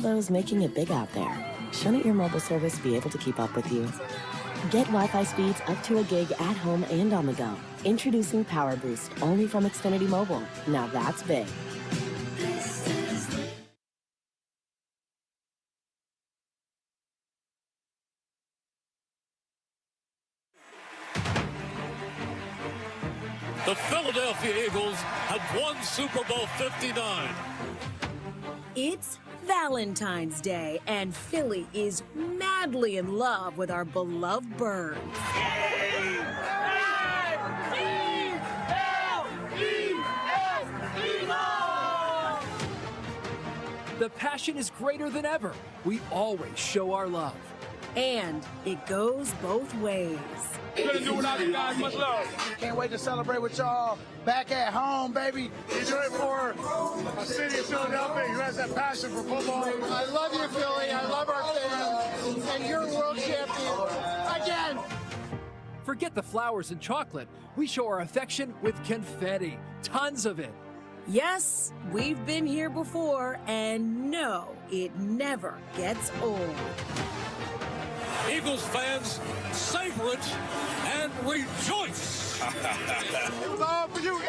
those making it big out there. Shouldn't your mobile service be able to keep up with you? Get Wi-Fi speeds up to a gig at home and on the go. Introducing Power Boost, only from Xfinity Mobile. Now that's big. The Philadelphia Eagles have won Super Bowl 59. It's Valentine's Day, and Philly is madly in love with our beloved birds. The passion is greater than ever. We always show our love. And it goes both ways. Gonna do without you guys. Much love. Can't wait to celebrate with y'all back at home, baby. You do it for a city of Philadelphia who has that passion for football. I love you, Philly. I love our fans. And you're world champion again. Forget the flowers and chocolate. We show our affection with confetti. Tons of it. Yes, we've been here before, and no, it never gets old. Eagles fans, savor it and rejoice. It was all for you.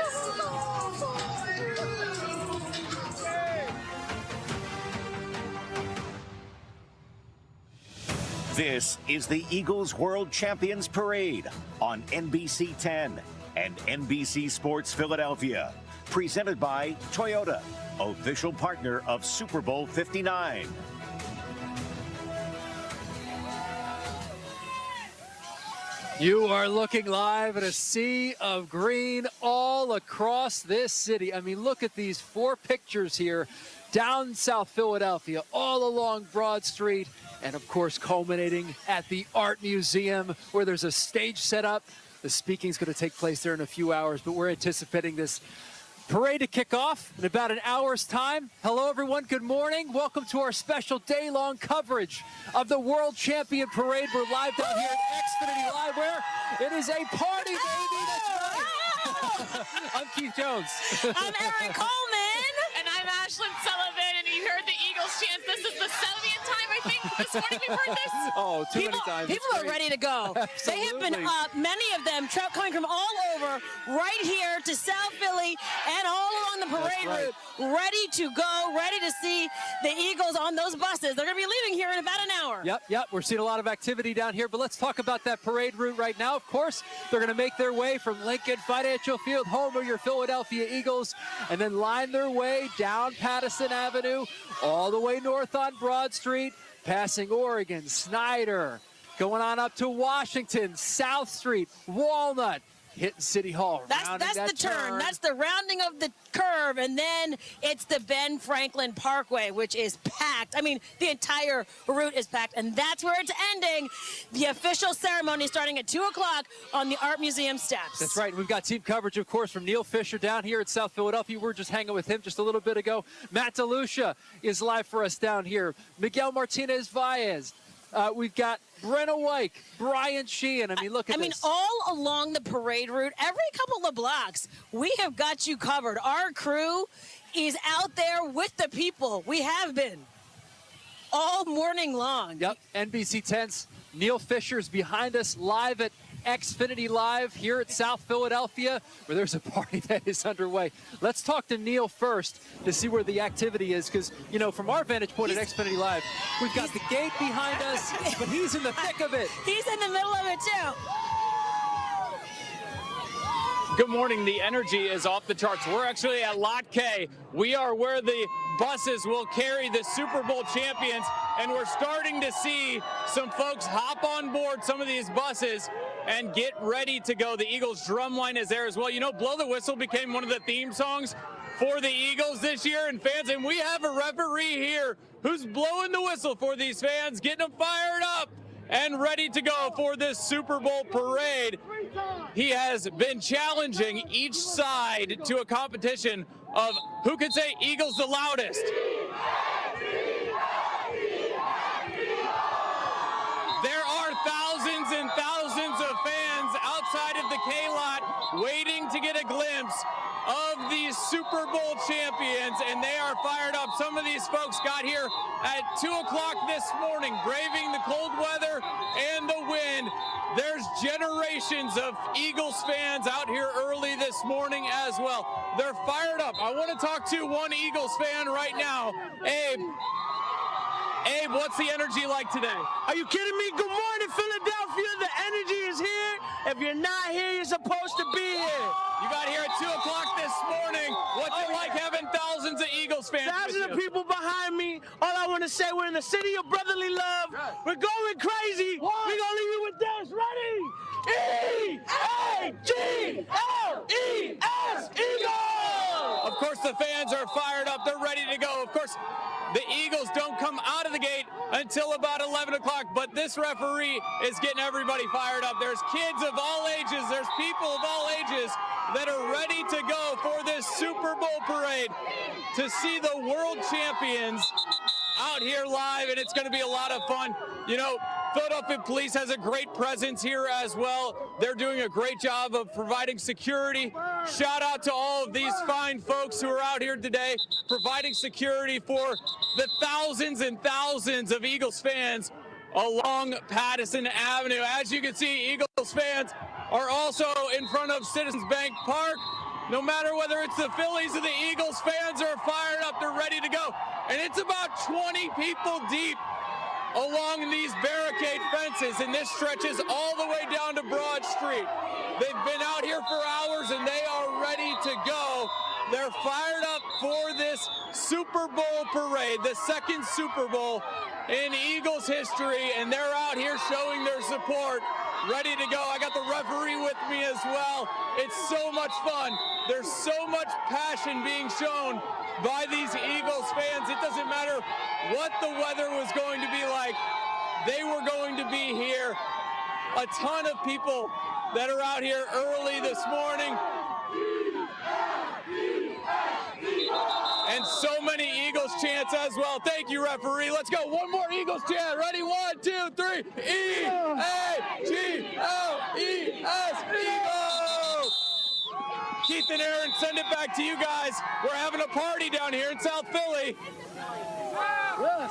This is the Eagles World Champions Parade on NBC 10 and NBC Sports Philadelphia. Presented by Toyota, official partner of Super Bowl 59. You are looking live at a sea of green all across this city. I mean, look at these 4 pictures here down South Philadelphia, all along Broad Street, and of course culminating at the Art Museum where there's a stage set up. The speaking is going to take place there in a few hours, but we're anticipating this parade to kick off in about an hour's time. Hello, everyone. Good morning. Welcome to our special day-long coverage of the World Champion Parade. We're live down here at Xfinity Live, where it is a party, baby. That's right. I'm Keith Jones. I'm Erin Coleman. And I'm Ashlyn Sullivan. And you heard the Eagles chant. This is the 70th time, I think, this morning we've heard this. Oh, too many times. People are ready to go. They have been up, many of them coming from all over, right here to South Philly and all along the parade route, ready to go, ready to see the Eagles on those buses. They're going to be leaving here in about an hour. Yep. We're seeing a lot of activity down here, but let's talk about that parade route right now. Of course, they're going to make their way from Lincoln Financial Field, home of your Philadelphia Eagles, and then line their way down Patterson Avenue, all the way north on Broad Street, passing Oregon, Snyder, going on up to Washington, South Street, Walnut, hitting City Hall. That's the turn. That's the rounding of the curve, and then it's the Ben Franklin Parkway, which is packed. I mean, the entire route is packed, and that's where it's ending. The official ceremony starting at 2 o'clock on the Art Museum steps. That's right. We've got team coverage, of course, from Neil Fisher down here at South Philadelphia. We were just hanging with him just a little bit ago. Matt DeLucia is live for us down here. Miguel Martinez-Valles. We've got Brenna Wyke, Brian Sheehan. I mean, look at this. I mean, all along the parade route, every couple of blocks, we have got you covered. Our crew is out there with the people. We have been all morning long. Yep, NBC 10's Neil Fisher's behind us live at Xfinity Live here at South Philadelphia, where there's a party that is underway. Let's talk to Neil first to see where the activity is, because, you know, from our vantage point at Xfinity Live, we've got the gate behind us, but he's in the thick of it. He's in the middle of it, too. Good morning. The energy is off the charts. We're actually at Lot K. We are where the buses will carry the Super Bowl champions, and we're starting to see some folks hop on board some of these buses and get ready to go. The Eagles drum line is there as well. You know, Blow the Whistle became one of the theme songs for the Eagles this year, and fans, and we have a referee here who's blowing the whistle for these fans, getting them fired up and ready to go for this Super Bowl parade. He has been challenging each side to a competition of who can say Eagles the loudest. There are thousands and thousands of fans outside of the K-Lot waiting to get a glimpse of these Super Bowl champions, and they are fired up. Some of these folks got here at 2 o'clock this morning, braving the cold weather and the wind. There's generations of Eagles fans out here early this morning as well. They're fired up. I want to talk to one Eagles fan right now. Abe, what's the energy like today? Are you kidding me? Good morning, Philadelphia. The energy is here. If you're not here, you're supposed to be here. You got here at 2 o'clock this morning. What's it like having thousands of Eagles fans? Thousands of people behind me. All I want to say, we're in the city of brotherly love. We're going crazy. We're going to leave you with this. Ready? E-A-G-L-E-S, Eagles! Of course, the fans are fired up. They're ready to go. Of course, the Eagles don't come out of the gate until about 11 o'clock, but this referee is getting everybody fired up. There's kids of all ages. There's people of all ages that are ready to go for this Super Bowl parade to see the world champions out here live, and it's going to be a lot of fun. You know, Philadelphia Police has a great presence here as well. They're doing a great job of providing security. Shout out to all of these fine folks who are out here today providing security for the thousands and thousands of Eagles fans along Patterson Avenue. As you can see, Eagles fans are also in front of Citizens Bank Park. No matter whether it's the Phillies or the Eagles, fans are fired up. They're ready to go. And it's about 20 people deep along these barricade fences, and this stretches all the way down to Broad Street. They've been out here for hours, and they are ready to go. They're fired up for this Super Bowl parade, the second Super Bowl in Eagles history, and they're out here showing their support, ready to go. I got the referee with me as well. It's so much fun. There's so much passion being shown by these Eagles fans. It doesn't matter what the weather was going to be like. They were going to be here. A ton of people that are out here early this morning. And so many Eagles chants as well. Thank you, referee. Let's go. One more Eagles chant. Ready? 1, 2, 3. E-A-G-L-E-S, Eagles! Keith and Aaron, send it back to you guys. We're having a party down here in South Philly. Yes.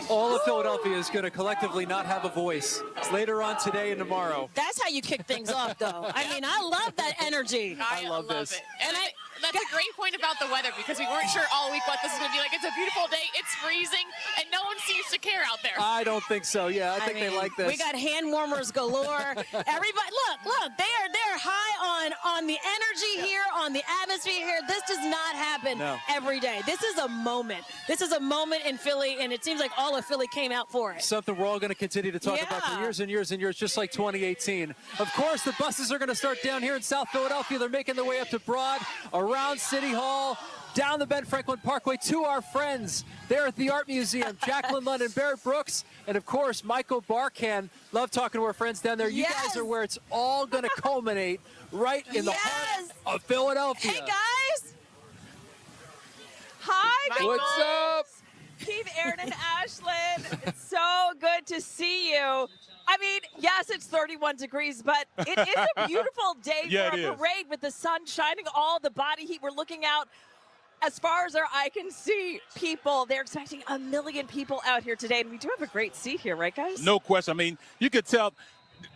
All of Philadelphia is going to collectively not have a voice. It's later on today and tomorrow. That's how you kick things off, though. I mean, I love that energy. I love this. it. And that's a great point about the weather, because we weren't sure all week what this was going to be like. It's a beautiful day. It's freezing, and no one seems to care out there. I don't think so. Yeah, I think they like this. We got hand warmers galore. Everybody, look, they're high on the energy here, on the atmosphere here. This does not happen every day. This is a moment. This is a moment in Philly, and it seems like all of Philly came out for it. Something we're all going to continue to talk about for years and years and years, just like 2018. Of course, the buses are going to start down here in South Philadelphia. They're making their way up to Broad, around City Hall, down the Ben Franklin Parkway to our friends there at the Art Museum, Jacqueline London, Barrett Brooks, and of course, Michael Barkan. Love talking to our friends down there. You guys are where it's all going to culminate, right in the heart of Philadelphia. Hey, guys. Hi, Michael. What's up? Keith, Aaron, and Ashlyn. It's so good to see you. I mean, yes, it's 31 degrees, but it is a beautiful day for a parade with the sun shining, all the body heat. We're looking out. As far as our eye can see, people, they're expecting 1 million people out here today, and we do have a great seat here, right, guys? No question. I mean, you could tell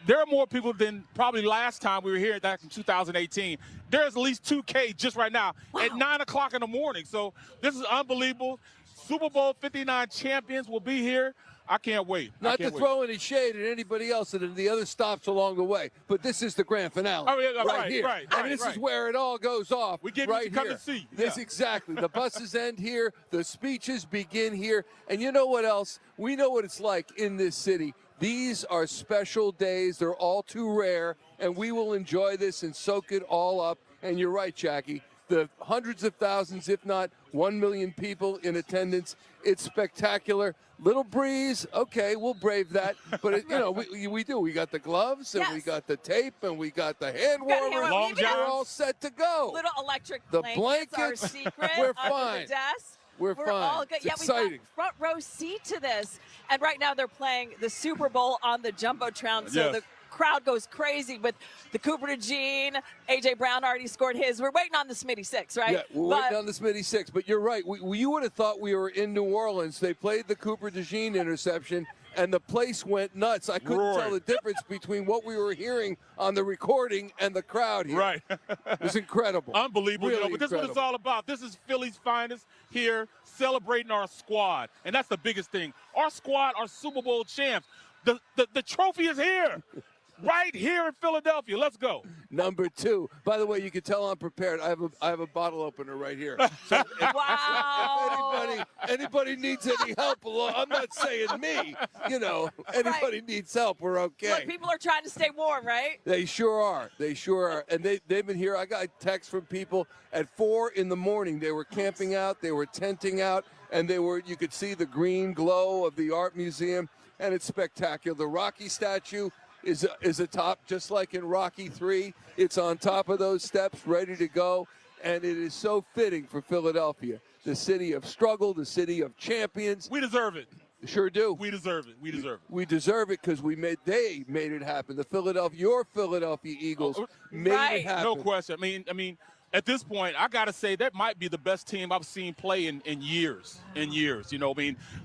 there are more people than probably last time we were here back in 2018. There's at least 2K just right now at 9 o'clock in the morning. So this is unbelievable. Super Bowl 59 champions will be here. I can't wait. Not to throw any shade at anybody else and the other stops along the way, but this is the grand finale. Oh, yeah, right here. And this is where it all goes off. We give right you to come here. to see. This exactly. The buses end here. The speeches begin here. And you know what else? We know what it's like in this city. These are special days. They're all too rare, and we will enjoy this and soak it all up. And you're right, Jackie. The hundreds of thousands, if not 1 million people in attendance. It's spectacular. Little breeze, okay, we'll brave that. But, we do. We got the gloves, and we got the tape, and we got the hand warmer. Long We're all set to go. Little electric The blankets are blankets, secret we're under fine. the desk. We're fine. All good. It's Yeah, exciting. we've got front row seat to this. And right now they're playing the Super Bowl on the Jumbotron. So the crowd goes crazy with the Cooper to Jean. A.J. Brown already scored his. We're waiting on the Smitty 6, right? Yeah, we're waiting on the Smitty 6. But you're right. You would have thought we were in New Orleans. They played the Cooper to Jean interception, and the place went nuts. I couldn't tell the difference between what we were hearing on the recording and the crowd here. Right. It was incredible. Unbelievable. Really But this is what it's all about. This is Philly's finest here celebrating our squad. And that's the biggest thing. Our squad are Super Bowl champs. The trophy is here. Right here in Philadelphia. Let's go. Number 2. By the way, you can tell I'm prepared. I have a bottle opener right here. So if anybody needs any help, I'm not saying me. Anybody needs help, we're okay. Look, people are trying to stay warm, right? They sure are. They sure are. And they've been here. I got texts from people at 4 in the morning. They were camping out. They were tenting out. And you could see the green glow of the art museum. And it's spectacular. The Rocky statue is atop, just like in Rocky 3. It's on top of those steps, ready to go, and it is so fitting for Philadelphia, the city of struggle, the city of champions. We deserve it. Sure do. We deserve it. We deserve it. We deserve it because they made it happen. Your Philadelphia Eagles made it happen. No question. I mean, at this point, I got to say that might be the best team I've seen play in years.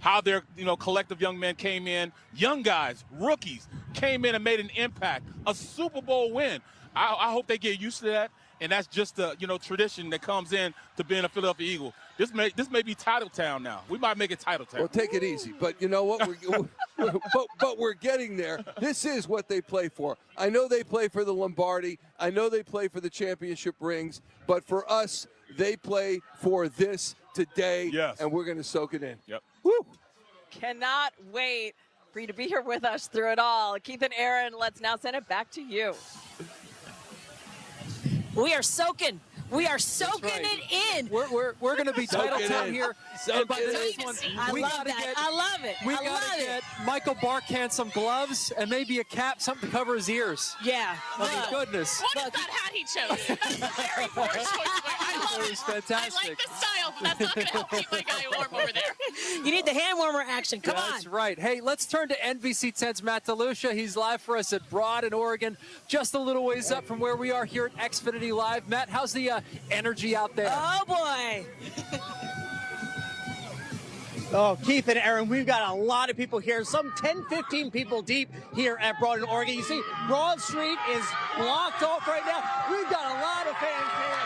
How their collective young men came in, young guys, rookies, came in and made an impact, a Super Bowl win. I hope they get used to that, and that's just the tradition that comes in to being a Philadelphia Eagle. This may be Title Town now. We might make it Title Town. Well, take it easy. But you know what? But we're getting there. This is what they play for. I know they play for the Lombardi. I know they play for the championship rings. But for us, they play for this today. Yes. And we're going to soak it in. Yep. Woo! Cannot wait for you to be here with us through it all. Keith and Aaron, let's now send it back to you. We are soaking. We are soaking it in. We're going to be title town here. And by the next one, I love it. We got to get Michael Barkan some gloves and maybe a cap, something to cover his ears. Yeah. I mean, goodness. What is that hat he chose? That's a very poor choice. I love it. Fantastic. I like the style, but that's not going to help keep my guy warm over there. You need the hand warmer action. Come on. That's right. Hey, let's turn to NBC 10's Matt DeLucia. He's live for us at Broad in Oregon, just a little ways up from where we are here at Xfinity Live. Matt, how's the energy out there? Oh, boy. Oh, Keith and Aaron, we've got a lot of people here, some 10, 15 people deep here at Broad in Oregon. You see, Broad Street is blocked off right now. We've got a lot of fans here.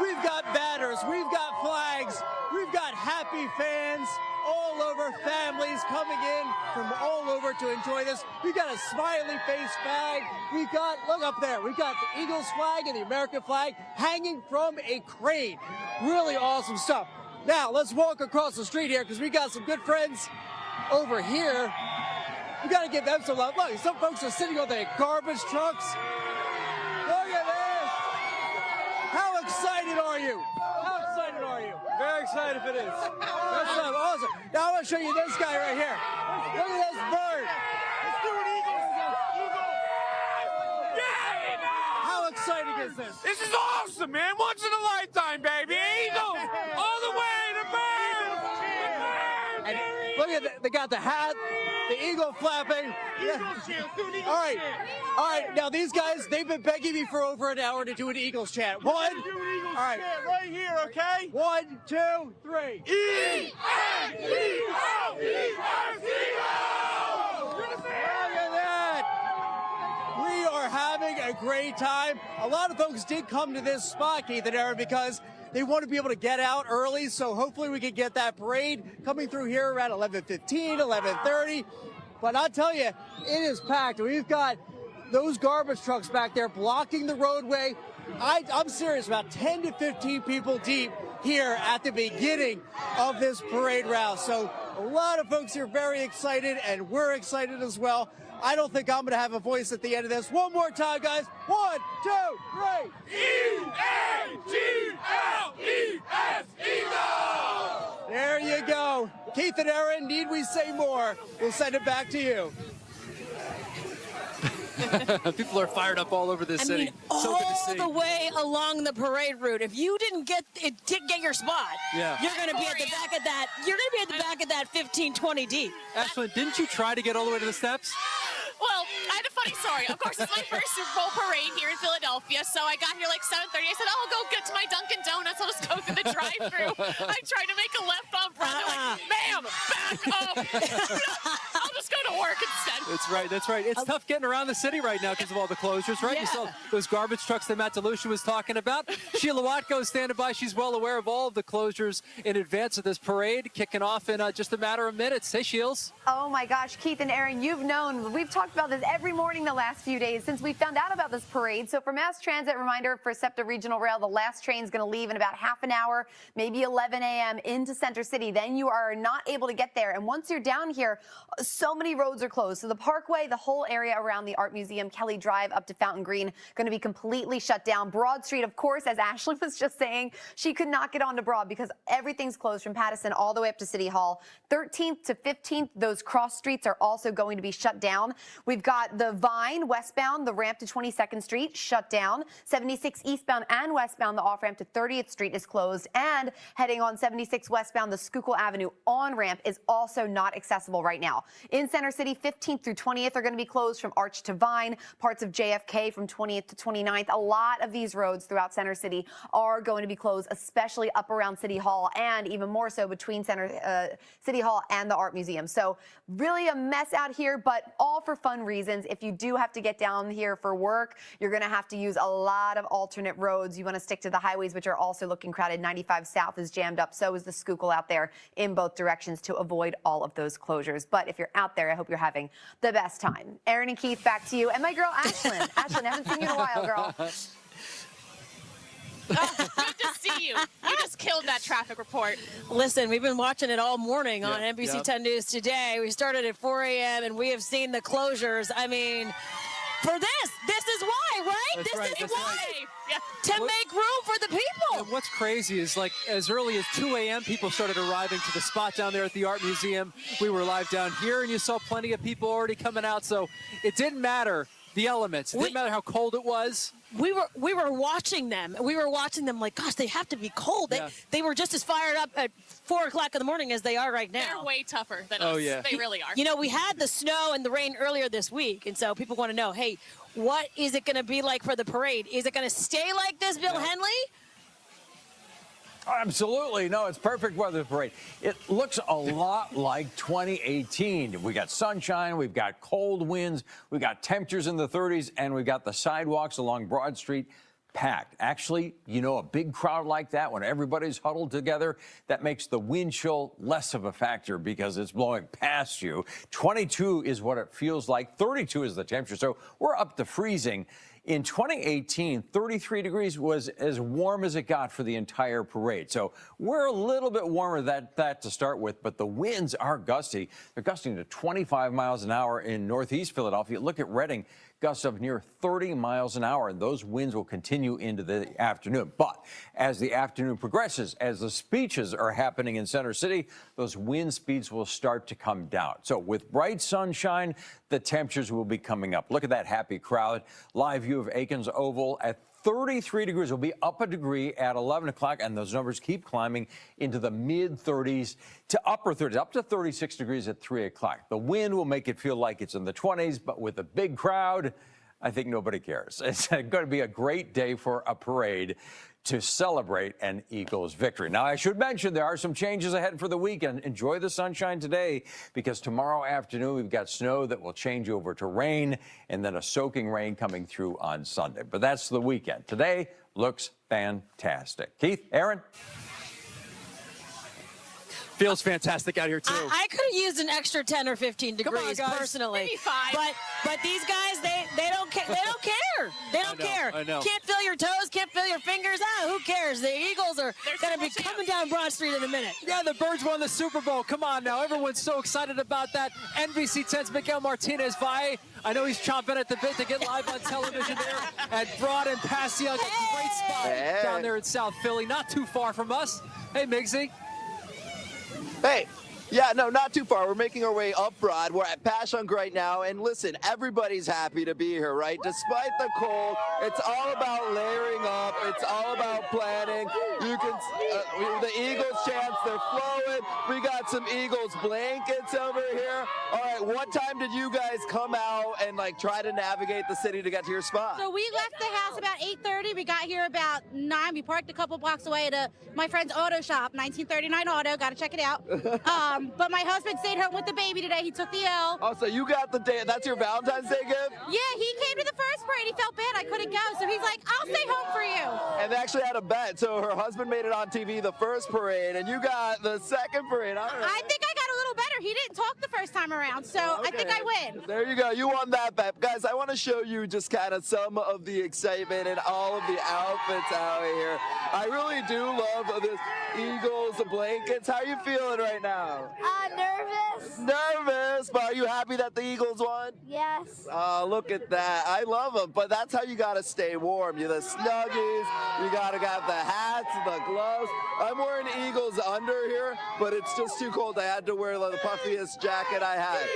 We've got banners, we've got flags, we've got happy fans all over, families coming in from all over to enjoy this. We've got a smiley face flag. We've got, look up there, we've got the Eagles flag and the American flag hanging from a crane. Really awesome stuff. Now, let's walk across the street here because we got some good friends over here. We got to give them some love. Look, some folks are sitting on their garbage trucks. Look at this. How excited are you? How excited are you? Very excited for this. That's awesome. Now I want to show you this guy right here. Look at this bird. Let's do an Eagles. How exciting is this? This is awesome, man. Once in a lifetime, baby. Eagles all the way. And look at they got the hat, the eagle flapping. All right. Now these guys, they've been begging me for over an hour to do an Eagles chant. All right, right here, okay? 1, 2, 3. Look at that! We are having a great time. A lot of folks did come to this spot, Keith and Aaron, because they want to be able to get out early, so hopefully we can get that parade coming through here around 11:15, 11:30. But I'll tell you, it is packed. We've got those garbage trucks back there blocking the roadway. I'm serious, about 10 to 15 people deep here at the beginning of this parade route. So a lot of folks here very excited, and we're excited as well. I don't think I'm going to have a voice at the end of this. One more time, guys. 1, 2, 3. E-A-G-L-E-S, Eagles! There you go. Keith and Aaron, need we say more? We'll send it back to you. People are fired up all over this city. Mean, so good to all see. the way along the parade route. If you didn't get your spot, you're going to be at the back of that. You're going to be at the back of that 15, 20 deep. Ashlyn, didn't you try to get all the way to the steps? Well, I had a funny story. Of course, it's my first Super Bowl parade here in Philadelphia, so I got here like 7:30. I said, I'll go get to my Dunkin' Donuts. I'll just go through the drive-thru. I tried to make a left on Broadway. Like, ma'am, back up. I'll just go to work instead. That's right. It's tough getting around the city right now because of all the closures, right? Yeah. You saw those garbage trucks that Matt DeLucia was talking about. Sheila Watko is standing by. She's well aware of all of the closures in advance of this parade, kicking off in just a matter of minutes. Hey, Shields. Oh, my gosh, Keith and Aaron, you've known. We've talked about this every morning the last few days since we found out about this parade. So for mass transit, reminder for SEPTA Regional Rail, the last train is going to leave in about half an hour, maybe 11 a.m. into Center City. Then you are not able to get there. And once you're down here, so many roads are closed. So the Parkway, the whole area around the Art Museum, Kelly Drive up to Fountain Green, going to be completely shut down. Broad Street, of course, as Ashley was just saying, she could not get onto Broad because everything's closed from Pattison all the way up to City Hall. 13th to 15th, those cross streets are also going to be shut down. We've got the Vine westbound, the ramp to 22nd Street shut down. 76 eastbound and westbound, the off-ramp to 30th Street is closed. And heading on 76 westbound, the Schuylkill Avenue on-ramp is also not accessible right now. In Center City, 15th through 20th are going to be closed from Arch to Vine. Parts of JFK from 20th to 29th. A lot of these roads throughout Center City are going to be closed, especially up around City Hall and even more so between City Hall and the Art Museum. So really a mess out here, but all for fun reasons. If you do have to get down here for work, you're going to have to use a lot of alternate roads. You want to stick to the highways, which are also looking crowded. 95 South is jammed up. So is the Schuylkill out there in both directions to avoid all of those closures. But if you're out there, I hope you're having the best time. Aaron and Keith, back to you. And my girl, Ashlyn. Ashlyn, I haven't seen you in a while, girl. Good to see you. You just killed that traffic report. Listen, we've been watching it all morning on NBC 10 News Today. We started at 4 a.m. and we have seen the closures. I mean, for this is why, right? This is why. To make room for the people. And what's crazy is, like, as early as 2 a.m., people started arriving to the spot down there at the Art Museum. We were live down here, and you saw plenty of people already coming out. So it didn't matter the elements. It didn't matter how cold it was. We were watching them. We were watching them like, gosh, they have to be cold. They were just as fired up at 4 o'clock in the morning as they are right now. They're way tougher than us. Yeah. They really are. You know, we had the snow and the rain earlier this week, and so people want to know, hey, what is it going to be like for the parade? Is it going to stay like this, Bill Henley? Absolutely. No, it's perfect weather parade. It looks a lot like 2018. We got sunshine, we've got cold winds, we've got temperatures in the 30s, and we've got the sidewalks along Broad Street packed. Actually, you know, a big crowd like that, when everybody's huddled together, that makes the wind chill less of a factor because it's blowing past you. 22 is what it feels like. 32 is the temperature. So we're up to freezing. In 2018, 33 degrees was as warm as it got for the entire parade. So we're a little bit warmer than that to start with, but the winds are gusty. They're gusting to 25 miles an hour in northeast Philadelphia. Look at Reading, gusts of near 30 miles an hour, and those winds will continue into the afternoon. But as the afternoon progresses, as the speeches are happening in Center City, those wind speeds will start to come down. So with bright sunshine, the temperatures will be coming up. Look at that happy crowd. Live view of Aikens Oval at 33 degrees. Will be up a degree at 11 o'clock, and those numbers keep climbing into the mid-30s to upper 30s, up to 36 degrees at 3 o'clock. The wind will make it feel like it's in the 20s, but with a big crowd, I think nobody cares. It's going to be a great day for a parade to celebrate an Eagles victory. Now, I should mention there are some changes ahead for the weekend. Enjoy the sunshine today, because tomorrow afternoon we've got snow that will change over to rain, and then a soaking rain coming through on Sunday. But that's the weekend. Today looks fantastic. Keith, Aaron? Feels fantastic out here, too. I could have used an extra 10 or 15 degrees personally. Maybe 5. But these guys, they don't care. They don't care. They don't care. I know. Can't feel your toes, can't feel your fingers. Who cares? The Eagles are going to be coming down Broad Street in a minute. Yeah, the Birds won the Super Bowl. Come on now. Everyone's so excited about that. NBC 10's Miguel Martinez Valle. I know he's chomping at the bit to get live on television there at Broad and Passyunk. A great spot down there in South Philly, not too far from us. Hey, Miggsy. Hey, Yeah, no, not too far. We're making our way up Broad. We're at Passyunk right now, and listen, everybody's happy to be here, right? Despite the cold, it's all about layering up. It's all about planning. You can, the Eagles chants, they're flowing. We got some Eagles blankets over here. All right, what time did you guys come out and like try to navigate the city to get to your spot? So we left the house about 8:30. We got here about 9. We parked a couple blocks away at my friend's auto shop, 1939 Auto. Got to check it out. But my husband stayed home with the baby today. He took the L. Oh, so you got the day. That's your Valentine's Day gift? Yeah, he came to the first parade. He felt bad I couldn't go, so he's like, I'll stay home for you. And they actually had a bet. So her husband made it on TV the first parade, and you got the second parade. All right. I think I got a little better. He didn't talk the first time around, so I think I win. There you go. You won that bet. Guys, I want to show you just kind of some of the excitement and all of the outfits out here. I really do love this Eagles blankets. How are you feeling right now? Nervous. Nervous, but are you happy that the Eagles won? Yes. Oh, look at that. I love them, but that's how you got to stay warm. You the Snuggies, you got to got the hats and the gloves. I'm wearing Eagles under here, but it's just too cold. I had to wear the puffiest jacket I had.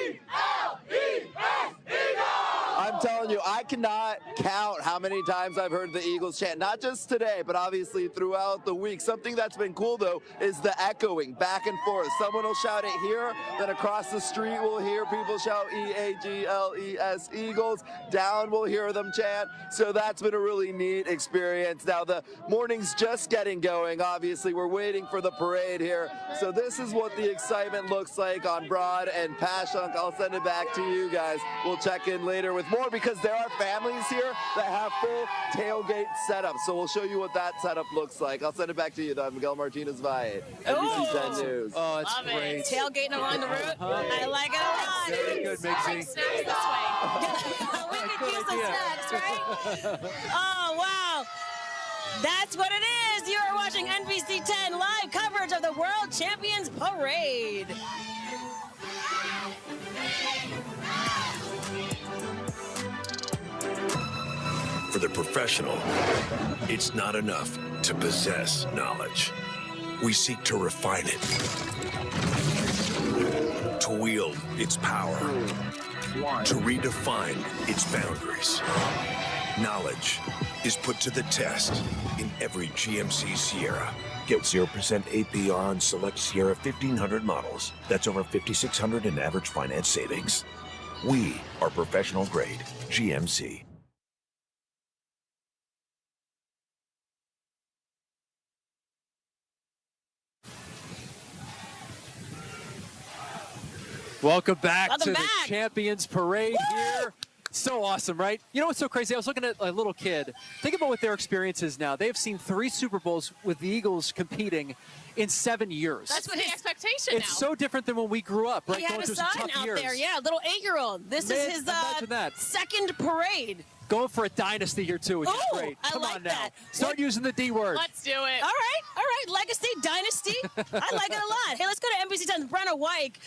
I'm telling you, I cannot count how many times I've heard the Eagles chant, not just today, but obviously throughout the week. Something that's been cool, though, is the echoing back and forth. Someone will shout it here, then across the street we'll hear people shout E-A-G-L-E-S, Eagles. Down we'll hear them chant. So that's been a really neat experience. Now, the morning's just getting going. Obviously, we're waiting for the parade here. So this is what the excitement looks like on Broad and Passyunk. I'll send it back to you guys. We'll check in later with more because there are families here that have full tailgate setups. So we'll show you what that setup looks like. I'll send it back to you, though. I'm Miguel Martinez-Valle, NBC 10 News. Oh, it's Love great. it. Tailgating along the route. I like it a lot. Very good, Mixie. Snacks this way. We could use some snacks, right? Oh, wow. That's what it is. You are watching NBC 10 live coverage of the World Champions Parade. For the professional, it's not enough to possess knowledge. We seek to refine it, to wield its power, to redefine its boundaries. Knowledge is put to the test in every GMC Sierra. Get 0% APR on select Sierra 1500 models. That's over $5,600 in average finance savings. We are professional grade GMC. Welcome back Welcome to back. the Champions Parade here. So awesome, right? You know what's so crazy? I was looking at a little kid. Think about what their experience is now. They've seen 3 Super Bowls with the Eagles competing in 7 years. That's the expectation It's so different than when we grew up, right? He had Going a through son some tough out years. there, yeah, a little 8-year-old. This is his imagine that. second parade. Going for a dynasty here, too, which is Ooh, great. I Come like on now. that. Start using the D word. Let's do it. All right. Legacy, dynasty. I like it a lot. Hey, let's go to NBC 10's Brenna White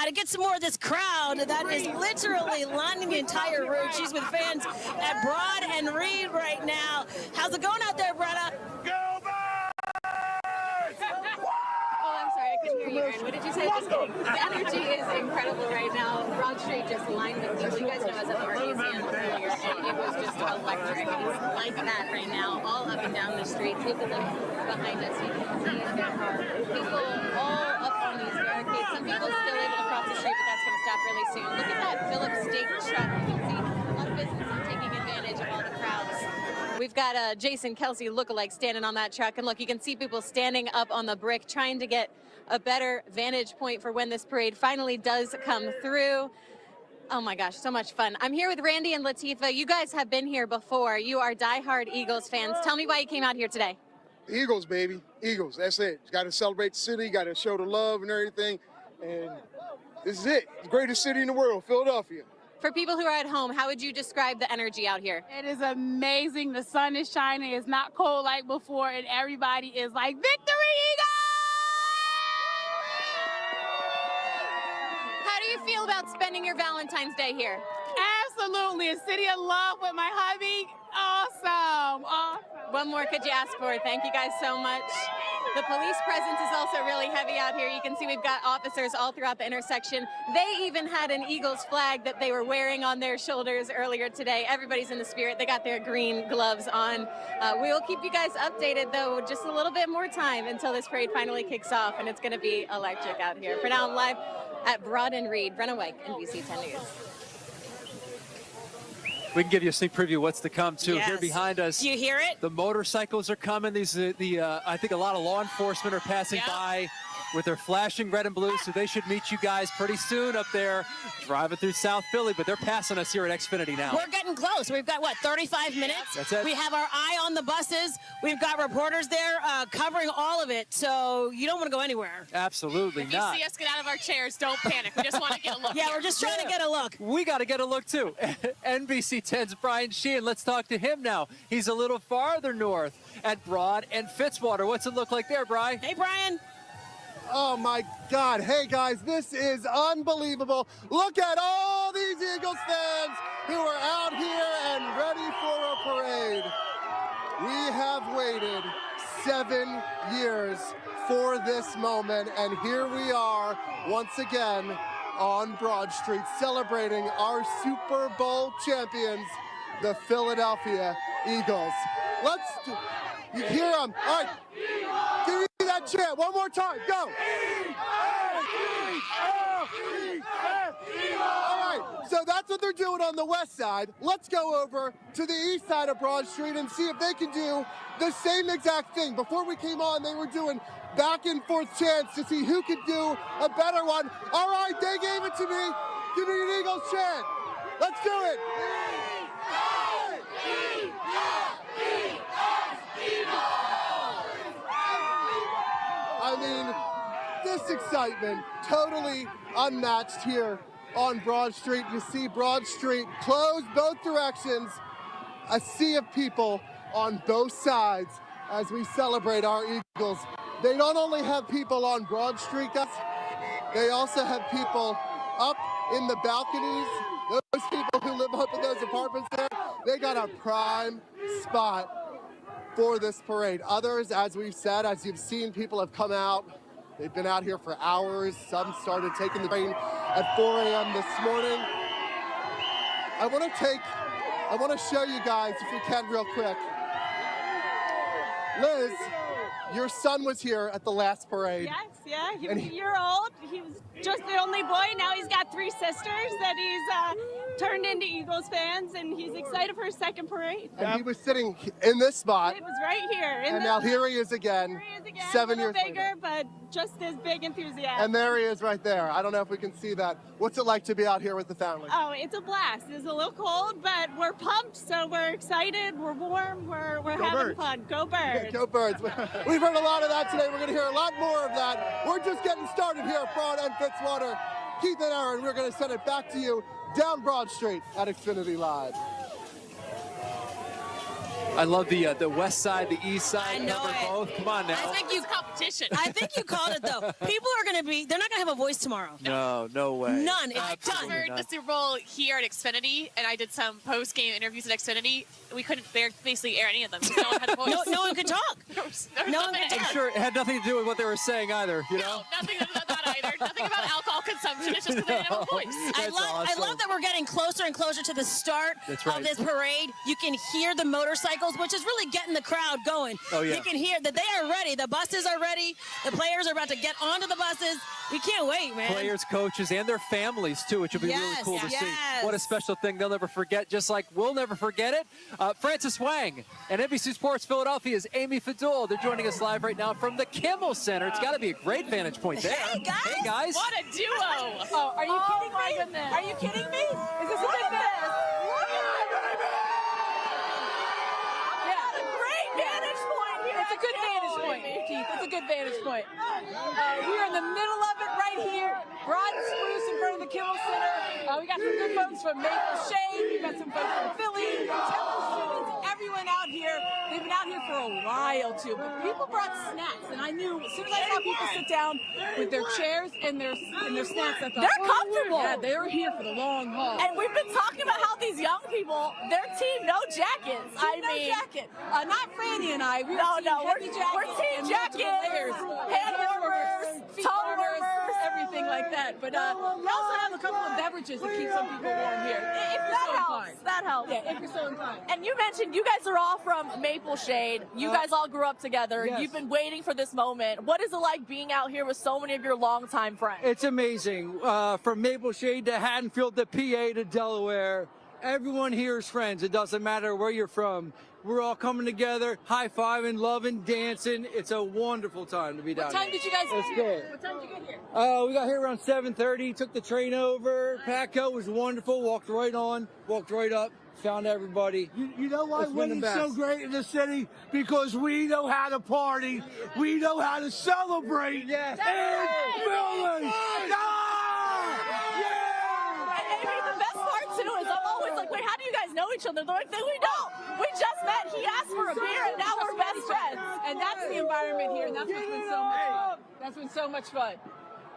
to get some more of this crowd that is literally lining the entire route. She's with fans at Broad and Reed right now. How's it going out there, Brenna? Oh, I'm sorry, I couldn't hear you, Aaron. What did you say? Just kidding. The energy is incredible right now. Broad Street just lined with people. You guys know I was at the Art Museum earlier, and it was just electric. It's like that right now, all up and down the street. Take a look behind us. You can see there are people all up on these barricades. Some people still able to cross the street, but that's going to stop really soon. Look at that Phillips Steak truck. You can see a lot of businesses taking advantage of all the crowds. We've got a Jason Kelsey lookalike standing on that truck. And look, you can see people standing up on the brick trying to get a better vantage point for when this parade finally does come through. Oh my gosh, so much fun. I'm here with Randy and Latifah. You guys have been here before. You are diehard Eagles fans. Tell me why you came out here today. Eagles, baby. Eagles, that's it. Got to celebrate the city, got to show the love and everything. And this is it. The greatest city in the world, Philadelphia. For people who are at home, how would you describe the energy out here? It is amazing. The sun is shining. It's not cold like before, and everybody is like, "Victory, Eagles!" How do you feel about spending your Valentine's Day here? Absolutely. A city of love with my hubby. Awesome. What more could you ask for? Thank you guys so much. The police presence is also really heavy out here. You can see we've got officers all throughout the intersection. They even had an Eagles flag that they were wearing on their shoulders earlier today. Everybody's in the spirit. They got their green gloves on. We will keep you guys updated, though, just a little bit more time until this parade finally kicks off, and it's going to be electric out here. For now, I'm live at Broad and Reed. Brenna White, NBC 10 News. We can give you a sneak preview of what's to come, too. Yes. Here behind us. Do you hear it? The motorcycles are coming. These I think a lot of law enforcement are passing by with their flashing red and blue, so they should meet you guys pretty soon up there driving through South Philly, but they're passing us here at Xfinity now. We're getting close. We've got, 35 minutes? That's it. We have our eye on the buses. We've got reporters there covering all of it, so you don't want to go anywhere. Absolutely If not. you see us get out of our chairs, don't panic. We just want to get a look. Yeah, we're just trying to get a look. We got to get a look, too. NBC 10's Brian Sheehan. Let's talk to him now. He's a little farther north at Broad and Fitzwater. What's it look like there, Brian? Hey, Brian. Oh my God. Hey guys, this is unbelievable. Look at all these Eagles fans who are out here and ready for a parade. We have waited 7 years for this moment, and here we are once again on Broad Street celebrating our Super Bowl champions, the Philadelphia Eagles. You hear them. All right, give me that chant one more time. Go. All right, so that's what they're doing on the west side. Let's go over to the east side of Broad Street and see if they can do the same exact thing. Before we came on, they were doing back and forth chants to see who could do a better one. All right, they gave it to me. Give me an Eagles chant. Let's do it. I mean, this excitement totally unmatched here on Broad Street. You see Broad Street closed both directions. A sea of people on both sides as we celebrate our Eagles. They not only have people on Broad Street, guys, they also have people up in the balconies. Those people who live up in those apartments there, they got a prime spot for this parade. Others, as we've said, as you've seen, people have come out. They've been out here for hours. Some started taking the train at 4 a.m. this morning. I want to show you guys, if we can, real quick. Liz, your son was here at the last parade. Yes, yeah. He was a year old. He was just the only boy. Now he's got 3 sisters that he's turned into Eagles fans, and he's excited for his second parade. And he was sitting in this spot. It was right here. And now here he is again, 7 years bigger, later. but just as big enthusiasm. And there he is right there. I don't know if we can see that. What's it like to be out here with the family? Oh, it's a blast. It's a little cold, but we're pumped, so we're excited. We're warm. We're having birds. fun. Go Birds. Go Birds. We've heard a lot of that today. We're going to hear a lot more of that. We're just getting started here at Broad and Fitzwater. Keith and Aaron, we're going to send it back to you down Broad Street at Xfinity Live. I love the west side, the east side. I know cover it. both. Come on now. I think you competition. I think you called it though. People are going to be. They're not going to have a voice tomorrow. No way. None. It's I done. covered the Super Bowl here at Xfinity, and I did some post-game interviews at Xfinity. We couldn't basically air any of them because no one had a voice. No one could talk. No one could I'm talk. sure it had nothing to do with what they were saying either. You know? Nothing about that either. Nothing about alcohol consumption. It's just because they didn't have a voice. I love that we're getting closer and closer to the start That's right. of this parade. You can hear the motorcycles, which is really getting the crowd going. Oh, yeah. You can hear that they are ready. The buses are ready. The players are about to get onto the buses. We can't wait, man. Players, coaches, and their families, too, which will be really cool to see. What a special thing they'll never forget, just like we'll never forget it. Francis Wang and NBC Sports Philadelphia's Amy Fadul. They're joining us live right now from the Kimmel Center. It's got to be a great vantage point there. Hey, guys. Hey, guys. What a duo. Oh, are you kidding me? Goodness. Are you kidding me? Is this a good best? Yeah, a great vantage point here. It's a good vantage point, Keith. It's a good vantage point. We're in the middle of it right here. Broad and Spruce in front of the Kimmel Center. We got some good folks from Maple Shade. We got some folks from Philly, Temple students, everyone out here. They've been out here for a while. aisle too, but people brought snacks, and I knew as soon as I saw people sit down with their chairs and their snacks, I thought They're comfortable. Yeah, they're here for the long haul. And we've been talking about how these young people, their team no jackets. No jacket. Not Franny and I. We're team jackets, hand warmers, toe warmers, everything like that. But we also have a couple of beverages that keep some people warm here. If you're so inclined. That helps. Yeah, if you're so inclined. And you mentioned you guys are all from Maple Shade. You guys all grew up together. Yes. You've been waiting for this moment. What is it like being out here with so many of your longtime friends? It's amazing. From Maple Shade to Haddonfield to PA to Delaware, everyone here is friends. It doesn't matter where you're from. We're all coming together, high-fiving, loving, dancing. It's a wonderful time to be down here. What time did you guys It's get good. here? What time did you get here? We got here around 7:30, took the train over. Patco was wonderful, walked right on, walked right up, found everybody. You know why It's been the winning's so best. great in the city? Because we know how to party. We know how to celebrate. Yes. And Philly! And the best part too is I'm always like, wait, how do you guys know each other? They're like, we don't. We just met. He asked for a beer, and now we're best friends. And that's the environment here, and that's what's been so much fun. That's been so much fun.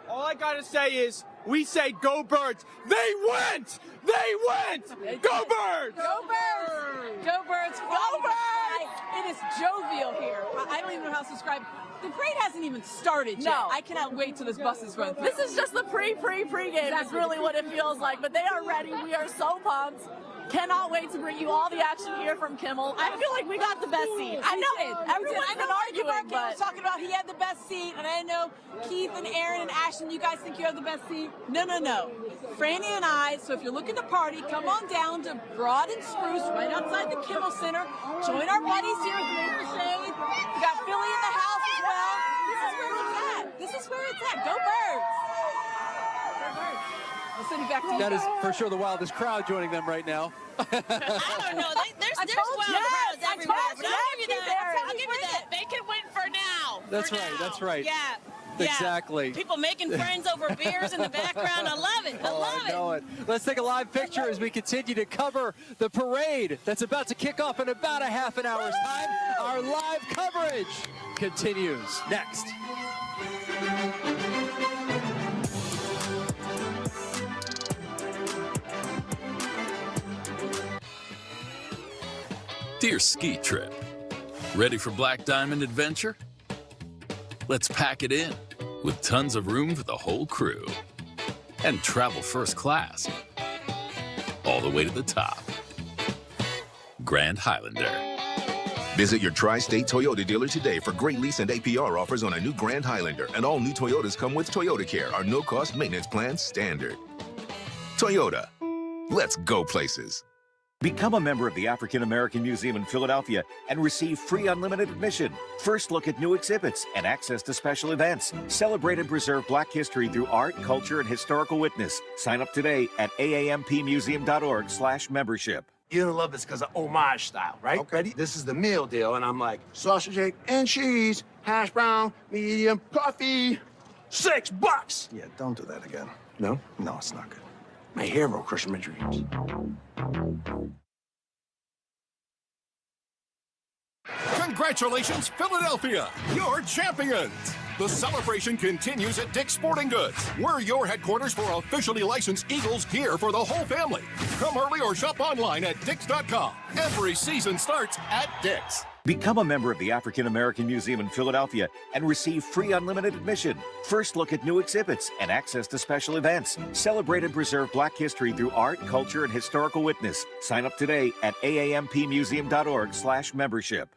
All I gotta say is, we say go Birds. They went! They went! Go Birds! Go Birds! Go Birds! Go Birds! It is jovial here. I don't even know how to describe it. The parade hasn't even started yet. No. I cannot wait till this buses run through. This is just the pregame. That's really what it feels like. But they are ready. We are so pumped. Cannot wait to bring you all the action here from Kimmel. I feel like we got the best seat. I know. Everyone's been arguing, was talking about he had the best seat, and I know Keith and Aaron and Ashton, you guys think you have the best seat? No. Franny and I, so if you're looking to party, come on down to Broad and Spruce, right outside the Kimmel Center. Join our buddies here at the Maple Shade. We got Philly in the house as well. This is where it's at. Go Birds! Go Birds. I'll send it back to you. That is for sure the wildest crowd joining them right now. I don't know. There's wild crowds everywhere. But I'll give you that. I'll give you that. They can win for now. That's right. That's right. Yeah. Exactly. People making friends over beers in the background. I love it. I know it. Let's take a live picture as we continue to cover the parade that's about to kick off in about a half an hour's time. Our live coverage continues next. Dear ski trip, ready for Black Diamond adventure? Let's pack it in with tons of room for the whole crew and travel first class all the way to the top. Grand Highlander. Visit your Tri-State Toyota dealer today for great lease and APR offers on a new Grand Highlander. And all new Toyotas come with Toyota Care, our no-cost maintenance plan standard. Toyota, let's go places. Become a member of the African American Museum in Philadelphia and receive free unlimited admission, first look at new exhibits, and access to special events. Celebrate and preserve Black history through art, culture, and historical witness. Sign up today at aampmuseum.org/membership. You're gonna love this because of homage style, right? Okay. Ready? This is the meal deal, and I'm like, sausage, egg, and cheese, hash brown, medium, coffee, $6. Yeah, don't do that again. No? No, it's not good. My hero crushing my dreams. Congratulations, Philadelphia! You're champions! The celebration continues at Dick's Sporting Goods. We're your headquarters for officially licensed Eagles gear for the whole family. Come early or shop online at Dicks.com. Every season starts at Dick's. Become a member of the African American Museum in Philadelphia and receive free unlimited admission, first look at new exhibits, and access to special events. Celebrate and preserve Black history through art, culture, and historical witness. Sign up today at aampmuseum.org/membership.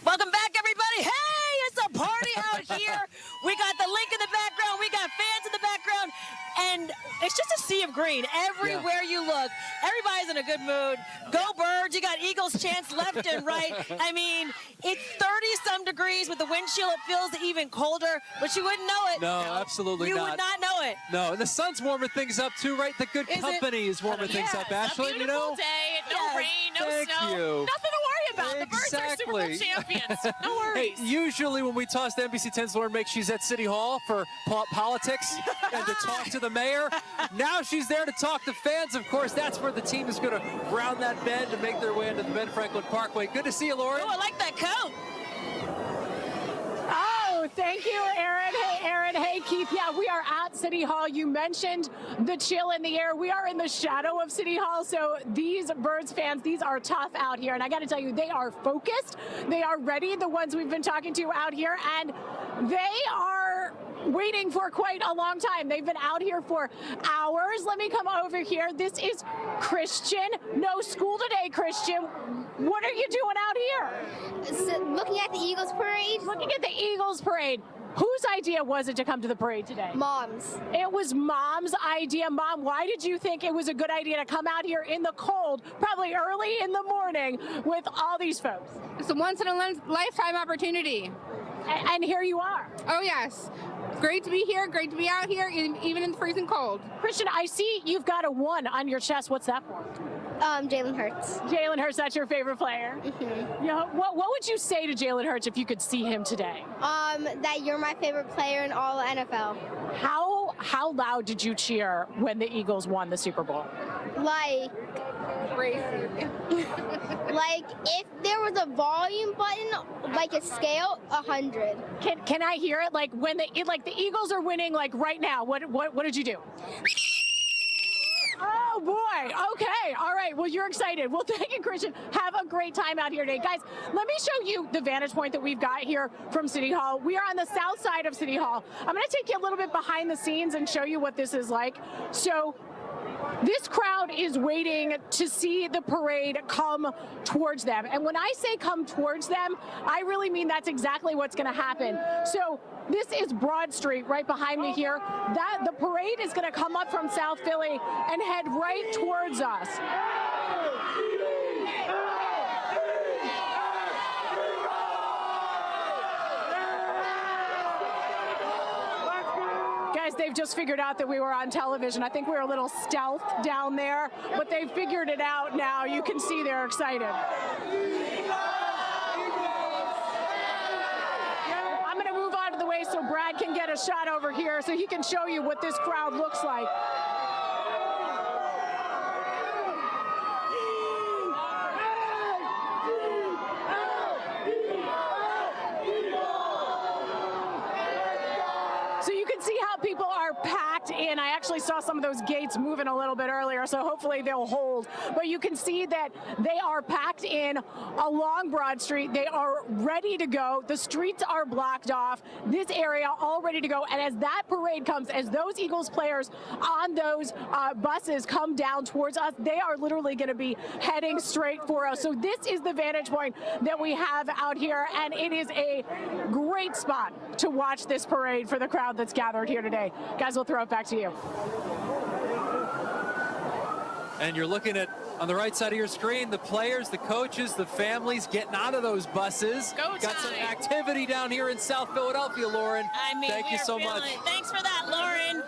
Welcome back, everybody. Hey, it's a party out here. We got the link in the background. We got fans in the background. And it's just a sea of green. Everywhere you look, everybody's in a good mood. Go Birds. You got Eagles chants left and right. I mean, it's 30-some degrees with the wind chill. It feels even colder, but you wouldn't know it. No, absolutely you not. You would not know it. No, and the sun's warming things up too, right? The good company is warming things up, Ashley. A beautiful day, no rain, no Thank snow. you. Nothing to worry about. The Birds are Super Bowl champions. No worries. Hey, usually when we toss to NBC 10's Lauren Make, she's at City Hall for politics and to talk to the mayor. Now she's there to talk to fans. Of course, that's where the team is going to round that bend to make their way into the Ben Franklin Parkway. Good to see you, Lauren. Oh, I like that coat. Oh, thank you, Aaron. Hey, Aaron. Hey, Keith. Yeah, we are at City Hall. You mentioned the chill in the air. We are in the shadow of City Hall, so these Birds fans, these are tough out here. And I got to tell you, they are focused. They are ready, the ones we've been talking to out here, and they are waiting for quite a long time. They've been out here for hours. Let me come over here. This is Christian. No school today, Christian. What are you doing out here? So, looking at the Eagles parade. Looking at the Eagles parade. Whose idea was it to come to the parade today? Mom's. It was Mom's idea. Mom, why did you think it was a good idea to come out here in the cold, probably early in the morning, with all these folks? It's a once-in-a-lifetime opportunity. And here you are. Oh, yes. Great to be here. Great to be out here, even in the freezing cold. Christian, I see you've got a 1 on your chest. What's that for? Jalen Hurts. Jalen Hurts, that's your favorite player? Mm-hmm. You know, what would you say to Jalen Hurts if you could see him today? That you're my favorite player in all of NFL. How loud did you cheer when the Eagles won the Super Bowl? Like, crazy. Like, if there was a volume button, like a scale, 100. Can I hear it? Like when the Eagles are winning, like right now. What did you do? Oh boy. Okay. All right. Well, you're excited. Well, thank you, Christian. Have a great time out here today. Guys, let me show you the vantage point that we've got here from City Hall. We are on the south side of City Hall. I'm going to take you a little bit behind the scenes and show you what this is like. So this crowd is waiting to see the parade come towards them. And when I say come towards them, I really mean that's exactly what's going to happen. So this is Broad Street right behind me here. The parade is going to come up from South Philly and head right towards us. Guys, they've just figured out that we were on television. I think we were a little stealth down there, but they've figured it out now. You can see they're excited. I'm going to move out of the way so Brad can get a shot over here so he can show you what this crowd looks like. See how people are packed in. I actually saw some of those gates moving a little bit earlier, so hopefully they'll hold. But you can see that they are packed in along Broad Street. They are ready to go. The streets are blocked off. This area all ready to go. And as that parade comes, as those Eagles players on those buses come down towards us, they are literally going to be heading straight for us. So this is the vantage point that we have out here, and it is a great spot to watch this parade for the crowd that's gathered here today. Guys, we'll throw it back to you. And you're looking at, on the right side of your screen, the players, the coaches, the families getting out of those buses. Go Got some activity down here in South Philadelphia, Lauren. I mean, thank you so much. Thanks for that, Lauren.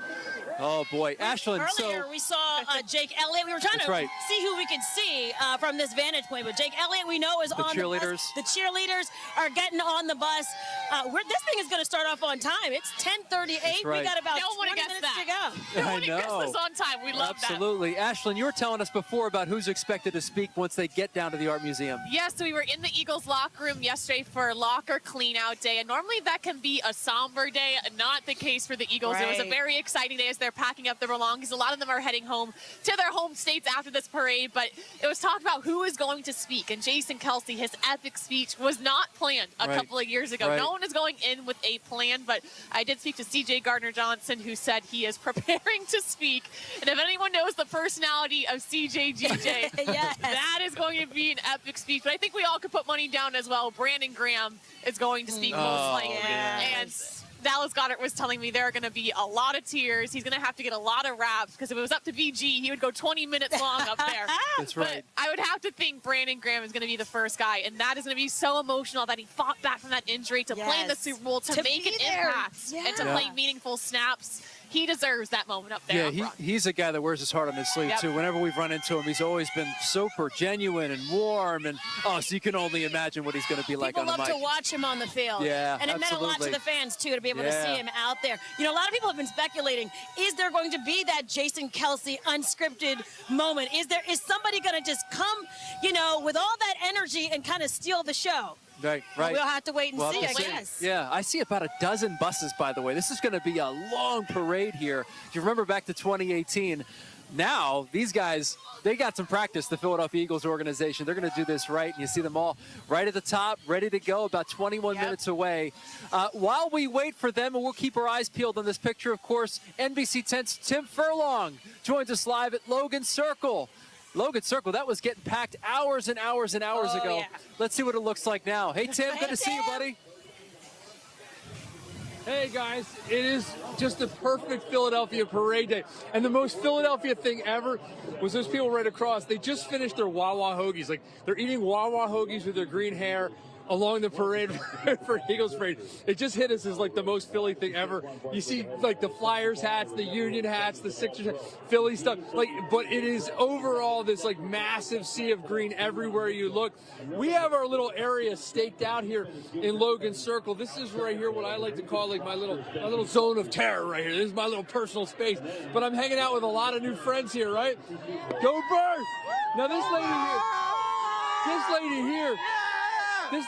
Oh, boy. Ashlyn, earlier we saw Jake Elliott. We were trying to see who we could see from this vantage point, but Jake Elliott we know is on the bus. The cheerleaders are getting on the bus. This thing is going to start off on time. It's 10:38. Right. We got about No 20 minutes to go. No one guesses on time. We love that. Absolutely. Ashlyn, you were telling us before about who's expected to speak once they get down to the Art Museum. Yes, so we were in the Eagles locker room yesterday for locker clean-out day, and normally that can be a somber day. Not the case for the Eagles. It was a very exciting day as they're packing up their belongings. A lot of them are heading home to their home states after this parade, but it was talked about who is going to speak, and Jason Kelce, his epic speech was not planned a couple of years ago. No one is going in with a plan, but I did speak to C.J. Gardner-Johnson, who said he is preparing to speak, and if anyone knows the personality of C.J. GJ, that is going to be an epic speech, but I think we all could put money down as well. Brandon Graham is going to speak most likely, and Dallas Goddard was telling me there are going to be a lot of tears. He's going to have to get a lot of raps because if it was up to BG, he would go 20 minutes long up there. That's right. But I would have to think Brandon Graham is going to be the first guy, and that is going to be so emotional that he fought back from that injury to play in the Super Bowl, to make an impact, and to play meaningful snaps. he deserves that moment up there. Yeah, he's a guy that wears his heart on his sleeve, too. Whenever we've run into him, he's always been super genuine and warm. And, so you can only imagine what he's going to be like on the mic. People love to watch him on the field. Yeah, and it meant a lot to the fans, too, to be able to see him out there. You know, a lot of people have been speculating, is there going to be that Jason Kelce unscripted moment? Is somebody going to just come, you know, with all that energy and kind of steal the show? Right. We'll have to wait and see, I guess. Yeah, I see about a dozen buses, by the way. This is going to be a long parade here. If you remember back to 2018, now these guys, they got some practice, the Philadelphia Eagles organization. They're going to do this right, and you see them all right at the top, ready to go, about 21 minutes away. While we wait for them, and we'll keep our eyes peeled on this picture, of course, NBC 10's Tim Furlong joins us live at Logan Circle. Logan Circle, that was getting packed hours and hours and hours ago. Yeah. Let's see what it looks like now. Hey, Tim, good to see you, buddy. Hey, guys, it is just a perfect Philadelphia parade day. And the most Philadelphia thing ever was those people right across. They just finished their Wawa hoagies. Like, they're eating Wawa hoagies with their green hair along the parade for Eagles parade. It just hit us as like the most Philly thing ever. You see like the Flyers hats, the Union hats, the Sixers hats, Philly stuff, like, but it is overall this like massive sea of green everywhere you look. We have our little area staked out here in Logan Circle. This is right here what I like to call like my little zone of terror right here. This is my little personal space. But I'm hanging out with a lot of new friends here, right? Go Bird! Now this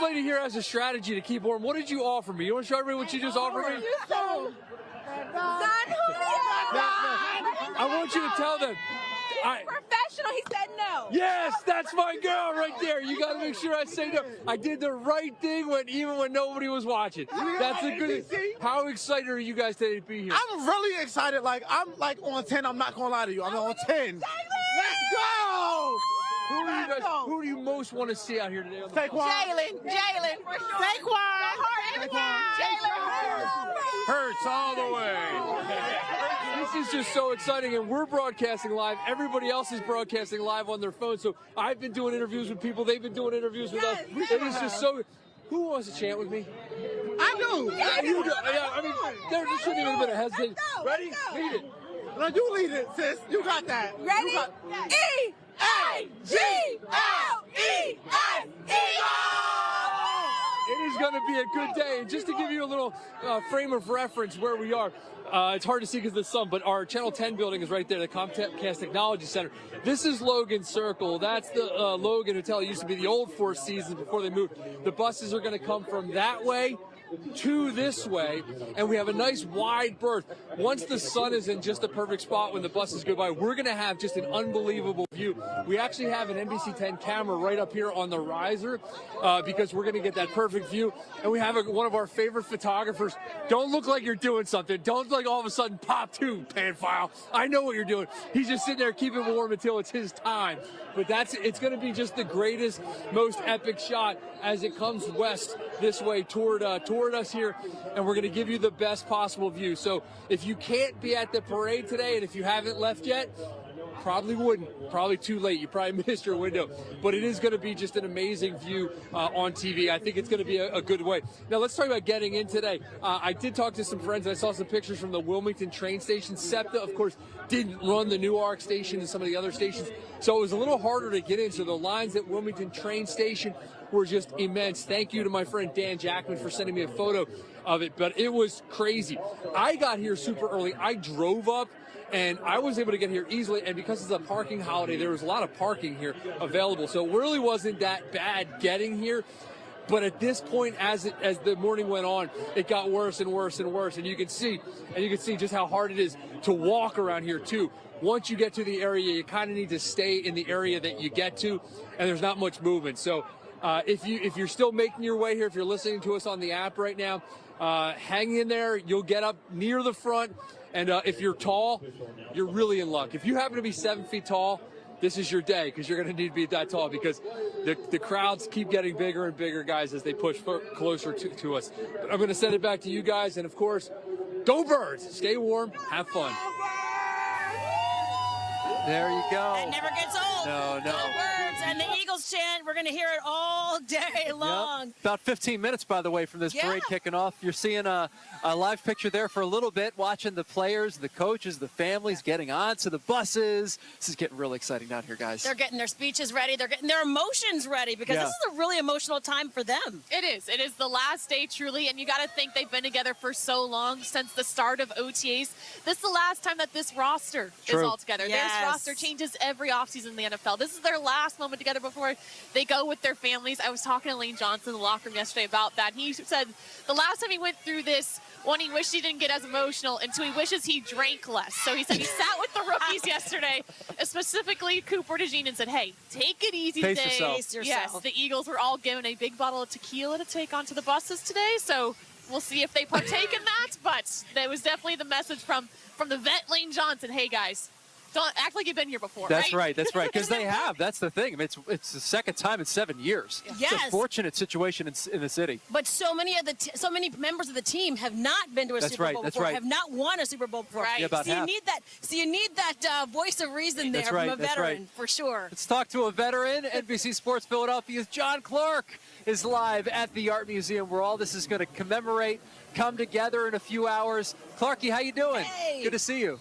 lady here has a strategy to keep warm. What did you offer me? You want to show everybody what you just offered me? I want you to tell them. Professional, he said no. Yes, that's my girl right there. You got to make sure I say no. I did the right thing even when nobody was watching. That's a good. How excited are you guys today to be here? I'm really excited. Like I'm like on 10. I'm not gonna lie to you. I'm on 10. Let's go. Who do you most want to see out here today? Saquon. Jalen. Saquon. Hurts all the way. This is just so exciting, and we're broadcasting live. Everybody else is broadcasting live on their phone. So I've been doing interviews with people. They've been doing interviews with us. It is just so. Who wants to chant with me? I do. Yeah, you do. Yeah, I mean, there shouldn't even have been a hesitation. Ready? Lead it. No, you lead it, sis. You got that. Ready? E-A-G-L-E-S. It is going to be a good day. And just to give you a little frame of reference where we are, it's hard to see because of the sun, but our Channel 10 building is right there, the Comcast Technology Center. This is Logan Circle. That's the Logan Hotel. It used to be the old Four Seasons before they moved. The buses are going to come from that way to this way, and we have a nice wide berth. Once the sun is in just the perfect spot when the buses go by, we're going to have just an unbelievable view. We actually have an NBC 10 camera right up here on the riser because we're going to get that perfect view. And we have one of our favorite photographers. Don't look like you're doing something. Don't like all of a sudden pop to pan file. I know what you're doing. He's just sitting there keeping warm until it's his time. But it's going to be just the greatest, most epic shot as it comes west this way toward us here, and we're going to give you the best possible view. So if you can't be at the parade today, and if you haven't left yet, probably too late. You probably missed your window, but it is going to be just an amazing view on TV. I think it's going to be a good way. Now let's talk about getting in today. I did talk to some friends, and I saw some pictures from the Wilmington train station. SEPTA, of course, didn't run the Newark station and some of the other stations, so it was a little harder to get in. So the lines at Wilmington train station were just immense. Thank you to my friend Dan Jackman for sending me a photo of it, but it was crazy. I got here super early. I drove up, and I was able to get here easily, and because it's a parking holiday, there was a lot of parking here available, so it really wasn't that bad getting here. But at this point, as the morning went on, it got worse and worse and worse, and you can see just how hard it is to walk around here too. Once you get to the area, you kind of need to stay in the area that you get to, and there's not much movement. So if you're still making your way here, if you're listening to us on the app right now, hang in there. You'll get up near the front, and if you're tall, you're really in luck. If you happen to be 7 feet tall, this is your day, because you're going to need to be that tall, because the crowds keep getting bigger and bigger, guys, as they push closer to us. But I'm going to send it back to you guys, and of course, go Birds! Stay warm, have fun. There you go. That never gets old. No. Go Birds! and the Eagles chant. We're going to hear it all day long. Yep. About 15 minutes, by the way, from this parade kicking off. You're seeing a live picture there for a little bit, watching the players, the coaches, the families getting onto the buses. This is getting really exciting down here, guys. They're getting their speeches ready. They're getting their emotions ready because this is a really emotional time for them. It is. It is the last day, truly, and you got to think they've been together for so long since the start of OTAs. This is the last time that this roster is all together. Yes. This roster changes every offseason in the NFL. This is their last moment together before they go with their families. I was talking to Lane Johnson in the locker room yesterday about that. He said the last time he went through this, one, he wished he didn't get as emotional, and two, he wishes he drank less. So he said he sat with the rookies yesterday, specifically Cooper DeJean, and said, hey, take it easy Pace today. yourself. Yes, the Eagles were all given a big bottle of tequila to take onto the buses today, so we'll see if they partake in that, but that was definitely the message from the vet Lane Johnson. Hey, guys, don't act like you've been here before. That's right. That's right. Because they have. That's the thing. I mean, it's the second time in 7 years. Yes. It's a fortunate situation in the city. But so many members of the team have not been to a Super Bowl before. Have not won a Super Bowl before. Right. Yeah, about half. You need that voice of reason there from a veteran for sure. Let's talk to a veteran. NBC Sports Philadelphia's John Clark is live at the Art Museum, where all this is going to come together in a few hours. Clarky, how you doing? Hey. Good to see you.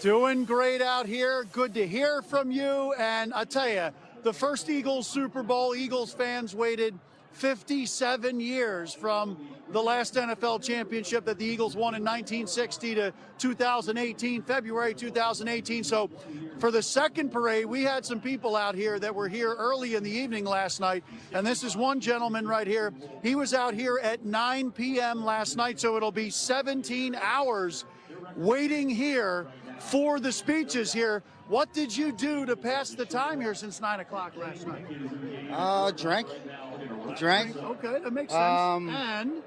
Doing great out here. Good to hear from you. And I tell you, the first Eagles Super Bowl, Eagles fans waited 57 years from the last NFL championship that the Eagles won in 1960 to 2018, February 2018. So for the second parade, we had some people out here that were here early in the evening last night. And this is one gentleman right here. He was out here at 9 p.m. last night. So it'll be 17 hours waiting here for the speeches here. What did you do to pass the time here since 9 o'clock last night? Drank. Okay, that makes sense. And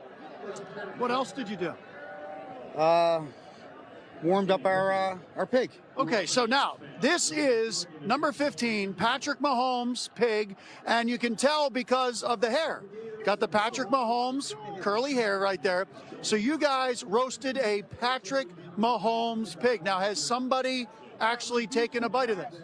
what else did you do? Warmed up our pig. Okay, so now this is number 15, Patrick Mahomes' pig, and you can tell because of the hair. Got the Patrick Mahomes curly hair right there. So you guys roasted a Patrick Mahomes pig. Now, has somebody actually taken a bite of this?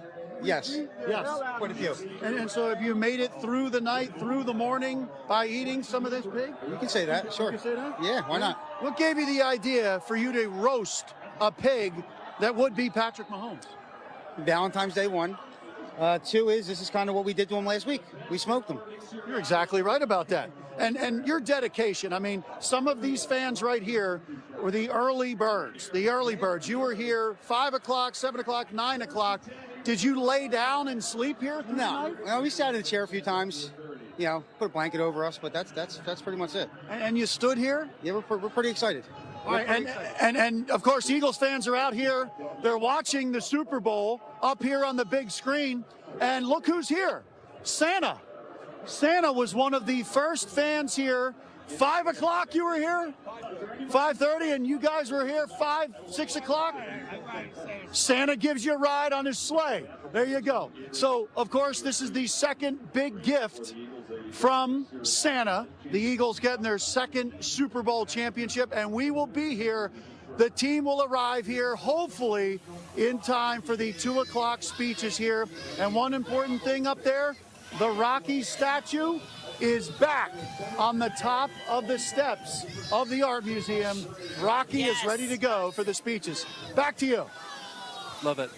Yes. Yes. Quite a few. And so have you made it through the night, through the morning by eating some of this pig? You can say that, sure. You can say that? Yeah, why not? What gave you the idea for you to roast a pig that would be Patrick Mahomes? Valentine's Day 1. 2 is this is kind of what we did to him last week. We smoked them. You're exactly right about that. And your dedication. I mean, some of these fans right here were the early birds. The early birds. You were here 5 o'clock, 7 o'clock, 9 o'clock. Did you lay down and sleep here? No. Well, we sat in a chair a few times. You know, put a blanket over us, but that's pretty much it. And you stood here? Yeah, we're pretty excited. All right, and of course, Eagles fans are out here. They're watching the Super Bowl up here on the big screen. And look who's here. Santa. Santa was one of the first fans here. 5 o'clock you were here? 5:30, and you guys were here 5, 6 o'clock? Santa gives you a ride on his sleigh. There you go. So, of course, this is the second big gift from Santa. The Eagles getting their second Super Bowl championship, and we will be here. The team will arrive here, hopefully, in time for the 2 o'clock speeches here. And one important thing up there, the Rocky statue is back on the top of the steps of the Art Museum. Rocky is ready to go for the speeches. Back to you. Love it.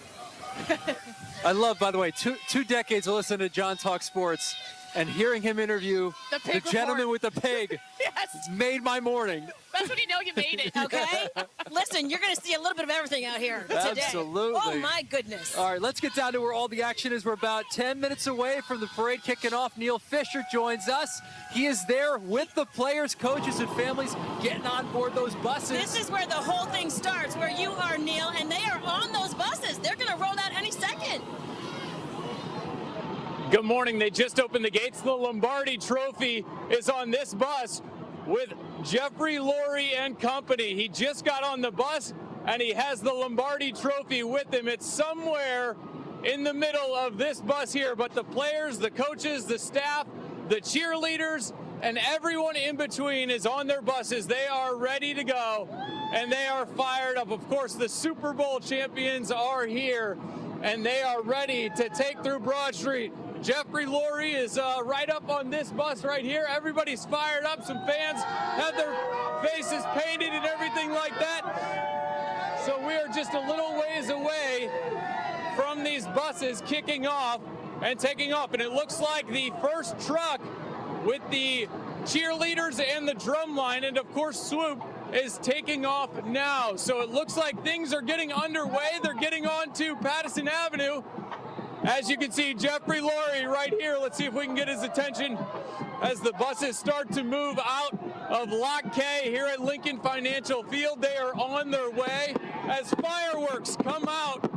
I love, by the way, two decades of listening to John talk sports and hearing him interview the gentleman with the pig. Yes. Made my morning. That's when you know you made it. Okay? Listen, you're going to see a little bit of everything out here today. Absolutely. Oh, my goodness. All right, let's get down to where all the action is. We're about 10 minutes away from the parade kicking off. Neil Fisher joins us. He is there with the players, coaches, and families getting on board those buses. This is where the whole thing starts, where you are, Neil, and they are on those buses. They're going to roll out any second. Good morning. They just opened the gates. The Lombardi Trophy is on this bus with Jeffrey Lurie and company. He just got on the bus, and he has the Lombardi Trophy with him. It's somewhere in the middle of this bus here, but the players, the coaches, the staff, the cheerleaders, and everyone in between is on their buses. They are ready to go, and they are fired up. Of course, the Super Bowl champions are here. and they are ready to take through Broad Street. Jeffrey Lurie is right up on this bus right here. Everybody's fired up. Some fans have their faces painted and everything like that. So we are just a little ways away from these buses kicking off and taking off. And it looks like the first truck with the cheerleaders and the drum line, and of course Swoop, is taking off now. So it looks like things are getting underway. They're getting onto Patterson Avenue. As you can see, Jeffrey Lurie right here. Let's see if we can get his attention as the buses start to move out of Lot K here at Lincoln Financial Field. They are on their way as fireworks come out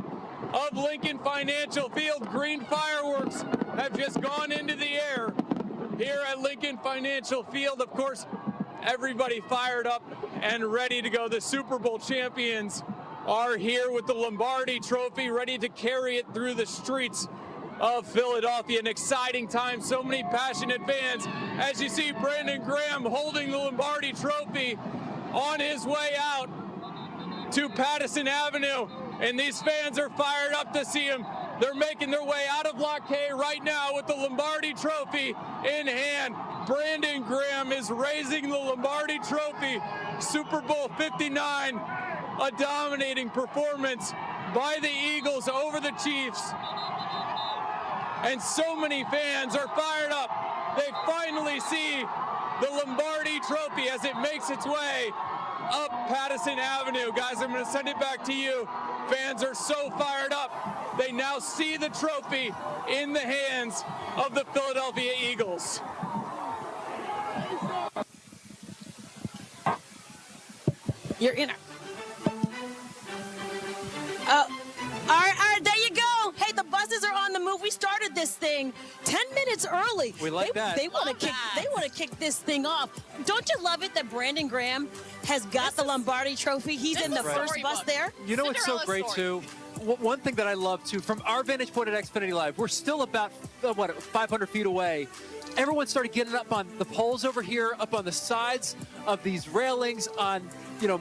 of Lincoln Financial Field. Green fireworks have just gone into the air here at Lincoln Financial Field. Of course, everybody fired up and ready to go. The Super Bowl champions are here with the Lombardi Trophy, ready to carry it through the streets of Philadelphia. An exciting time, so many passionate fans. As you see, Brandon Graham holding the Lombardi Trophy on his way out to Patterson Avenue, and these fans are fired up to see him. They're making their way out of Lot K right now with the Lombardi Trophy in hand. Brandon Graham is raising the Lombardi Trophy. Super Bowl 59, a dominating performance by the Eagles over the Chiefs. And so many fans are fired up. They finally see the Lombardi Trophy as it makes its way up Patterson Avenue. Guys, I'm going to send it back to you. Fans are so fired up. They now see the trophy in the hands of the Philadelphia Eagles. You're in. All right, there you go. Hey, the buses are on the move. We started this thing 10 minutes early. We like that. They want to kick. They want to kick this thing off. Don't you love it that Brandon Graham has got the Lombardi Trophy? He's in the first bus there. You know what's so great too? One thing that I love too, from our vantage point at Xfinity Live, we're still about 500 feet away. Everyone started getting up on the poles over here, up on the sides of these railings, on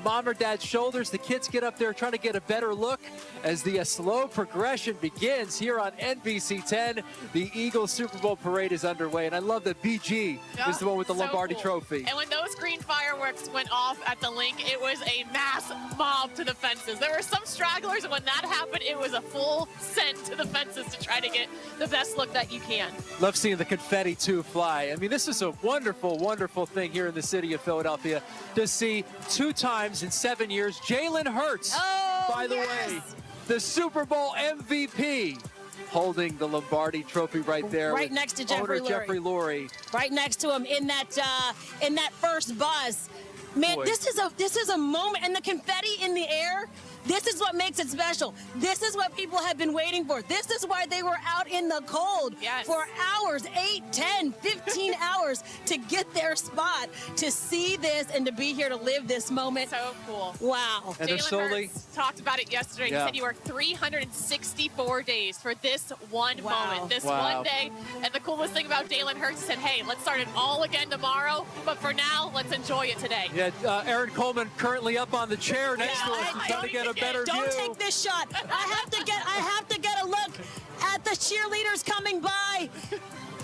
mom or dad's shoulders. The kids get up there trying to get a better look as the slow progression begins here on NBC 10. The Eagles Super Bowl parade is underway, and I love that BG is the one with the Lombardi Trophy. And when those green fireworks went off at the link, it was a mass mob to the fences. There were some stragglers, and when that happened, it was a full send to the fences to try to get the best look that you can. Love seeing the confetti too fly. I mean, this is a wonderful, wonderful thing here in the city of Philadelphia to see 2 times in 7 years. Jalen Hurts, by the way, the Super Bowl MVP, holding the Lombardi Trophy right there, right next to Jeffrey Lurie. Right next to him in that first bus. Man, this is a moment, and the confetti in the air. This is what makes it special. This is what people have been waiting for. This is why they were out in the cold for hours, 8, 10, 15 hours to get their spot, to see this and to be here to live this moment. So cool. Wow. And Jalen Hurts talked about it yesterday. He said he worked 364 days for this one moment, this one day. And the coolest thing about Jalen Hurts, he said, hey, let's start it all again tomorrow, but for now, let's enjoy it today. Yeah, Aaron Coleman currently up on the chair next to us, trying to get a better Don't view. take this shot. I have to get a look at the cheerleaders coming by.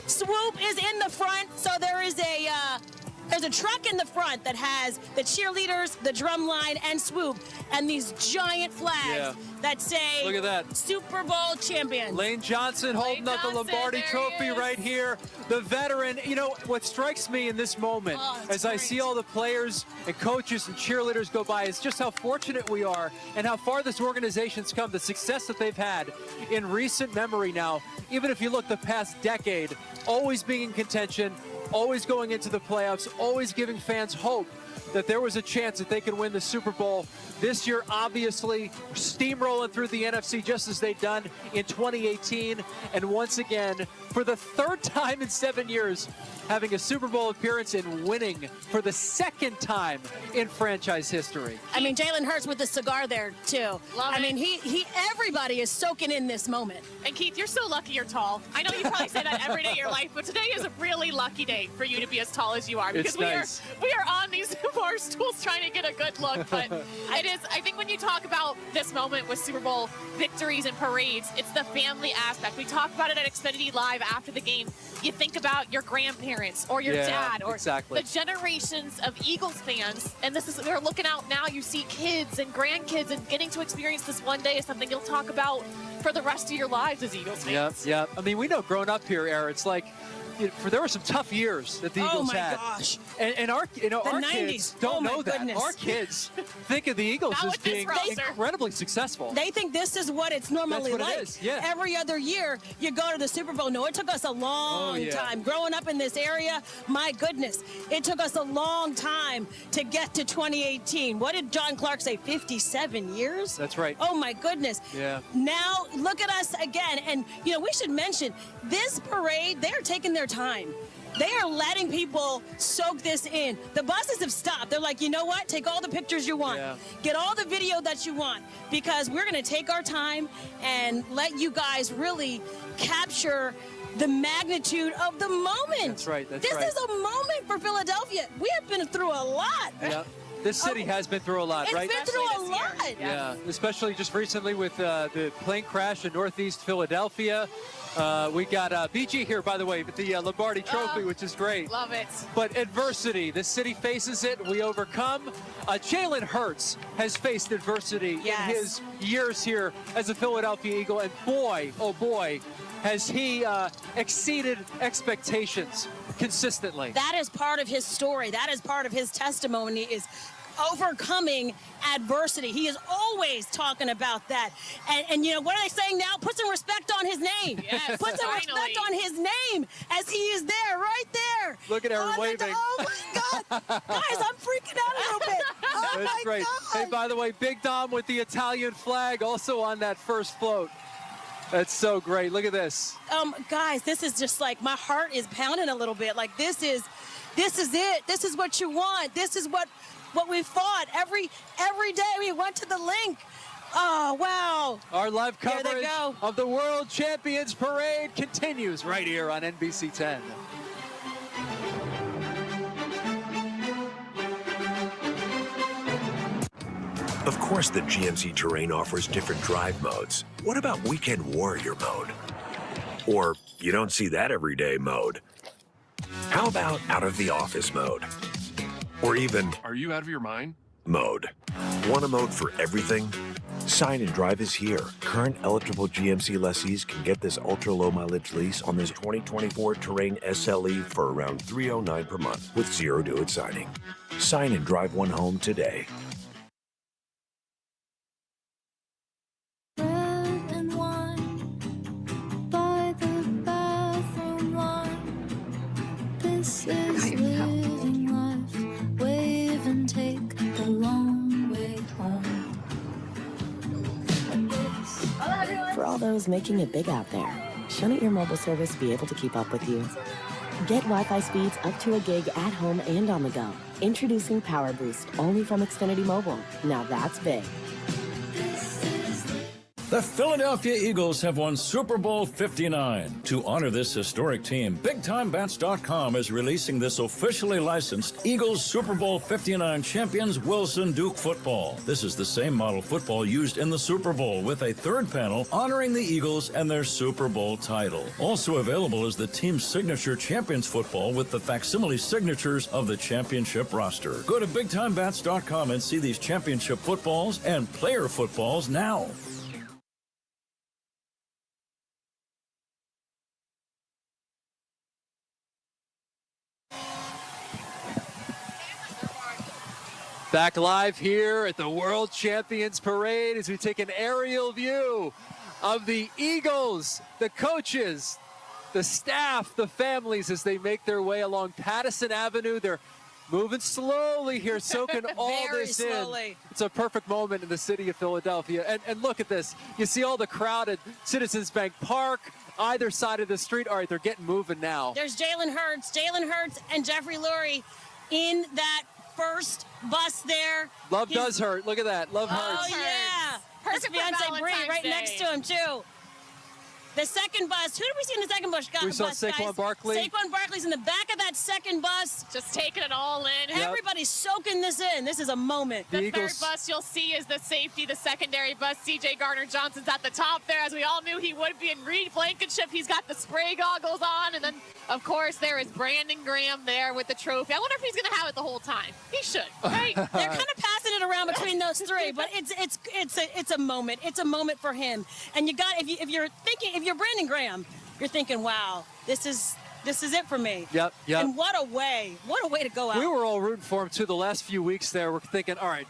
Swoop is in the front, so there's a truck in the front that has the cheerleaders, the drum line, and Swoop, and these giant flags that say, look at that, Super Bowl champions. Lane Johnson holding up the Lombardi Trophy right here. The veteran, what strikes me in this moment as I see all the players and coaches and cheerleaders go by is just how fortunate we are and how far this organization's come, the success that they've had in recent memory now. Even if you look the past decade, always being in contention, always going into the playoffs, always giving fans hope that there was a chance that they could win the Super Bowl. This year, obviously, steamrolling through the NFC just as they've done in 2018. And once again, for the 3rd time in 7 years, having a Super Bowl appearance and winning for the 2nd time in franchise history. I mean, Jalen Hurts with the cigar there, too. Love it. I mean, everybody is soaking in this moment. And Keith, you're so lucky you're tall. I know you probably say that every day of your life, but today is a really lucky day. way for you to be as tall as you are, because It's we are on these bar stools trying to get a good look. But it is, I think when you talk about this moment with Super Bowl victories and parades, it's the family aspect. We talk about it at Xfinity Live after the game. You think about your grandparents or your dad or the generations of Eagles fans, and this is, they're looking out now. You see kids and grandkids, and getting to experience this one day is something you'll talk about for the rest of your lives as Eagles fans. Yeah. I mean, we know growing up here, Era, it's like, there were some tough years that the Eagles had. Oh my gosh! And our, our 90s. kids don't know that. Goodness. Our kids think of the Eagles as being incredibly successful. They think this is what it's normally That's what like. it is. Yeah. Every other year, you go to the Super Bowl. No, it took us a long time. Growing up in this area, my goodness, it took us a long time to get to 2018. What did John Clark say? 57 years? That's right. Oh my goodness. Yeah. Now look at us again, and we should mention this parade. They are taking their time. They are letting people soak this in. The buses have stopped. They're like, you know what? Take all the pictures you want. Yeah. Get all the video that you want, because we're going to take our time and let you guys really capture the magnitude of the moment. That's right. This is a moment for Philadelphia. We have been through a lot. Yeah. This city has been through a lot, right? It's been through a lot. Yeah, especially just recently with the plane crash in Northeast Philadelphia. We got BG here, by the way, with the Lombardi Trophy, which is great. Love it. But adversity, the city faces it, we overcome. Jalen Hurts has faced adversity in his years here as a Philadelphia Eagle, and boy, oh boy, has he exceeded expectations consistently. That is part of his story. That is part of his testimony, is overcoming adversity. He is always talking about that. And what are they saying now? Put some respect on his name. Yes, Put some respect on his name, as he is there, right there. Look at her waving. Oh my God. Guys, I'm freaking out a little bit. Oh That's my great. God. Hey, by the way, Big Dom with the Italian flag also on that first float. That's so great. Look at this. Guys, this is just like, my heart is pounding a little bit. Like, this is it. This is what you want. This is what we fought every day. We went to the link. Oh, wow. Our live coverage of the World Champions Parade continues right here on NBC 10. Of course, the GMC Terrain offers different drive modes. What about Weekend Warrior mode? Or you don't see that every day mode? How about Out of the Office mode? Or even, Are you out of your mind? Mode. Want a mode for everything? Sign and Drive is here. Current eligible GMC lessees can get this ultra-low mileage lease on this 2024 Terrain SLE for around $309 per month with zero due at signing. Sign and drive one home today. This is living life. Wave and take the long way home. For all those making it big out there, shouldn't your mobile service be able to keep up with you? Get Wi-Fi speeds up to a gig at home and on the go. Introducing Power Boost, only from Xfinity Mobile. Now that's big. The Philadelphia Eagles have won Super Bowl 59. To honor this historic team, BigTimeBats.com is releasing this officially licensed Eagles Super Bowl 59 champions Wilson Duke football. This is the same model football used in the Super Bowl, with a third panel honoring the Eagles and their Super Bowl title. Also available is the team's signature champions football with the facsimile signatures of the championship roster. Go to BigTimeBats.com and see these championship footballs and player footballs now. Back live here at the World Champions Parade as we take an aerial view of the Eagles, the coaches, the staff, the families as they make their way along Patterson Avenue. They're moving slowly here, soaking all this slowly. in. It's a perfect moment in the city of Philadelphia. And look at this. You see all the crowd at Citizens Bank Park, either side of the street. All right, they're getting moving now. There's Jalen Hurts and Jeffrey Lurie in that first bus there. Love does hurt. Look at that. Love hurts. Oh, yeah. His fiance Bree right next to him, too. The second bus. Who did we see in the second bus? We saw Saquon Barkley. Saquon Barkley's in the back of that second bus. Just taking it all in. Yep. Everybody's soaking this in. This is a moment. The third bus you'll see is the safety, the secondary bus. C.J. Gardner-Johnson's at the top there, as we all knew he would be. And Reed Blankenship, he's got the spray goggles on. And then, of course, there is Brandon Graham there with the trophy. I wonder if he's going to have it the whole time. He should, right? They're kind of passing it around between those three, but it's a moment. It's a moment for him. And you got if you're Brandon Graham, you're thinking, wow, this is it for me. Yep. And what a way to go out. We were all rooting for him too the last few weeks there. We're thinking, all right,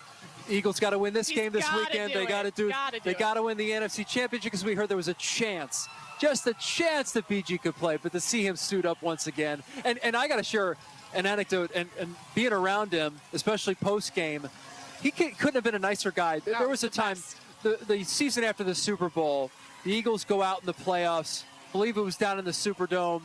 Eagles got to win this game this weekend. They got to win the NFC Championship, because we heard there was a chance, just a chance that BG could play. But to see him suit up once again, and I got to share an anecdote, and being around him, especially post game, he couldn't have been a nicer guy. There was a time, the season after the Super Bowl, the Eagles go out in the playoffs. I believe it was down in the Superdome.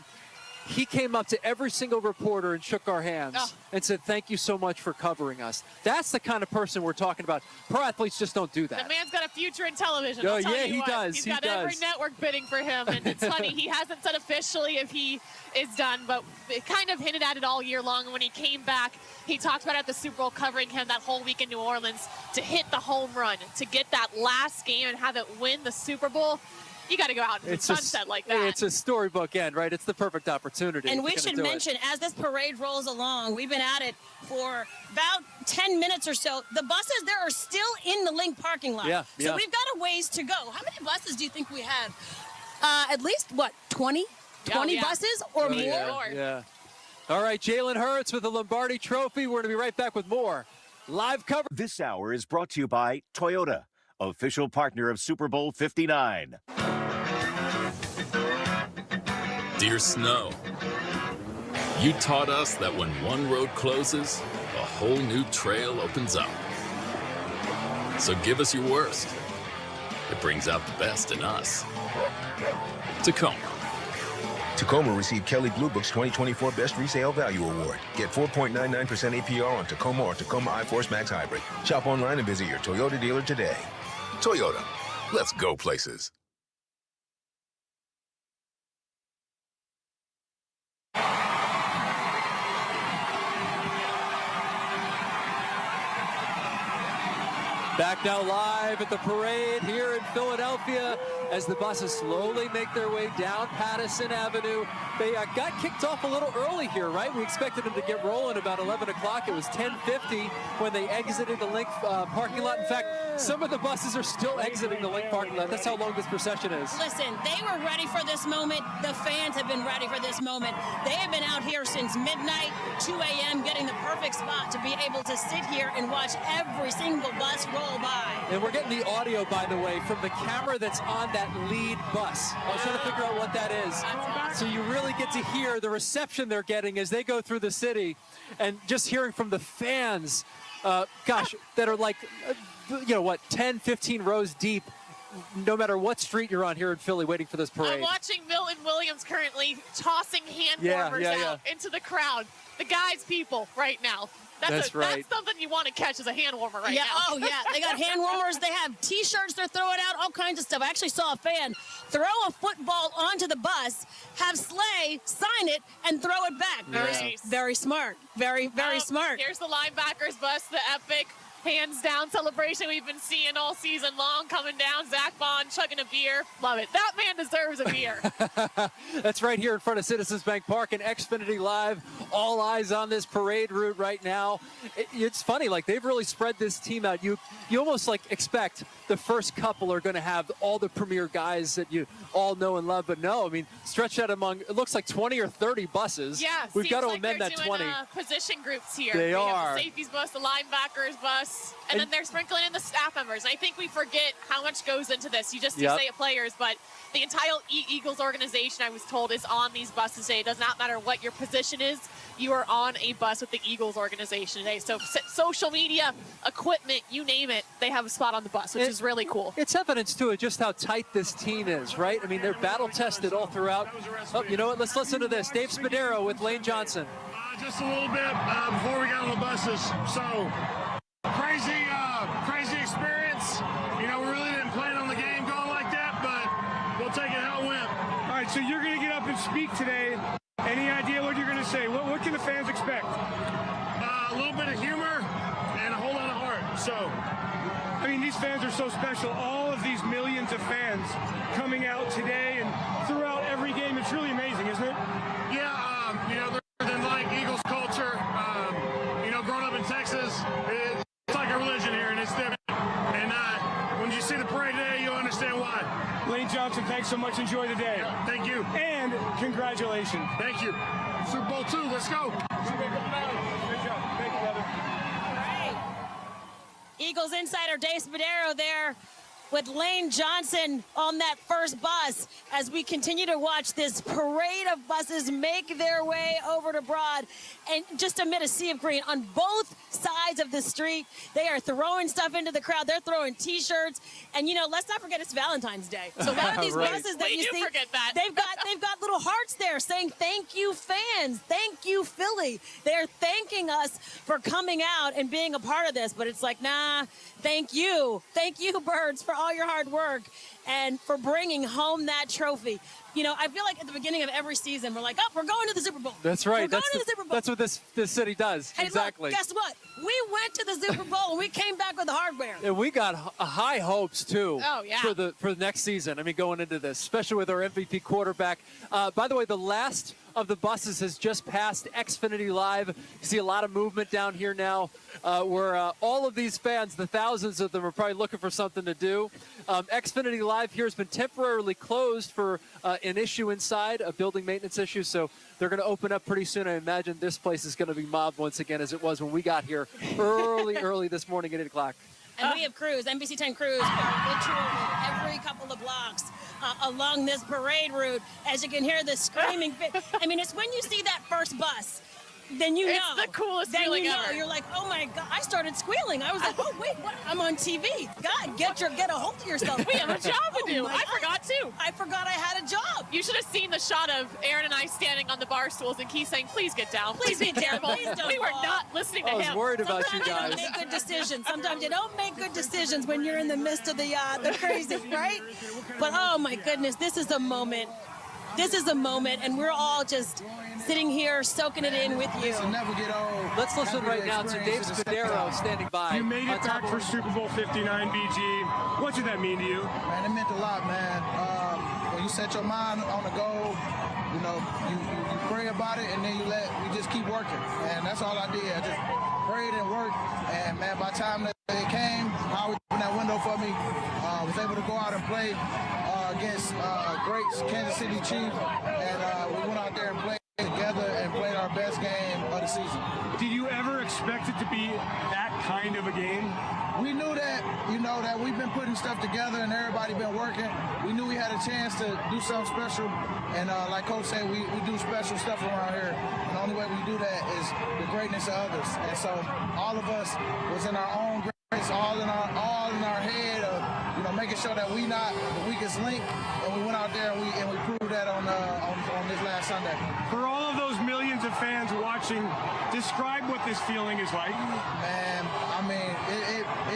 He came up to every single reporter and shook our hands and said, thank you so much for covering us. That's the kind of person we're talking about. Pro athletes just don't do that. The man's got a future in television. Oh, I'll tell yeah, you he what. does. He's he got does. every network bidding for him. And it's funny, he hasn't said officially if he is done, but it kind of hinted at it all year long. And when he came back, he talked about it at the Super Bowl, covering him that whole week in New Orleans, to hit the home run, to get that last game and have it win the Super Bowl. You got to go out into the sunset like that. It's a storybook end, right? It's the perfect opportunity. And we should mention, as this parade rolls along, we've been at it for about 10 minutes or so. The buses there are still in the Link parking lot. So we've got a ways to go. How many buses do you think we have? At least, what, 20? 20 buses or more? Yeah. All right, Jalen Hurts with the Lombardi Trophy. We're going to be right back with more live coverage. This hour is brought to you by Toyota, official partner of Super Bowl 59. Dear Snow, you taught us that when one road closes, a whole new trail opens up. So give us your worst. It brings out the best in us. Tacoma. Tacoma received Kelley Blue Book's 2024 Best Resale Value Award. Get 4.99% APR on Tacoma or Tacoma iForce Max Hybrid. Shop online and visit your Toyota dealer today. Toyota, let's go places. Back now live at the parade here in Philadelphia as the buses slowly make their way down Patterson Avenue. They got kicked off a little early here, right? We expected them to get rolling about 11 o'clock. It was 10:50 when they exited the Link parking lot. In fact, some of the buses are still exiting the Link parking lot. That's how long this procession is. Listen, they were ready for this moment. The fans have been ready for this moment. They have been out here since midnight, 2 a.m., getting the perfect spot to be able to sit here and watch every single bus roll by. And we're getting the audio, by the way, from the camera that's on that lead bus. I was trying to figure out what that is. So you really get to hear the reception they're getting as they go through the city, and just hearing from the fans, that are like, 10, 15 rows deep, no matter what street you're on here in Philly, waiting for this parade. I'm watching Milton Williams currently tossing hand warmers out into the crowd. The guy's people right now. That's something you want to catch as a hand warmer right now. Oh, yeah. They got hand warmers. They have T-shirts they're throwing out, all kinds of stuff. I actually saw a fan throw a football onto the bus, have Slay sign it, and throw it back. Very smart. Very smart. Here's the linebackers bus, the epic hands down celebration we've been seeing all season long coming down. Zach Bond chugging a beer. Love it. That man deserves a beer. That's right here in front of Citizens Bank Park and Xfinity Live. All eyes on this parade route right now. It's funny, like they've really spread this team out. You almost like expect the first couple are going to have all the premier guys that you all know and love, but no, I mean, stretched out among, it looks like 20 or 30 buses. Yeah, we've got to like amend that doing, 20. Position groups here. They we are. Have the safeties bus, the linebackers bus, and then they're sprinkling in the staff members. And I think we forget how much goes into this. You just say it players, but the entire Eagles organization, I was told, is on these buses today. It does not matter what your position is. You are on a bus with the Eagles organization today. So social media, equipment, you name it, they have a spot on the bus, which is really cool. It's evidence, too, of just how tight this team is, right? I mean, they're battle-tested all throughout. Oh, you know what? Let's listen to this. Dave Spadaro with Lane Johnson. Just a little bit before we got on the buses. So, crazy experience. We really didn't plan on the game going like that, but we'll take it how it went. fans expect? A little bit of humor and a whole lot of heart. So, I mean, these fans are so special. All of these millions of fans coming out today and throughout every game. It's really amazing, isn't it? Yeah, you know, than like Eagles culture. You know, growing up in Texas, it's like a religion here, and it's different. And when you see the parade today, you'll understand why. Lane Johnson, thanks so much. Enjoy the day. Thank you. And congratulations. Thank you. Super Bowl II, let's go. Good job. Thank you, brother. All right. Eagles insider Dave Spadaro there with Lane Johnson on that first bus as we continue to watch this parade of buses make their way over to Broad. And just amid a sea of green on both sides of the street, they are throwing stuff into the crowd. They're throwing T-shirts. And, you know, let's not forget it's Valentine's Day. So a lot of these buses that you see, they've got little hearts there saying, thank you, fans. Thank you, Philly. They're thanking us for coming out and being a part of this. But it's like, nah, thank you. Thank you, Birds, for all your hard work and for bringing home that trophy. You know, I feel like at the beginning of every season, we're like, oh, we're going to the Super Bowl. That's right. We're going to the Super Bowl. That's what this city does. Hey, exactly. Look, guess what? We went to the Super Bowl and we came back with the hardware. And we got high hopes too. Oh, yeah. For the next season. I mean, going into this, especially with our MVP quarterback. By the way, the last of the buses has just passed Xfinity Live. You see a lot of movement down here now, where all of these fans, the thousands of them, are probably looking for something to do. Xfinity Live here has been temporarily closed for an issue inside, a building maintenance issue, so they're going to open up pretty soon. I imagine this place is going to be mobbed once again, as it was when we got here early this morning at 8 o'clock. And we have crews, NBC 10 crews, are literally every couple of blocks along this parade route. As you can hear the screaming. I mean, it's when you see that first bus, then you know. It's the coolest feeling ever. You're like, oh my God, I started squealing. I was like, oh wait, what? I'm on TV. God, get a hold of yourself. We have a job to do. I forgot too. I forgot I had a job. You should have seen the shot of Aaron and I standing on the bar stools and Keith saying, please get down. Please be careful. Please don't We were fall. not listening to him. I was worried about Sometimes you guys. Sometimes you don't make good decisions. Sometimes you don't make good decisions when you're in the midst of the crazy, right? But oh my goodness, this is a moment. This is a moment, and we're all just sitting here soaking it in with you. Let's listen right now to Dave Spadaro standing by. You made it back for Super Bowl 59, BG. What did that mean to you? Man, it meant a lot, man. When you set your mind on a goal, you know, you pray about it, and then you just keep working. And that's all I did. I just prayed and worked. And man, by the time that it came, I opened that window for me. Was able to go out and play against great Kansas City Chiefs, and we went out there and played together and played our best game of the season. Did you ever expect it to be that kind of a game? We knew that, you know, that we've been putting stuff together and everybody been working. We knew we had a chance to do something special, and like Coach said, we do special stuff around here. And the only way we do that is the greatness of others. And so all of us was in our own greatness, all in our head of, you know, making sure that we not the weakest link, and we went out there and we proved that on this last Sunday. For all of those millions of fans watching, describe what this feeling is like. Man, I mean,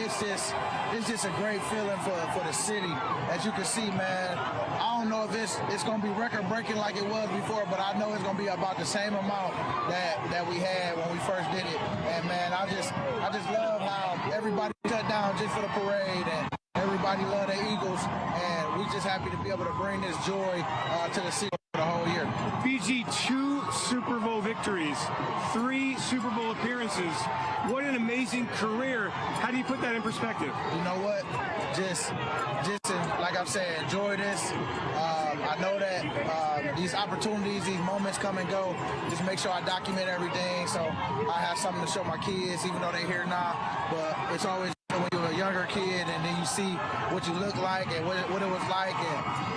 it's just a great feeling for the city. As you can see, man, I don't know if it's gonna be record breaking like it was before, but I know it's gonna be about the same amount that we had when we first did it. And man, I just love how everybody shut down just for the parade, and everybody love the Eagles, and we just happy to be able to bring this joy to the city for the whole year. BG, 2 Super Bowl victories, 3 Super Bowl appearances. What an amazing career. How do you put that in perspective? You know what? Just like I've said, enjoy this. I know that these opportunities, these moments come and go. Just make sure I document everything so I have something to show my kids, even though they're here now. But it's always when you're a younger kid and then you see what you look like and what it was like,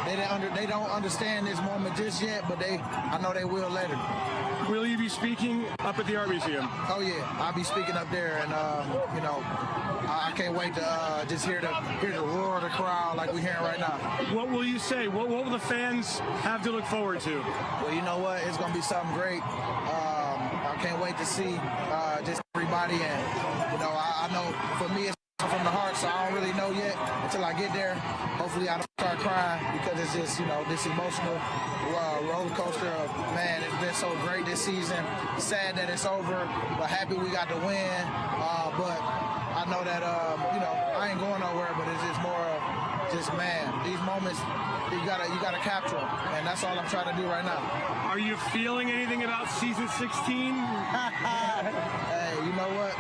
and they don't understand this moment just yet, but I know they will later. Will you be speaking up at the Art Museum? Oh yeah, I'll be speaking up there, and you know, I can't wait to just hear the roar of the crowd like we're hearing right now. What will you say? What will the fans have to look forward to? Well, you know what? It's gonna be something great. I can't wait to see just everybody, and you know, I know for me it's from the heart, so I don't really know yet until I get there. Hopefully I don't start crying because it's just, this emotional roller coaster of, man, it's been so great this season. Sad that it's over, but happy we got to win. But I know that, I ain't going nowhere, but it's just more of just, man, these moments, you gotta capture them, and that's all I'm trying to do right now. Are you feeling anything about season 16? Hey, you know what?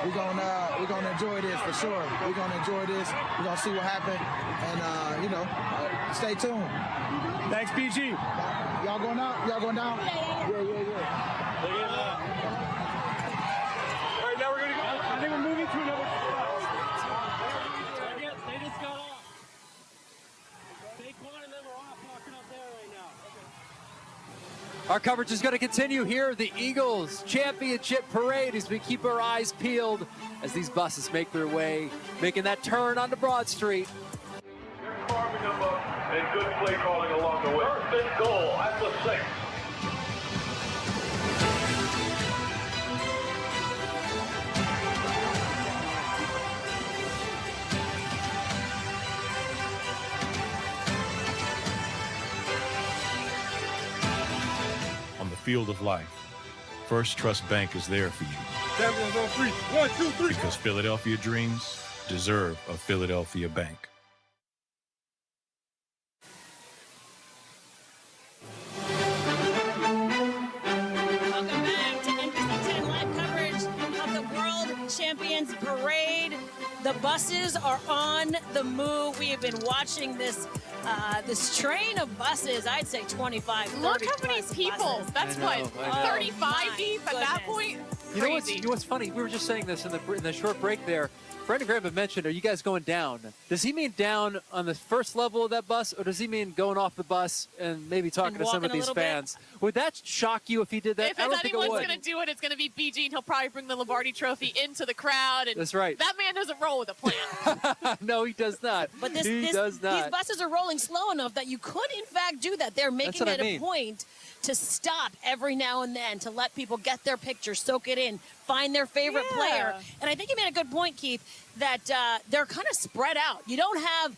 We're gonna enjoy this for sure. We're gonna enjoy this. We're gonna see what happens, and stay tuned. Thanks, PG. Y'all going out? Y'all going down? Yeah. All right, now we're gonna go. I think we're moving to another spot. They just got off. Saquon and them are off walking up there right now. Our coverage is going to continue here. The Eagles Championship Parade as we keep our eyes peeled as these buses make their way, making that turn onto Broad Street. Farming them up and good play calling along the way. First and goal at the 6. On the field of life, First Trust Bank is there for you. 7 on 3. 1, 2, 3. Because Philadelphia dreams deserve a Philadelphia bank. Welcome back to NBC 10 live coverage of the World Champions Parade. The buses are on the move. We have been watching this train of buses. I'd say 25, 30 Look how many plus people. buses. That's I know. 35 deep at that point. You know what's funny? We were just saying this in the short break there. Brandon Graham had mentioned, are you guys going down? Does he mean down on the first level of that bus, or does he mean going off the bus and maybe talking to some of these fans? Would that shock you if he did that? If I don't think it would. anyone's going to do it, it's going to be BG, and he'll probably bring the Lombardi Trophy into the crowd. And That's right. That man doesn't roll with a plan. No, he does not. But he does not. These buses are rolling slow enough that you could, in fact, do that. They're making it a point to stop every now and then to let people get their picture, soak it in, find their favorite player. And I think you made a good point, Keith, that they're kind of spread out. You don't have,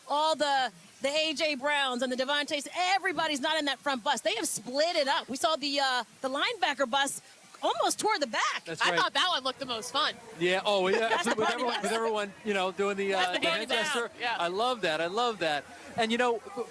all the A.J. Browns and the Devontaes. Everybody's not in that front bus. They have split it up. We saw the linebacker bus almost toward the back. That's right. I thought that one looked the most fun. Yeah. Oh, yeah. with everyone, doing the Manchester. Yeah. I love that. And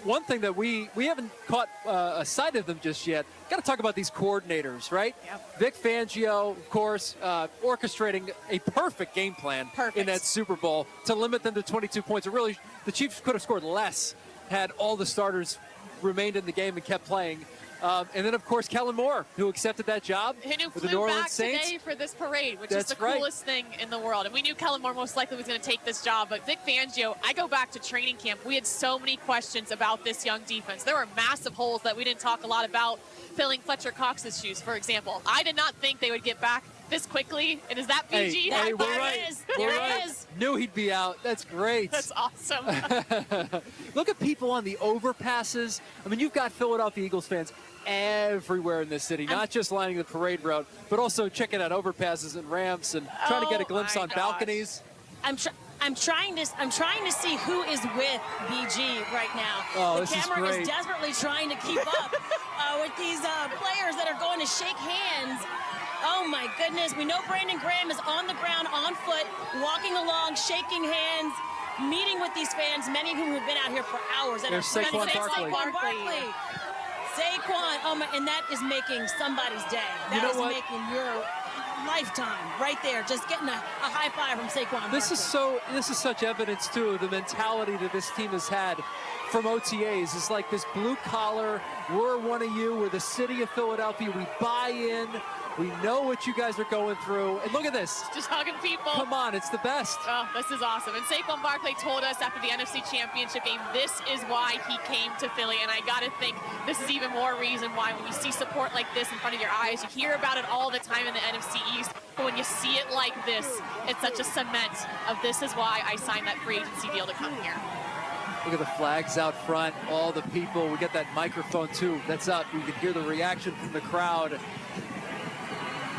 one thing that we haven't caught a sight of them just yet. Got to talk about these coordinators, right? Yep. Vic Fangio, of course, orchestrating a perfect game plan in that Super Bowl to limit them to 22 points. Really, the Chiefs could have scored less had all the starters remained in the game and kept playing. And then, of course, Kellen Moore, who accepted that job And who with the flew New Orleans back Saints. today for this parade, which That's is the right. coolest thing in the world. And we knew Kellen Moore most likely was going to take this job. But Vic Fangio, I go back to training camp. We had so many questions about this young defense. There were massive holes that we didn't talk a lot about, filling Fletcher Cox's shoes, for example. I did not think they would get back this quickly. And is that PG? Hey, we're There right. it is. We're There right. it is. Knew he'd be out. That's great. That's awesome. Look at people on the overpasses. I mean, you've got Philadelphia Eagles fans everywhere in this city, not just lining the parade route, but also checking out overpasses and ramps and trying to get a glimpse on balconies. I'm trying to see who is with BG right now. Oh, the this is camera great. is desperately trying to keep up with these players that are going to shake hands. Oh my goodness! We know Brandon Graham is on the ground, on foot, walking along, shaking hands, meeting with these fans, many of whom have been out here for hours. And There's Saquon Barkley. Saquon, oh my, and that is making somebody's day. That is making your lifetime right there. Just getting a high five from Saquon. This is such evidence too of the mentality that this team has had from OTAs. It's like this blue collar, we're one of you, we're the city of Philadelphia, we buy in, we know what you guys are going through. And look at this. Just hugging people. Come on, it's the best. Oh, this is awesome. And Saquon Barkley told us after the NFC Championship game, this is why he came to Philly. And I got to think this is even more reason why when you see support like this in front of your eyes, you hear about it all the time in the NFC East. But when you see it like this, it's such a cement of this is why I signed that free agency deal to come here. Look at the flags out front, all the people. We got that microphone too. That's up. We can hear the reaction from the crowd.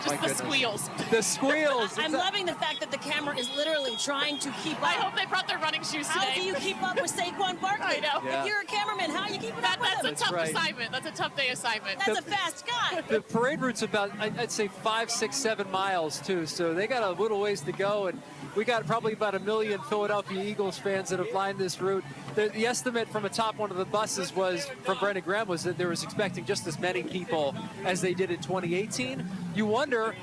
Just the squeals. The squeals. I'm loving the fact that the camera is literally trying to keep up. I hope they brought their running shoes today. How do you keep up with Saquon Barkley? I know. Yeah. If you're a cameraman, how are you keeping up with him? That's a tough assignment. That's a tough day assignment. That's a fast guy. The parade route's about, I'd say 5, 6, 7 miles too. So they got a little ways to go, and we got probably about 1 million Philadelphia Eagles fans that have lined this route. The estimate from atop one of the buses was, from Brandon Graham, was that they was expecting just as many people as they did in 2018. You wonder,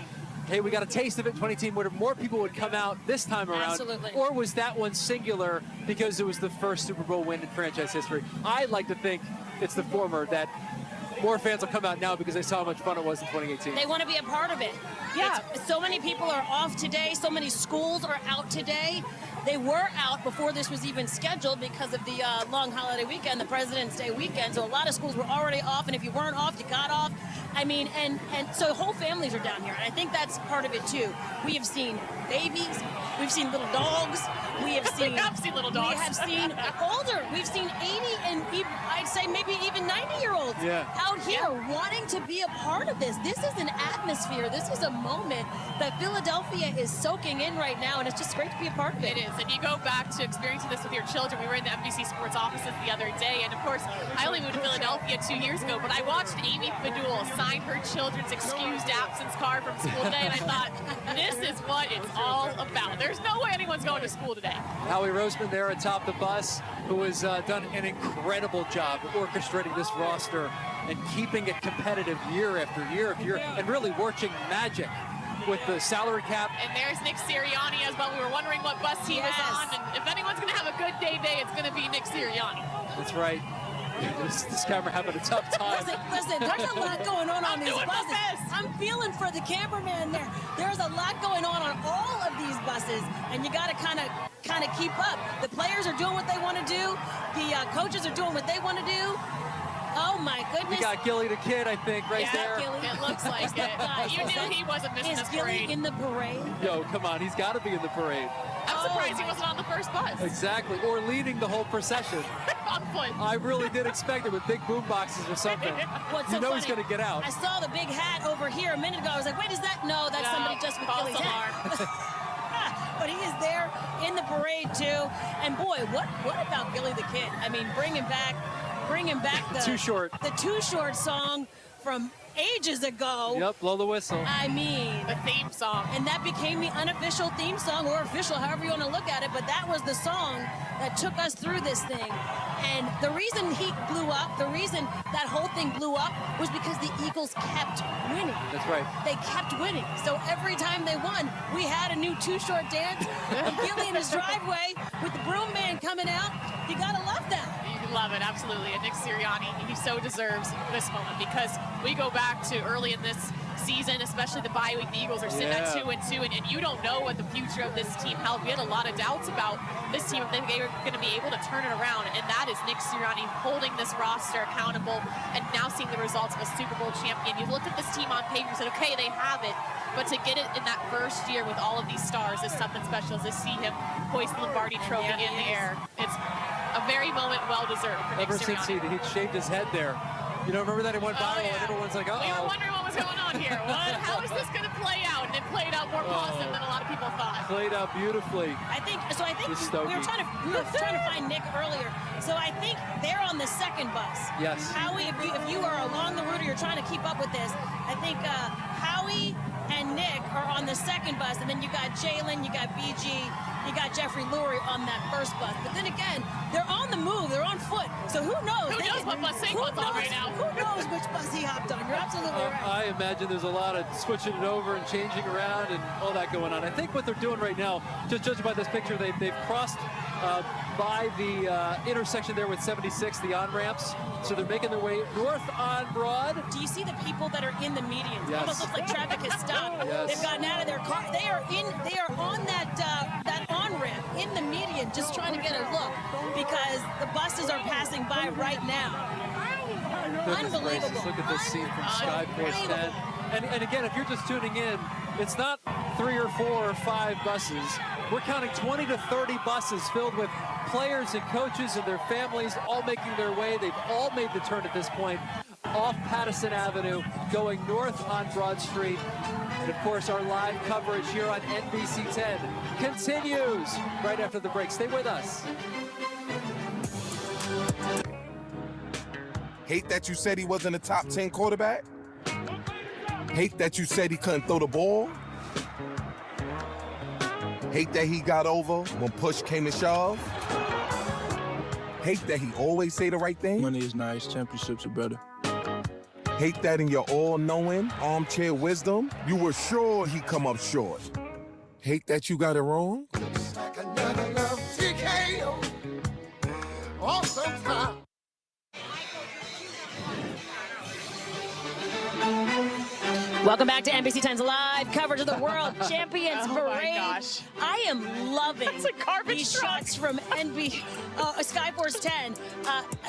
hey, we got a taste of it in 2018, whether more people would come out this time around. Absolutely. Or was that one singular because it was the first Super Bowl win in franchise history? I'd like to think it's the former, that more fans will come out now because they saw how much fun it was in 2018. They want to be a part of it. Yeah. So many people are off today. So many schools are out today. They were out before this was even scheduled because of the long holiday weekend, the President's Day weekend. So a lot of schools were already off, and if you weren't off, you got off. I mean, and so whole families are down here, and I think that's part of it too. We have seen babies, we've seen little dogs, we have seen little dogs. We have seen older, we've seen 80 and I'd say maybe even 90-year-olds out here wanting to be a part of this. This is an atmosphere. This is a moment that Philadelphia is soaking in right now, and it's just great to be a part of it. It is, and you go back to experiencing this with your children. We were in the NBC Sports offices the other day, and of course, I only moved to Philadelphia 2 years ago, but I watched Amy Fadul sign her children's excused absence card from school today, and I thought, this is what it's all about. There's no way anyone's going to school today. Howie Roseman there atop the bus, who has done an incredible job orchestrating this roster and keeping it competitive year after year, and really working magic with the salary cap. And there's Nick Sirianni as well. We were wondering what bus he was on, and if anyone's going to have a good day, it's going to be Nick Sirianni. That's right. This camera having a tough time. Listen, there's a lot going on these buses. I'm feeling for the cameraman there. There's a lot going on all of these buses, and you got to kind of keep up. The players are doing what they want to do. The coaches are doing what they want to do. Oh my goodness. We got Gilly the Kid, I think, right there. Gilly. It looks like it. You knew he wasn't missing this parade. Is Gilly in the parade? Yo, come on, he's got to be in the parade. I'm surprised he wasn't on the first bus. Exactly, or leading the whole procession. On foot. I really did expect it with big boom boxes or something. What's you so know funny, he's going to get out. I saw the big hat over here a minute ago. I was like, wait, is that? No, that's somebody just with Gilly's hat. But he is there in the parade too. And boy, what about Gilly the Kid? I mean, bringing back the Too Short. The Too Short song from ages ago. Yep, blow the whistle. I mean, the theme song. And that became the unofficial theme song, or official, however you want to look at it, but that was the song that took us through this thing. And the reason he blew up, the reason that whole thing blew up, was because the Eagles kept winning. That's right. They kept winning. So every time they won, we had a new Too Short dance. And Gilly in his driveway with the broom man coming out. You gotta love that. Love it, absolutely. And Nick Sirianni, he so deserves this moment, because we go back to early in this season, especially the bye week. The Eagles are sitting at 2-2, and you don't know what the future of this team held. We had a lot of doubts about this team, if they were going to be able to turn it around, and that is Nick Sirianni holding this roster accountable and now seeing the results of a Super Bowl champion. You looked at this team on paper and said, okay, they have it, but to get it in that first year with all of these stars is something special. To see him hoist the Lombardi Trophy in the air, it's a very moment well-deserved for Nick Ever since Sirianni. he'd shaved his head there. You know, remember that it went viral and everyone's like, uh-oh. We were wondering what was going on here. How is this going to play out? And it played out more positive than a lot of people thought. Played out beautifully. I think we were trying to find Nick earlier. So I think they're on the second bus. Yes. Howie, if you are along the route or you're trying to keep up with this, I think Howie and Nick are on the second bus, and then you got Jalen, you got BG, you got Jeffrey Lurie on that first bus. But then again, they're on the move, they're on foot. So who knows? Who knows what bus Saquon's on right now? Who knows which bus he hopped on? You're absolutely right. I imagine there's a lot of switching it over and changing around and all that going on. I think what they're doing right now, just judging by this picture, they've crossed by the intersection there with 76, the on-ramps. So they're making their way north on Broad. Do you see the people that are in the median? Yes. Almost looks like traffic has stopped. Yes. They've gotten out of their car. They are on that on-ramp in the median, just trying to get a look, because the buses are passing by right now. Goodness Unbelievable. gracious, look at this scene from Skyforce 10. And again, if you're just tuning in, it's not 3 or 4 or 5 buses. We're counting 20 to 30 buses filled with players and coaches and their families all making their way. They've all made the turn at this point off Patterson Avenue, going north on Broad Street. And of course, our live coverage here on NBC 10 continues right after the break. Stay with us. Hate that you said he wasn't a top 10 quarterback? Hate that you said he couldn't throw the ball? Hate that he got over when push came to shove? Hate that he always say the right thing? Money is nice, championships are better. Hate that in your all-knowing, armchair wisdom, you were sure he'd come up short. Hate that you got it wrong? Welcome back to NBC 10's live coverage of the World Champions Parade. Oh my gosh. I am loving these truck. shots from Skyforce 10.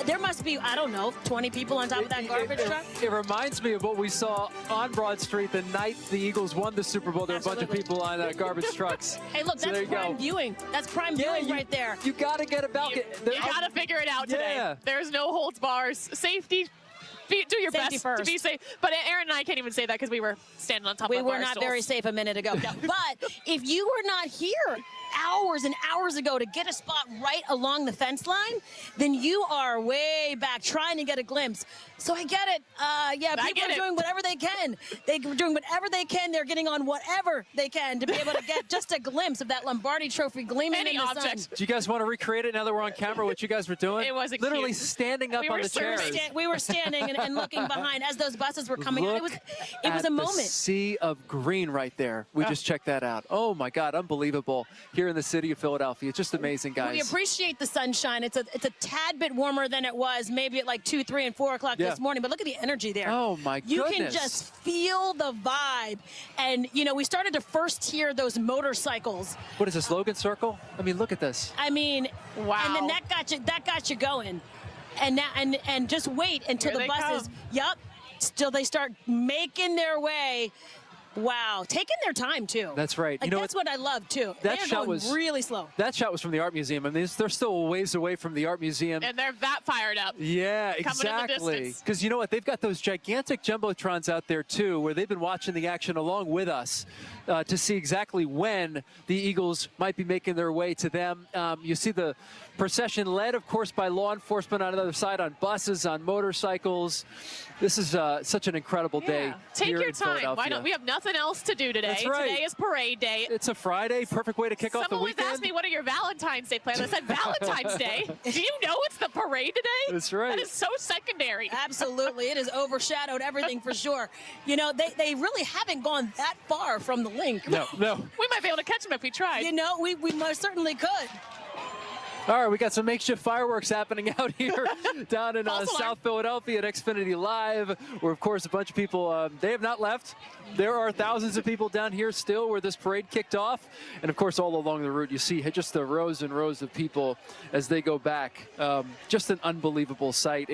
There must be, I don't know, 20 people on top of that garbage truck. It reminds me of what we saw on Broad Street the night the Eagles won the Super Bowl. There were a bunch of people on garbage trucks. Hey, look, So that's there you prime go. viewing. That's prime viewing right there. You got to get about it. You got to figure it out today. Yeah. There's no holds bars. Safety. Do your Safety best first. to be safe. But Aaron and I can't even say that because we were standing on top We of were bar not stools. very safe a minute ago. But if you were not here hours and hours ago to get a spot right along the fence line, then you are way back trying to get a glimpse. So I get it. People are doing whatever they can. They're doing whatever they can. They're getting on whatever they can to be able to get just a glimpse of that Lombardi Trophy gleaming in the sun. Do you guys want to recreate it now that we're on camera? What you guys were doing? It was literally cute. standing up on the chairs. We were standing and looking behind as those buses were coming out. It was a The moment. sea of green right there. We just checked that out. Oh my God, unbelievable! Here in the city of Philadelphia, it's just amazing, guys. We appreciate the sunshine. It's a tad bit warmer than it was maybe at like 2, 3, and 4 o'clock this morning. But look at the energy there. Oh my You goodness! can just feel the vibe. And we started to first hear those motorcycles. What is this, Logan Circle? I mean, look at this. I mean, wow. And then that got you going. And now and just wait until Here the they buses. come. Yup. Still they start making their way. Wow, taking their time too. That's right. Like, You know that's what I love too. That They're shot going was really slow. That shot was from the art museum. I mean, they're still a ways away from the art museum. And they're that fired up. Yeah, Coming in the exactly. distance. Because you know what? They've got those gigantic jumbotrons out there too, where they've been watching the action along with us to see exactly when the Eagles might be making their way to them. You see the procession led, of course, by law enforcement on the other side, on buses, on motorcycles. This is such an incredible day. Take here your in time. Why Philadelphia. don't we have nothing else to do today? That's right. Today is parade day. It's a Friday, perfect way to kick off the Someone weekend. was asking me, what are your Valentine's Day plans? I said, Valentine's Day? Do you know it's the parade today? That's right. That is so secondary. Absolutely. It has overshadowed everything for sure. They really haven't gone that far from the link. No. We might be able to catch them if we tried. We most certainly could. All right, we got some makeshift fireworks happening out here down in South Philadelphia at Xfinity Live, where, of course, a bunch of people, they have not left. There are thousands of people down here still where this parade kicked off. And, of course, all along the route, you see just the rows and rows of people as they go back. Just an unbelievable sight.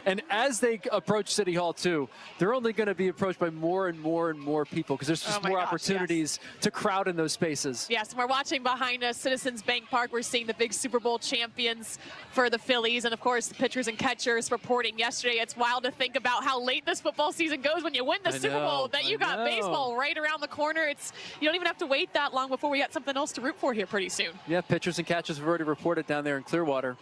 And as they approach City Hall, too, they're only going to be approached by more and more and more people because there's just more opportunities to crowd in those spaces. Yes, and we're watching behind us, Citizens Bank Park. We're seeing the big Super Bowl champions for the Phillies, and of course the pitchers and catchers reporting yesterday. It's wild to think about how late this football season goes when you win the Super Bowl, that you got baseball right around the corner. You don't even have to wait that long before we got something else to root for here pretty soon. Yeah, pitchers and catchers have already reported down there in Clearwater.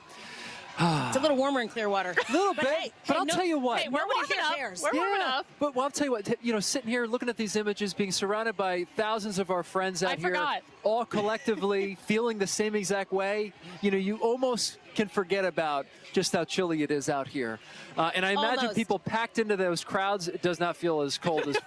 It's a little warmer in Clearwater. A little bit, but I'll tell you what. Hey, we're warming up. We're warming up. But I'll tell you what, sitting here looking at these images, being surrounded by thousands of our friends out here, all collectively feeling the same exact way, you almost can forget about just how chilly it is out here. And I imagine people packed into those crowds, it does not feel as cold as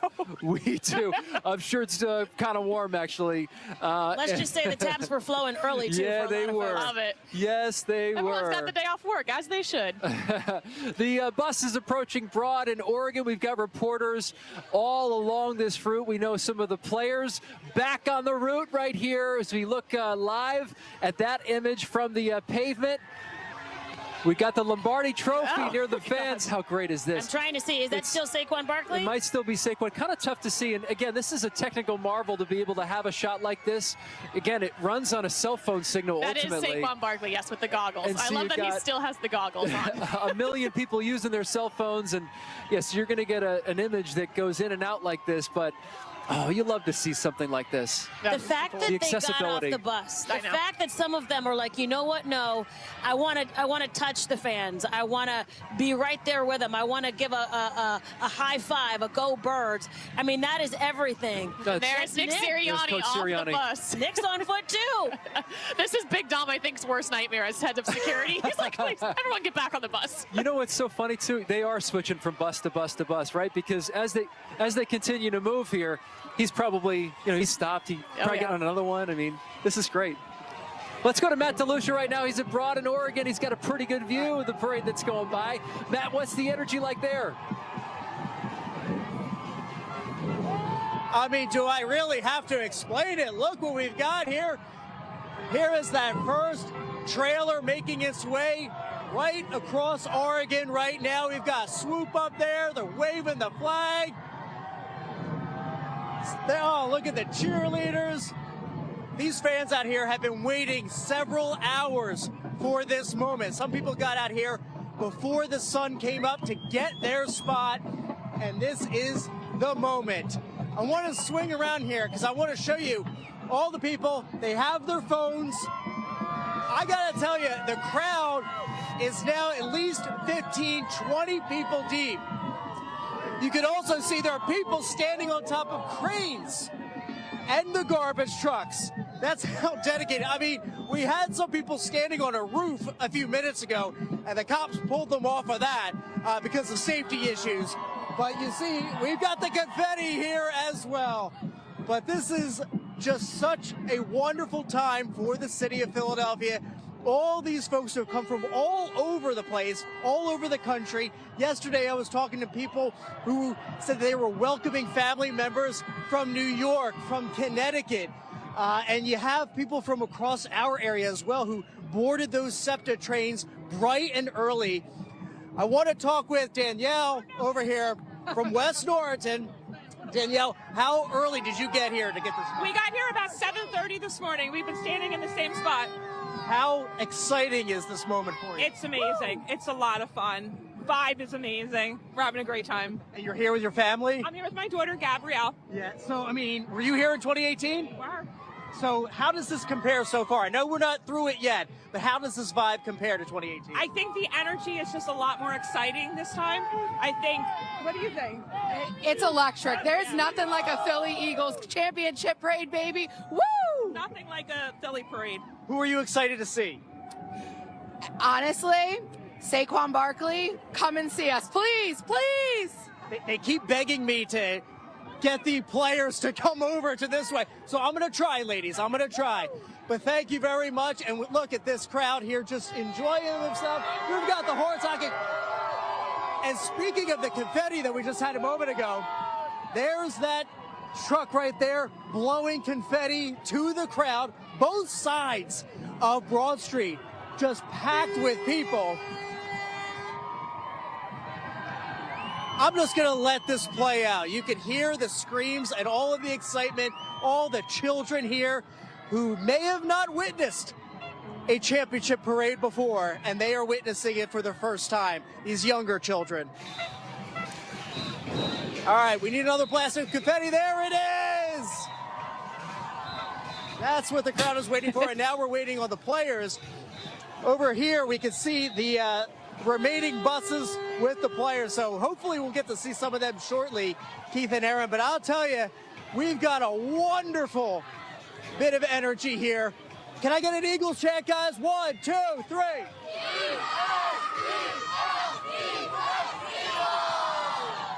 we do. I'm sure it's kind of warm, actually. Let's just say the taps were flowing early, too. Yeah, for a lot they of were. folks. Love it. Yes, they were. Everyone's got the day off work, as they should. The bus is approaching Broad in Oregon. We've got reporters all along this route. We know some of the players back on the route right here as we look live at that image from the pavement. We got the Lombardi Trophy near the fans. How great is this? I'm trying to see. Is that still Saquon Barkley? It might still be Saquon. Kind of tough to see. And again, this is a technical marvel to be able to have a shot like this. Again, it runs on a cell phone signal ultimately. That is Saquon Barkley, yes, with the goggles. And I so love you that he got still has the goggles on. a million people using their cell phones. And yes, you're going to get an image that goes in and out like this. But Oh, you love to see something like this. The fact that The they got off accessibility. the bus, the fact that some of them are like, you know what? No, I want to touch the fans. I want to be right there with them. I want to give a high five, a go Birds. I mean, that is everything. There's Nick Sirianni off the bus. Nick's on foot too. This is Big Dom, I think's worst nightmare as head of security. He's like, please, everyone get back on the bus. You know what's so funny too? They are switching from bus to bus to bus, right? Because as they continue to move here, he's probably, he stopped. He probably got on another one. I mean, this is great. Let's go to Matt DeLucia right now. He's at Broad in Oregon. He's got a pretty good view of the parade that's going by. Matt, what's the energy like there? I mean, do I really have to explain it? Look what we've got here. Here is that first trailer making its way right across Oregon right now. We've got Swoop up there. They're waving the flag. Oh, look at the cheerleaders. These fans out here have been waiting several hours for this moment. Some people got out here before the sun came up to get their spot, and this is the moment. I want to swing around here because I want to show you all the people. They have their phones. I got to tell you, the crowd is now at least 15, 20 people deep. You can also see there are people standing on top of cranes and the garbage trucks. That's how dedicated. I mean, we had some people standing on a roof a few minutes ago, and the cops pulled them off of that because of safety issues. But you see, we've got the confetti here as well. But this is just such a wonderful time for the city of Philadelphia. All these folks have come from all over the place, all over the country. Yesterday, I was talking to people who said they were welcoming family members from New York, from Connecticut. And you have people from across our area as well who boarded those SEPTA trains bright and early. I want to talk with Danielle over here from West Norriton. Danielle, how early did you get here to get this? We got here about 7:30 this morning. We've been standing in the same spot. How exciting is this moment for you? It's amazing. It's a lot of fun. Vibe is amazing. We're having a great time. And you're here with your family? I'm here with my daughter, Gabrielle. Yeah, so, I mean, were you here in 2018? We were. So how does this compare so far? I know we're not through it yet, but how does this vibe compare to 2018? I think the energy is just a lot more exciting this time. I think, what do you think? It's electric. There's nothing like a Philly Eagles championship parade, baby. Woo! Nothing like a Philly parade. Who are you excited to see? Honestly, Saquon Barkley, come and see us, please, please. They keep begging me to get the players to come over to this way. So I'm going to try, ladies. I'm going to try. But thank you very much. And look at this crowd here just enjoying themselves. We've got the horse hockey. And speaking of the confetti that we just had a moment ago, there's that truck right there blowing confetti to the crowd. Both sides of Broad Street just packed with people. I'm just going to let this play out. You can hear the screams and all of the excitement, all the children here who may have not witnessed a championship parade before, and they are witnessing it for the first time, these younger children. All right, we need another blast of confetti. There it is! That's what the crowd is waiting for, and now we're waiting on the players. Over here, we can see the remaining buses with the players, so hopefully we'll get to see some of them shortly, Keith and Aaron. But I'll tell you, we've got a wonderful bit of energy here. Can I get an Eagles chant, guys? 1, 2, 3.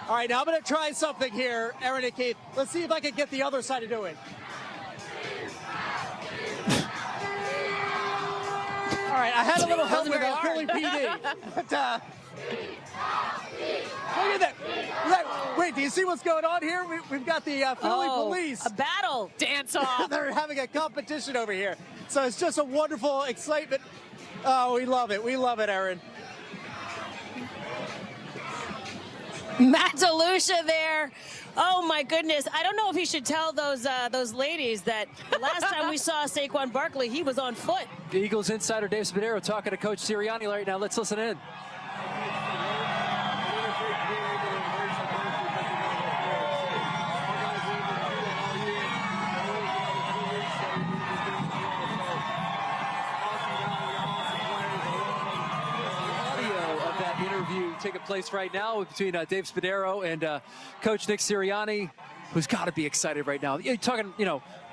All right, now I'm going to try something here, Aaron and Keith. Let's see if I can get the other side to do it. All right, I had a little help with Philly PD. But, look at that. Wait, do you see what's going on here? We've got the Philly police. A battle. Dance off. They're having a competition over here. So it's just a wonderful excitement. Oh, we love it. We love it, Aaron. Matt DeLucia there. Oh my goodness! I don't know if he should tell those ladies that the last time we saw Saquon Barkley, he was on foot. The Eagles insider Dave Spadaro talking to Coach Sirianni right now. Let's listen in. taking place right now between Dave Spadaro and Coach Nick Sirianni, who's got to be excited right now. You're talking,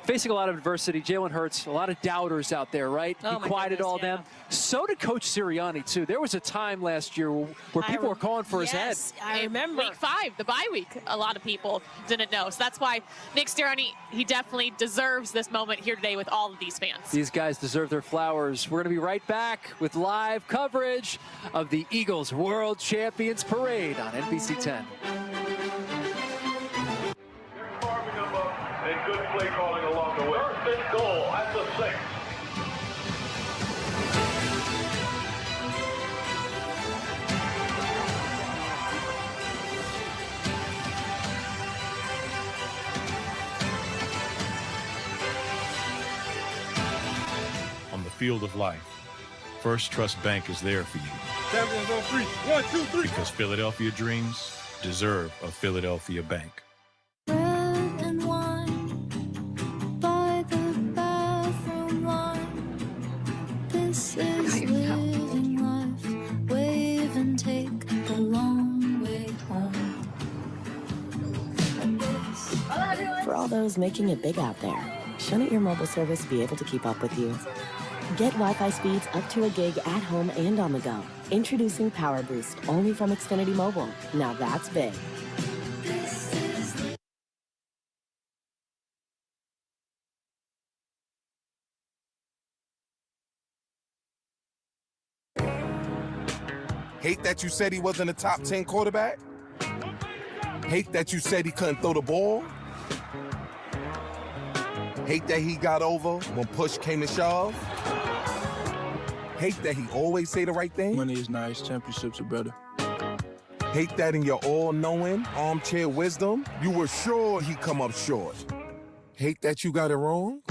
facing a lot of adversity. Jalen Hurts, a lot of doubters out there, right? Oh, he quieted goodness, all them. So did Coach Sirianni, too. There was a time last year where people were calling for his head. Yes, I remember. Week 5, the bye week, a lot of people didn't know. So that's why Nick Sirianni, he definitely deserves this moment here today with all of these fans. These guys deserve their flowers. We're going to be right back with live coverage of the Eagles World Champions Parade on NBC 10. And good play calling along the way. First and goal at the 6. On the field of life, First Trust Bank is there for you. Champions on 3. 1, 2, 3. Because Philadelphia dreams deserve a Philadelphia bank. This is living life. Wave and take the long way home. For all those making it big out there, shouldn't your mobile service be able to keep up with you? Get Wi-Fi speeds up to a gig at home and on the go. Introducing Power Boost, only from Xfinity Mobile. Now that's big. Hate that you said he wasn't a top 10 quarterback? Hate that you said he couldn't throw the ball? Hate that he got over when push came to shove? Hate that he always say the right thing? Money is nice, championships are better. Hate that in your all-knowing, armchair wisdom, you were sure he'd come up short. Hate that you got it wrong?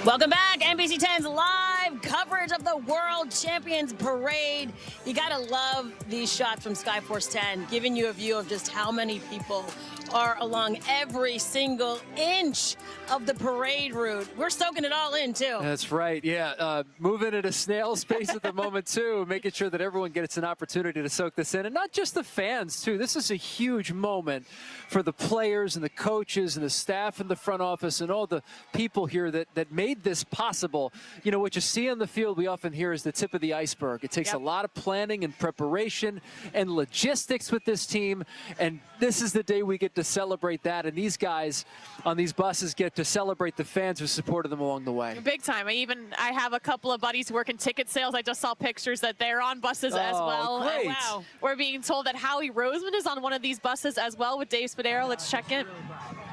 Welcome back, NBC 10's live coverage of the World Champions Parade. You gotta love these shots from Skyforce 10, giving you a view of just how many people are along every single inch of the parade route. We're soaking it all in, too. That's right, yeah. Moving at a snail's pace at the moment, too, making sure that everyone gets an opportunity to soak this in. And not just the fans, too. This is a huge moment for the players and the coaches and the staff in the front office and all the people here that made this possible. You know, what you see on the field, we often hear is the tip of the iceberg. It takes a lot of planning and preparation and logistics with this team, and this is the day we get to celebrate that, and these guys on these buses get to celebrate the fans who supported them along the way. Big time. I have a couple of buddies who work in ticket sales. I just saw pictures that they're on buses as well. Great. Wow. We're being told that Howie Roseman is on one of these buses as well with Dave Spadaro. Let's check in.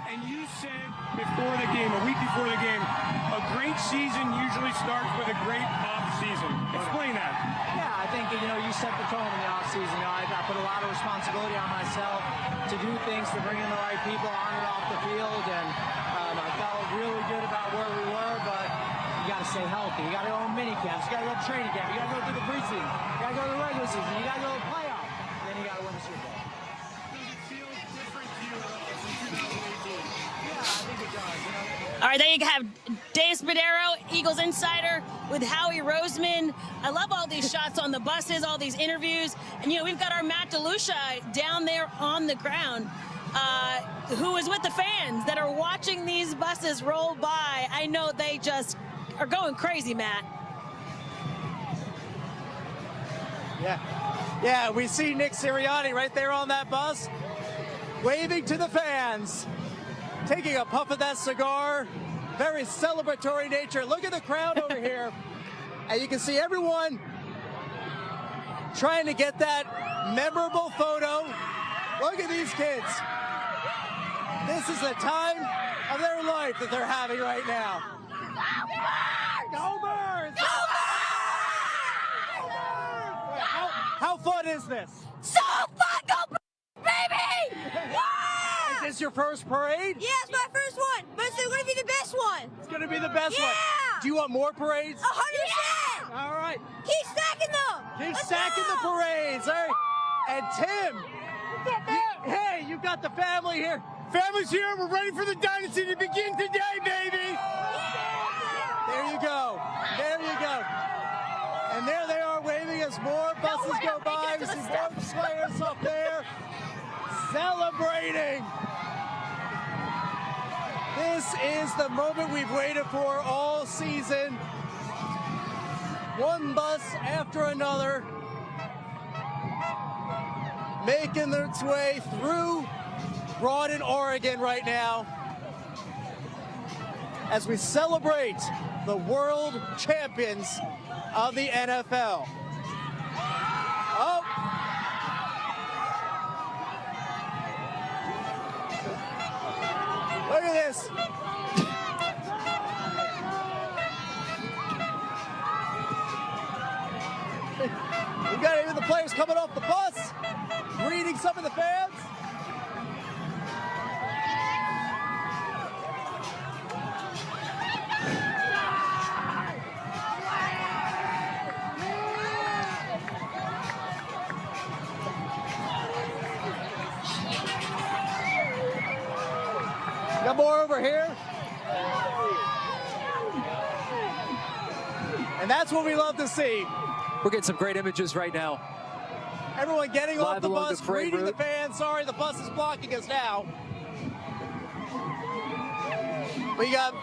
And you said before the game, a week before the game, a great season usually starts with a great off-season. Explain that. Yeah, I think, you set the tone in the off-season. I put a lot of responsibility on myself to do things, to bring in the right people on and off the field, and I felt really good about where we were, but you got to stay healthy. You got to go on mini camps. You got to go to training camp. You got to go through the preseason. You got to go to the regular season. You got to go to the playoff. Then you got to win the Super Bowl. Does it feel different to you at all since 2018? Yeah, I think it does. All right, there you have Dave Spadaro, Eagles Insider, with Howie Roseman. I love all these shots on the buses, all these interviews. And, we've got our Matt DeLucia down there on the ground, who is with the fans that are watching these buses roll by. I know they just are going crazy, Matt. Yeah, we see Nick Sirianni right there on that bus, waving to the fans, taking a puff of that cigar, very celebratory nature. Look at the crowd over here. And you can see everyone trying to get that memorable photo. Look at these kids. This is the time of their life that they're having right now. Go Birds! Go Birds! How fun is this? So fun! Go Birds, baby! Is this your first parade? Yeah, it's my first one, but it's going to be the best one. It's going to be the best one. Yeah! Do you want more parades? 100%! All right. Keep stacking them. Keep Let's stacking go. the parades. All right. And Tim, hey, you've got the family here. Family's here. We're ready for the dynasty to begin today, baby. There you go. There you go. And there they are waving as more buses go by. We see more players up there celebrating. This is the moment we've waited for all season. One bus after another making its way through Rawdon, Oregon right now as we celebrate the world champions of the NFL. Oh. Look at this. We've got even the players coming off the bus, greeting some of the fans. Got more over here. And that's what we love to see. We're getting some great images right now. Everyone getting off Live the along bus, the parade greeting the route. fans. Sorry, the bus is blocking us now. We got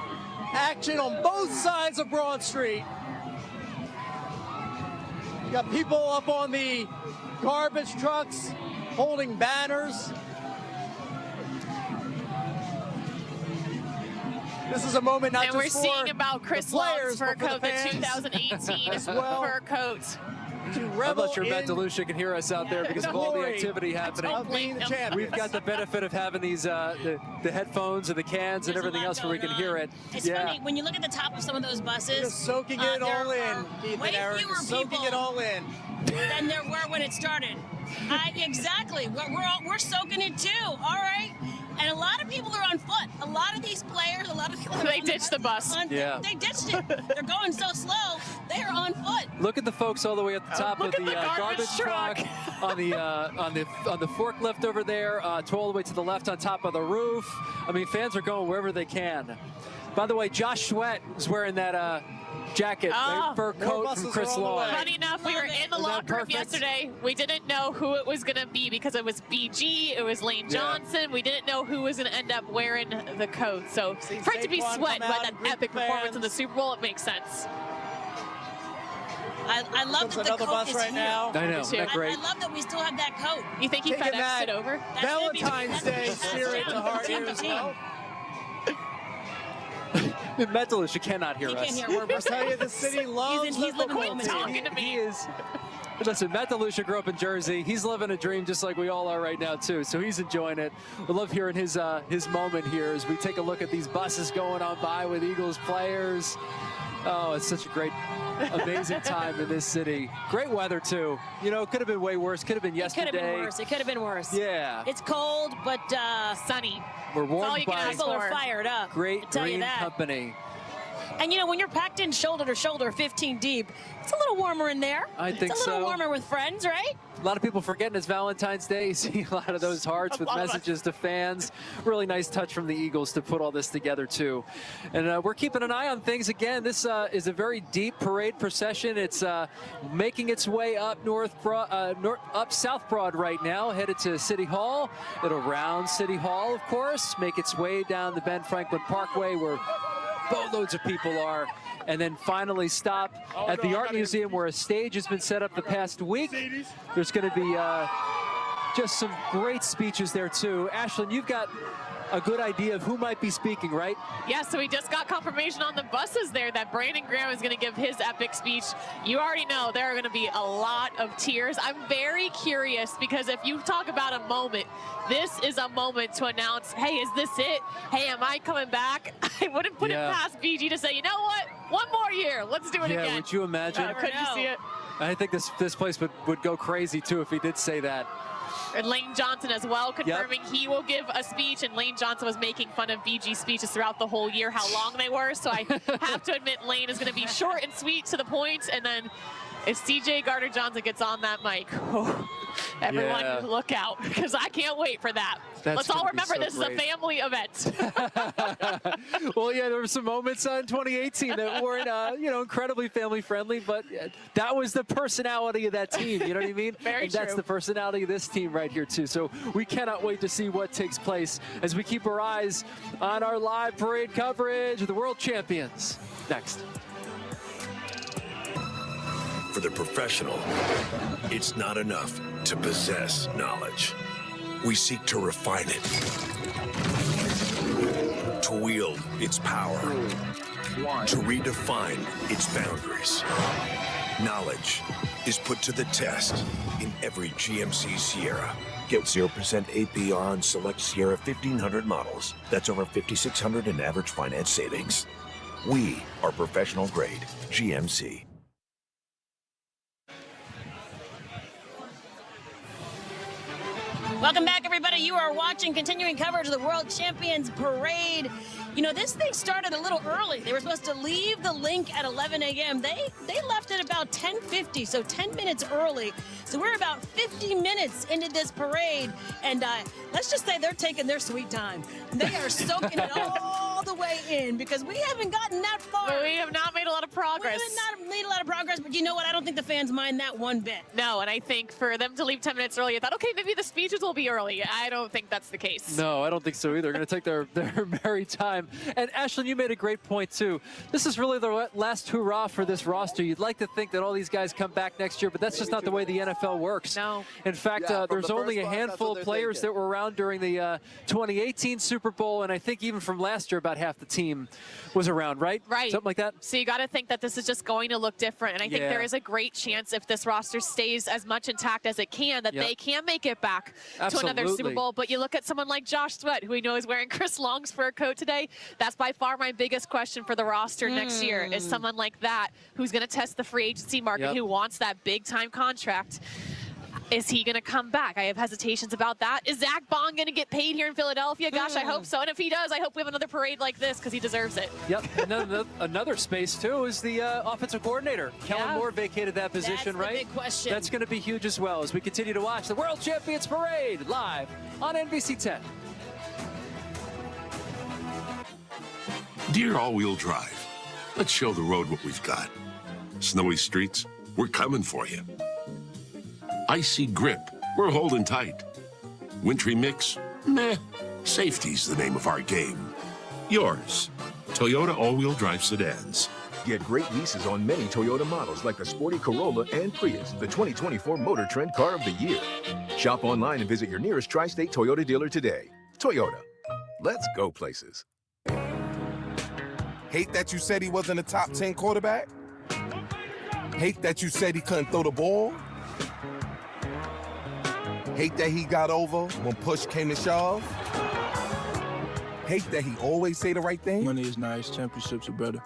action on both sides of Broad Street. You got people up on the garbage trucks holding banners. This is a moment not and just we're for seeing about Chris the players, Long's fur but for coat, the fans 2018 as well. fur coat. I'm not sure Matt DeLucia can hear us out there because of all the activity happening. Of being the champions. We've got the benefit of having these the headphones and the cans and everything else where we can hear it. It's funny, when you look at the top of some of those buses, Just soaking it all in, Keith way and Aaron, fewer soaking people it all in. than there were when it started. Exactly. We're soaking it too. All right. And a lot of people are on foot. A lot of these players, a lot of people. They ditched the bus. Yeah. They ditched it. They're going so slow. They are on foot. Look at the folks all the way at the top of Look the at the garbage truck. on the forklift over there, to all the way to the left on top of the roof. I mean, fans are going wherever they can. By the way, Josh Sweat is wearing that jacket, fur coat from Chris Long. Funny enough, we were in the locker room yesterday. We didn't know who it was going to be because it was BG, it was Lane Johnson. We didn't know who was going to end up wearing the coat. So for it to be Sweat by that epic performance in the Super Bowl, it makes sense. I love that the another coat bus is right here. now. I know, isn't that great? I love that we still have that coat. You think he Taking FedExed that it over? Valentine's Day spirit to heart here as well. Matt DeLucia cannot hear He us. can't hear a word we're I tell you, saying. the city loves He's living the football moment. team. Talking to me. He is. Listen, Matt DeLucia grew up in Jersey. He's living a dream just like we all are right now, too. So he's enjoying it. We love hearing his moment here as we take a look at these buses going on by with Eagles players. Oh, it's such a great, amazing time in this city. Great weather, too. You know, it could have been way worse. Could have been yesterday. It could have been worse. It could have been worse. Yeah. It's cold, but Sunny. We're all warmed you can by ask people are for. fired up. great I'll tell you green that. company. And you know, when you're packed in shoulder to shoulder, 15 deep, it's a little warmer in there. I think it's a little so. warmer with friends, right? A lot of people forgetting it's Valentine's Day. You see a lot of those hearts with messages to fans. Really nice touch from the Eagles to put all this together, too. And we're keeping an eye on things. Again, this is a very deep parade procession. It's making its way up up South Broad right now, headed to City Hall. It'll round City Hall, of course, make its way down the Ben Franklin Parkway where boatloads of people are, and then finally stop at the Art Museum where a stage has been set up the past week. There's going to be just some great speeches there too. Ashlyn, you've got a good idea of who might be speaking, right? Yeah, so we just got confirmation on the buses there that Brandon Graham is going to give his epic speech. You already know there are going to be a lot of tears. I'm very curious because if you talk about a moment, this is a moment to announce, hey, is this it? Hey, am I coming back? I wouldn't put it past BG to say, you know what? One more year. Let's do it again. Yeah, would you imagine? Could you see it? I think this place would go crazy too if he did say that. And Lane Johnson as well, confirming he will give a speech. And Lane Johnson was making fun of BG speeches throughout the whole year, how long they were. So I have to admit, Lane is going to be short and sweet to the point. And then if CJ Gardner-Johnson gets on that mic, everyone look out, because I can't wait for that. Let's all remember this is a family event. Well, yeah, there were some moments in 2018 that weren't, incredibly family friendly, but that was the personality of that team. You know what I mean? Very and that's true. the personality of this team right here too. So we cannot wait to see what takes place as we keep our eyes on our live parade coverage of the World Champions. Next. For the professional, it's not enough to possess knowledge. We seek to refine it, to wield its power, to redefine its boundaries. Knowledge is put to the test in every GMC Sierra. Get 0% APR on select Sierra 1500 models. That's over $5,600 in average finance savings. We are professional grade GMC. Welcome back, everybody. You are watching continuing coverage of the World Champions Parade. You know, this thing started a little early. They were supposed to leave the link at 11 a.m. They left at about 10:50, so 10 minutes early. So we're about 50 minutes into this parade, and let's just say they're taking their sweet time. They are soaking it all the way in, because we haven't gotten that far. But we have not made a lot of progress. We have not made a lot of progress, but you know what? I don't think the fans mind that one bit. No, and I think for them to leave 10 minutes early, I thought, okay, maybe the speeches will be early. I don't think that's the case. No, I don't think so either. They're going to take their merry time. And Ashlyn, you made a great point too. This is really the last hurrah for this roster. You'd like to think that all these guys come back next year, but that's just not the way the NFL works. No. In fact, there's only a handful of players that were around during the 2018 Super Bowl, and I think even from last year, about half the team was around, right? Right. Something like that. So you got to think that this is just going to look different, and I think there is a great chance, if this roster stays as much intact as it can, that they can make it back to another Super Bowl. But you look at someone like Josh Sweat, who we know is wearing Chris Long's fur coat today. That's by far my biggest question for the roster next year, is someone like that who's going to test the free agency market, who wants that big-time contract. Is he going to come back? I have hesitations about that. Is Zach Bond going to get paid here in Philadelphia? Gosh, I hope so. And if he does, I hope we have another parade like this, because he deserves it. Yep. Another space, too, is the offensive coordinator. Kellen Moore vacated that position, right? That's the big question. That's going to be huge as well, as we continue to watch the World Champions Parade live on NBC 10. Dear all-wheel drive, let's show the road what we've got. Snowy streets, we're coming for you. Icy grip, we're holding tight. Wintry mix, meh. Safety's the name of our game. Yours, Toyota all-wheel drive sedans. Get great leases on many Toyota models like the sporty Corolla and Prius, the 2024 Motor Trend Car of the Year. Shop online and visit your nearest tri-state Toyota dealer today. Toyota, let's go places. Hate that you said he wasn't a top 10 quarterback? Hate that you said he couldn't throw the ball? Hate that he got over when push came to shove? Hate that he always say the right thing? Money is nice, championships are better.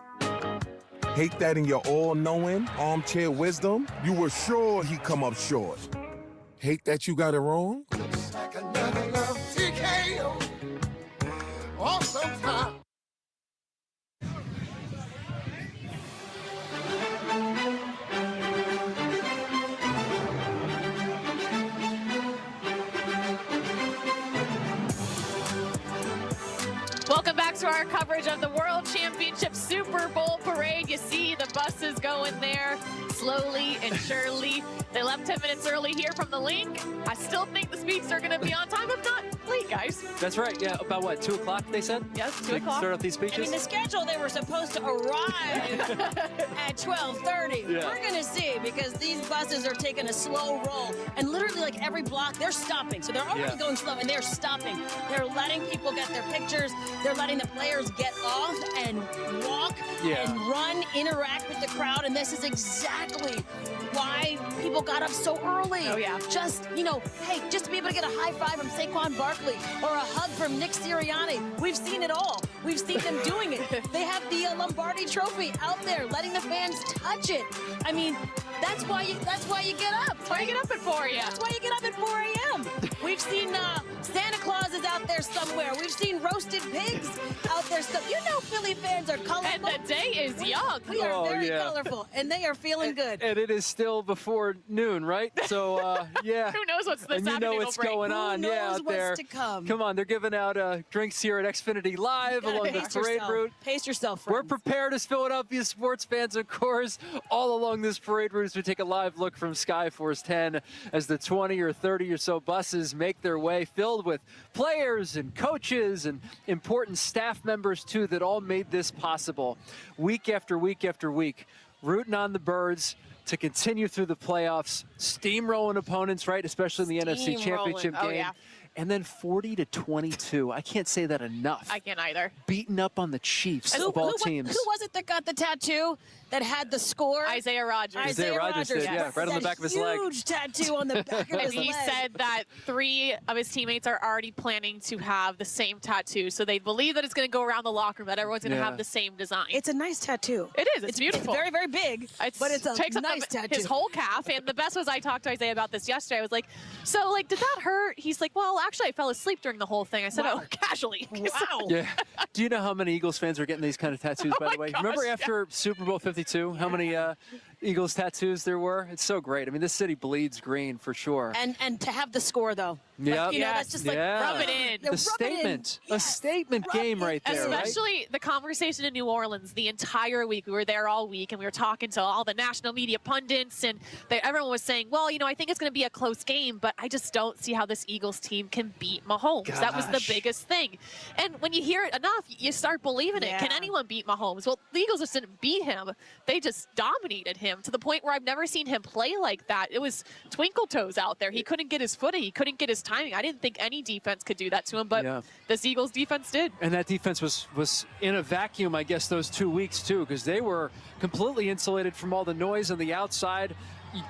Hate that in your all-knowing, armchair wisdom, you were sure he'd come up short. Hate that you got it wrong? Welcome back to our coverage of the World Championship Super Bowl Parade. You see the buses going there slowly and surely. They left 10 minutes early here from the link. I still think the speeds are going to be on time, if not late, guys. That's right. Yeah, about what, 2 o'clock they said? Yes, 2 o'clock. Start off these speeches? I mean, the schedule, they were supposed to arrive at 12:30. Yeah. We're going to see, because these buses are taking a slow roll. And literally, like every block, they're stopping. So they're already going slow, and they're stopping. They're letting people get their pictures. They're letting the players get off and walk and run, interact with the crowd. And this is exactly why people got up so early. Oh, yeah. Just, you know, hey, just to be able to get a high five from Saquon Barkley or a hug from Nick Sirianni. We've seen it all. We've seen them doing it. They have the Lombardi Trophy out there, letting the fans touch it. I mean, that's why you get up. That's why you get up at 4 a.m. That's why you get up at 4 a.m. We've seen Santa Claus is out there somewhere. We've seen roasted pigs out there. So you know Philly fans are colorful. And the day is young. We are very colorful, and they are feeling good. And it is still before noon, right? So, yeah. Who knows what's and you know what's going on, out there. To come. Come on, they're giving out drinks here at Xfinity Live along the parade route. Pace yourself, friends. We're prepared as Philadelphia sports fans, of course, all along this parade route as we take a live look from Skyforce 10 as the 20 or 30 or so buses make their way, filled with players and coaches and important staff members, too, that all made this possible week after week after week, rooting on the Birds to continue through the playoffs, steamrolling opponents, right, especially in the NFC Championship game. Yeah. And then 40-22. I can't say that enough. I can't either. Beating up on the Chiefs of all teams. Who was it that got the tattoo that had the score? Isaiah Rodgers. Isaiah Rodgers did, yeah, right on the back of his leg. Huge tattoo on the back of his leg. And he said that 3 of his teammates are already planning to have the same tattoo. So they believe that it's going to go around the locker room, that everyone's going to have the same design. It's a nice tattoo. It is. It's beautiful. It's very, very big, but it's a takes nice up tattoo. his whole calf. And the best was I talked to Isaiah about this yesterday. I was like, so, like, did that hurt? He's like, well, actually, I fell asleep during the whole thing. I said, oh, casually. Wow. Yeah. Do you know how many Eagles fans are getting these kind of tattoos, by the way? Gosh, Remember after Super Bowl 52, how many Eagles tattoos there were? It's so great. I mean, this city bleeds green for sure. And to have the score, though. Yeah. Like, you know, that's just like, rub it in. The statement. A statement game right there, Especially the conversation in New Orleans the entire week. We were there all week, and we were talking to all the national media pundits, and everyone was saying, well, you know, I think it's going to be a close game, but I just don't see how this Eagles team can beat Mahomes. Gosh. That was the biggest thing. And when you hear it enough, you start believing it. Can anyone beat Mahomes? Well, the Eagles just didn't beat him. They just dominated him to the point where I've never seen him play like that. It was twinkle toes out there. He couldn't get his footing. He couldn't get his timing. I didn't think any defense could do that to him, but this Eagles defense did. And that defense was in a vacuum, I guess, those 2 weeks, too, because they were completely insulated from all the noise on the outside.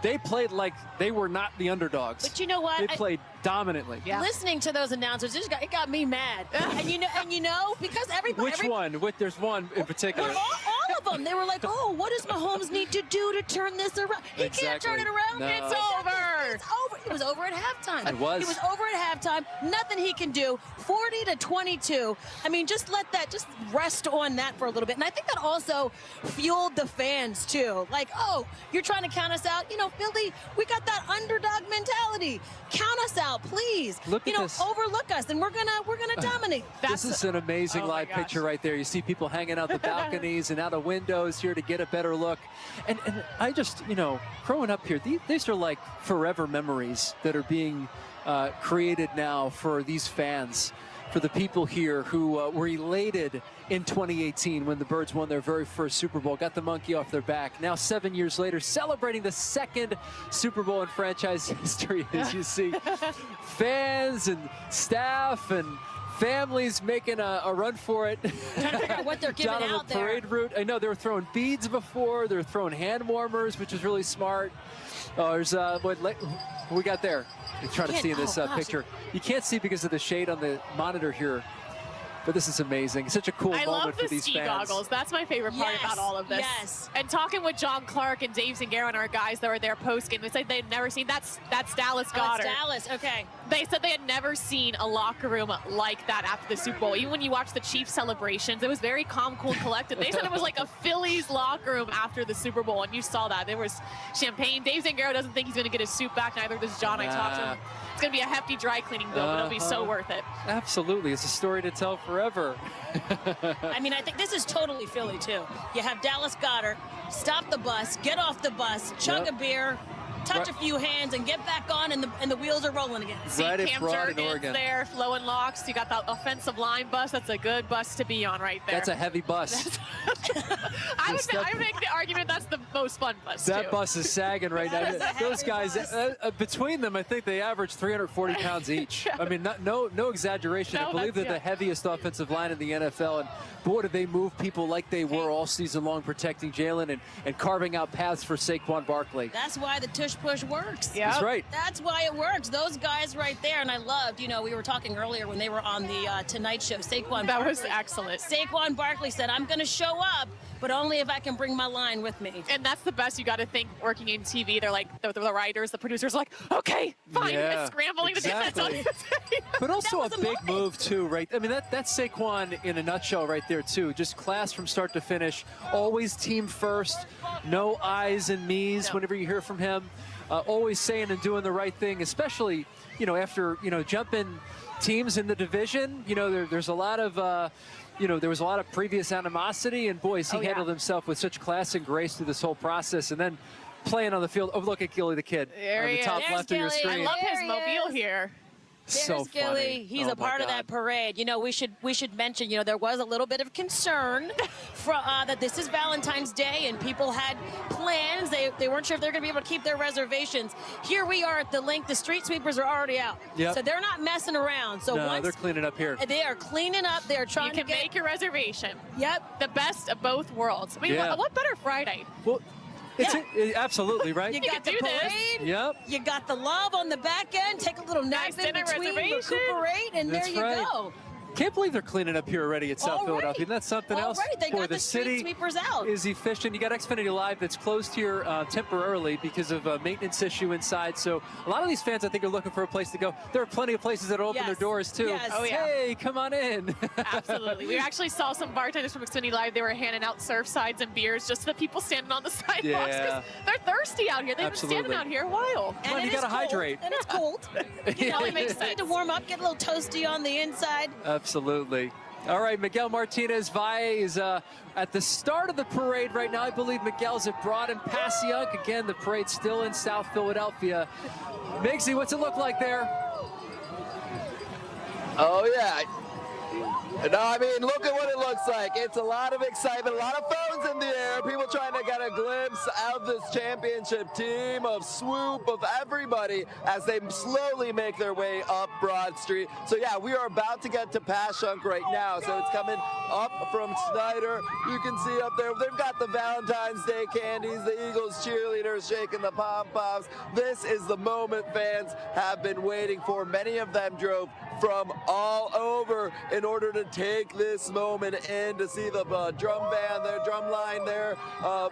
They played like they were not the underdogs. But you know what? They played dominantly. Listening to those announcers, it got me mad. and you know, because everybody. Which one? There's one in particular. All of them. They were like, oh, what does Mahomes need to do to turn this around? He can't turn it around. No. It's over. It's over. It was over at halftime. It was. It was over at halftime. Nothing he can do. 40-22. I mean, just rest on that for a little bit. And I think that also fueled the fans too. Like, oh, you're trying to count us out. You know, Philly, we got that underdog mentality. Count us out, please. Look at this. Overlook us, and we're gonna dominate. This is an amazing live picture right there. You see people hanging out the balconies and out of windows here to get a better look. And I just, you know, growing up here, these are like forever memories that are being created now for these fans, for the people here who were elated in 2018 when the Birds won their very first Super Bowl, got the monkey off their back. Now 7 years later, celebrating the second Super Bowl in franchise history, as you see fans and staff and families making a run for it. Trying to figure out what they're giving down on out the parade route. I know they were throwing beads before. They were throwing hand warmers, which is really smart. There's what we got there. You're trying to see in this picture. You can't see because of the shade on the monitor here. But this is amazing. It's such a cool moment for these fans. I love the ski goggles. That's my favorite part about all of this. Yes. And talking with John Clark and Dave Zingaro and our guys that were there post-game, they said they'd never seen that's Dallas Goedert. It's Dallas. Okay. They said they had never seen a locker room like that after the Super Bowl. Even when you watch the Chiefs celebrations, it was very calm, cool, and collected. They said it was like a Phillies locker room after the Super Bowl, and you saw that. There was champagne. Dave Zingaro doesn't think he's going to get his suit back. Neither does John. I talked to him. It's going to be a hefty dry cleaning bill, but it'll be so worth it. Absolutely. It's a story to tell forever. I mean, I think this is totally Philly, too. You have Dallas Goedert, stop the bus, get off the bus, chug a beer, touch a few hands, and get back on, and the wheels are rolling again. See Cam Jurgens there, flowing locks. You got the offensive line bus. That's a good bus to be on right there. That's a heavy bus. I would make the argument that's the most fun bus, That bus is sagging right now. Those guys, between them, I think they average 340 pounds each. I mean, no exaggeration. I believe they're the heaviest offensive line in the NFL. And boy, did they move people like they were all season long, protecting Jalen and carving out paths for Saquon Barkley. That's why the tush push works. Yeah, that's right. That's why it works. Those guys right there, and I loved, you know, we were talking earlier when they were on the Tonight Show. That was excellent. Saquon Barkley said, I'm going to show up, but only if I can bring my line with me. And that's the best. You got to think working in TV, they're like, the writers, the producers are like, okay, fine. Yeah, and scrambling exactly. to But also a big move, too, right? I mean, that's Saquon in a nutshell right there, too. Just class from start to finish. Always team first. No I's and me's whenever you hear from him. Always saying and doing the right thing, especially, you know, after, you know, jumping teams in the division. You know, there's a lot of... you know, there was a lot of previous animosity, and boys, he handled himself with such class and grace through this whole process. And then playing on the field. Oh, look at Gilly the kid there on the top left of your screen. I love his mobile here. There's Gilly. He's a part of that parade. You know, we should mention, you know, there was a little bit of concern that this is Valentine's Day and people had plans. They weren't sure if they're going to be able to keep their reservations. Here we are at the link. The street sweepers are already out. Yep. So they're not messing around. So no, they're cleaning up here. They are cleaning up. They're trying to make your reservation. Yep. The best of both worlds. I mean, what better Friday? Well, absolutely, right? You got the parade. Yep. You got the love on the back end. Take a little nap in between, recuperate, and there you go. Can't believe they're cleaning up here already at South Philadelphia. That's something else. They got the street sweepers out. Is efficient. You got Xfinity Live that's closed here temporarily because of a maintenance issue inside. So a lot of these fans, I think, are looking for a place to go. There are plenty of places that open their doors too. Yes. Oh, yeah. Hey, come on in. Absolutely. We actually saw some bartenders from Xfinity Live. They were handing out surf sides and beers just to the people standing on the sidewalks because they're thirsty out here. They've been standing out here a while. And you got to hydrate. And it's cold. It only makes sense. You need to warm up, get a little toasty on the inside. Absolutely. All right, Miguel Martinez Valle is at the start of the parade right now. I believe Miguel's at Broad and Passyunk. Again, the parade's still in South Philadelphia. Migsy, what's it look like there? Oh, yeah. No, I mean, look at what it looks like. It's a lot of excitement, a lot of phones in the air, people trying to get a glimpse of this championship team, of Swoop, of everybody as they slowly make their way up Broad Street. So, yeah, we are about to get to Passyunk right now. So it's coming up from Snyder. You can see up there, they've got the Valentine's Day candies, the Eagles cheerleaders shaking the pom-poms. This is the moment fans have been waiting for. Many of them drove from all over in order to take this moment in to see the drum band there, drum line there,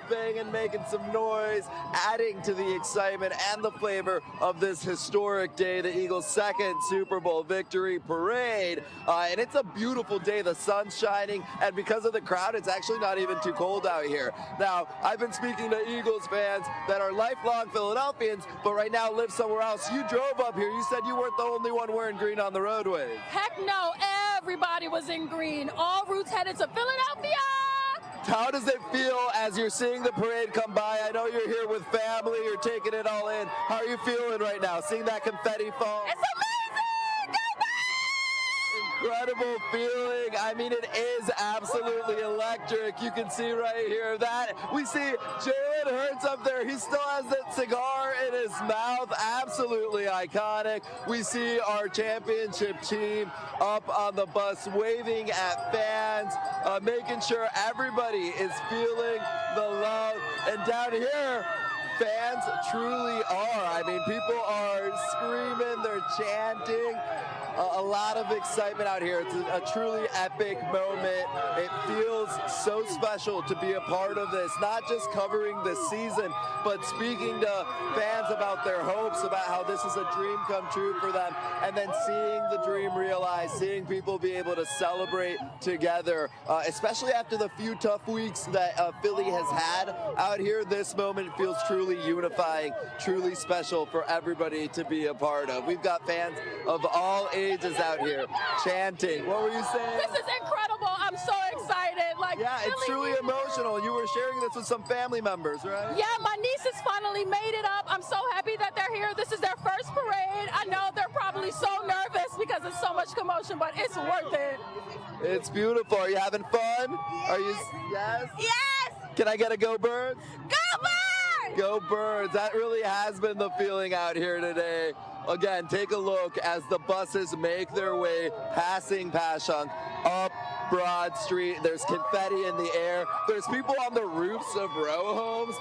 banging, making some noise, adding to the excitement and the flavor of this historic day, the Eagles' second Super Bowl victory parade. And it's a beautiful day. The sun's shining, and because of the crowd, it's actually not even too cold out here. Now, I've been speaking to Eagles fans that are lifelong Philadelphians, but right now live somewhere else. You drove up here. You said you weren't the only one wearing green on the roadway. Heck no, everybody was in green. All routes headed to Philadelphia. How does it feel as you're seeing the parade come by? I know you're here with family, you're taking it all in. How are you feeling right now, seeing that confetti fall? It's amazing! Go back! Incredible feeling. I mean, it is absolutely electric. You can see right here that we see Jalen Hurts up there. He still has that cigar in his mouth. Absolutely iconic. We see our championship team up on the bus waving at fans, making sure everybody is feeling the love. And down here, fans truly are. I mean, people are screaming, they're chanting. A lot of excitement out here. It's a truly epic moment. It feels so special to be a part of this, not just covering this season, but speaking to fans about their hopes, about how this is a dream come true for them, and then seeing the dream realized, seeing people be able to celebrate together, especially after the few tough weeks that Philly has had out here. This moment feels truly unifying, truly special for everybody to be a part of. We've got fans of all ages out here chanting. What were you saying? This is incredible. I'm so excited. Yeah, it's truly emotional. You were sharing this with some family members, right? Yeah, my nieces finally made it up. I'm so happy that they're here. This is their first parade. I know they're probably so nervous because it's so much commotion, but it's worth it. It's beautiful. Are you having fun? Are you? Yes? Yes! Can I get a go Birds? Go Birds! Go Birds. That really has been the feeling out here today. Again, take a look as the buses make their way, passing Passyunk, up Broad Street. There's confetti in the air. There's people on the roofs of row homes,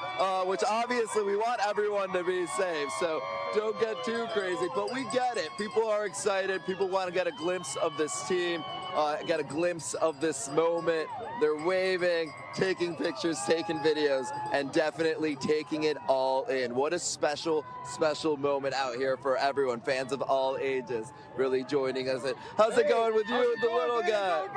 which obviously we want everyone to be safe, so don't get too crazy, but we get it. People are excited. People want to get a glimpse of this team, get a glimpse of this moment. They're waving, taking pictures, taking videos, and definitely taking it all in. What a special, special moment out here for everyone, fans of all ages, really joining us. How's it going with you and the little guy? Go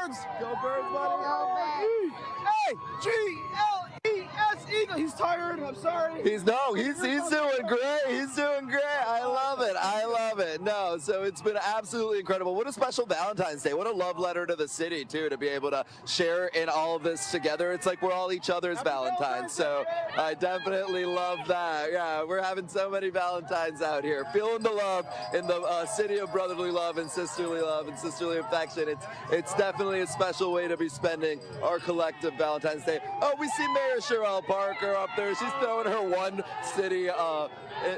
Birds! Go Birds, buddy! Hey, G-L-E-S, Eagle. He's tired. I'm sorry. He's doing great. He's doing great. I love it. I love it. No, so it's been absolutely incredible. What a special Valentine's Day. What a love letter to the city, too, to be able to share in all of this together. It's like we're all each other's Valentines. So I definitely love that. Yeah, we're having so many Valentines out here. Feeling the love in the city of brotherly love and sisterly affection. It's definitely a special way to be spending our collective Valentine's Day. Oh, we see Mayor Sherelle Parker up there. She's throwing her one city,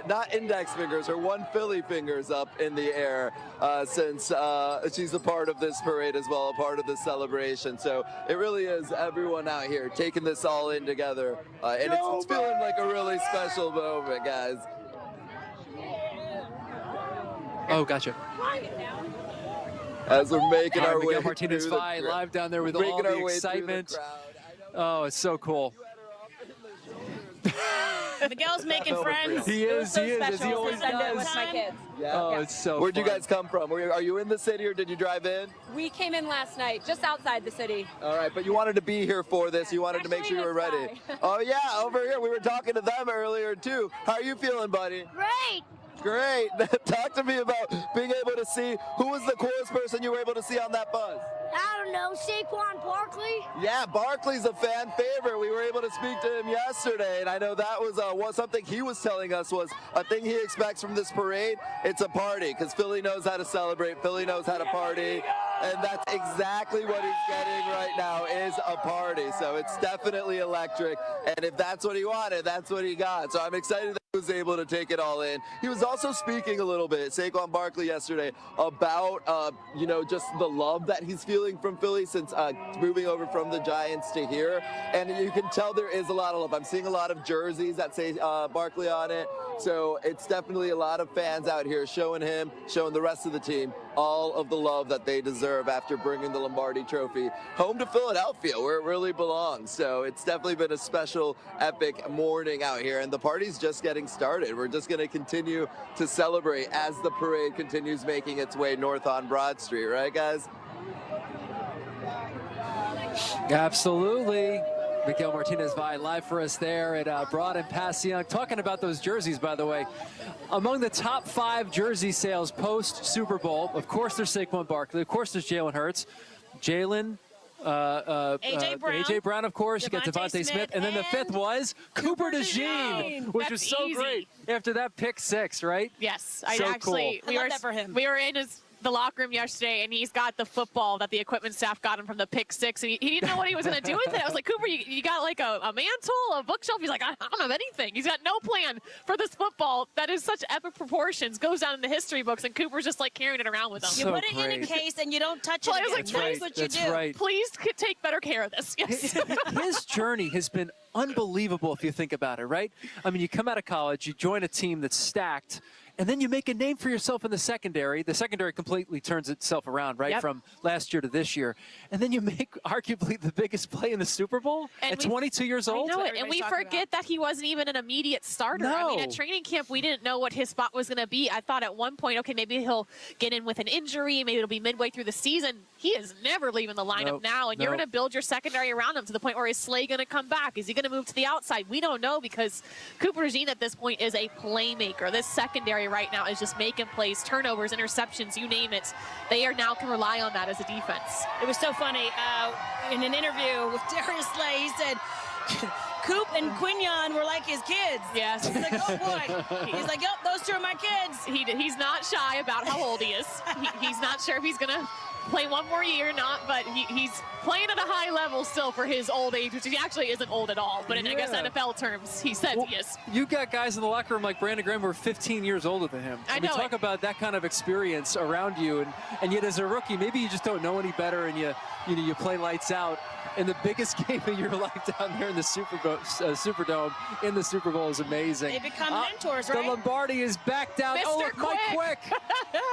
not index fingers, her one Philly fingers up in the air since she's a part of this parade as well, a part of this celebration. So it really is everyone out here taking this all in together. And it's feeling like a really special moment, guys. Oh, gotcha. As we're making our way Miguel Martinez live down there with all the excitement. Oh, it's so cool. Miguel's making friends. He is. He is. As he always does. With my kids. Yeah. Oh, it's so Where'd fun. you guys come from? Are you in the city or did you drive in? We came in last night, just outside the city. All right, but you wanted to be here for this. You wanted to make sure you were ready. Oh, yeah, over here. We were talking to them earlier, too. How are you feeling, buddy? Great. Great. Talk to me about being able to see. Who was the coolest person you were able to see on that bus? I don't know, Saquon Barkley? Yeah, Barkley's a fan favorite. We were able to speak to him yesterday, and I know that was something he was telling us was a thing he expects from this parade. It's a party, because Philly knows how to celebrate. Philly knows how to party, and that's exactly what he's getting right now is a party. So it's definitely electric, and if that's what he wanted, that's what he got. So I'm excited that he was able to take it all in. He was also speaking a little bit, Saquon Barkley yesterday, about, just the love that he's feeling from Philly since moving over from the Giants to here. And you can tell there is a lot of love. I'm seeing a lot of jerseys that say Barkley on it. So it's definitely a lot of fans out here showing the rest of the team all of the love that they deserve after bringing the Lombardi Trophy home to Philadelphia, where it really belongs. So it's definitely been a special, epic morning out here, and the party's just getting started. We're just going to continue to celebrate as the parade continues making its way north on Broad Street, right, guys? Absolutely. Miguel Martinez live for us there at Broad and Passyunk. Talking about those jerseys, by the way. Among the top 5 jersey sales post-Super Bowl, of course there's Saquon Barkley, of course there's Jalen Hurts, AJ Brown, of course. You got Devontae Smith, and then the 5th was Cooper DeJean, which was so great after that pick 6, right? Yes, Cool. We were in the locker room yesterday, and he's got the football that the equipment staff got him from the pick 6, and he didn't know what he was going to do with it. I was like, Cooper, you got like a mantle, a bookshelf? He's like, I don't have anything. He's got no plan for this football that is such epic proportions, goes down in the history books, and Cooper's just like carrying it around with him. You put it in a case and you don't touch it. I was like, that's what you do. Right. Please take better care of this. Yes. His journey has been unbelievable if you think about it, right? I mean, you come out of college, you join a team that's stacked, and then you make a name for yourself in the secondary. The secondary completely turns itself around, right, from last year to this year. And then you make arguably the biggest play in the Super Bowl at 22 years old. I know it, and we forget that he wasn't even an immediate starter. No. I mean, at training camp, we didn't know what his spot was going to be. I thought at one point, okay, maybe he'll get in with an injury, maybe it'll be midway through the season. He is never leaving the lineup now, and you're going to build your secondary around him to the point where is Slay going to come back? Is he going to move to the outside? We don't know, because Cooper DeJean at this point is a playmaker. This secondary right now is just making plays, turnovers, interceptions, you name it. They now can rely on that as a defense. It was so funny. In an interview with Darius Slay, he said, Coop and Quinion were like his kids. Yes. He's like, oh boy. He's like, yep, those 2 are my kids. He's not shy about how old he is. He's not sure if he's going to play one more year, but he's playing at a high level still for his old age, which he actually isn't old at all. But in, I guess, NFL terms, he says he is. You got guys in the locker room like Brandon Graham who are 15 years older than him. I know. We talk about that kind of experience around you, and yet as a rookie, maybe you just don't know any better, and you play lights out. And the biggest game of your life down there in the Superdome in the Super Bowl is amazing. They become mentors, right? The Lombardi is back down. Mr. Oh, look, Mike Quick.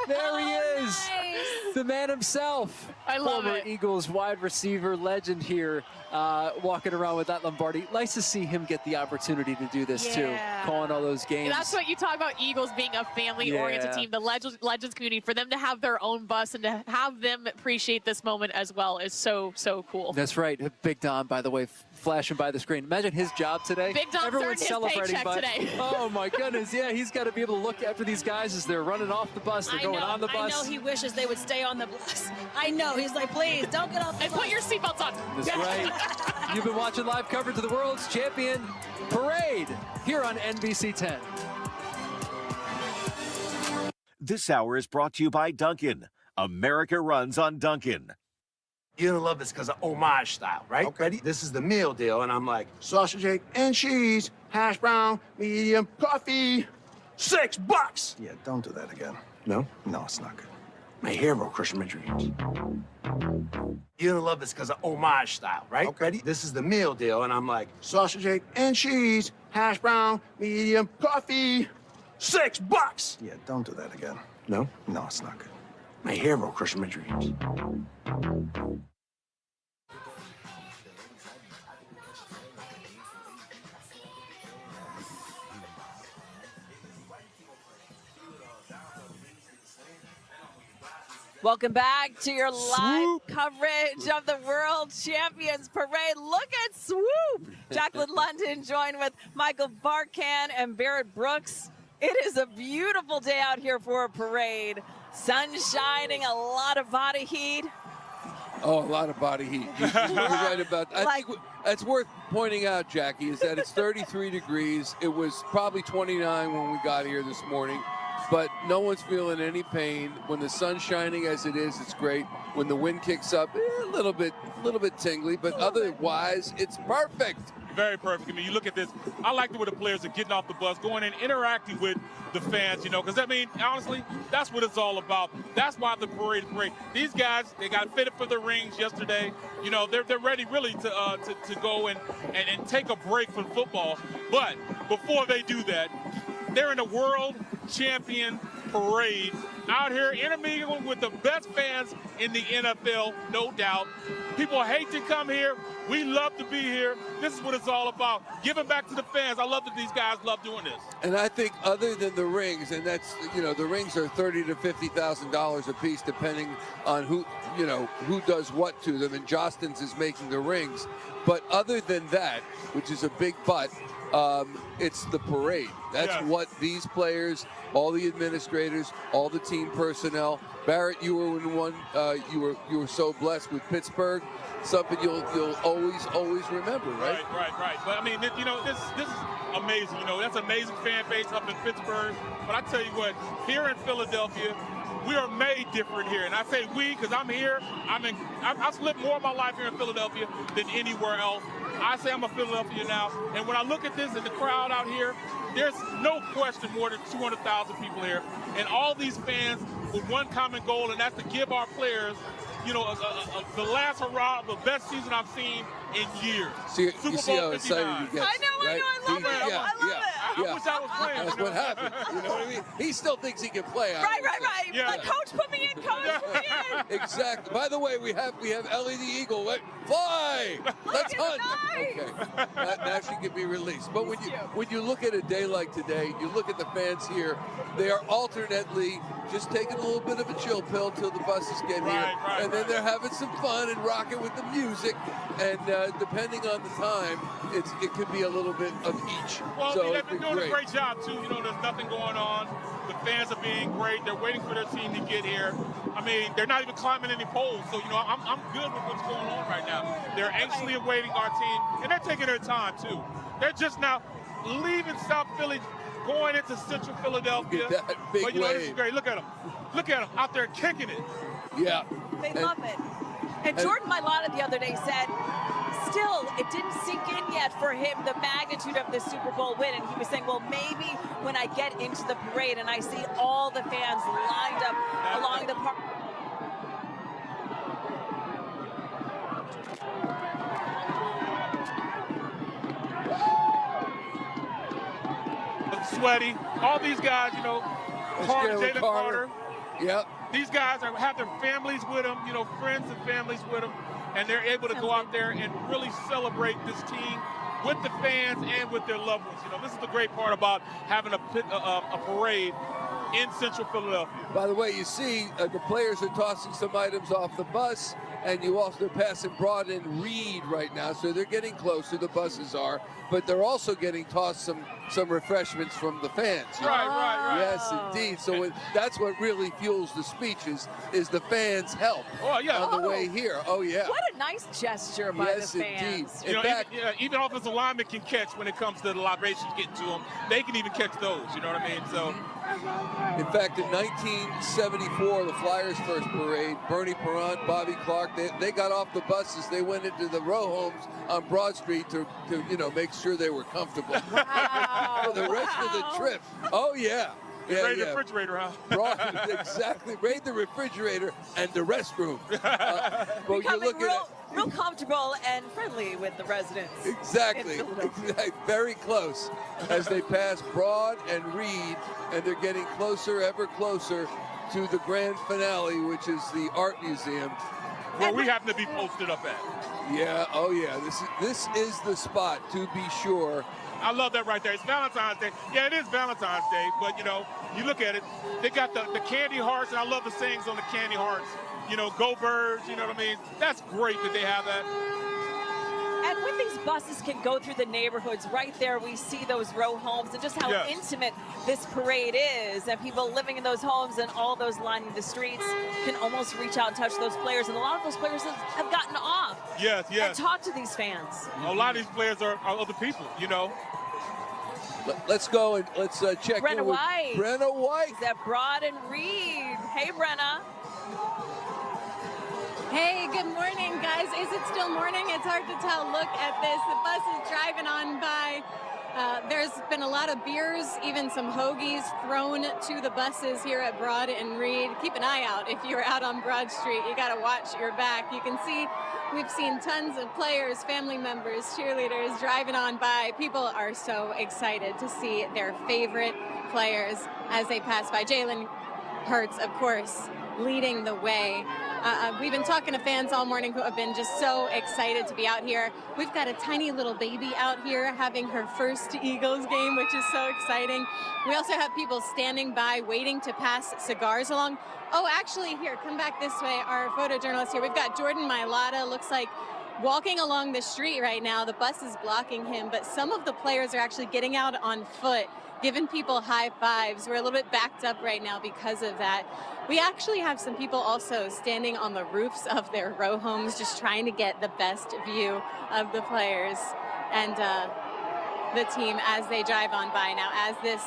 There he is. Nice. The man himself. I love Former it. Eagles wide receiver legend here, walking around with that Lombardi. Nice to see him get the opportunity to do this too, calling all those games. That's what you talk about, Eagles being a family-oriented team, the Legends community. For them to have their own bus and to have them appreciate this moment as well is so, so cool. That's right. Big Don, by the way, flashing by the screen. Imagine his job today. Big Don's Everyone's earned his celebrating, paycheck today. Oh my goodness, yeah, he's got to be able to look after these guys as they're running off the bus, they're going on the bus. I know he wishes they would stay on the bus. I know. He's like, please, don't get off the bus. And put your seatbelts on. That's right. You've been watching live coverage of the World's Champion Parade here on NBC 10. This hour is brought to you by Dunkin'. America runs on Dunkin'. You're gonna love this because of homage style, right? Okay. Ready? This is the meal deal, and I'm like, sausage, egg, and cheese, hash brown, medium, coffee, $6. Yeah, don't do that again. No? No, it's not good. My hair will crush my dreams. You're gonna love this because of homage style, right? Okay. Ready? This is the meal deal, and I'm like, sausage, egg, and cheese, hash brown, medium, coffee, $6. Yeah, don't do that again. No? No, it's not good. My hair will crush my dreams. Welcome back to your live coverage of the World Champions Parade. Look at Swoop! Jacqueline London joined with Michael Barkan and Barrett Brooks. It is a beautiful day out here for a parade. Sun shining, a lot of body heat. Oh, a lot of body heat. You're right about that. I think that's worth pointing out, Jackie, is that it's 33 degrees. It was probably 29 when we got here this morning, but no one's feeling any pain. When the sun's shining as it is, it's great. When the wind kicks up, a little bit tingly, but otherwise, it's perfect. Very perfect. I mean, you look at this. I like the way the players are getting off the bus, going in, interacting with the fans, because, I mean, honestly, that's what it's all about. That's why the parade is great. These guys, they got fitted for the rings yesterday. They're ready really to go and take a break from football. But before they do that, they're in a world champion parade out here intermingling with the best fans in the NFL, no doubt. People hate to come here. We love to be here. This is what it's all about. Giving back to the fans. I love that these guys love doing this. And I think other than the rings, and that's, the rings are $30,000 to $50,000 a piece, depending on who does what to them. And Jostens is making the rings. But other than that, which is a big but, it's the parade. That's what these players, all the administrators, all the team personnel. Barrett, you were in one. You were so blessed with Pittsburgh. Something you'll always remember, right? Right. But I mean, this is amazing. That's an amazing fan base up in Pittsburgh. But I tell you what, here in Philadelphia, we are made different here. And I say we because I'm here. I've lived more of my life here in Philadelphia than anywhere else. I say I'm a Philadelphia now. And when I look at this and the crowd out here, there's no question more than 200,000 people here. And all these fans with one common goal, and that's to give our players, the last hurrah of the best season I've seen in years. You see how excited he gets. I know, I love it. I wish I was playing. That's what happened. You know what I mean? He still thinks he can play. Right. Yeah. Like, coach, put me in, coach, put me in. Exactly. By the way, we have Ellie the Eagle. Fly! Let's hunt. Okay. Now she can be released. But when you look at a day like today, you look at the fans here, they are alternately just taking a little bit of a chill pill till the buses get here. And then they're having some fun and rocking with the music. And depending on the time, it could be a little bit of each. Well, so they've been doing a great job, too. There's nothing going on. The fans are being great. They're waiting for their team to get here. I mean, they're not even climbing any poles. So, I'm good with what's going on right now. They're anxiously awaiting our team, and they're taking their time, too. They're just now leaving South Philly, going into Central Philadelphia. That big but, this is great. Look at them. Look at them out there kicking it. Yeah. They love it. And Jordan Mailata the other day said, still, it didn't sink in yet for him, the magnitude of the Super Bowl win. And he was saying, well, maybe when I get into the parade and I see all the fans lined up along the park. Sweaty, all these guys, you know, Jalen Carter. Yep. These guys have their families with them, you know, friends and families with them, and they're able to go out there and really celebrate this team with the fans and with their loved ones. You know, this is the great part about having a parade in Central Philadelphia. By the way, you see the players are tossing some items off the bus, and you also, they're passing Broad and Reed right now, so they're getting closer, the buses are, but they're also getting tossed some refreshments from the fans. Right. Yes, indeed. So that's what really fuels the speeches, is the fans' help on the way here. Oh, yeah. What a nice gesture by the fans. Yes, indeed. You know, even offensive linemen can catch when it comes to the libations getting to them. They can even catch those, you know what I mean? So. In fact, in 1974, the Flyers' first parade, Bernie Perron, Bobby Clark, they got off the buses. They went into the row homes on Broad Street to make sure they were comfortable. For the rest of the trip. Oh, yeah. Raid the refrigerator, huh? Exactly. Raid the refrigerator and the restroom. Well, becoming real comfortable and friendly with the residents. Exactly. Very close as they pass Broad and Reed, and they're getting closer, ever closer to the grand finale, which is the Art Museum. Where we happen to be posted up at. Yeah, oh yeah, this is the spot, to be sure. I love that right there. It's Valentine's Day. Yeah, it is Valentine's Day, but, you know, you look at it, they got the candy hearts, and I love the sayings on the candy hearts. You know, go Birds, you know what I mean? That's great that they have that. And when these buses can go through the neighborhoods, right there we see those row homes and just how intimate this parade is. And people living in those homes and all those lining the streets can almost reach out and touch those players. And a lot of those players have gotten off. Yes. And talked to these fans. A lot of these players are other people, you know. Let's go and let's check Brenna in with White. Brenna White. That Broad and Reed. Hey, Brenna. Hey, good morning, guys. Is it still morning? It's hard to tell. Look at this. The bus is driving on by. There's been a lot of beers, even some hoagies thrown to the buses here at Broad and Reed. Keep an eye out if you're out on Broad Street. You got to watch your back. You can see we've seen tons of players, family members, cheerleaders driving on by. People are so excited to see their favorite players as they pass by. Jalen Hurts, of course, leading the way. We've been talking to fans all morning who have been just so excited to be out here. We've got a tiny little baby out here having her first Eagles game, which is so exciting. We also have people standing by waiting to pass cigars along. Oh, actually, here, come back this way. Our photojournalist here. We've got Jordan Mailata, looks like walking along the street right now. The bus is blocking him, but some of the players are actually getting out on foot, giving people high fives. We're a little bit backed up right now because of that. We actually have some people also standing on the roofs of their row homes, just trying to get the best view of the players and the team as they drive on by. Now, as this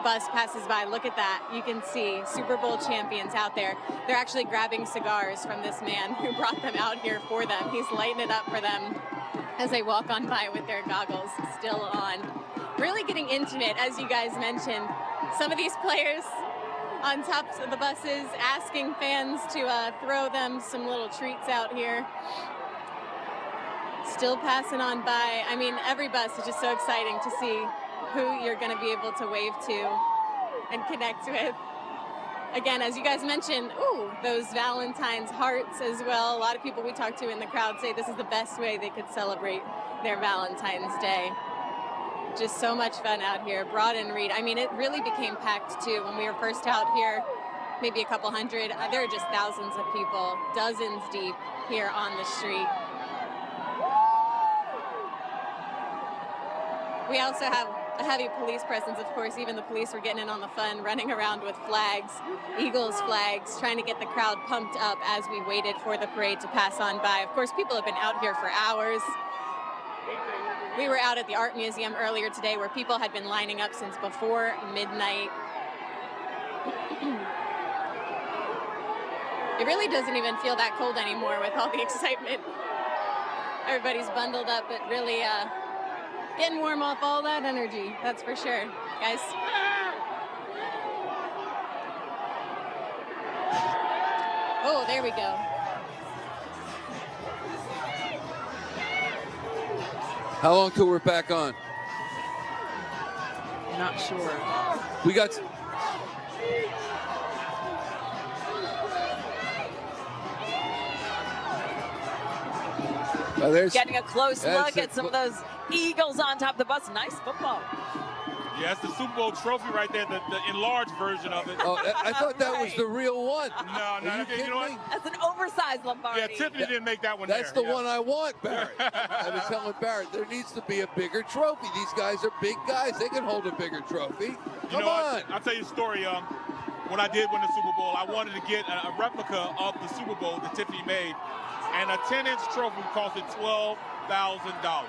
bus passes by, look at that. You can see Super Bowl champions out there. They're actually grabbing cigars from this man who brought them out here for them. He's lighting it up for them as they walk on by with their goggles still on. Really getting intimate, as you guys mentioned. Some of these players on tops of the buses asking fans to throw them some little treats out here. Still passing on by. I mean, every bus is just so exciting to see who you're going to be able to wave to and connect with. Again, as you guys mentioned, ooh, those Valentine's hearts as well. A lot of people we talk to in the crowd say this is the best way they could celebrate their Valentine's Day. Just so much fun out here. Broad and Reed. I mean, it really became packed too. When we were first out here, maybe a couple hundred. There are just thousands of people, dozens deep here on the street. We also have a heavy police presence, of course. Even the police were getting in on the fun, running around with flags, Eagles flags, trying to get the crowd pumped up as we waited for the parade to pass on by. Of course, people have been out here for hours. We were out at the Art Museum earlier today where people had been lining up since before midnight. It really doesn't even feel that cold anymore with all the excitement. Everybody's bundled up, but really getting warm off all that energy, that's for sure, guys. Oh, there we go. How long till we're back on? Not sure. We got. Getting a close look at some of those Eagles on top of the bus. Nice football. Yeah, it's the Super Bowl trophy right there, the enlarged version of it. Oh, I thought that was the real one. No, you know what? That's an oversized Lombardi. Yeah, Tiffany didn't make that one. That's the one I want, Barrett. I've been telling Barrett, there needs to be a bigger trophy. These guys are big guys. They can hold a bigger trophy. Come on. I'll tell you a story. When I did win the Super Bowl, I wanted to get a replica of the Super Bowl that Tiffany made, and a 10-inch trophy costed $12,000.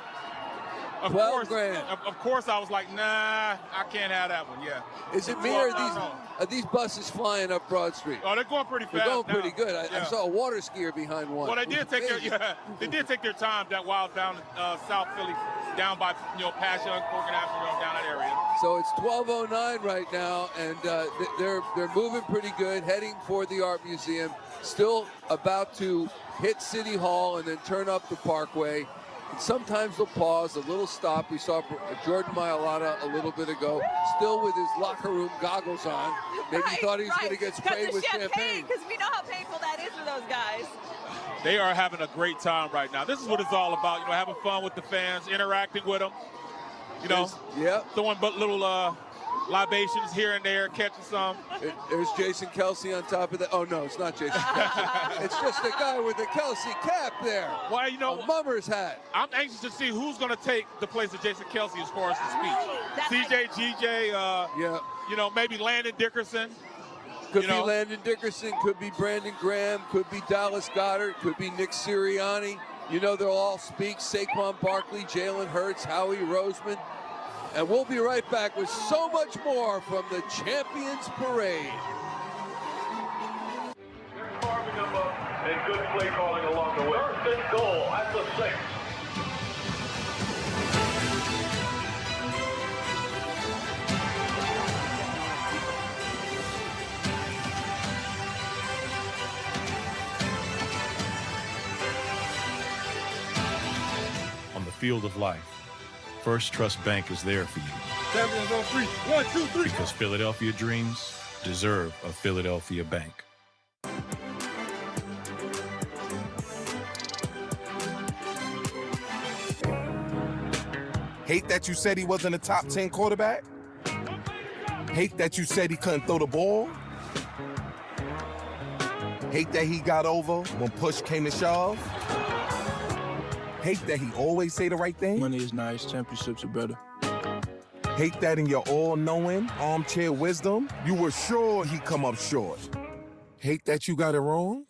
Of course, I was like, nah, I can't have that one. Yeah. Is it me or are these buses flying up Broad Street? Oh, they're going pretty fast. They're going pretty now. good. I saw a water skier behind one. Well, they did take their time that while down South Philly, down by Pasha, Cork and Amsterdam, down that area. So it's 12:09 right now, and they're moving pretty good, heading for the Art Museum. Still about to hit City Hall and then turn up the Parkway. And sometimes they'll pause, a little stop. We saw Jordan Mailata a little bit ago, still with his locker room goggles on. Maybe he thought he was going to get sprayed with champagne. Because we know how painful that is for those guys. They are having a great time right now. This is what it's all about, having fun with the fans, interacting with them. Throwing little libations here and there, catching some. There's Jason Kelsey on top of that. Oh, no, it's not Jason Kelsey. It's just a guy with a Kelsey cap there. Well, a mummer's hat. I'm anxious to see who's going to take the place of Jason Kelsey as far as the speech. CJ, GJ, maybe Landon Dickerson. Could be Landon Dickerson, could be Brandon Graham, could be Dallas Goedert, could be Nick Sirianni. They'll all speak. Saquon Barkley, Jalen Hurts, Howie Roseman. And we'll be right back with so much more from the Champions Parade. Farming them up and good play calling along the way. First and goal at the 6. On the field of life, First Trust Bank is there for you. Champions on 3. 1, 2, 3. Because Philadelphia dreams deserve a Philadelphia bank. Hate that you said he wasn't a top 10 quarterback? Hate that you said he couldn't throw the ball? Hate that he got over when push came to shove? Hate that he always say the right thing? Money is nice, championships are better. Hate that in your all-knowing, armchair wisdom, you were sure he'd come up short. Hate that you got it wrong?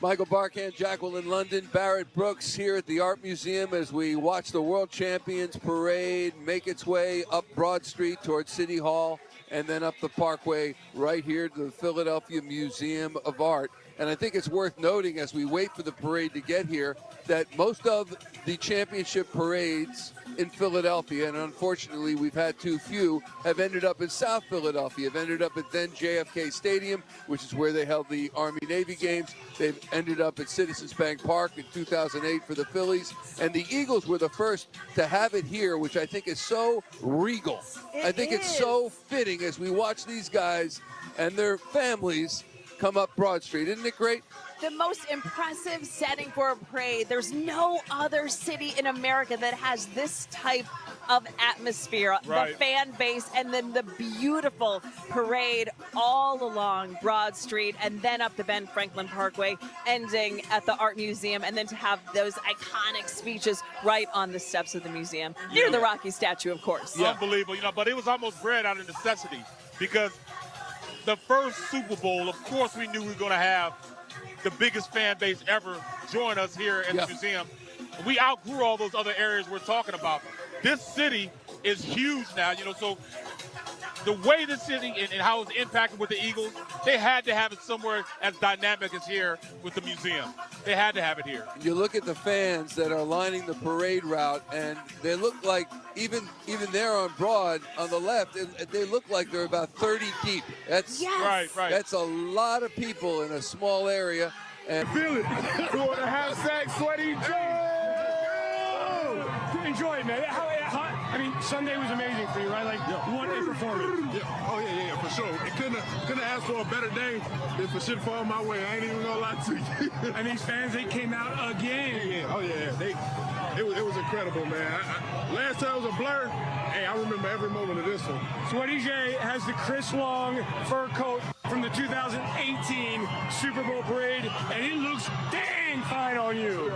Michael Barkan, Jacqueline London, Barrett Brooks here at the Art Museum as we watch the World Champions Parade make its way up Broad Street towards City Hall and then up the Parkway right here to the Philadelphia Museum of Art. And I think it's worth noting as we wait for the parade to get here that most of the championship parades in Philadelphia, and unfortunately we've had too few, have ended up in South Philadelphia, have ended up at then JFK Stadium, which is where they held the Army-Navy games. They've ended up at Citizens Bank Park in 2008 for the Phillies. And the Eagles were the first to have it here, which I think is so regal. I think it's so fitting as we watch these guys and their families come up Broad Street. Isn't it great? The most impressive setting for a parade. There's no other city in America that has this type of atmosphere. Right. The fan base and then the beautiful parade all along Broad Street and then up the Ben Franklin Parkway, ending at the Art Museum, and then to have those iconic speeches right on the steps of the museum, near the Rocky statue, of course. Yeah. Unbelievable, but it was almost bred out of necessity because the first Super Bowl, of course we knew we were going to have the biggest fan base ever join us here in the museum. We outgrew all those other areas we're talking about. This city is huge now, you know, so the way the city and how it's impacted with the Eagles, they had to have it somewhere as dynamic as here with the museum. They had to have it here. You look at the fans that are lining the parade route, and they look like, even there on Broad on the left, they look like they're about 30 deep. That's right. That's a lot of people in a small area. And feel it. 2.5 Sweaty Joe. Enjoy it, man. I mean, Sunday was amazing for you, right? Like, what a performance. Yeah, for sure. It couldn't have asked for a better day if it should fall my way. I ain't even gonna lie to you. And these fans, they came out again. It was incredible, man. Last time was a blur. Hey, I remember every moment of this one. Sweaty J has the Chris Long fur coat from the 2018 Super Bowl parade, and it looks dang fine on you.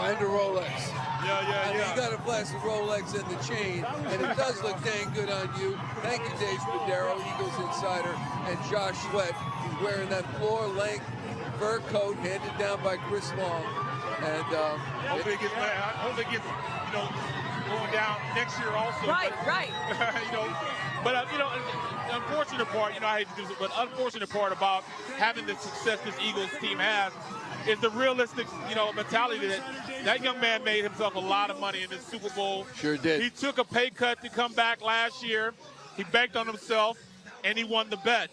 And a Rolex. Yeah. You got a flash of Rolex and the chain, and it does look dang good on you. Thank you, Dave Spadaro, Eagles Insider, and Josh Sweat. He's wearing that floor-length fur coat handed down by Chris Long. And hopefully it gets, going down next year also. Right. But the unfortunate part, I hate to do this, but unfortunate part about having the success this Eagles team has is the realistic, mentality that young man made himself a lot of money in this Super Bowl. Sure did. He took a pay cut to come back last year. He banked on himself, and he won the bet.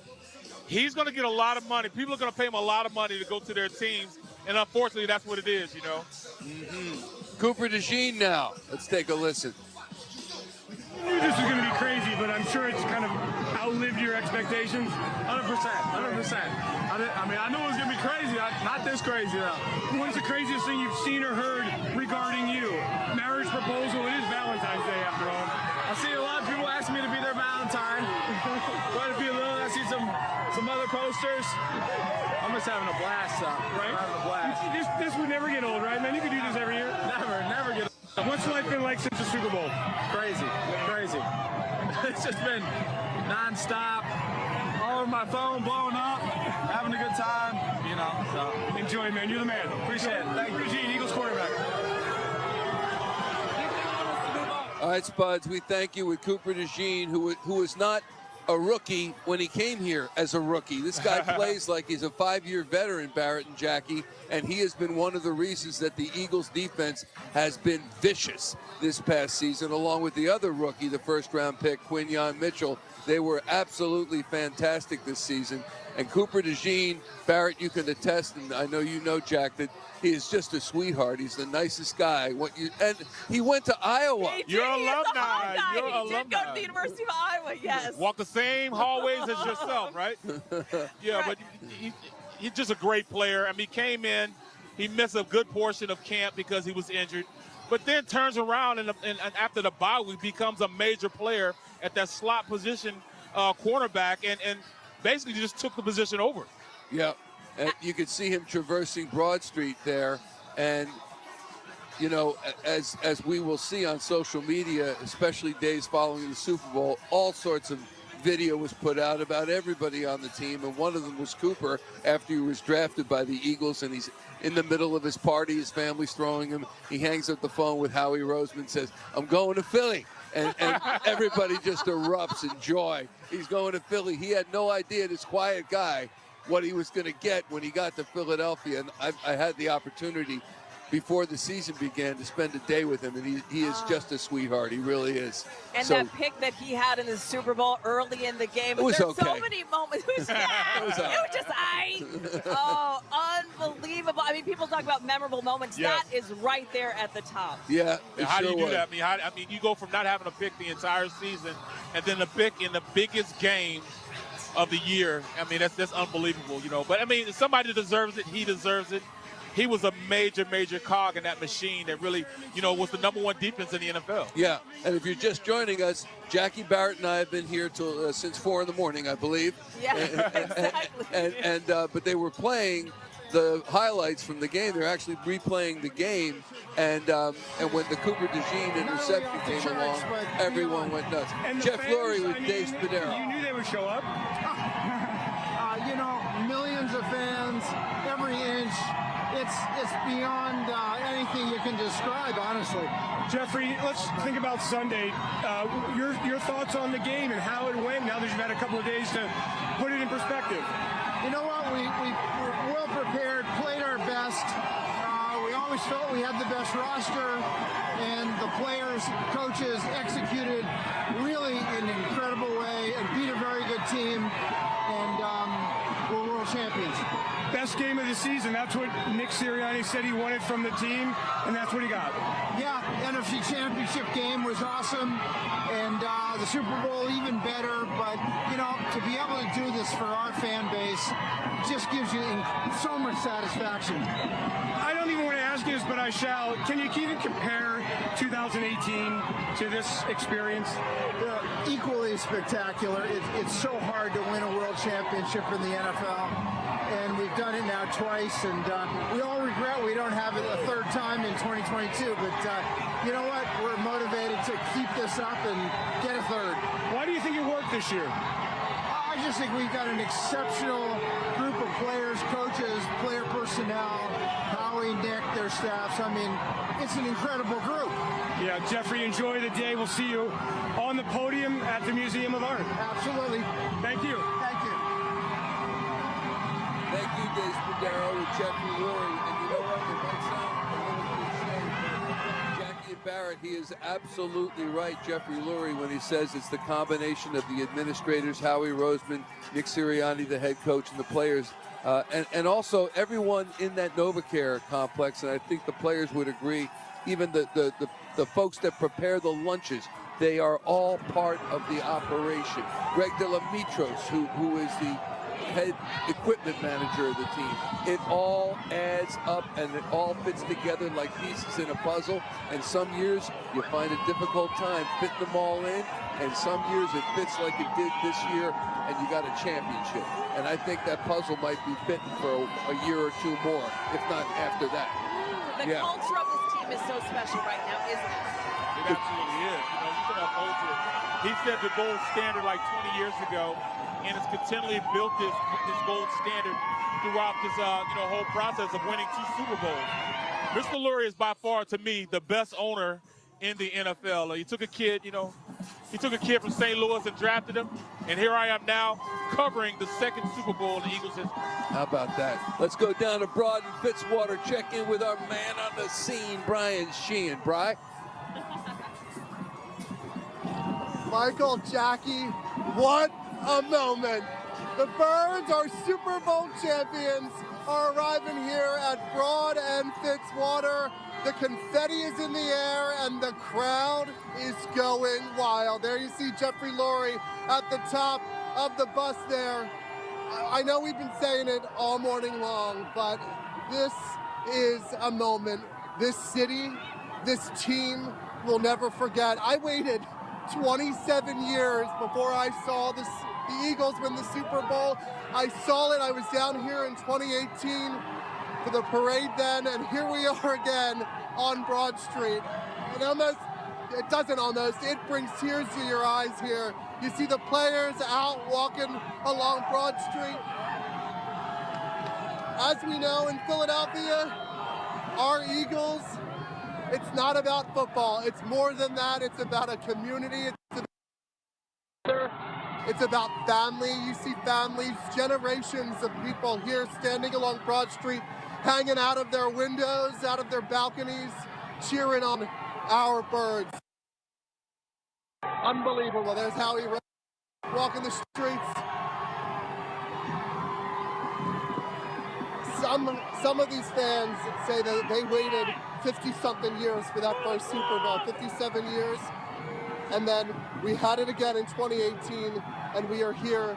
He's going to get a lot of money. People are going to pay him a lot of money to go to their teams, and unfortunately, that's what it is, Cooper DeJean now. Let's take a listen. I knew this was going to be crazy, but I'm sure it's kind of outlived your expectations. 100%. I knew it was going to be crazy. Not this crazy, though. What's the craziest thing you've seen or heard regarding you? Marriage proposal. It is Valentine's Day, after all. I see a lot of people asking me to be their Valentine. Quite a few of those. I see some other posters. I'm just having a blast, right? I'm having a blast. This would never get old, right, man? You could do this every year. Never get old. What's life been like since the Super Bowl? Crazy. It's just been nonstop. All over my phone, blowing up, having a good time, so. Enjoy, man. You're the man. Appreciate it. Thank you, Eugene, Eagles quarterback. All right, Spuds, we thank you with Cooper DeJean, who was not a rookie when he came here as a rookie. This guy plays like he's a 5-year veteran, Barrett and Jackie, and he has been one of the reasons that the Eagles defense has been vicious this past season, along with the other rookie, the first-round pick, Quinyon Mitchell. They were absolutely fantastic this season. And Cooper DeJean, Barrett, you can attest, and I know you know, Jack, that he is just a sweetheart. He's the nicest guy. And he went to Iowa. You're alumni. He did go to the University of Iowa, yes. Walk the same hallways as yourself, right? Yeah, but he's just a great player. I mean, he came in, he missed a good portion of camp because he was injured, but then turns around and after the bye week becomes a major player at that slot position, cornerback, and basically just took the position over. Yeah, and you could see him traversing Broad Street there, and as we will see on social media, especially days following the Super Bowl, all sorts of video was put out about everybody on the team, and one of them was Cooper after he was drafted by the Eagles, and he's in the middle of his party, his family's throwing him. He hangs up the phone with Howie Roseman, says, "I'm going to Philly." And everybody just erupts in joy. He's going to Philly. He had no idea, this quiet guy, what he was going to get when he got to Philadelphia. And I had the opportunity before the season began to spend a day with him, and he is just a sweetheart. He really is. And that pick that he had in the Super Bowl early in the game. It was There's okay. so many moments. It was just oh, unbelievable. I mean, people talk about memorable moments. Yes. That is right there at the top. Yeah. How do you do that? I mean, you go from not having a pick the entire season, and then the pick in the biggest game of the year. I mean, that's unbelievable, But I mean, somebody deserves it. He deserves it. He was a major cog in that machine that really, was the #1 defense in the NFL. Yeah, and if you're just joining us, Jackie Barrett and I have been here since 4 in the morning, I believe. Yeah, exactly. But they were playing the highlights from the game. They're actually replaying the game, and when the Cooper DeJean interception came along, everyone went nuts. Jeff Lurie with Dave Spadaro. You knew they would show up. You know, millions of fans, every inch. It's beyond anything you can describe, honestly. Jeffrey, let's think about Sunday. Your thoughts on the game and how it went now that you've had a couple of days to put it in perspective. You know what? We were well prepared, played our best. We always felt we had the best roster, and the players, coaches executed really in an incredible way and beat a very good team, and we're world champions. Best game of the season. That's what Nick Sirianni said he wanted from the team, and that's what he got. Yeah, NFC Championship game was awesome, and the Super Bowl even better. But, you know, to be able to do this for our fan base just gives you so much satisfaction. I don't even want to ask you this, but I shall. Can you even compare 2018 to this experience? Equally spectacular. It's so hard to win a world championship in the NFL. And we've done it now twice, and we all regret we don't have it a third time in 2022. But you know what? We're motivated to keep this up and get a third. Why do you think it worked this year? I just think we've got an exceptional group of players, coaches, player personnel, Howie, Nick, their staffs. I mean, it's an incredible group. Yeah, Jeffrey, enjoy the day. We'll see you on the podium at the Museum of Art. Absolutely. Thank you. Thank you. Thank you, Dave Spadaro with Jeffrey Lurie. And you know what? It might sound a little cliche, but Jackie and Barrett, he is absolutely right, Jeffrey Lurie, when he says it's the combination of the administrators, Howie Roseman, Nick Sirianni, the head coach, and the players. And also everyone in that NovaCare complex, and I think the players would agree, even the folks that prepare the lunches, they are all part of the operation. Greg Delamitros, who is the head equipment manager of the team. It all adds up and it all fits together like pieces in a puzzle. And some years you find a difficult time fitting them all in, and some years it fits like it did this year and you got a championship. And I think that puzzle might be fitting for a year or two more, if not after that. The culture of this team is so special right now, isn't it? It absolutely is. You know, you talk about culture. He set the gold standard like 20 years ago, and has continually built this gold standard throughout this whole process of winning 2 Super Bowls. Mr. Lurie is by far, to me, the best owner in the NFL. He took a kid, from St. Louis and drafted him, and here I am now covering the 2nd Super Bowl in the Eagles' history. How about that? Let's go down to Broad and Fitzwater, check in with our man on the scene, Brian Sheehan. Bri? Michael, Jackie, what a moment. The Birds, our Super Bowl champions, are arriving here at Broad and Fitzwater. The confetti is in the air and the crowd is going wild. There you see Jeffrey Lurie at the top of the bus there. I know we've been saying it all morning long, but this is a moment this city, this team will never forget. I waited 27 years before I saw the Eagles win the Super Bowl. I saw it. I was down here in 2018 for the parade then, and here we are again on Broad Street. It brings tears to your eyes here. You see the players out walking along Broad Street. As we know, in Philadelphia, our Eagles, it's not about football. It's more than that. It's about a community. It's about family. You see families, generations of people here standing along Broad Street, hanging out of their windows, out of their balconies, cheering on our Birds. Unbelievable. There's Howie walking the streets. Some of these fans say that they waited 50-something years for that first Super Bowl, 57 years. And then we had it again in 2018, and we are here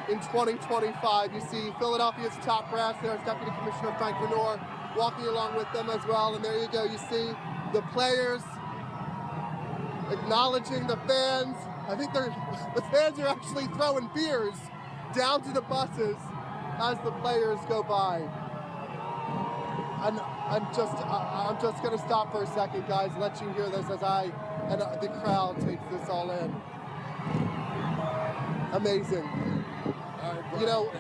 in 2025. You see Philadelphia's top brass there, Deputy Commissioner Frank Lenore, walking along with them as well. And there you go, you see the players acknowledging the fans. I think the fans are actually throwing beers down to the buses as the players go by. I'm just gonna stop for a second, guys. Let you hear this as the crowd takes this all in. Amazing. All right, Brian, You know,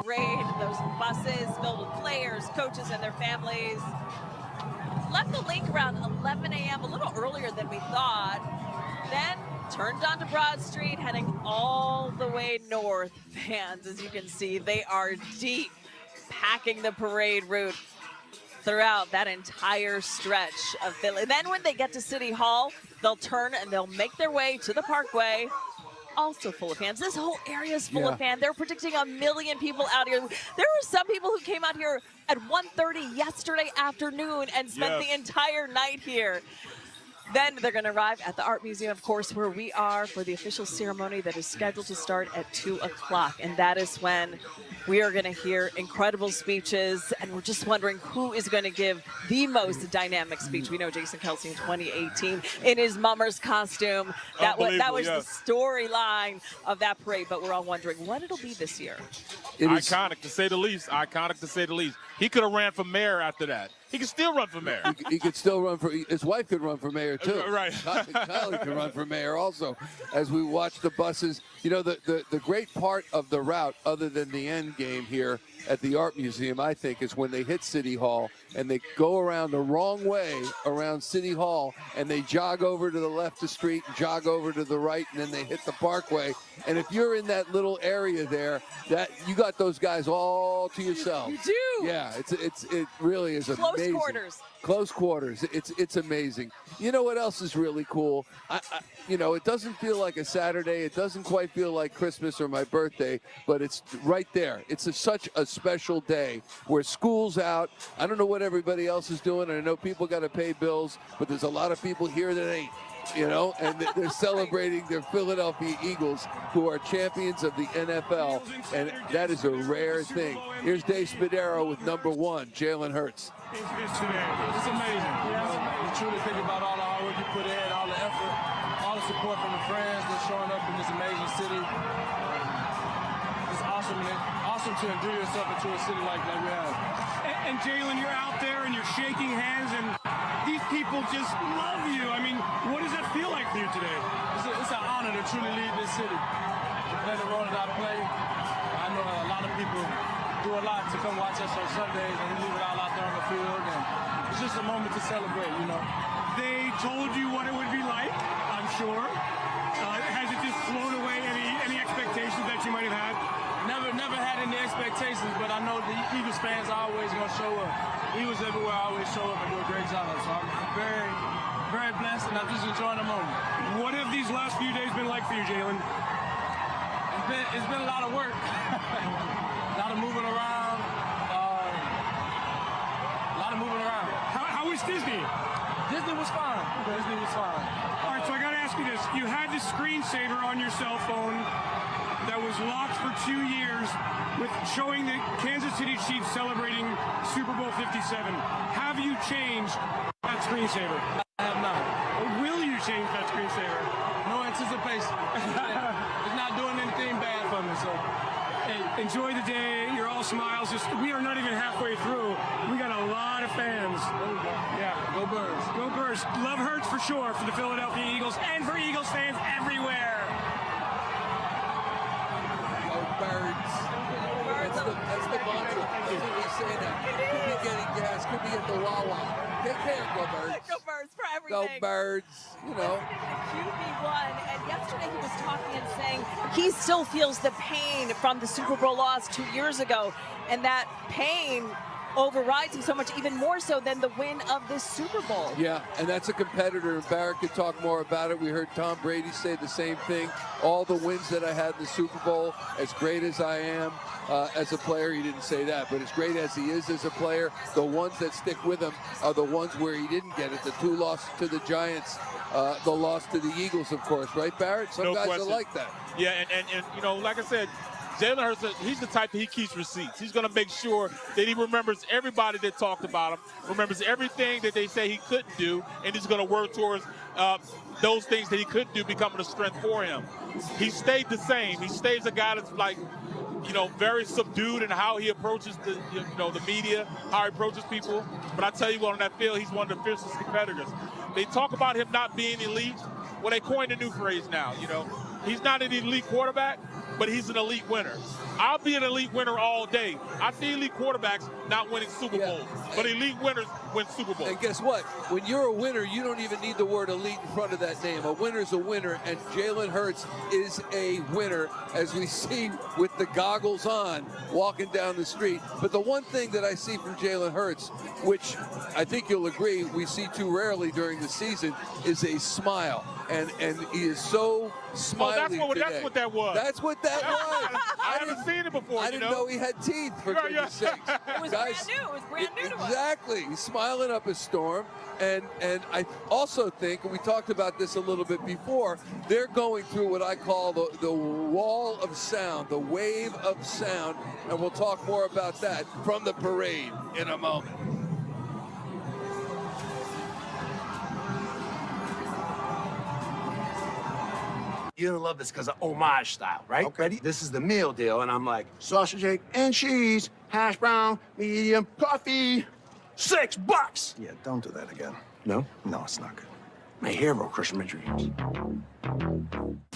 Parade, those buses filled with players, coaches, and their families. Left the link around 11 a.m., a little earlier than we thought. Then turned onto Broad Street, heading all the way north. Fans, as you can see, they are deep, packing the parade route throughout that entire stretch of Philly. Then when they get to City Hall, they'll turn and they'll make their way to the Parkway, also full of fans. This whole area is full of fans. They're predicting 1 million people out here. There were some people who came out here at 1:30 yesterday afternoon and spent the entire night here. Then they're going to arrive at the Art Museum, of course, where we are for the official ceremony that is scheduled to start at 2 o'clock. And that is when we are going to hear incredible speeches. And we're just wondering who is going to give the most dynamic speech. We know Jason Kelsey in 2018 in his Mummers costume. That was the storyline of that parade. But we're all wondering what it'll be this year. Iconic, to say the least. Iconic, to say the least. He could have ran for mayor after that. He could still run for mayor. He could still run for, his wife could run for mayor too. Right. Kylie could run for mayor also. As we watch the buses, you know, the great part of the route, other than the end game here at the Art Museum, I think, is when they hit City Hall and they go around the wrong way around City Hall and they jog over to the left of the street, jog over to the right, and then they hit the Parkway. And if you're in that little area there, that you got those guys all to yourself. You do. Yeah, it really is amazing. Close quarters. Close quarters. It's amazing. You know what else is really cool? You know, it doesn't feel like a Saturday. It doesn't quite feel like Christmas or my birthday, but it's right there. It's such a special day where school's out. I don't know what everybody else is doing. I know people got to pay bills, but there's a lot of people here that ain't. You know, and they're celebrating their Philadelphia Eagles, who are champions of the NFL, and that is a rare thing. Here's Dave Spadaro with number 1, Jalen Hurts. It's amazing. You truly think about all the hard work you put in, all the effort, all the support from the friends that's showing up in this amazing city. It's awesome, man. Awesome to endure yourself into a city like we have. And Jalen, you're out there and you're shaking hands, and these people just love you. I mean, what does that feel like for you today? It's an honor to truly lead this city. To play the role that I play. I know a lot of people do a lot to come watch us on Sundays, and we leave it all out there on the field. And it's just a moment to celebrate, you know. They told you what it would be like, I'm sure. Has it just blown away any expectations that you might have had? Never had any expectations, but I know the Eagles fans are always going to show up. Eagles everywhere always show up and do a great job. So I'm very, very blessed, and I'm just enjoying the moment. What have these last few days been like for you, Jalen? It's been a lot of work. A lot of moving around. How was Disney? Disney was fine. Disney was fine. All right, so I got to ask you this. You had the screensaver on your cell phone that was locked for 2 years with showing the Kansas City Chiefs celebrating Super Bowl 57. Have you changed that screensaver? I have not. Or will you change that screensaver? No anticipation. It's not doing anything bad for me, so. Hey, enjoy the day. You're all smiles. We are not even halfway through. We got a lot of fans. Yeah, go Birds. Go Birds. Love Hurts for sure for the Philadelphia Eagles and for Eagles fans everywhere. Birds. That's the mantra. That's what we say now. Could be getting gas, could be at the Wawa. Take care, Go Birds. Go Birds for everything. Go Birds, you know. QB1, and yesterday he was talking and saying he still feels the pain from the Super Bowl loss 2 years ago, and that pain overrides him so much, even more so than the win of this Super Bowl. Yeah, and that's a competitor, and Barrett could talk more about it. We heard Tom Brady say the same thing. All the wins that I had in the Super Bowl, as great as I am as a player, he didn't say that, but as great as he is as a player, the ones that stick with him are the ones where he didn't get it. The 2 losses to the Giants, the loss to the Eagles, of course, right, Barrett? Some guys are like that. Yeah, and you know, like I said, Jalen Hurts, he's the type that he keeps receipts. He's going to make sure that he remembers everybody that talked about him, remembers everything that they say he couldn't do, and he's going to work towards those things that he couldn't do becoming a strength for him. He stayed the same. He stays a guy that's like very subdued in how he approaches the media, how he approaches people. But I tell you what, on that field, he's one of the fiercest competitors. They talk about him not being elite. Well, they coined a new phrase now, He's not an elite quarterback, but he's an elite winner. I'll be an elite winner all day. I see elite quarterbacks not winning Super Bowls, but elite winners win Super Bowls. And guess what? When you're a winner, you don't even need the word elite in front of that name. A winner's a winner, and Jalen Hurts is a winner, as we see with the goggles on, walking down the street. But the one thing that I see from Jalen Hurts, which I think you'll agree we see too rarely during the season, is a smile. And he is so smiley today. That's what that was. That's what that was. I haven't seen it before. I didn't know he had teeth, for goodness sakes. It was brand new. It was brand new to us. Exactly. He's smiling up a storm. And I also think, and we talked about this a little bit before, they're going through what I call the wall of sound, the wave of sound. And we'll talk more about that from the parade in a moment. You're gonna love this because of homage style, right? Okay. Ready? This is the meal deal, and I'm like, sausage, egg, and cheese, hash brown, medium, coffee, $6. Yeah, don't do that again. No? No, it's not good. My hero crushing my dreams.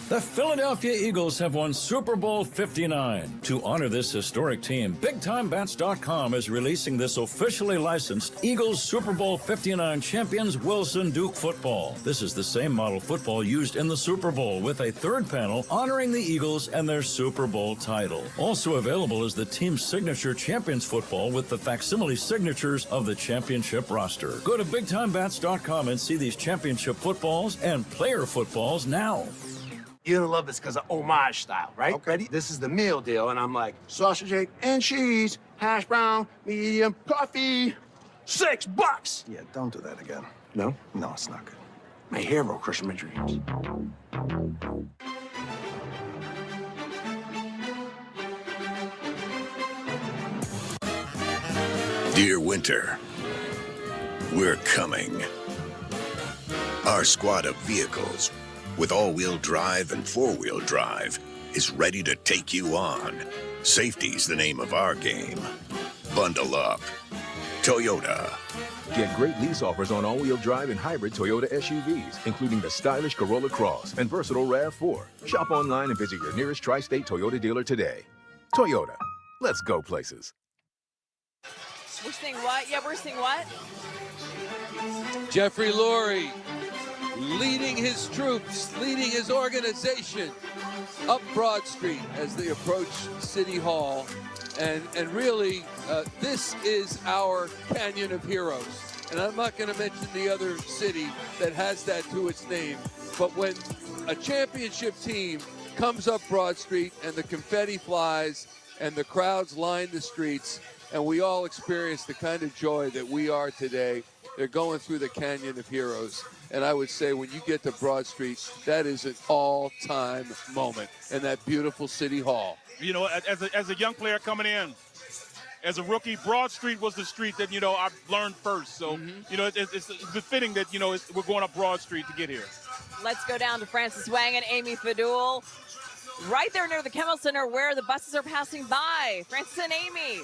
The Philadelphia Eagles have won Super Bowl 59. To honor this historic team, BigTimeBats.com is releasing this officially licensed Eagles Super Bowl 59 champions Wilson Duke football. This is the same model football used in the Super Bowl, with a third panel honoring the Eagles and their Super Bowl title. Also available is the team's signature champions football with the facsimile signatures of the championship roster. Go to BigTimeBats.com and see these championship footballs and player footballs now. You're gonna love this because of homage style, right? Okay. Ready? This is the meal deal, and I'm like, sausage, egg, and cheese, hash brown, medium, coffee, $6. Yeah, don't do that again. No? No, it's not good. My hero crushing my dreams. Dear Winter, we're coming. Our squad of vehicles, with all-wheel drive and four-wheel drive, is ready to take you on. Safety's the name of our game. Bundle up. Toyota. Get great lease offers on all-wheel drive and hybrid Toyota SUVs, including the stylish Corolla Cross and versatile RAV4. Shop online and visit your nearest tri-state Toyota dealer today. Toyota. Let's go places. We're seeing what? Yeah, we're seeing what? Jeffrey Lurie leading his troops, leading his organization up Broad Street as they approach City Hall. And really, this is our Canyon of Heroes. And I'm not going to mention the other city that has that to its name. But when a championship team comes up Broad Street and the confetti flies and the crowds line the streets, and we all experience the kind of joy that we are today, they're going through the Canyon of Heroes. And I would say when you get to Broad Street, that is an all-time moment in that beautiful City Hall. You know, as a young player coming in, as a rookie, Broad Street was the street that, I learned first. So, it's befitting that, we're going up Broad Street to get here. Let's go down to Francis Wang and Amy Fadul, right there near the Kimmel Center where the buses are passing by. Francis and Amy.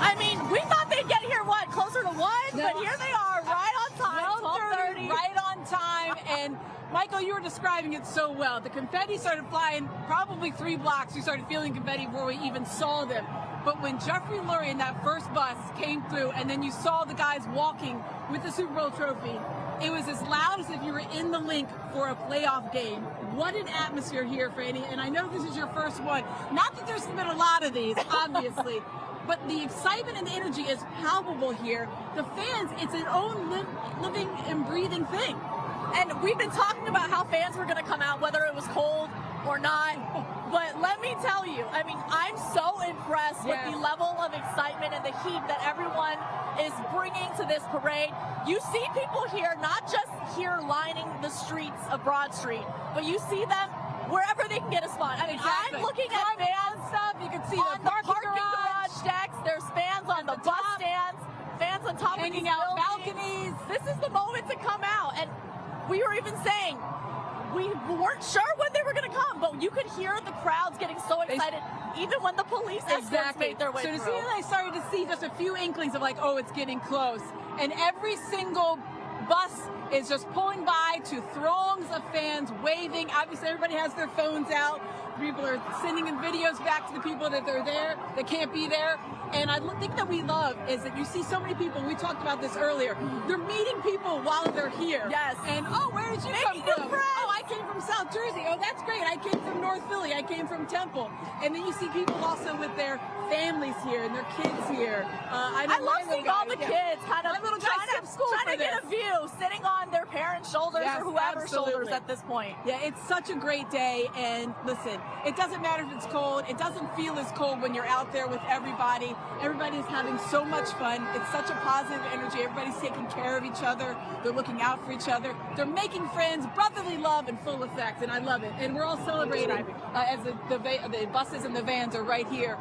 I mean, we thought they'd get here, closer to 1? No. But here they are, right on time, 12:30, right on time. And Michael, you were describing it so well. The confetti started flying probably 3 blocks. We started feeling confetti before we even saw them. But when Jeffrey Lurie and that first bus came through, and then you saw the guys walking with the Super Bowl trophy, it was as loud as if you were in the link for a playoff game. What an atmosphere here, Franny. And I know this is your first one. Not that there's been a lot of these, obviously. But the excitement and the energy is palpable here. The fans, it's an own living and breathing thing. And we've been talking about how fans were going to come out, whether it was cold or not. But let me tell you, I mean, I'm so impressed with the level of excitement and the heat that everyone is bringing to this parade. You see people here, not just here lining the streets of Broad Street, but you see them wherever they can get a spot. I mean, I'm looking at fans stuff. You can see on the parking garage decks. There's fans on the bus stands, fans on top hanging of out balconies. This is the moment to come out. And we were even saying we weren't sure when they were going to come, but you could hear the crowd crowd's getting so excited, even when the police escorts made their way So to through. see that, I started to see just a few inklings of like, oh, it's getting close. And every single bus is just pulling by to throngs of fans waving. Obviously, everybody has their phones out. People are sending in videos back to the people that they're there, that can't be there. And I think that we love is that you see so many people, we talked about this earlier, they're meeting people while they're here. Yes. And, oh, where did you come from? Oh, I came from South Jersey. Oh, that's great. I came from North Philly. I came from Temple. And then you see people also with their families here and their kids here. I love seeing all the kids kind of trying to get a view, sitting on their parents' shoulders or whoever's shoulders at this point. Yeah, it's such a great day. And listen, it doesn't matter if it's cold. It doesn't feel as cold when you're out there with everybody. Everybody's having so much fun. It's such a positive energy. Everybody's taking care of each other. They're looking out for each other. They're making friends, brotherly love in full effect, and I love it. And we're all celebrating as the buses and the vans are right here.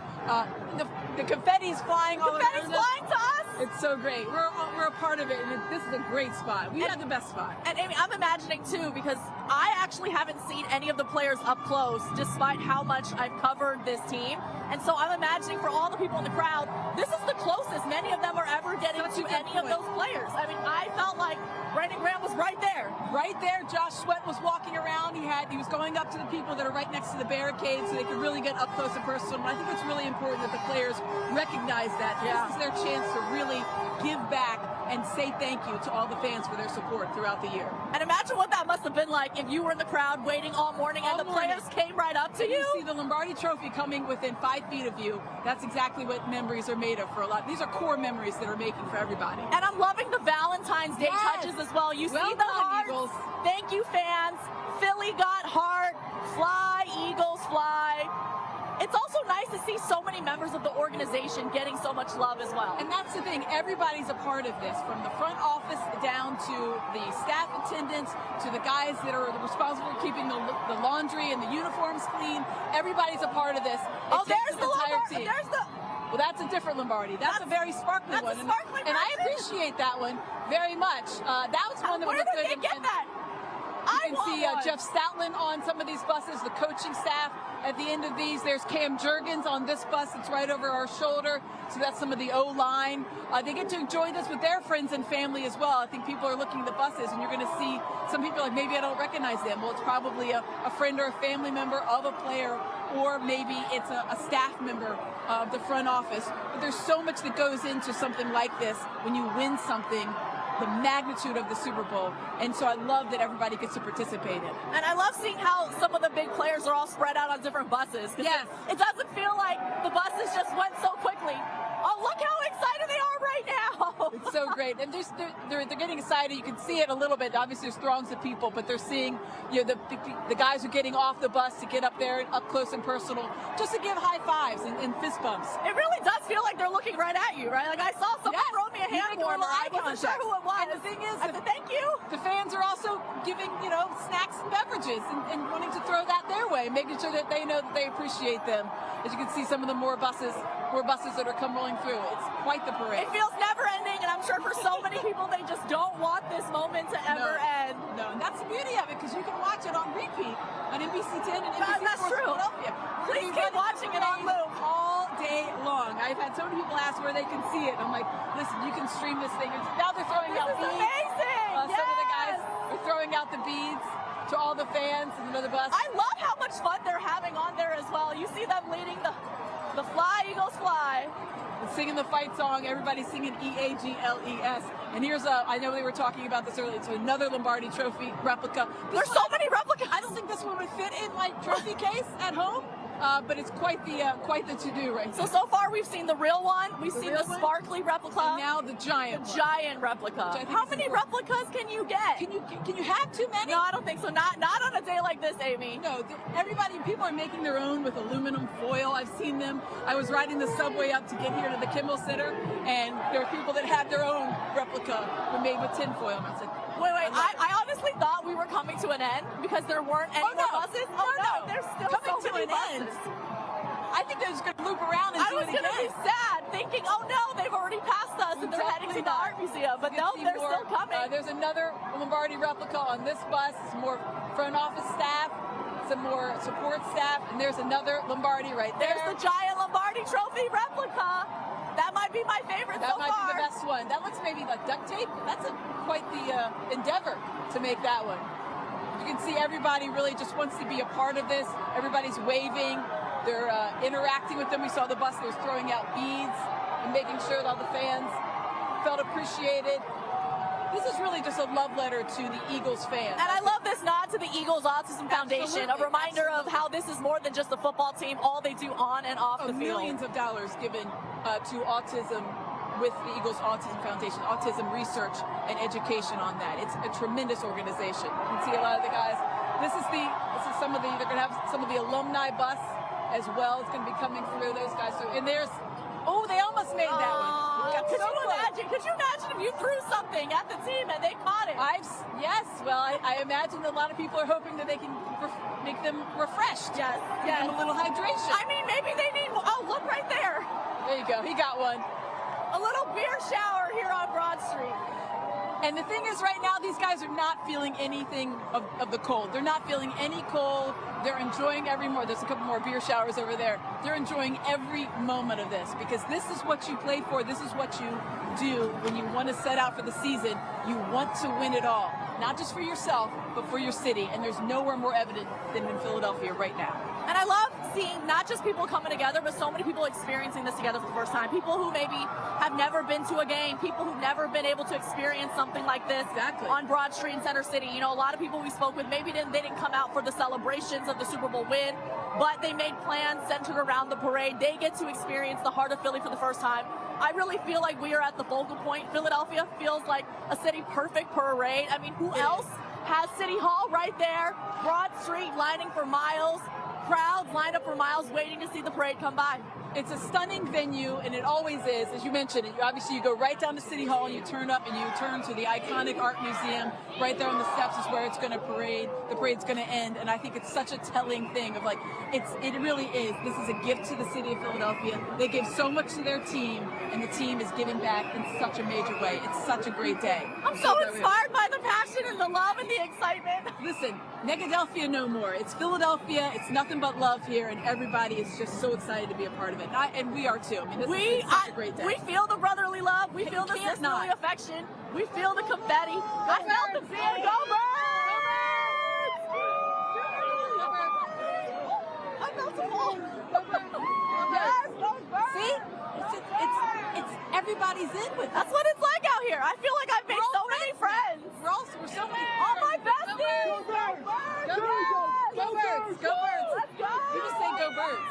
The confetti's flying all around us. Confetti's flying to us. It's so great. We're a part of it, and this is a great spot. We had the best spot. And Amy, I'm imagining too, because I actually haven't seen any of the players up close, despite how much I've covered this team. And so I'm imagining for all the people in the crowd, this is the closest many of them are ever getting to any of those players. I mean, I felt like Brandon Graham was right there. Right there. Josh Sweat was walking around. He was going up to the people that are right next to the barricade so they could really get up close and personal. And I think it's really important that the players recognize that. This is their chance to really give back and say thank you to all the fans for their support throughout the year. And imagine what that must have been like if you were in the crowd waiting all morning and the players came right up to you. You see the Lombardi Trophy coming within 5 feet of you. That's exactly what memories are made of for a lot. These are core memories that are making for everybody. And I'm loving the Valentine's Day touches as well. You see the hearts. Eagles. Thank you, fans. Philly got heart. Fly, Eagles, fly. It's also nice to see so many members of the organization getting so much love as well. And that's the thing, everybody's a part of this, from the front office down to the staff attendants, to the guys that are responsible for keeping the laundry and the uniforms clean. Everybody's a part of this. There's the Lombardi. Well, that's a different Lombardi. That's a very sparkly one. And I appreciate that one very much. That was one that was good. Where did they get that? You can see Jeff Stoutland on some of these buses, the coaching staff. At the end of these, there's Cam Jurgens on this bus that's right over our shoulder. So that's some of the O-line. They get to enjoy this with their friends and family as well. I think people are looking at the buses, and you're going to see some people like, maybe I don't recognize them. Well, it's probably a friend or a family member of a player, or maybe it's a staff member of the front office. But there's so much that goes into something like this when you win something the magnitude of the Super Bowl. And so I love that everybody gets to participate in. And I love seeing how some of the big players are all spread out on different buses. Yes. It doesn't feel like the buses just went so quickly. Oh, look how excited they are right now. It's so great. And they're getting excited. You can see it a little bit. Obviously, there's throngs of people, but they're seeing the guys are getting off the bus to get up there up close and personal, just to give high fives and fist bumps. It really does feel like they're looking right at you, right? Like I saw someone throw me a hand warmer. I wasn't sure who it was. And the thing is, I said, thank you. The fans are also giving, snacks and beverages and wanting to throw that their way, making sure that they know that they appreciate them. As you can see, some of the more buses that are rolling through. It's quite the parade. It feels never ending, and I'm sure for so many people, they just don't want this moment to ever end. No, and that's the beauty of it, because you can watch it on repeat on NBC 10 and NBC That's Sports true. Philadelphia. Please keep watching it on loop all day long. I've had so many people ask where they can see it. I'm like, listen, you can stream this thing. Now they're throwing out beads. Amazing. Some of the guys are throwing out the beads to all the fans and the bus. I love how much fun they're having on there as well. You see them leading the Fly, Eagles, Fly. And singing the fight song, everybody's singing E-A-G-L-E-S. And here's I know they were talking about this earlier, it's another Lombardi Trophy replica. There's so many replicas. I don't think this one would fit in my trophy case at home. But it's quite the to-do right now. So far we've seen the real one, we've seen the sparkly replica, and now the giant replica. How many replicas can you get? Can you have too many? No, I don't think so. Not on a day like this, Amy. No, people are making their own with aluminum foil. I've seen them. I was riding the subway up to get here to the Kimmel Center, and there are people that have their own replica made with tin foil. And I said, wait, I honestly thought we were coming to an end because there weren't any more buses. No, there's still coming so to many an buses. end. I think they're just going to loop around and do it again. I was going to be sad, thinking, oh no, they've already passed us and they're heading to the art museum. But no, they're still coming. There's another Lombardi replica on this bus. It's more front office staff. some more support staff, and there's another Lombardi right there. There's the giant Lombardi Trophy replica. That might be my favorite so far. That might be the best one. That looks maybe like duct tape. That's quite the endeavor to make that one. You can see everybody really just wants to be a part of this. Everybody's waving. They're interacting with them. We saw the bustlers throwing out beads and making sure that all the fans felt appreciated. This is really just a love letter to the Eagles fans. And I love this nod to the Eagles Autism Foundation, a reminder of how this is more than just a football team, all they do on and off the field. Millions of dollars given to autism with the Eagles Autism Foundation, autism research and education on that. It's a tremendous organization. You can see a lot of the guys. This is some of the, they're going to have some of the alumni bus as well. It's going to be coming through those guys. So, and there's, oh, they almost made that one. Could you imagine if you threw something at the team and they caught it? Yes. Well, I imagine that a lot of people are hoping that they can make them refreshed. Yes. Give them a little hydration. I mean, maybe they need. Oh, look right there. There you go. He got one. A little beer shower here on Broad Street. And the thing is, right now, these guys are not feeling anything of the cold. They're not feeling any cold. They're enjoying every more. There's a couple more beer showers over there. They're enjoying every moment of this because this is what you play for. This is what you do when you want to set out for the season. You want to win it all, not just for yourself, but for your city. And there's nowhere more evident than in Philadelphia right now. And I love seeing not just people coming together, but so many people experiencing this together for the first time. People who maybe have never been to a game, people who've never been able to experience something like this on Broad Street in Center City. You know, a lot of people we spoke with, maybe they didn't come out for the celebrations of the Super Bowl win, but they made plans centered around the parade. They get to experience the heart of Philly for the first time. I really feel like we are at the focal point. Philadelphia feels like a city perfect for a parade. I mean, who else has City Hall right there? Broad Street lining for miles. Crowds lined up for miles waiting to see the parade come by. It's a stunning venue, and it always is. As you mentioned, obviously you go right down to City Hall and you turn up and you turn to the iconic art museum. Right there on the steps is where it's going to parade. The parade's going to end, and I think it's such a telling thing of like, it really is. This is a gift to the city of Philadelphia. They give so much to their team, and the team is giving back in such a major way. It's such a great day. I'm so inspired by the passion and the love and the excitement. Listen, Negadelphia no more. It's Philadelphia. It's nothing but love here, and everybody is just so excited to be a part of it. And we are too. I mean, this is such a great day. We feel the brotherly love. We feel the sisterly affection. We feel the confetti. I felt the fear. Go Birds! I felt the whole. Yes, go Birds! See? It's everybody's in with it. That's what it's like out here. I feel like I've made so many friends. We're so many. All my besties. Go Birds! Go Birds! Go Birds! Go Birds! Let's go! You just say go Birds.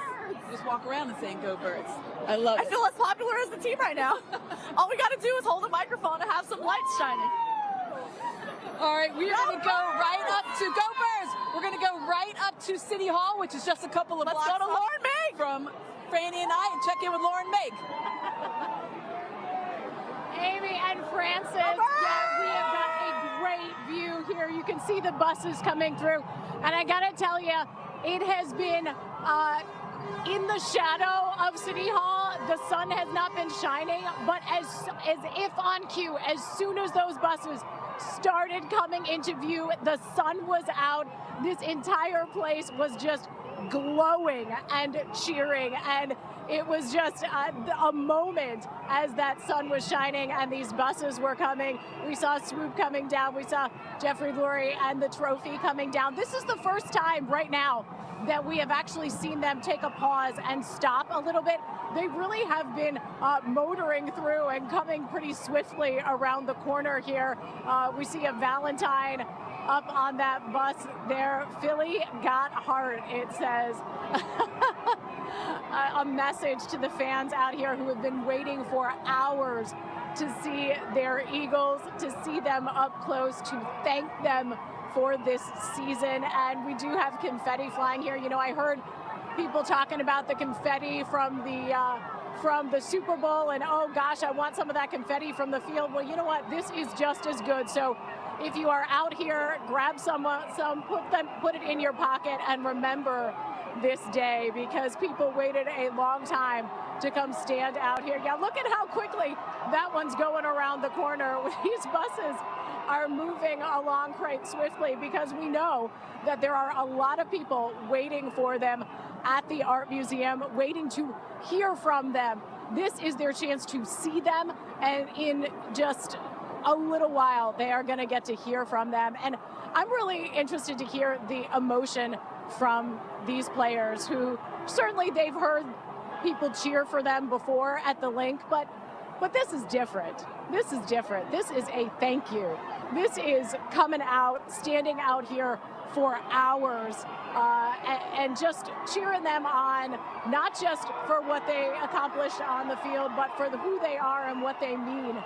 Just walk around and saying go Birds. I love it. I feel as popular as the team right now. All we got to do is hold a microphone and have some lights shining. All right, we're going to go right up to go Birds. We're going to go right up to City Hall, which is just a couple of blocks. Let's go to Lauren Meg from Franny and I and check in with Lauren Meg. Amy and Francis, yeah, we have got a great view here. You can see the buses coming through. And I got to tell you, it has been in the shadow of City Hall. The sun has not been shining, but as if on cue, as soon as those buses started coming into view, the sun was out. This entire place was just glowing and cheering, and it was just a moment as that sun was shining and these buses were coming. We saw Swoop coming down. We saw Jeffrey Lurie and the trophy coming down. This is the first time right now that we have actually seen them take a pause and stop a little bit. They really have been motoring through and coming pretty swiftly around the corner here. We see a Valentine up on that bus there. Philly got heart, it says. A message to the fans out here who have been waiting for hours to see their Eagles, to see them up close, to thank them for this season. And we do have confetti flying here. You know, I heard people talking about the confetti from the Super Bowl, and oh gosh, I want some of that confetti from the field. Well, you know what? This is just as good. So if you are out here, grab some, put it in your pocket, and remember this day because people waited a long time to come stand out here. Yeah, look at how quickly that one's going around the corner. These buses are moving along quite swiftly because we know that there are a lot of people waiting for them at the art museum, waiting to hear from them. This is their chance to see them, and in just a little while they are going to get to hear from them. And I'm really interested to hear the emotion from these players who certainly they've heard people cheer for them before at the link, but this is different. This is different. This is a thank you. This is coming out, standing out here for hours, and just cheering them on, not just for what they accomplished on the field, but for who they are and what they mean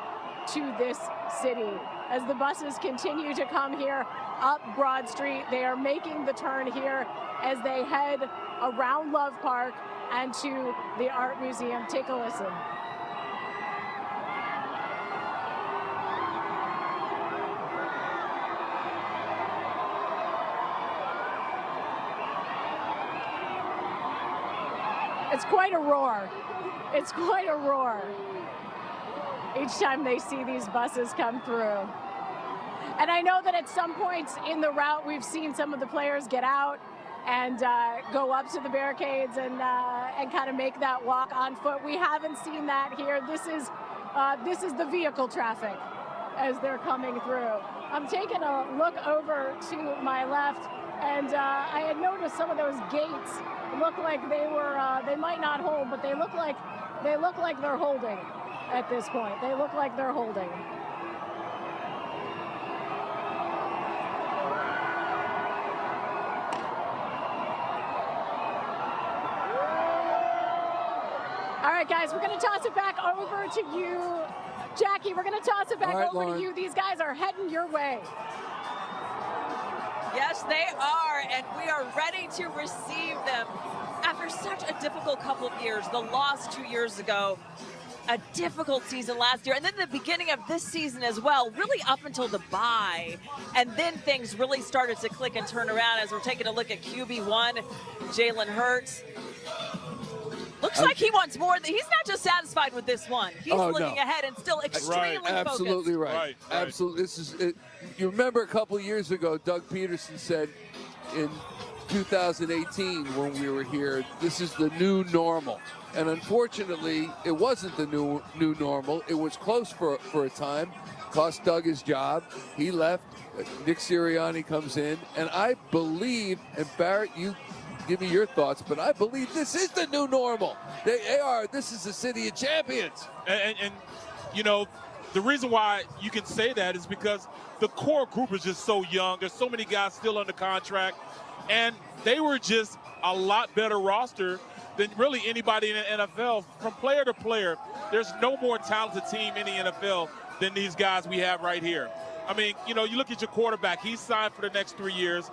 to this city. As the buses continue to come here up Broad Street, they are making the turn here as they head around Love Park and to the Art Museum. Take a listen. It's quite a roar. It's quite a roar each time they see these buses come through. And I know that at some points in the route, we've seen some of the players get out and go up to the barricades and kind of make that walk on foot. We haven't seen that here. This is the vehicle traffic as they're coming through. I'm taking a look over to my left, and I had noticed some of those gates look like they were, they might not hold, but they look like they're holding at this point. They look like they're holding. All right, guys, we're going to toss it back over to you. Jackie, we're going to toss it back over to you. These guys are heading your way. Yes, they are, and we are ready to receive them. After such a difficult couple of years, the loss 2 years ago, a difficult season last year, and then the beginning of this season as well, really up until the bye. And then things really started to click and turn around as we're taking a look at QB1, Jalen Hurts. Looks like he wants more. He's not just satisfied with this one. He's looking ahead and still extremely focused. Absolutely right. Absolutely. This is it. You remember a couple of years ago, Doug Peterson said in 2018 when we were here, this is the new normal. And unfortunately, it wasn't the new normal. It was close for a time. Cost Doug his job. He left. Nick Sirianni comes in. And I believe, and Barrett, you give me your thoughts, but I believe this is the new normal. They are. This is the city of champions. And you know, the reason why you can say that is because the core group is just so young. There's so many guys still under contract, and they were just a lot better roster than really anybody in the NFL. From player to player, there's no more talented team in the NFL than these guys we have right here. I mean, you know, you look at your quarterback, he's signed for the next 3 years.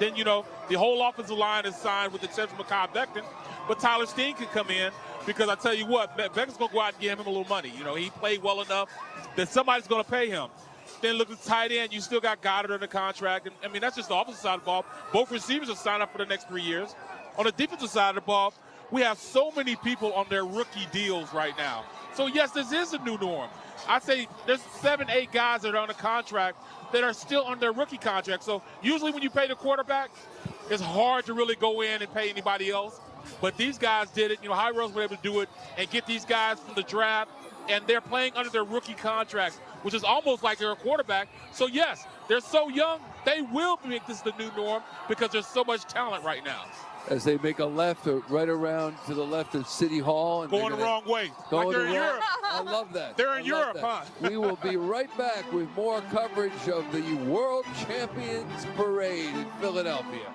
Then, you know, the whole offensive line is signed with the exception of Mekhi Becton. But Tyler Steen could come in because I tell you what, Becton's going to go out and give him a little money. You know, he played well enough that somebody's going to pay him. Then look at the tight end. You still got Goddard under contract. And, I mean, that's just the offensive side of the ball. Both receivers are signed up for the next 3 years. On the defensive side of the ball, we have so many people on their rookie deals right now. So, yes, this is a new norm. I'd say there's 7, 8 guys that are on a contract that are still on their rookie contract. So usually when you pay the quarterback, it's hard to really go in and pay anybody else. But these guys did it. You know, High Rose were able to do it and get these guys from the draft, and they're playing under their rookie contracts, which is almost like they're a quarterback. So, yes, they're so young, they will make this the new norm because there's so much talent right now. As they make a left right around to the left of City Hall. And going the wrong way. Going like they're in Europe. I love that. They're in Europe, huh? We will be right back with more coverage of the World Champions Parade in Philadelphia.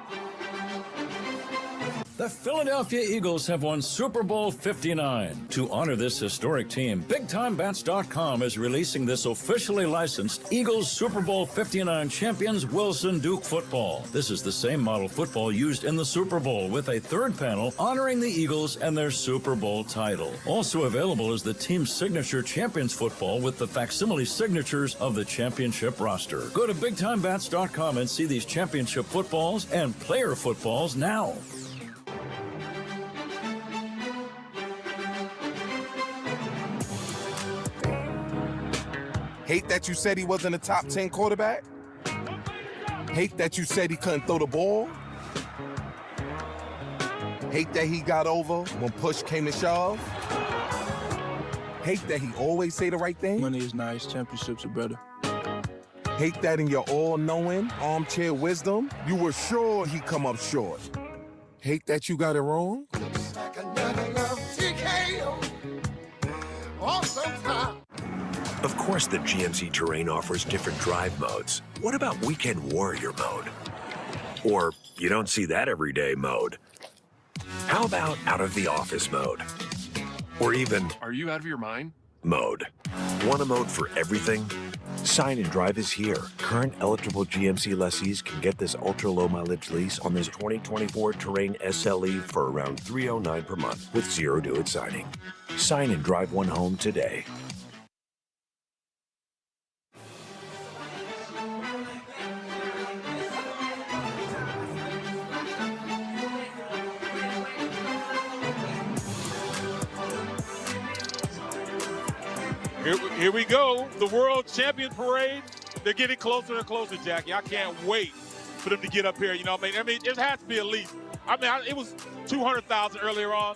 The Philadelphia Eagles have won Super Bowl 59. To honor this historic team, BigTimeBats.com is releasing this officially licensed Eagles Super Bowl 59 champions Wilson Duke football. This is the same model football used in the Super Bowl with a third panel honoring the Eagles and their Super Bowl title. Also available is the team's signature champions football with the facsimile signatures of the championship roster. Go to BigTimeBats.com and see these championship footballs and player footballs now. Hate that you said he wasn't a top 10 quarterback? Hate that you said he couldn't throw the ball? Hate that he got over when push came to shove? Hate that he always say the right thing? Money is nice, championships are better. Hate that in your all-knowing, armchair wisdom, you were sure he'd come up short. Hate that you got it wrong? Of course, the GMC Terrain offers different drive modes. What about Weekend Warrior mode? Or you don't see that every day mode? How about out of the office mode? Or even... Are you out of your mind? Mode. Want a mode for everything? Sign and Drive is here. Current eligible GMC lessees can get this ultra-low mileage lease on this 2024 Terrain SLE for around $309 per month with zero due at signing. Sign and drive one home today. Here we go, the World Champion Parade. They're getting closer and closer, Jackie. I can't wait for them to get up here. You know, I mean, it has to be at least. It was 200,000 earlier on.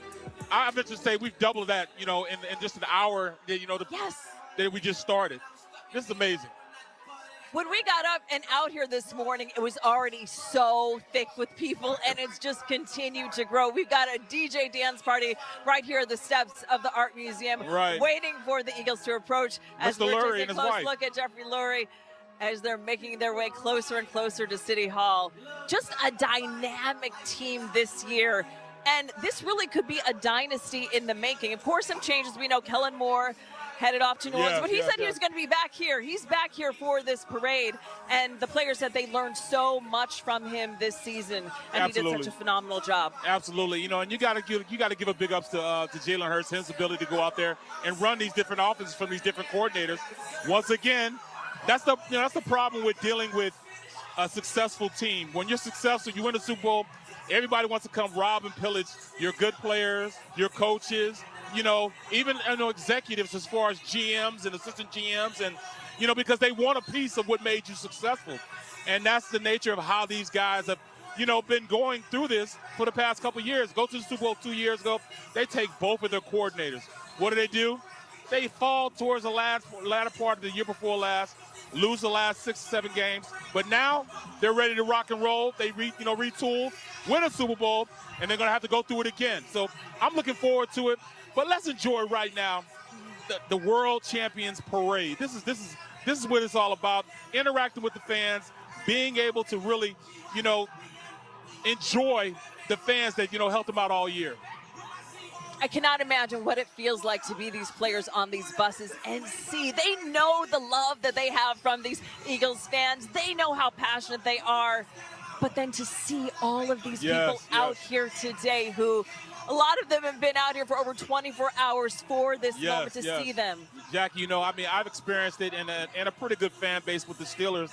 I meant to say we've doubled that, you know, in just an hour. You know, that we just started. This is amazing. When we got up and out here this morning, it was already so thick with people, and it's just continued to grow. We've got a DJ dance party right here at the steps of the Art Museum, waiting for the Eagles to approach. As Mr. we're Lurie taking and a his close wife. look at Jeffrey Lurie as they're making their way closer and closer to City Hall. Just a dynamic team this year, and this really could be a dynasty in the making. Of course, some changes. We know Kellen Moore headed off to New Orleans, but he said he was going to be back here. He's back here for this parade, and the players said they learned so much from him this season, and he did such a phenomenal job. Absolutely, you know, and you got to give a big ups to Jalen Hurts, his ability to go out there and run these different offenses from these different coordinators. Once again, that's the problem with dealing with a successful team. When you're successful, you win the Super Bowl. Everybody wants to come rob and pillage your good players, your coaches. You know, even executives as far as GMs and assistant GMs, and, you know, because they want a piece of what made you successful. And that's the nature of how these guys have, you know, been going through this for the past couple of years. Go to the Super Bowl 2 years ago, they take both of their coordinators. What do? They fall towards the latter part of the year before last, lose the last 6 or 7 games. But now they're ready to rock and roll. They retool, win a Super Bowl, and they're going to have to go through it again. So I'm looking forward to it. But let's enjoy right now the World Champions Parade. This is what it's all about, interacting with the fans, being able to really, you know, enjoy the fans that, you know, helped them out all year. I cannot imagine what it feels like to be these players on these buses and see. They know the love that they have from these Eagles fans. They know how passionate they are. But then to see all of these people out here today who, a lot of them have been out here for over 24 hours for this moment to see them. Jackie, you know, I mean, I've experienced it in a pretty good fan base with the Steelers.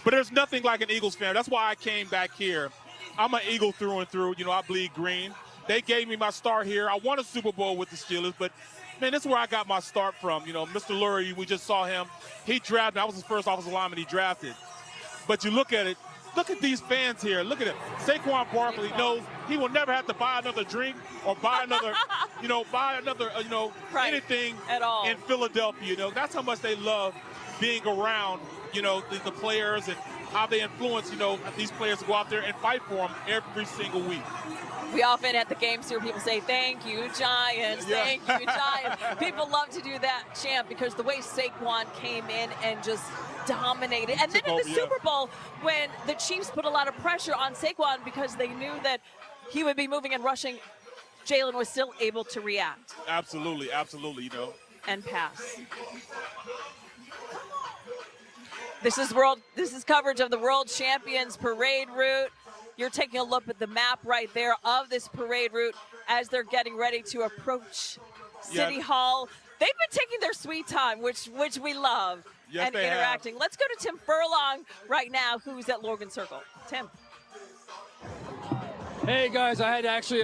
But there's nothing like an Eagles fan. That's why I came back here. I'm an Eagle through and through. You know, I bleed green. They gave me my start here. I won a Super Bowl with the Steelers, but, man, this is where I got my start from. You know, Mr. Lurie, we just saw him. He drafted. I was his first offensive lineman he drafted. But you look at it. Look at these fans here. Look at it. Saquon Barkley knows he will never have to buy another drink or buy another, anything at all in Philadelphia. You know, that's how much they love being around, you know, the players and how they influence, you know, these players to go out there and fight for them every single week. We often at the games hear people say, "Thank you, Giants, thank you, Giants." People love to do that chant because the way Saquon came in and just dominated. And then in the Super Bowl, when the Chiefs put a lot of pressure on Saquon because they knew that he would be moving and rushing, Jalen was still able to react. Absolutely, absolutely, you know. And pass. This is coverage of the World Champions Parade route. You're taking a look at the map right there of this parade route as they're getting ready to approach City Hall. They've been taking their sweet time, which we love, and interacting. Let's go to Tim Furlong right now, who's at Logan Circle. Tim. Hey guys, I had to actually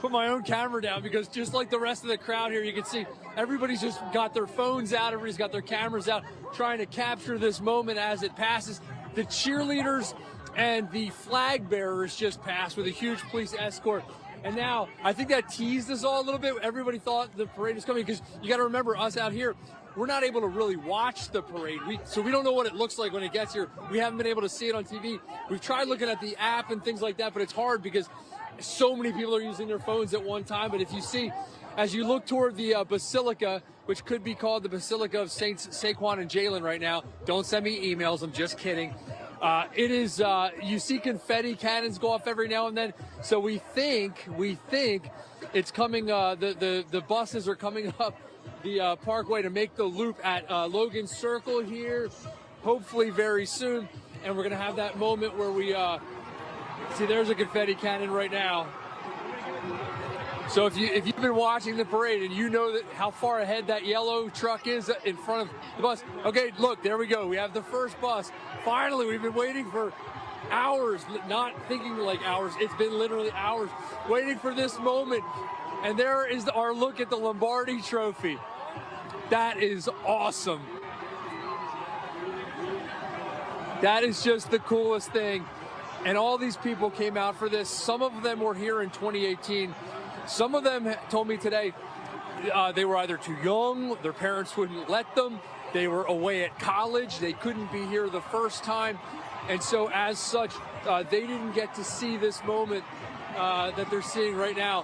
put my own camera down because just like the rest of the crowd here, you can see everybody's just got their phones out, everybody's got their cameras out, trying to capture this moment as it passes. The cheerleaders and the flag bearers just passed with a huge police escort. And now, I think that teased us all a little bit. Everybody thought the parade was coming because you got to remember, us out here, we're not able to really watch the parade. So we don't know what it looks like when it gets here. We haven't been able to see it on TV. We've tried looking at the app and things like that, but it's hard because so many people are using their phones at one time. But if you see, as you look toward the Basilica, which could be called the Basilica of Saints Saquon and Jalen right now, don't send me emails, I'm just kidding. It is, you see confetti cannons go off every now and then. So we think it's coming, the buses are coming up the Parkway to make the loop at Logan Circle here, hopefully very soon. And we're going to have that moment where we, see, there's a confetti cannon right now. So if you've been watching the parade and you know that how far ahead that yellow truck is in front of the bus. Okay, look, there we go. We have the first bus. Finally, we've been waiting for hours, not thinking like hours. It's been literally hours waiting for this moment. And there is our look at the Lombardi Trophy. That is awesome. That is just the coolest thing. And all these people came out for this. Some of them were here in 2018. Some of them told me today they were either too young, their parents wouldn't let them, they were away at college, they couldn't be here the first time. And so as such, they didn't get to see this moment that they're seeing right now,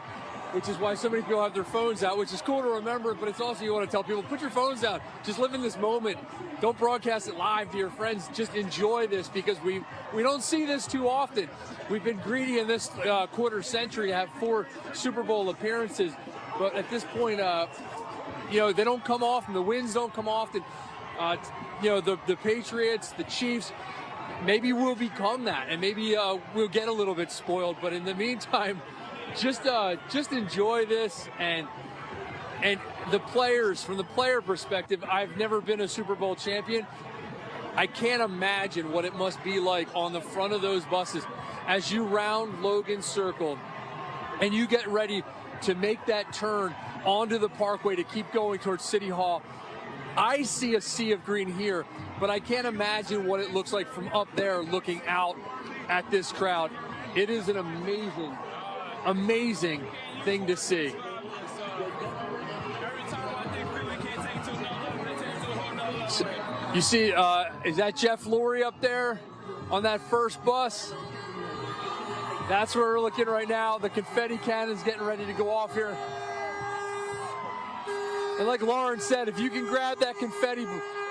which is why so many people have their phones out, which is cool to remember, but it's also, you want to tell people, put your phones down, just live in this moment. Don't broadcast it live to your friends, just enjoy this, because we don't see this too often. We've been greedy in this quarter century to have 4 Super Bowl appearances, but at this point, you know, they don't come often, the wins don't come often. You know, the Patriots, the Chiefs, maybe we'll become that, and maybe we'll get a little bit spoiled, but in the meantime, just enjoy this. And the players, from the player perspective, I've never been a Super Bowl champion. I can't imagine what it must be like on the front of those buses as you round Logan Circle and you get ready to make that turn onto the Parkway to keep going towards City Hall. I see a sea of green here, but I can't imagine what it looks like from up there looking out at this crowd. It is an amazing, amazing thing to see. So, you see, is that Jeff Lurie up there on that first bus? That's where we're looking right now. The confetti cannon's getting ready to go off here. And like Lauren said, if you can grab that confetti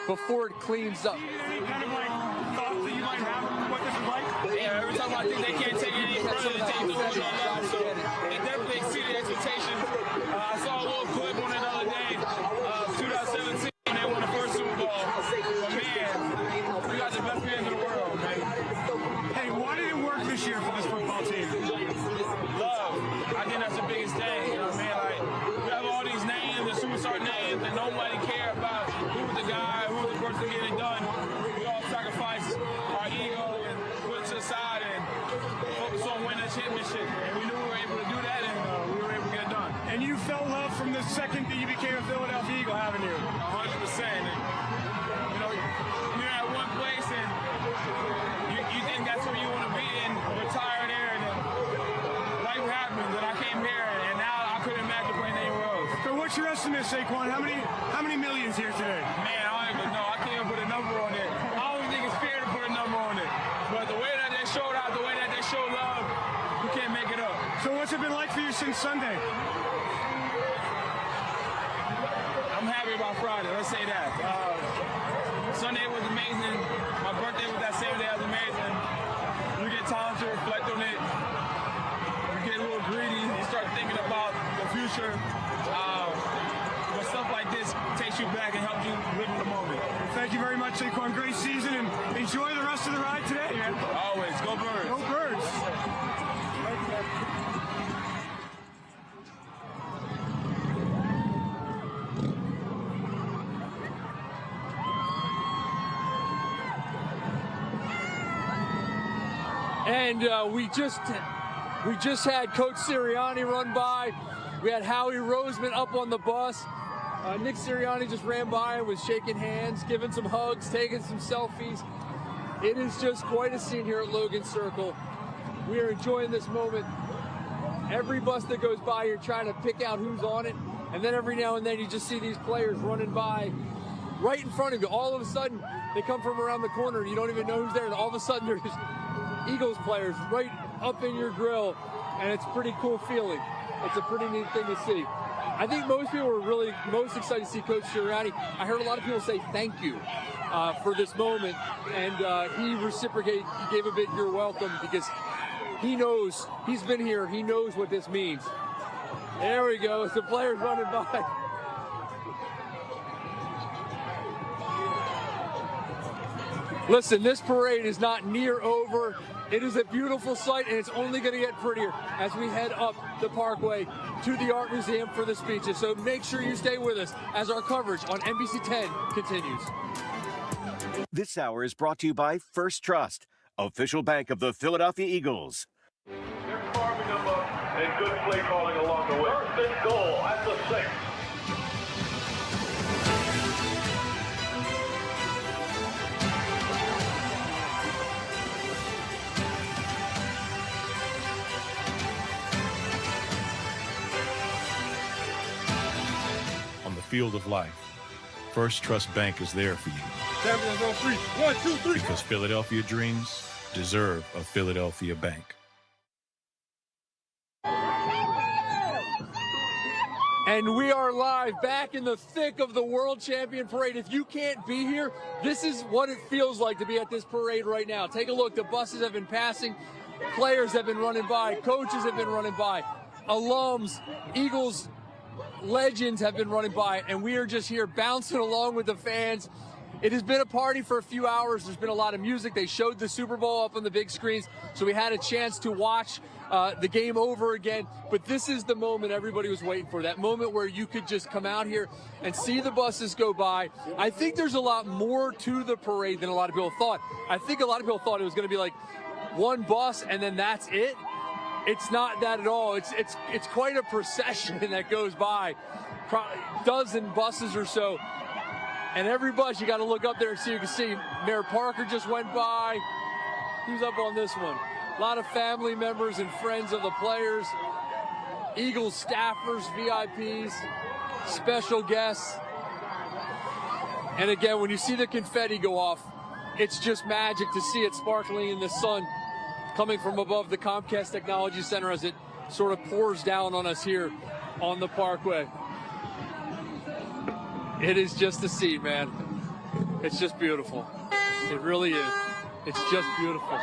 before it cleans up. Any kind of like thoughts that you might have of what this is like? Yeah, every time I think they can't take it any further, they take the whole show now. So it definitely exceeded expectations. I saw a little clip on it the other day, 2017, they won the first Super Bowl. But man, we got the best fans in the world, man. Hey, why did it work this year for this football team? Love. I think that's the biggest thing. You know what I mean? Like, we have all these names, the superstar names, and nobody care about who was the guy, who was the person getting it done. We all sacrifice our ego and put it to the side and focus on winning a championship. And we knew we were able to do that, and we were able to get it done. And you felt love from the second that you became a Philadelphia Eagle, haven't you? 100%. And, you know, you're at one place and you think that's where you want to be and retire there, and then life happens, and I came here, and now I couldn't imagine playing anywhere else. So what's your estimate, Saquon? How many millions here today? Man, I don't even know. I can't even put a number on it. I don't even think it's fair to put a number on it. But the way that they showed out, the way that they showed love, you can't make it up. So what's it been like for you since Sunday? I'm happy about Friday, let's say that. Sunday was amazing. My birthday was that same day, it was amazing. You get time to reflect on it. You get a little greedy, you start thinking about the future. But stuff like this takes you back and helps you live in the moment. Thank you very much, Saquon. Great season, and enjoy the rest of the ride today, man. Always. Go Birds. Go Birds. And we just We just had Coach Sirianni run by. We had Howie Roseman up on the bus. Nick Sirianni just ran by and was shaking hands, giving some hugs, taking some selfies. It is just quite a scene here at Logan Circle. We are enjoying this moment. Every bus that goes by, you're trying to pick out who's on it. And then every now and then you just see these players running by right in front of you. All of a sudden, they come from around the corner and you don't even know who's there. And all of a sudden, there's Eagles players right up in your grill. And it's a pretty cool feeling. It's a pretty neat thing to see. I think most people were really most excited to see Coach Sirianni. I heard a lot of people say thank you for this moment. And he reciprocated, he gave a big you're welcome because he knows, he's been here, he knows what this means. There we go, it's the players running by. Listen, this parade is not near over. It is a beautiful sight, and it's only going to get prettier as we head up the Parkway to the Art Museum for the speeches. So make sure you stay with us as our coverage on NBC 10 continues. This hour is brought to you by First Trust, official bank of the Philadelphia Eagles. They're carving them up and good play calling along the way. First and goal at the 6. On the field of life, First Trust Bank is there for you. Champions on 3. 1, 2, 3. Because Philadelphia dreams deserve a Philadelphia bank. And we are live back in the thick of the World Champion Parade. If you can't be here, this is what it feels like to be at this parade right now. Take a look. The buses have been passing. Players have been running by. Coaches have been running by. Alums, Eagles, legends have been running by. And we are just here bouncing along with the fans. It has been a party for a few hours. There's been a lot of music. They showed the Super Bowl up on the big screens, so we had a chance to watch the game over again. But this is the moment everybody was waiting for, that moment where you could just come out here and see the buses go by. I think there's a lot more to the parade than a lot of people thought. I think a lot of people thought it was going to be like one bus and then that's it. It's not that at all. It's quite a procession that goes by, probably a dozen buses or so. And every bus, you got to look up there so you can see. Mayor Parker just went by. Who's up on this one? A lot of family members and friends of the players. Eagles staffers, VIPs, special guests. And again, when you see the confetti go off, it's just magic to see it sparkling in the sun coming from above the Comcast Technology Center as it sort of pours down on us here on the Parkway. It is just a scene, man. It's just beautiful. It really is. It's just beautiful.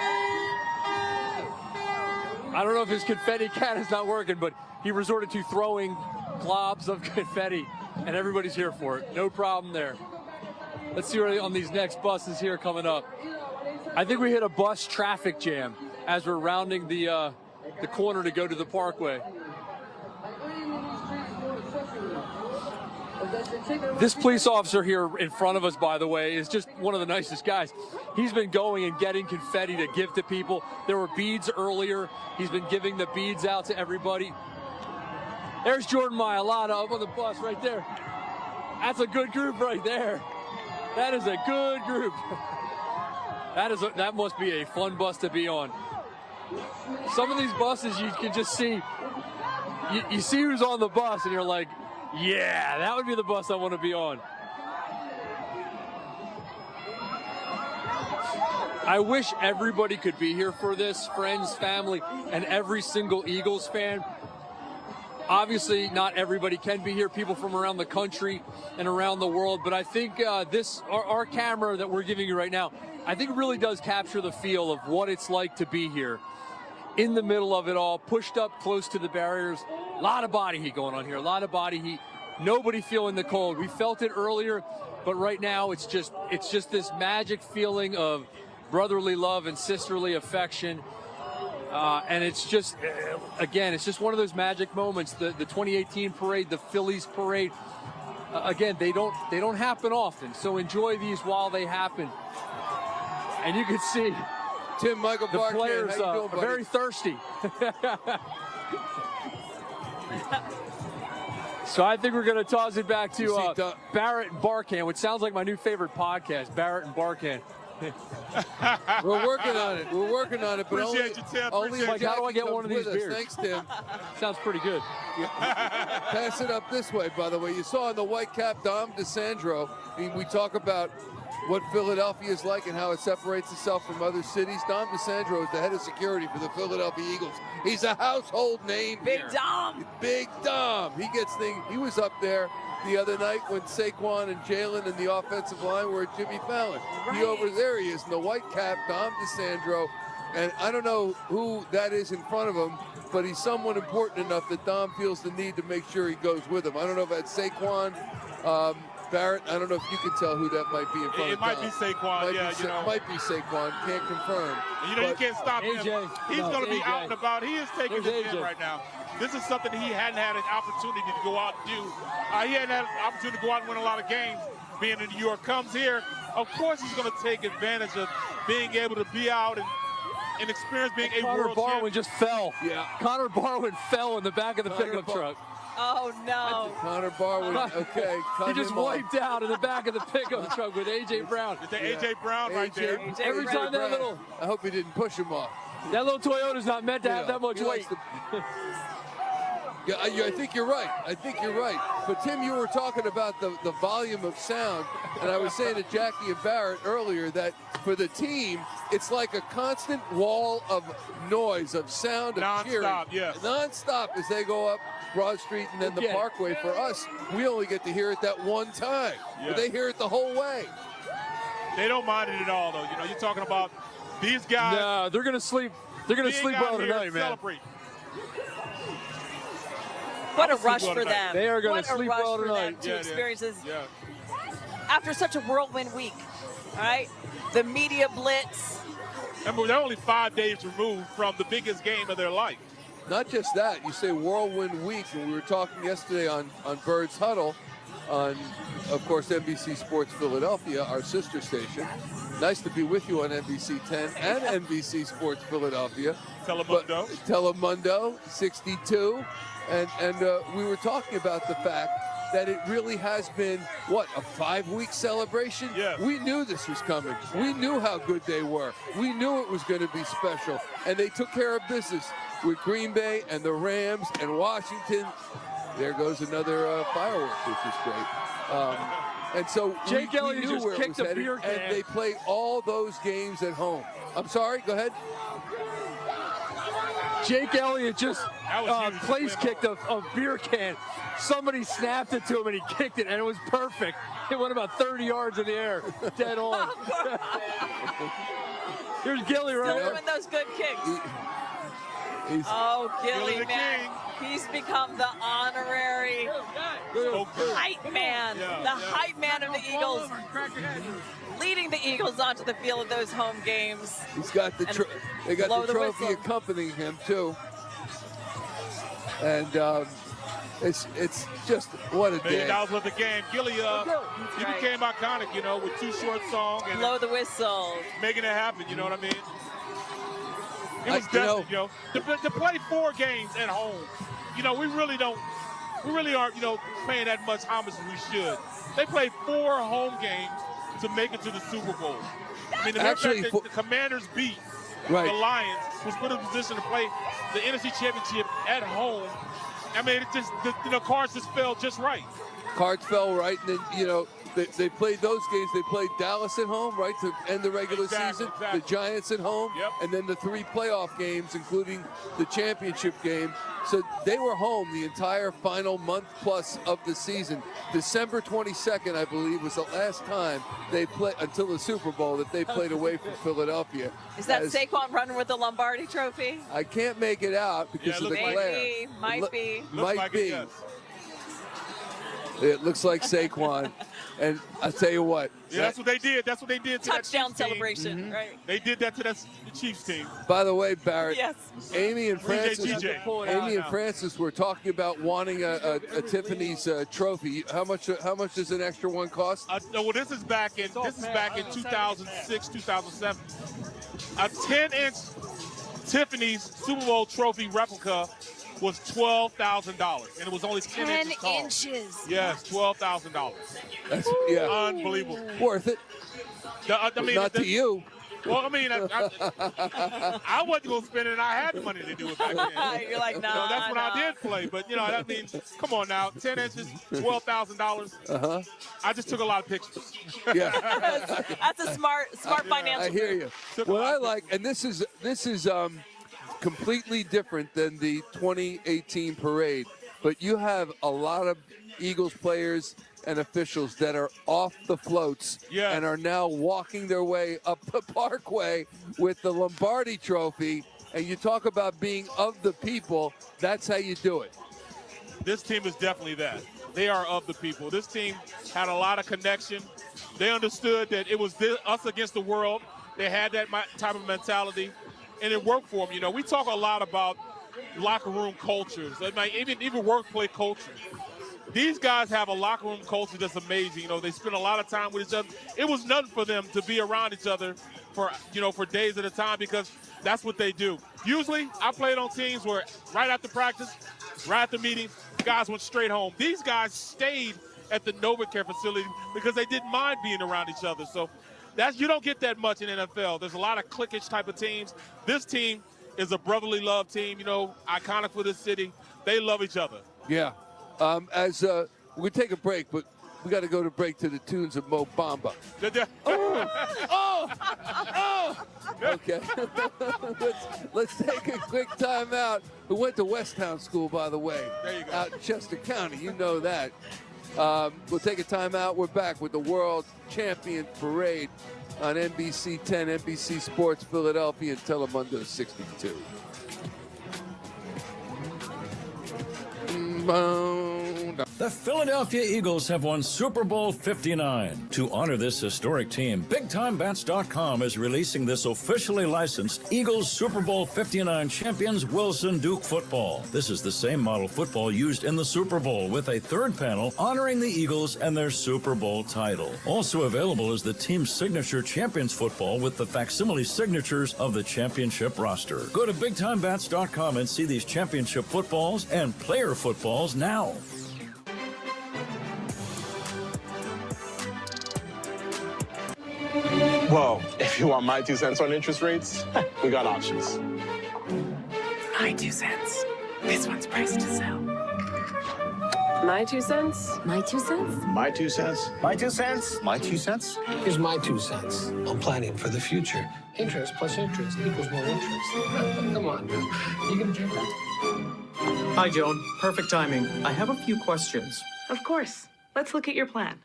I don't know if his confetti can is not working, but he resorted to throwing globs of confetti, and everybody's here for it. No problem there. Let's see what on these next buses here coming up. I think we hit a bus traffic jam as we're rounding the corner to go to the Parkway. This police officer here in front of us, by the way, is just one of the nicest guys. He's been going and getting confetti to give to people. There were beads earlier. He's been giving the beads out to everybody. There's Jordan Mailata up on the bus right there. That's a good group right there. That is a good group. That must be a fun bus to be on. Some of these buses you can just see, you see who's on the bus and you're like, yeah, that would be the bus I want to be on. I wish everybody could be here for this, friends, family, and every single Eagles fan. Obviously, not everybody can be here, people from around the country and around the world, but I think our camera that we're giving you right now, I think it really does capture the feel of what it's like to be here. In the middle of it all, pushed up close to the barriers. A lot of body heat going on here, a lot of body heat. Nobody feeling the cold. We felt it earlier, but right now it's just this magic feeling of brotherly love and sisterly affection. And it's just, again, it's just one of those magic moments. The 2018 parade, the Phillies parade, again, they don't happen often. So enjoy these while they happen. And you can see Tim, Michael the Barkan, players how you doing, are buddy? very thirsty. So I think we're going to toss it back to Barrett and Barkan, which sounds like my new favorite podcast, Barrett and Barkan. We're working on it. We're working on it, but Appreciate you, Tim. only Like, how do I get one of these beers? Thanks, Tim. Sounds pretty good. Pass it up this way, by the way. You saw in the white cap, Dom DeSandro. We talk about what Philadelphia is like and how it separates itself from other cities. Dom DeSandro is the head of security for the Philadelphia Eagles. He's a household name. Big here. Dom. Big Dom. He gets things. He was up there the other night when Saquon and Jalen and the offensive line were at Jimmy Fallon. Right. There he is in the white cap, Dom DeSandro. And I don't know who that is in front of him, but he's someone important enough that Dom feels the need to make sure he goes with him. I don't know if that's Saquon, Barrett. I don't know if you can tell who that might be in front of Dom. It might be Saquon, Might be Saquon, can't confirm. You can't stop him. AJ. He's going to be AJ. out and about. He is taking There's this in AJ. right now. This is something he hadn't had an opportunity to go out and do. He hadn't had an opportunity to go out and win a lot of games being in New York. Comes here, of course he's going to take advantage of being able to be out and experience being a Connor world Barwin champion. just fell. Yeah. Connor Barwin fell in the back of the pickup truck. Oh, no. Connor Barwin, okay. He just wiped out in the back of the pickup truck with A.J. Brown. It's A.J. Brown right there. Every time that little... I hope he didn't push him off. That little Toyota's not meant to have that much he weight. Yeah, I think you're right. I think you're right. But, Tim, you were talking about the volume of sound, and I was saying to Jackie and Barrett earlier that for the team, it's like a constant wall of noise, of sound, of cheering. Non-stop, yes. Non-stop as they go up Broad Street and then the Parkway. For us, we only get to hear it that one time. Yeah. But they hear it the whole way. They don't mind it at all, though. You know, you're talking about these guys. No, they're going to sleep. They're going to being sleep out well here tonight, to man. celebrate. What a rush for them. They are going to What a sleep rush well for them tonight. to experience this Yeah. after such a whirlwind week. All right, the media blitz. Remember, they're only 5 days removed from the biggest game of their life. Not just that, you say whirlwind week, and we were talking yesterday on Bird's Huddle on, of course, NBC Sports Philadelphia, our sister station. Nice to be with you on NBC 10 and NBC Sports Philadelphia. Telemundo. Telemundo 62. And we were talking about the fact that it really has been, what, a 5-week celebration? Yes. We knew this was coming. We knew how good they were. We knew it was going to be special. And they took care of business with Green Bay and the Rams and Washington. There goes another firework, which is great. And so Jake we Elliott knew just where it kicked was a headed, beer can. and they play all those games at home. I'm sorry, go ahead. Jake Elliott just huge. place kicked a beer can. Somebody snapped it to him and he kicked it, and it was perfect. It went about 30 yards in the air, dead on. Here's Gilly right Still here. doing those good kicks. He's Gilly, the man. king. He's become the honorary hype man. Yeah, the yeah. hype man of the Eagles. Leading the Eagles onto the field of those home games. He's got the they got blow the the trophy whistle. accompanying him too, and it's just what a $1 million day. worth of game. Gilly, he right. became iconic, you know, with Too Short song and Blow the whistle. making it happen. You know what I mean? It was you destined, you know, to play 4 games at home. You know, we really aren't, you know, paying that much homage as we should. They played 4 home games to make it to the Super Bowl. I mean, the Actually, fact that the Commanders beat the Lions, was put in a position to play the NFC Championship at home. I mean, it just, the cards just fell just right. Cards fell right, and then you know they played those games. They played Dallas at home, right, to end the regular season. Exactly. The Giants at home, Yep. and then the 3 playoff games, including the championship game. So they were home the entire final month plus of the season. December 22nd, I believe, was the last time they played until the Super Bowl that they played away from Philadelphia. Is that Saquon running with the Lombardi Trophy? I can't make it out because of the glare. Maybe, might be. Looks Might like be. it, yes. It looks like Saquon. And I tell you what. Yeah, that's what they did. That's what they did to Touchdown that Chiefs team. celebration, right? They did that to the Chiefs team. By the way, Barrett, Yes. Amy and Francis, TJ. Amy and Francis were talking about wanting a Tiffany's trophy. How much does an extra one cost? No, well, this is back in 2006, 2007. A 10-inch Tiffany's Super Bowl trophy replica was $12,000, and it was only 10 inches tall. 10 inches. Yes, $12,000. That's Unbelievable. Worth it. I mean, not to you. Well, I mean, I wasn't going to spend it, and I had the money to do it back then. You're like, nah, that's when I did play. But, that means, come on now, 10 inches, $12,000. I just took a lot of pictures. Yeah. That's a smart financial. I hear you. What I like, and this is completely different than the 2018 parade, but you have a lot of Eagles players and officials that are off the floats and are now walking their way up the Parkway with the Lombardi Trophy. And you talk about being of the people, that's how you do it. This team is definitely that. They are of the people. This team had a lot of connection. They understood that it was us against the world. They had that type of mentality, and it worked for them. We talk a lot about locker room cultures, even workplace culture. These guys have a locker room culture that's amazing. They spend a lot of time with each other. It was nothing for them to be around each other for days at a time, because that's what they do. Usually, I played on teams where right after practice, right after meetings, guys went straight home. These guys stayed at the NovaCare facility because they didn't mind being around each other. So you don't get that much in NFL. There's a lot of cliquish type of teams. This team is a brotherly love team, iconic for this city. They love each other. Yeah. We're going to take a break, but we got to go to break to the tunes of Mo Bamba. Okay. let's take a quick time out. We went to Westtown School, by the way. There you go. Out in Chester County. You know that. We'll take a time out. We're back with the World Champion Parade on NBC 10, NBC Sports Philadelphia, and Telemundo 62. The Philadelphia Eagles have won Super Bowl 59. To honor this historic team, BigTimeBats.com is releasing this officially licensed Eagles Super Bowl 59 champions Wilson Duke football. This is the same model football used in the Super Bowl, with a third panel honoring the Eagles and their Super Bowl title. Also available is the team's signature champions football with the facsimile signatures of the championship roster. Go to BigTimeBats.com and see these championship footballs and player footballs now. Well, if you want my 2 cents on interest rates, we got options. My 2 cents. This one's priced to sell. My 2 cents. My 2 cents. My 2 cents. My 2 cents. My 2 cents. Here's my 2 cents on planning for the future. Interest plus interest equals more interest. Come on, dude. You gonna drink that? Hi, Joan. Perfect timing. I have a few questions. Of course. Let's look at your plan.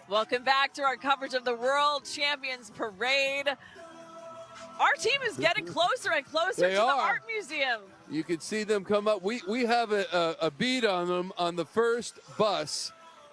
Welcome back to our coverage of the World Champions Parade. Our team is getting closer and closer to the Art Museum. You can see them come up. We have a bead on them on the first bus,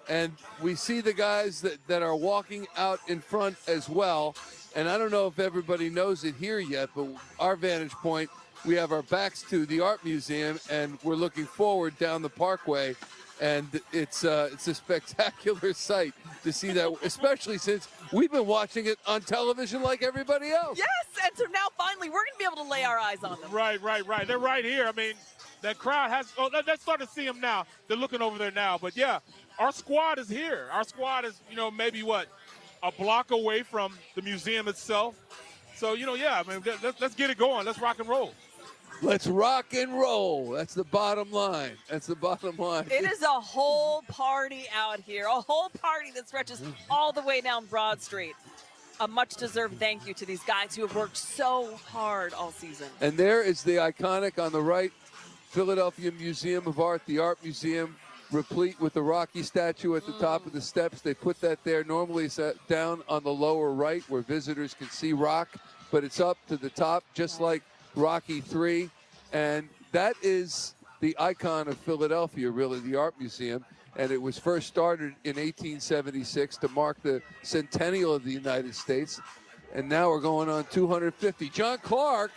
and we see the guys that are walking out in front as well. And I don't know if everybody knows it here yet, but our vantage point, we have our backs to the Art Museum, and we're looking forward down the Parkway. And it's a spectacular sight to see that, especially since we've been watching it on television like everybody else. Yes, and so now finally we're going to be able to lay our eyes on them. Right. They're right here. I mean, that crowd has – let's start to see them now. They're looking over there now. But, yeah, our squad is here. Our squad is, maybe a block away from the museum itself. So, I mean, let's get it going. Let's rock and roll. Let's rock and roll. That's the bottom line. It is a whole party out here, a whole party that stretches all the way down Broad Street. A much-deserved thank you to these guys who have worked so hard all season. And there is the iconic on the right, Philadelphia Museum of Art, the Art Museum, replete with the Rocky statue at the top of the steps. They put that there. Normally it's down on the lower right where visitors can see Rock, but it's up to the top just like Rocky III, and that is the icon of Philadelphia, really, the Art Museum, and it was first started in 1876 to mark the centennial of the United States, and now we're going on 250. John Clark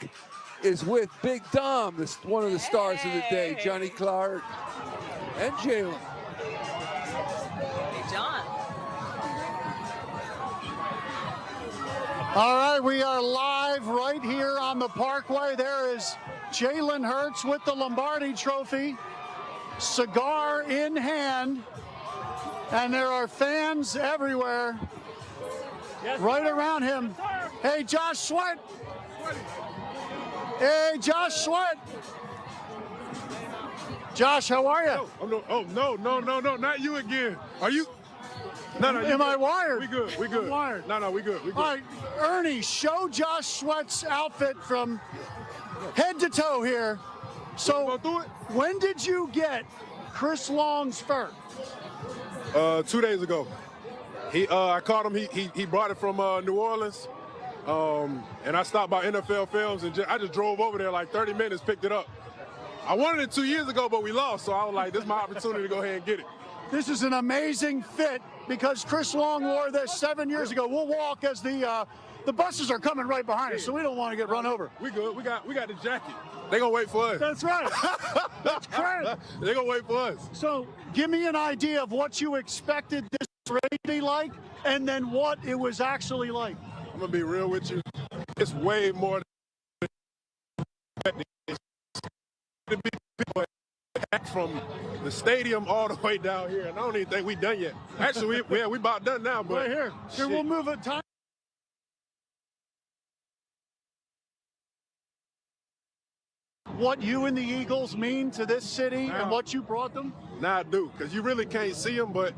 is with Big Dom, one of the stars of the day, Johnny Clark and Jalen. All right, we are live right here on the Parkway. There is Jalen Hurts with the Lombardi Trophy, cigar in hand, and there are fans everywhere right around him. Hey, Josh Sweat. Hey, Josh Sweat. Josh, how are you? No, not you again. Are you? No, Am I wired? We good. I'm wired. No, we good. All right, Ernie, show Josh Sweat's outfit from head to toe here. So, when did you get Chris Long's fur? 2 days ago. I caught him. He brought it from New Orleans, and I stopped by NFL Films, and I just drove over there like 30 minutes, picked it up. I wanted it 2 years ago, but we lost, so I was like, this is my opportunity to go ahead and get it. This is an amazing fit because Chris Long wore this 7 years ago. We'll walk as the buses are coming right behind us, so we don't want to get run over. We good. We got the jacket. They gonna wait for us. That's right. That's correct. They gonna wait for us. So give me an idea of what you expected this race to be like, and then what it was actually like. I'm gonna be real with you. It's way more than people from the stadium all the way down here, and I don't even think we done yet. Actually, we about done now, but right here. Here, we'll move it. Time. What you and the Eagles mean to this city and what you brought them? Now I do, because you really can't see them, but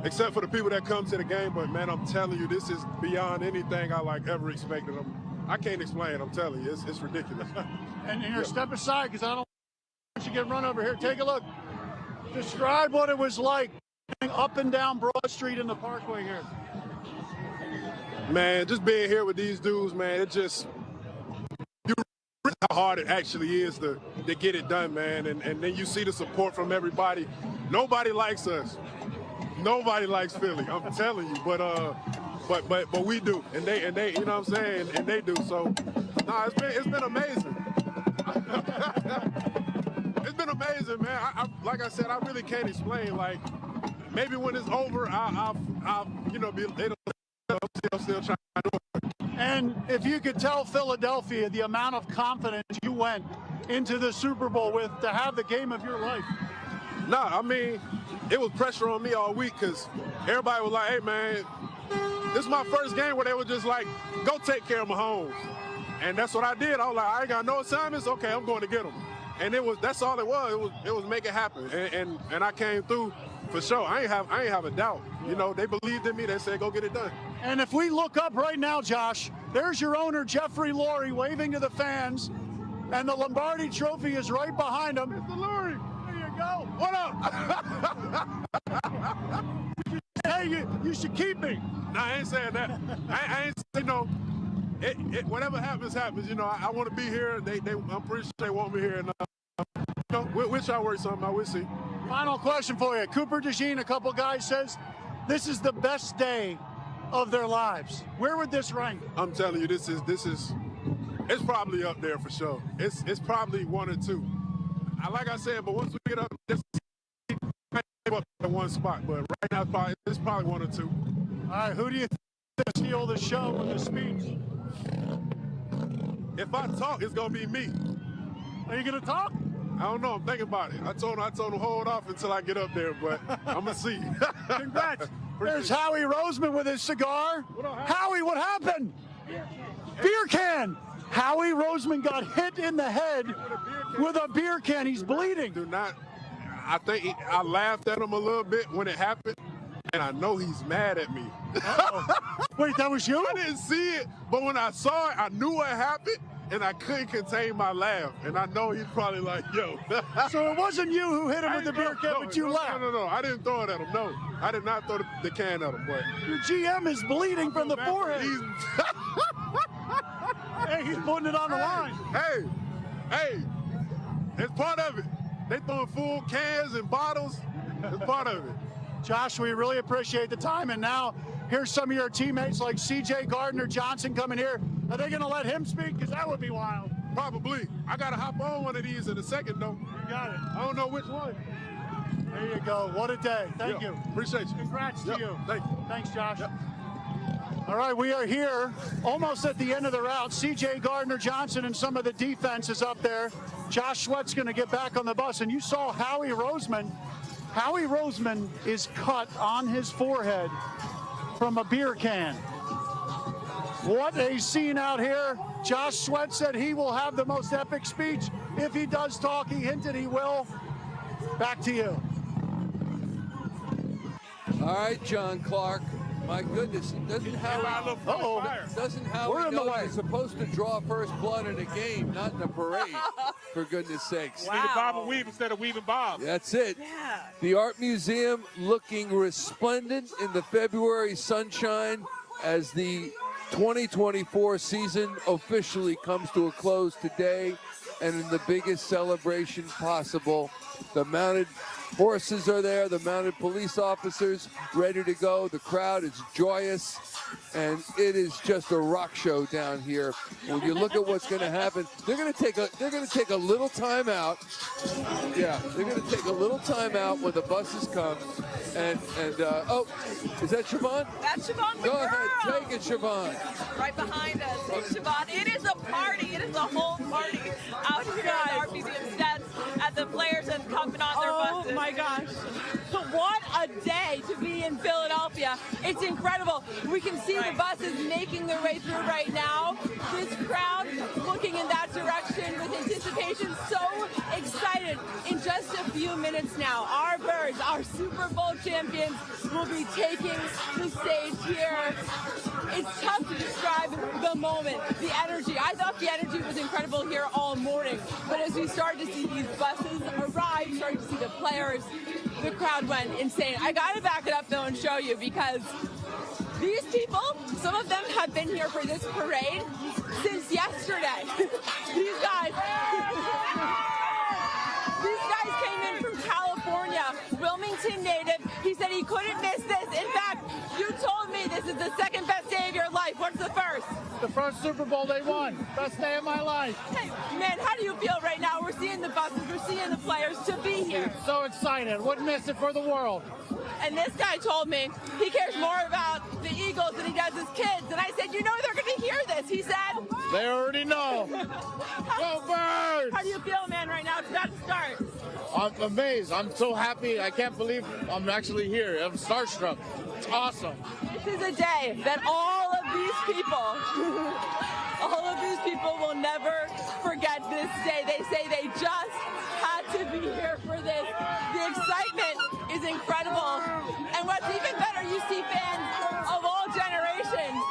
except for the people that come to the game. But man, I'm telling you, this is beyond anything I ever expected them. I can't explain. I'm telling you, it's ridiculous. And here, step aside, because I don't want you to get run over here. Take a look. Describe what it was like up and down Broad Street in the Parkway here. Man, just being here with these dudes, man, it just, you realize how hard it actually is to get it done, man. And then you see the support from everybody. Nobody likes us. Nobody likes Philly. I'm telling you, but we do, and they, you know what I'm saying, and they do. So, nah, it's been amazing. It's been amazing, man. I like I said, I really can't explain. Like, maybe when it's over, I'll still trying to do it. And if you could tell Philadelphia the amount of confidence you went into the Super Bowl with to have the game of your life. Nah, I mean, it was pressure on me all week because everybody was like, hey, man, this is my first game where they were just like, go take care of Mahomes. And that's what I did. I was like, I ain't got no assignments. Okay, I'm going to get them. And that's all it was. It was make it happen. And I came through for sure. I ain't have a doubt. You know, they believed in me. They said, go get it done. And if we look up right now, Josh, there's your owner, Jeffrey Lurie, waving to the fans. And the Lombardi Trophy is right behind him. Mr. Lurie. There you go. What up? Hey, you should keep me. No, I ain't saying that. I ain't, you know, whatever happens, happens. You know, I want to be here. I'm pretty sure they want me here. And, you know, we'll try to work something out. We'll see. Final question for you. Cooper DeJean, a couple guys, says this is the best day of their lives. Where would this rank? I'm telling you, this is it's probably up there for sure. It's probably 1 or 2. Like I said, but once we get up, this up at one spot. But right now, it's probably 1 or 2. All right, who do you think steal the show with the speech? If I talk, it's gonna be me. Are you gonna talk? I don't know. I'm thinking about it. I told him hold off until I get up there, but I'm gonna see. Congrats. There's Howie Roseman with his cigar. Howie, what happened? Beer can. Howie Roseman got hit in the head with a beer can. He's bleeding. I think I laughed at him a little bit when it happened, and I know he's mad at me. Wait, that was you? I didn't see it, but when I saw it, I knew what happened, and I couldn't contain my laugh. And I know he's probably like, yo. So it wasn't you who hit him with the beer can, but you laughed? No. I didn't throw it at him, no. I did not throw the can at him, but. Your GM is bleeding from the forehead. Hey, he's putting it on the line. Hey, it's part of it. They throwing full cans and bottles. It's part of it. Josh, we really appreciate the time. And now here's some of your teammates like C.J. Gardner-Johnson coming here. Are they going to let him speak? Because that would be wild. Probably. I got to hop on one of these in a second, though. You got it. I don't know which one. There you go. What a day. Thank you. Appreciate you. Congrats to you. Thank you. Thanks, Josh. All right, we are here almost at the end of the route. C.J. Gardner-Johnson and some of the defense is up there. Josh Sweat's going to get back on the bus. And you saw Howie Roseman. Howie Roseman is cut on his forehead from a beer can. What a scene out here. Josh Sweat said he will have the most epic speech. If he does talk, he hinted he will. Back to you. All right, John Clark. My goodness, doesn't Howie know you're supposed to draw first blood in a game, not in a parade, for goodness sakes. Wow. Need a bob and weave instead of weaving bob. That's it. Yeah. The Art Museum looking resplendent in the February sunshine as the 2024 season officially comes to a close today, and in the biggest celebration possible. The mounted horses are there, the mounted police officers ready to go. The crowd is joyous, and it is just a rock show down here. When you look at what's going to happen, they're going to take a little time out. Yeah, they're going to take a little time out when the buses come. And oh, is that Siobhan? That's Siobhan. Go ahead, take it, Siobhan. Right behind us, it's Siobhan. It is a party. It is a whole party out here at our museum steps at the players and coming on their buses. Oh my gosh. What a day to be in Philadelphia. It's incredible. We can see the buses making their way through right now. This crowd looking in that direction with anticipation, so excited. In just a few minutes now, our Birds, our Super Bowl champions, will be taking the stage here. It's tough to describe the moment, the energy. I thought the energy was incredible here all morning, but as we started to see these buses arrive, started to see the players, the crowd went insane. I gotta back it up though and show you, because these people, some of them have been here for this parade since yesterday. These guys came in from California, Wilmington native. He said he couldn't miss this. In fact, you told me this is the second best day of your life. What's the first? The first Super Bowl they won. Best day of my life. Hey, man, how do you feel right now? We're seeing the buses, we're seeing the players to be here. So excited. Wouldn't miss it for the world. And this guy told me he cares more about the Eagles than he does his kids. And I said, you know they're going to hear this. He said, they already know. Go Birds! How do you feel, man, right now? It's about to start. I'm amazed. I'm so happy. I can't believe I'm actually here. I'm starstruck. It's awesome. This is a day that all of these people will never forget this day. They say they just had to be here for this. The excitement is incredible. And what's even better, you see fans of all generations.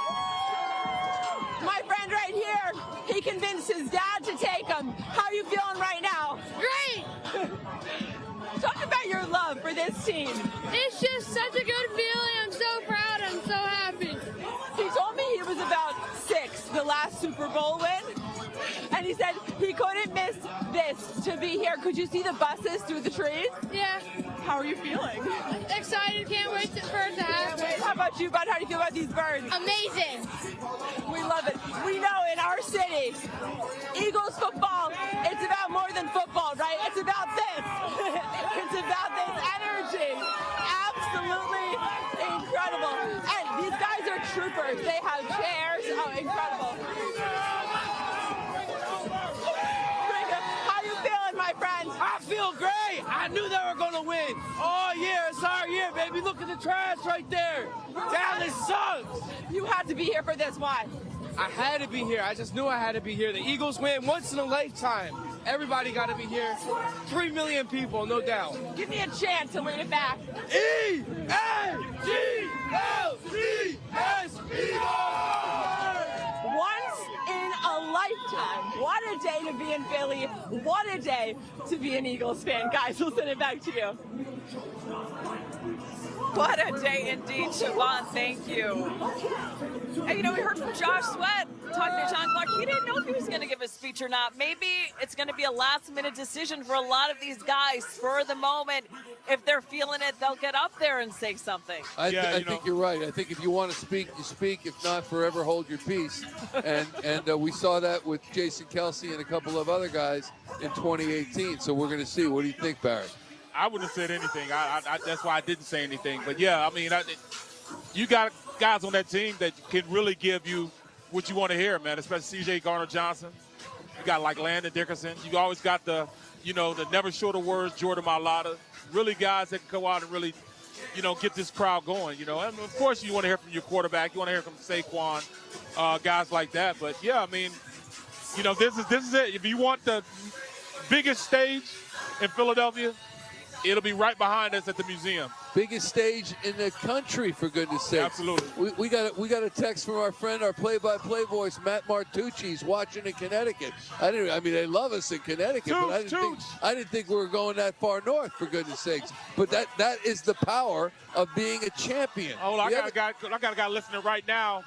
My friend right here, he convinced his dad to take him. How are you feeling right now? Great! Talk about your love for this team. It's just such a good feeling. I'm so proud. I'm so happy. He told me he was about 6, the last Super Bowl win. And he said he couldn't miss this to be here. Could you see the buses through the trees? Yeah. How are you feeling? Excited. Can't wait for it to happen. How about you, bud? How do you feel about these Birds? Amazing. We love it. We know in our city, Eagles football, it's about more than football, right? It's about this. It's about this energy. Absolutely incredible. And these guys are troopers. They have chairs. Oh, incredible. How you feeling, my friend? I feel great. I knew they were going to win. Oh, yeah, it's our year, baby. Look at the trash right there. Dallas sucks. You had to be here for this. Why? I had to be here. I just knew I had to be here. The Eagles win once in a lifetime. Everybody got to be here. 3 million people, no doubt. Give me a chant to lead it back. E-A-G-L-E-S, Once in a lifetime. What a day to be in Philly. What a day to be an Eagles fan. Guys, we'll send it back to you. What a day indeed, Siobhan. Thank you. And, you know, we heard from Josh Sweat talking to John Clark. He didn't know if he was going to give a speech or not. Maybe it's going to be a last-minute decision for a lot of these guys. Spur the moment. If they're feeling it, they'll get up there and say something. I think you're right. I think if you want to speak, you speak. If not, forever hold your peace. And we saw that with Jason Kelsey and a couple of other guys in 2018. So we're going to see. What do you think, Barrett? I wouldn't have said anything. That's why I didn't say anything. But, yeah, I mean, you got guys on that team that can really give you what you want to hear, man, especially C.J. Garner-Johnson. You got like Landon Dickerson. You always got the never short of words, Jordan Mailata. Really guys that can go out and really, get this crowd going, And of course you want to hear from your quarterback. You want to hear from Saquon, guys like that. But, yeah, I mean, this is it. If you want the biggest stage in Philadelphia, it'll be right behind us at the museum. Biggest stage in the country, for goodness sake. Absolutely. We got a text from our friend, our play-by-play voice, Matt Martucci. He's watching in Connecticut. They love us in Connecticut, but I didn't think we were going that far north, for goodness sakes. But that is the power of being a champion. Oh, I got a guy listening right now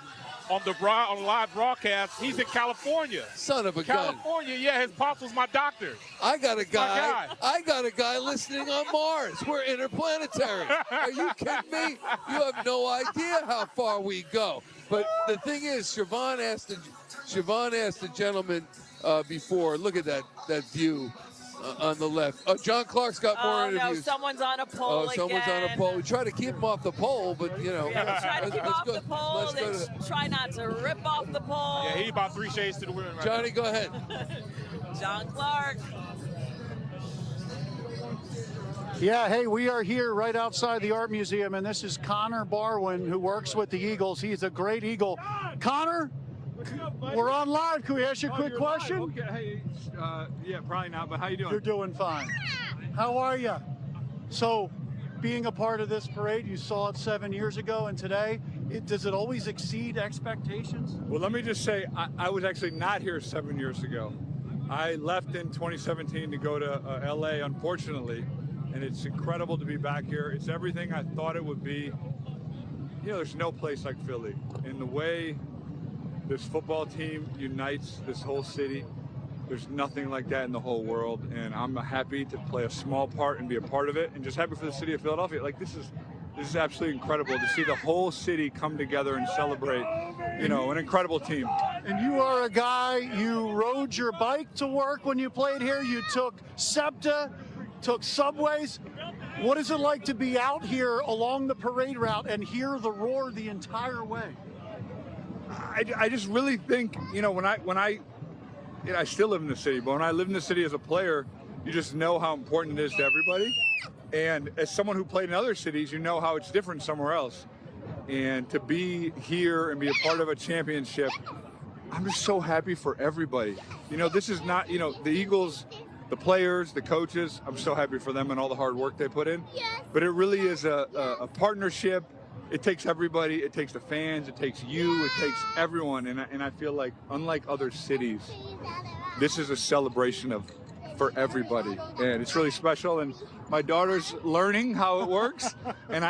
on the live broadcast. He's in California. Son of a gun. California, yeah. His pops was my doctor. I got a guy listening on Mars. We're interplanetary. Are you kidding me? You have no idea how far we go. But the thing is, Siobhan asked the gentleman before. Look at that view. On the left. John Clark's got more interviews. No, someone's on a pole again. Someone's on a pole. We try to keep him off the pole, but, Yeah, we try to keep off the pole. Try not to rip off the pole. Yeah, he about 3 shades to the wind right Johnny, now. Go ahead. John Clark. Yeah, hey, we are here right outside the Art Museum, and this is Connor Barwin, who works with the Eagles. He's a great Eagle. Connor, we're on live. Can we ask you a quick question? Okay. Hey, yeah, probably not, but how you doing? You're doing fine. How are you? So, being a part of this parade, you saw it 7 years ago, and today, does it always exceed expectations? Well, let me just say, I was actually not here 7 years ago. I left in 2017 to go to LA, unfortunately, and it's incredible to be back here. It's everything I thought it would be. There's no place like Philly. In the way this football team unites this whole city, there's nothing like that in the whole world, and I'm happy to play a small part and be a part of it, and just happy for the city of Philadelphia. Like, this is absolutely incredible to see the whole city come together and celebrate, an incredible team. And you are a guy, you rode your bike to work when you played here, you took SEPTA, took subways. What is it like to be out here along the parade route and hear the roar the entire way? I just really think, when I still live in the city, but when I lived in the city as a player, you just know how important it is to everybody. And as someone who played in other cities, you know how it's different somewhere else. And to be here and be a part of a championship, I'm just so happy for everybody. This is not, the Eagles, the players, the coaches, I'm so happy for them and all the hard work they put in. But it really is a partnership. It takes everybody. It takes the fans. It takes you. It takes everyone. And I feel like, unlike other cities, this is a celebration for everybody, and it's really special. And my daughter's learning how it works, and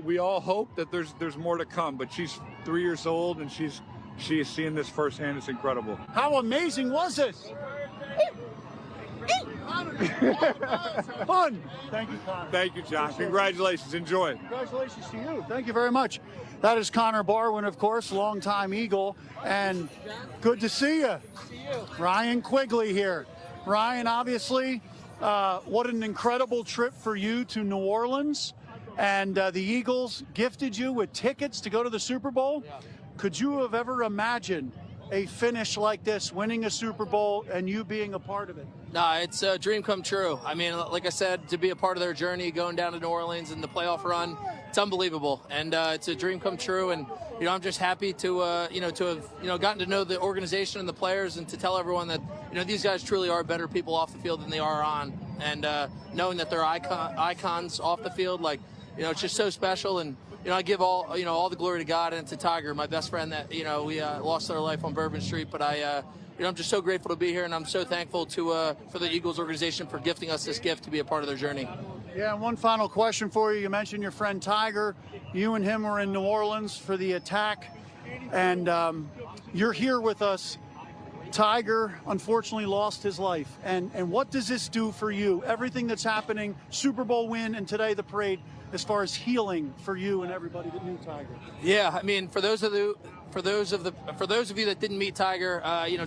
we all hope that there's more to come. But she's 3 years old, and she's seeing this firsthand. It's incredible. How amazing was it? Fun. Thank you, Connor. Thank you, John. Congratulations. Enjoy. Congratulations to you. Thank you very much. That is Connor Barwin, of course, longtime Eagle, and good to see you. Ryan Quigley here. Ryan, obviously, what an incredible trip for you to New Orleans, and the Eagles gifted you with tickets to go to the Super Bowl. Could you have ever imagined a finish like this, winning a Super Bowl and you being a part of it? No, it's a dream come true. I mean, like I said, to be a part of their journey, going down to New Orleans and the playoff run, it's unbelievable. And it's a dream come true. And, I'm just happy to have, gotten to know the organization and the players, and to tell everyone that, these guys truly are better people off the field than they are on. And knowing that they're icons off the field, it's just so special. And, I give all the glory to God and to Tiger, my best friend that, we lost their life on Bourbon Street. But I'm just so grateful to be here, and I'm so thankful for the Eagles organization for gifting us this gift to be a part of their journey. Yeah, and one final question for you. You mentioned your friend Tiger. You and him were in New Orleans for the attack, and you're here with us. Tiger unfortunately lost his life. And what does this do for you? Everything that's happening, Super Bowl win, and today the parade, as far as healing for you and everybody that knew Tiger. Yeah, I mean, for those of you that didn't meet Tiger,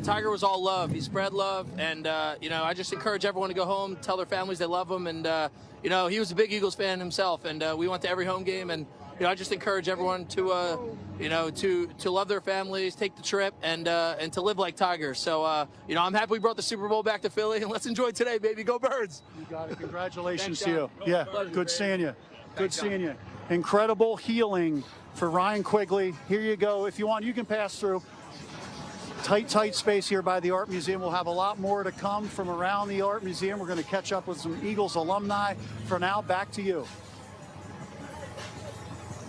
Tiger was all love. He spread love, and I just encourage everyone to go home, tell their families they love him, and he was a big Eagles fan himself, and we went to every home game, and I just encourage everyone to, to love their families, take the trip, and to live like Tigers. So, I'm happy we brought the Super Bowl back to Philly, and let's enjoy today, baby. Go Birds! You got it. Congratulations Thanks, to you. John. Yeah, Pleasure, good man. seeing you. Good Thanks, seeing John. you. Incredible healing for Ryan Quigley. Here you go. If you want, you can pass through. Tight space here by the Art Museum. We'll have a lot more to come from around the Art Museum. We're going to catch up with some Eagles alumni. For now, back to you.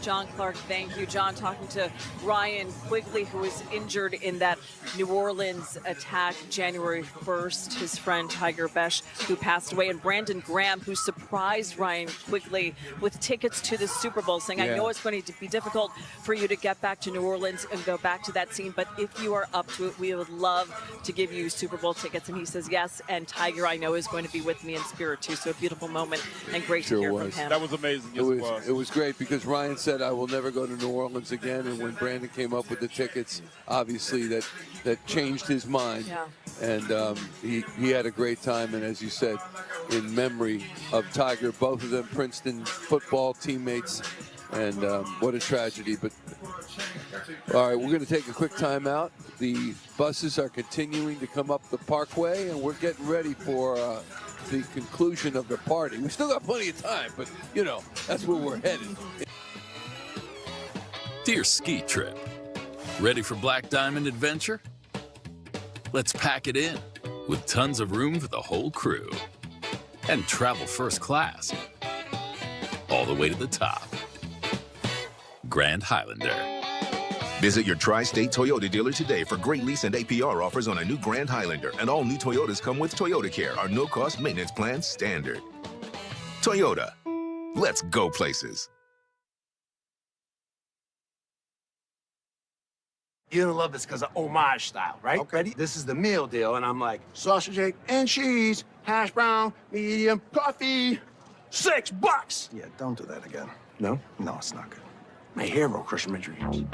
John Clark, thank you. John, talking to Ryan Quigley, who was injured in that New Orleans attack January 1st. His friend Tiger Besh, who passed away, and Brandon Graham, who surprised Ryan Quigley with tickets to the Super Bowl, saying, I know it's going to be difficult for you to get back to New Orleans and go back to that scene, but if you are up to it, we would love to give you Super Bowl tickets. And he says, yes, and Tiger, I know, is going to be with me in spirit, too. So a beautiful moment, and great to hear from him. That was amazing. Yes, It was great because Ryan said, I will never go to New Orleans again. And when Brandon came up with the tickets, obviously that changed his mind. Yeah. And he had a great time. And as you said, in memory of Tiger, both of them Princeton football teammates. And what a tragedy. But all right, we're going to take a quick timeout. The buses are continuing to come up the Parkway, and we're getting ready for the conclusion of the party. We still got plenty of time, but that's where we're headed. Dear ski trip, ready for Black Diamond adventure? Let's pack it in with tons of room for the whole crew and travel first class all the way to the top. Grand Highlander. Visit your Tri-State Toyota dealer today for great lease and APR offers on a new Grand Highlander. And all new Toyotas come with Toyota Care, our no-cost maintenance plan standard. Toyota, let's go places. You're gonna love this because of homage style, right? Okay. Ready? This is the meal deal, and I'm like, sausage, egg, and cheese, hash brown, medium, coffee, $6. Yeah, don't do that again. No? No, it's not good. My hair will crush my dreams.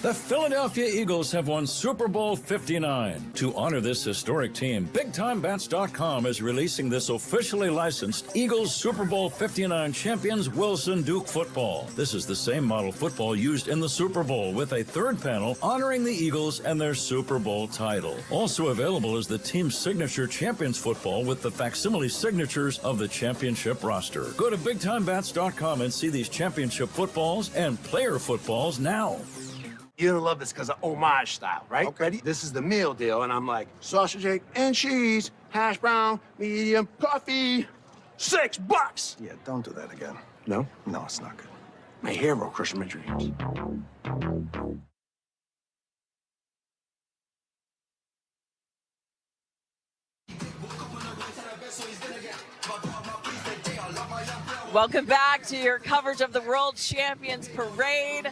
The Philadelphia Eagles have won Super Bowl 59. To honor this historic team, BigTimeBats.com is releasing this officially licensed Eagles Super Bowl 59 champions Wilson Duke football. This is the same model football used in the Super Bowl, with a third panel honoring the Eagles and their Super Bowl title. Also available is the team's signature champions football with the facsimile signatures of the championship roster. Go to BigTimeBats.com and see these championship footballs and player footballs now. You're gonna love this because of homage style, right? Okay. Ready? This is the meal deal, and I'm like, sausage, egg, and cheese, hash brown, medium, coffee, $6. Yeah, don't do that again. No? No, it's not good. My hair will crush my dreams. Welcome back to your coverage of the World Champions Parade.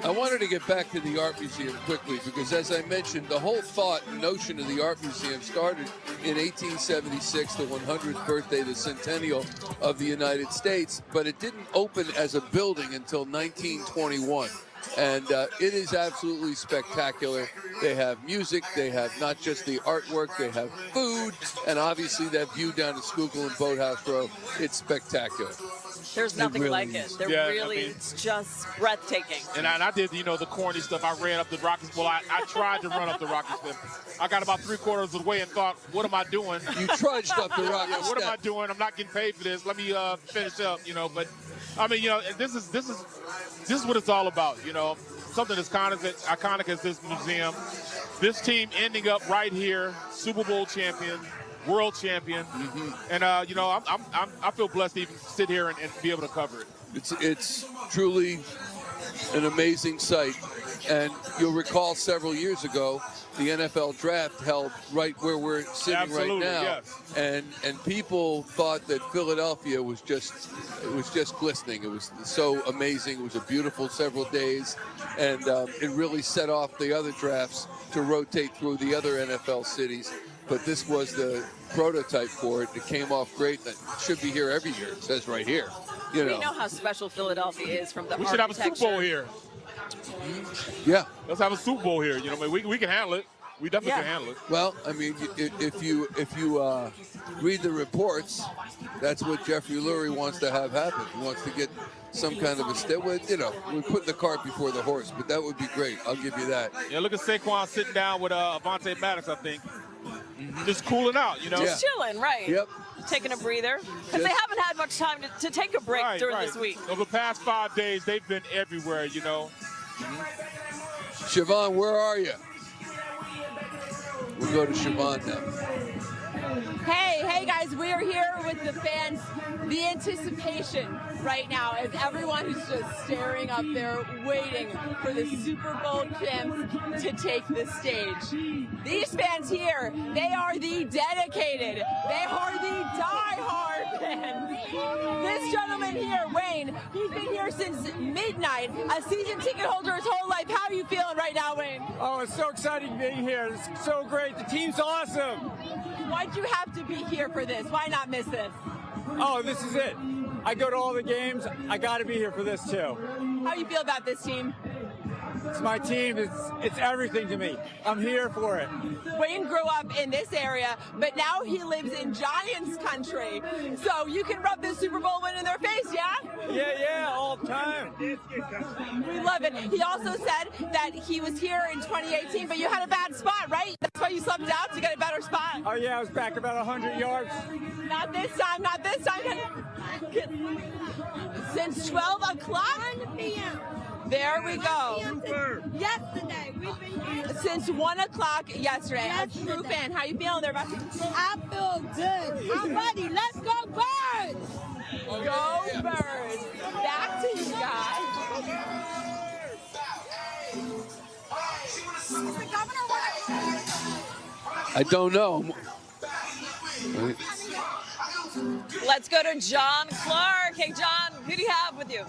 I wanted to get back to the Art Museum quickly because, as I mentioned, the whole thought and notion of the Art Museum started in 1876, the 100th birthday, the centennial of the United States, but it didn't open as a building until 1921. And it is absolutely spectacular. They have music, they have not just the artwork, they have food, and obviously that view down to Schuylkill and Boathouse Row. It's spectacular. There's nothing really like it. It's just breathtaking. And I did, the corny stuff. I ran up the Rocky. Well, I tried to run up the Rocky step. I got about 3/4 of the way and thought, what am I doing? You trudged up the Rocky step. What am I doing? I'm not getting paid for this. Let me finish up, But, I mean, this is what it's all about, Something as iconic as this museum. This team ending up right here, Super Bowl champion, world champion, and I feel blessed to even sit here and be able to cover it. It's truly an amazing sight, and you'll recall several years ago the NFL draft held right where we're sitting right now, yes. and people thought that Philadelphia was just glistening. It was so amazing. It was a beautiful several days, and it really set off the other drafts to rotate through the other NFL cities. But this was the prototype for it. It came off great. That should be here every year. It says right here. We know how special Philadelphia is from the We should have a Super Bowl here. Yeah. Let's have a Super Bowl here. We can handle it. We definitely can handle it. Well, I mean, if you read the reports, that's what Jeffrey Lurie wants to have happen. He wants to get some kind of a step. You know, we're putting the cart before the horse, but that would be great. I'll give you that. Yeah, look at Saquon sitting down with Avonte Maddox, I think. Just cooling out, you know? Just chilling, right. Yep. Taking a breather. Because they haven't had much time to take a break during this week. Over the past 5 days, they've been everywhere, you know? Siobhan, where are you? We'll go to Siobhan now. Hey guys, we are here with the fans. The anticipation right now as everyone is just staring up there waiting for the Super Bowl champs to take the stage. These fans here, they are the dedicated, they are the die-hard fans. This gentleman here, Wayne, he's been here since midnight, a season ticket holder his whole life. How are you feeling right now, Wayne? Oh, it's so exciting to be here. It's so great. The team's awesome. Why'd you have to be here for this? Why not miss this? Oh, this is it. I go to all the games. I got to be here for this too. How do you feel about this team? It's my team. It's everything to me. I'm here for it. Wayne grew up in this area, but now he lives in Giants country. So you can rub this Super Bowl win in their face, yeah? Yeah, all the time. We love it. He also said that he was here in 2018, but you had a bad spot, right? That's why you subbed out to get a better spot. Oh, yeah, I was back about 100 yards. Not this time, not this time. Since 12 o'clock? 1 p.m. There we go. Yesterday, we've been here. Since 1 o'clock yesterday. A true fan. How you feeling there, Bucky? I feel good. I'm ready. Let's go Birds! Go Birds. Back to you guys. I don't know. Let's go to John Clark. Hey, John, who do you have with you?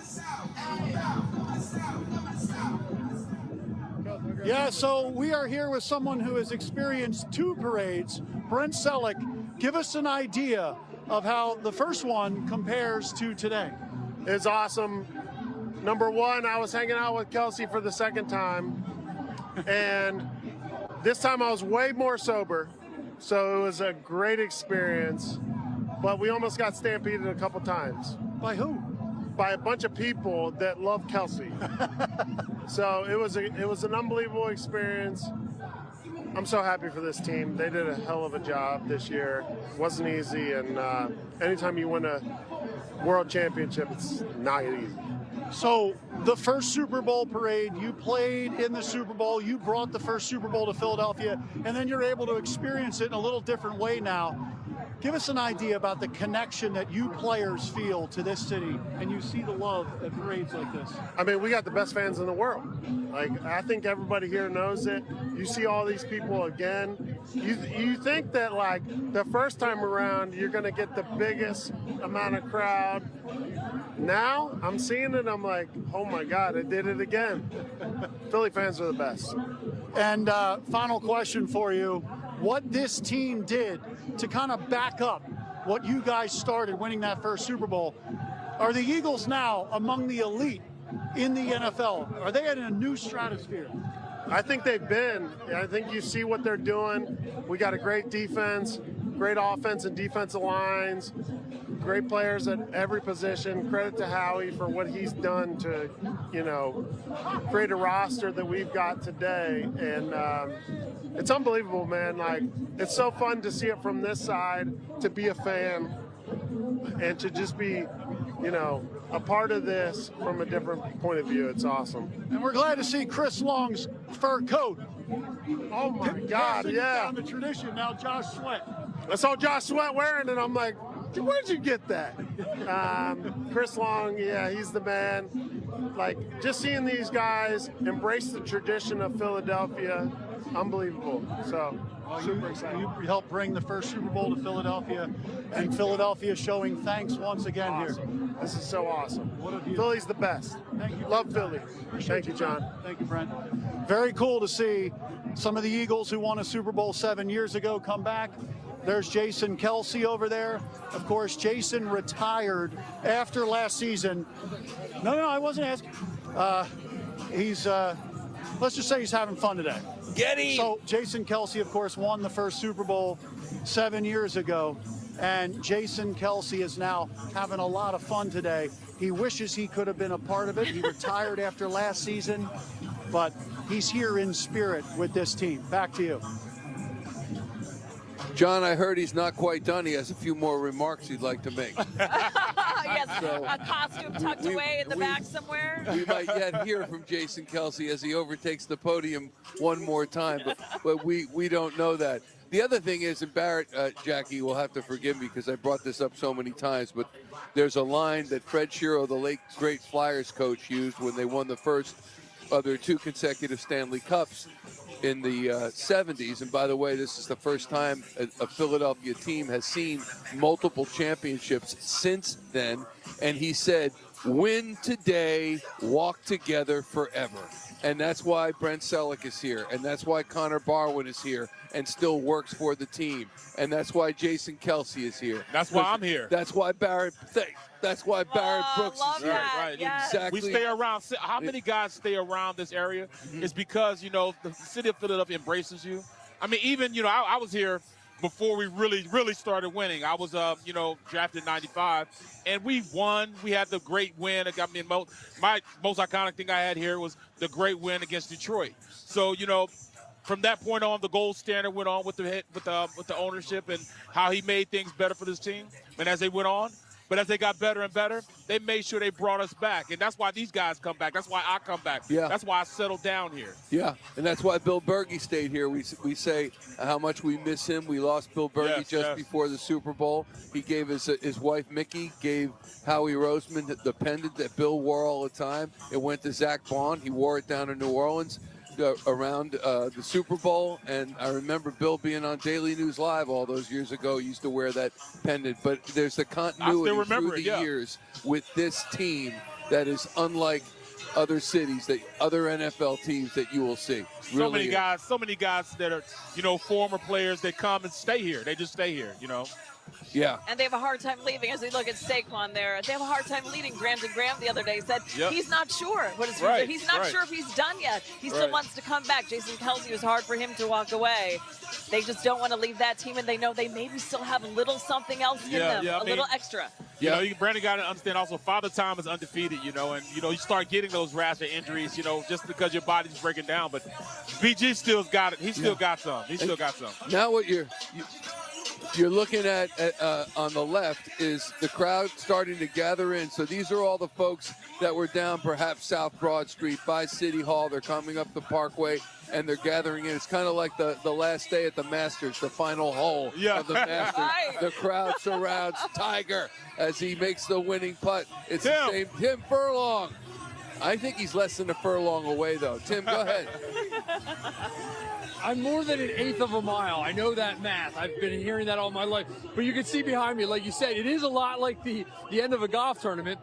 Yeah, so we are here with someone who has experienced 2 parades. Brent Selleck, give us an idea of how the first one compares to today. It's awesome. Number one, I was hanging out with Kelsey for the second time, and this time I was way more sober, so it was a great experience, but we almost got stampeded a couple times. By who? By a bunch of people that love Kelsey. So it was an unbelievable experience. I'm so happy for this team. They did a hell of a job this year. It wasn't easy, and anytime you win a world championship, it's not easy. So the first Super Bowl parade, you played in the Super Bowl, you brought the first Super Bowl to Philadelphia, and then you're able to experience it in a little different way now. Give us an idea about the connection that you players feel to this city, and you see the love at parades like this. I mean, we got the best fans in the world. Like, I think everybody here knows it. You see all these people again. You think that, like, the first time around, you're going to get the biggest amount of crowd. Now, I'm seeing it, I'm like, oh my God, I did it again. Philly fans are the best. And final question for you. What this team did to kind of back up what you guys started winning that first Super Bowl. Are the Eagles now among the elite in the NFL? Are they in a new stratosphere? I think they've been. I think you see what they're doing. We got a great defense, great offense and defensive lines, great players at every position. Credit to Howie for what he's done to, create a roster that we've got today. And it's unbelievable, man. Like, it's so fun to see it from this side, to be a fan, and to just be, a part of this from a different point of view. It's awesome. And we're glad to see Chris Long's fur coat. Oh my God, yeah. Down the tradition, now Josh Sweat. I saw Josh Sweat wearing it, I'm like, where'd you get that? Chris Long, yeah, he's the man. Like, just seeing these guys embrace the tradition of Philadelphia, unbelievable. So, super excited. You helped bring the first Super Bowl to Philadelphia, and Philadelphia showing thanks once again awesome. here. This is so awesome. Philly's the best. Thank you. Love Philly. Thank you, John. Thank you, Brent. Very cool to see some of the Eagles who won a Super Bowl 7 years ago come back. There's Jason Kelsey over there. Of course, Jason retired after last season. No, I wasn't asking. Let's just say he's having fun today. Get him! So Jason Kelsey, of course, won the first Super Bowl 7 years ago. And Jason Kelsey is now having a lot of fun today. He wishes he could have been a part of it. He retired after last season, but he's here in spirit with this team. Back to you. John, I heard he's not quite done. He has a few more remarks he'd like to make. Yes, So, a costume tucked away in the back somewhere. We might yet hear from Jason Kelsey as he overtakes the podium one more time, but we don't know that. The other thing is, and Barrett, Jackie, will have to forgive me because I brought this up so many times, but there's a line that Fred Shiro, the late great Flyers coach, used when they won the first of their 2 consecutive Stanley Cups in the 70s. And by the way, this is the first time a Philadelphia team has seen multiple championships since then. And he said, "Win today, walk together forever." And that's why Brent Selleck is here. And that's why Connor Barwin is here and still works for the team. And that's why Jason Kelsey is here. That's why I'm here. That's why Barrett Brooks is here. Right. Yes. Exactly. We stay around. How many guys stay around this area? It's because, you know, the city of Philadelphia embraces you. I mean, even, you know, I was here before we really started winning. I was, you know, drafted in 95, and we won. We had the great win. I mean, my most iconic thing I had here was the great win against Detroit. So, you know, from that point on, the gold standard went on with the ownership and how he made things better for this team. And as they went on, but as they got better and better, they made sure they brought us back. And that's why these guys come back. That's why I come back. Yeah. That's why I settled down here. Yeah, and that's why Bill Berge stayed here. We say how much we miss him. We lost Bill Berge just before the Super Bowl. He gave his wife, Mickey, gave Howie Roseman the pendant that Bill wore all the time. It went to Zach Bond. He wore it down in New Orleans around the Super Bowl. And I remember Bill being on Daily News Live all those years ago. He used to wear that pendant. But there's the continuity through the years with this team that is unlike other cities, other NFL teams that you will see. So many guys that are, you know, former players that come and stay here. They just stay here, you know. Yeah. And they have a hard time leaving. As we look at Saquon there, they have a hard time leaving. Brandon Graham the other day said he's not sure what his future. He's not sure if he's done yet. He still wants to come back. Jason Kelsey, was hard for him to walk away. They just don't want to leave that team, and they know they maybe still have a little something else in them, a little extra. You know, Brandon got to understand also Father Time is undefeated, you know, and, you know, you start getting those rash of injuries, you know, just because your body's breaking down. But BG still got it. He still got some. He still got some. Now what you're looking at on the left is the crowd starting to gather in. So these are all the folks that were down perhaps South Broad Street by City Hall. They're coming up the Parkway, and they're gathering in. It's kind of like the last day at the Masters, the final hole of the Masters. The crowd surrounds Tiger as he makes the winning putt. It's the same Tim Furlong. I think he's less than a furlong away, though. Tim, go ahead. I'm more than an eighth of a mile. I know that math. I've been hearing that all my life. But you can see behind me, like you said, it is a lot like the end of a golf tournament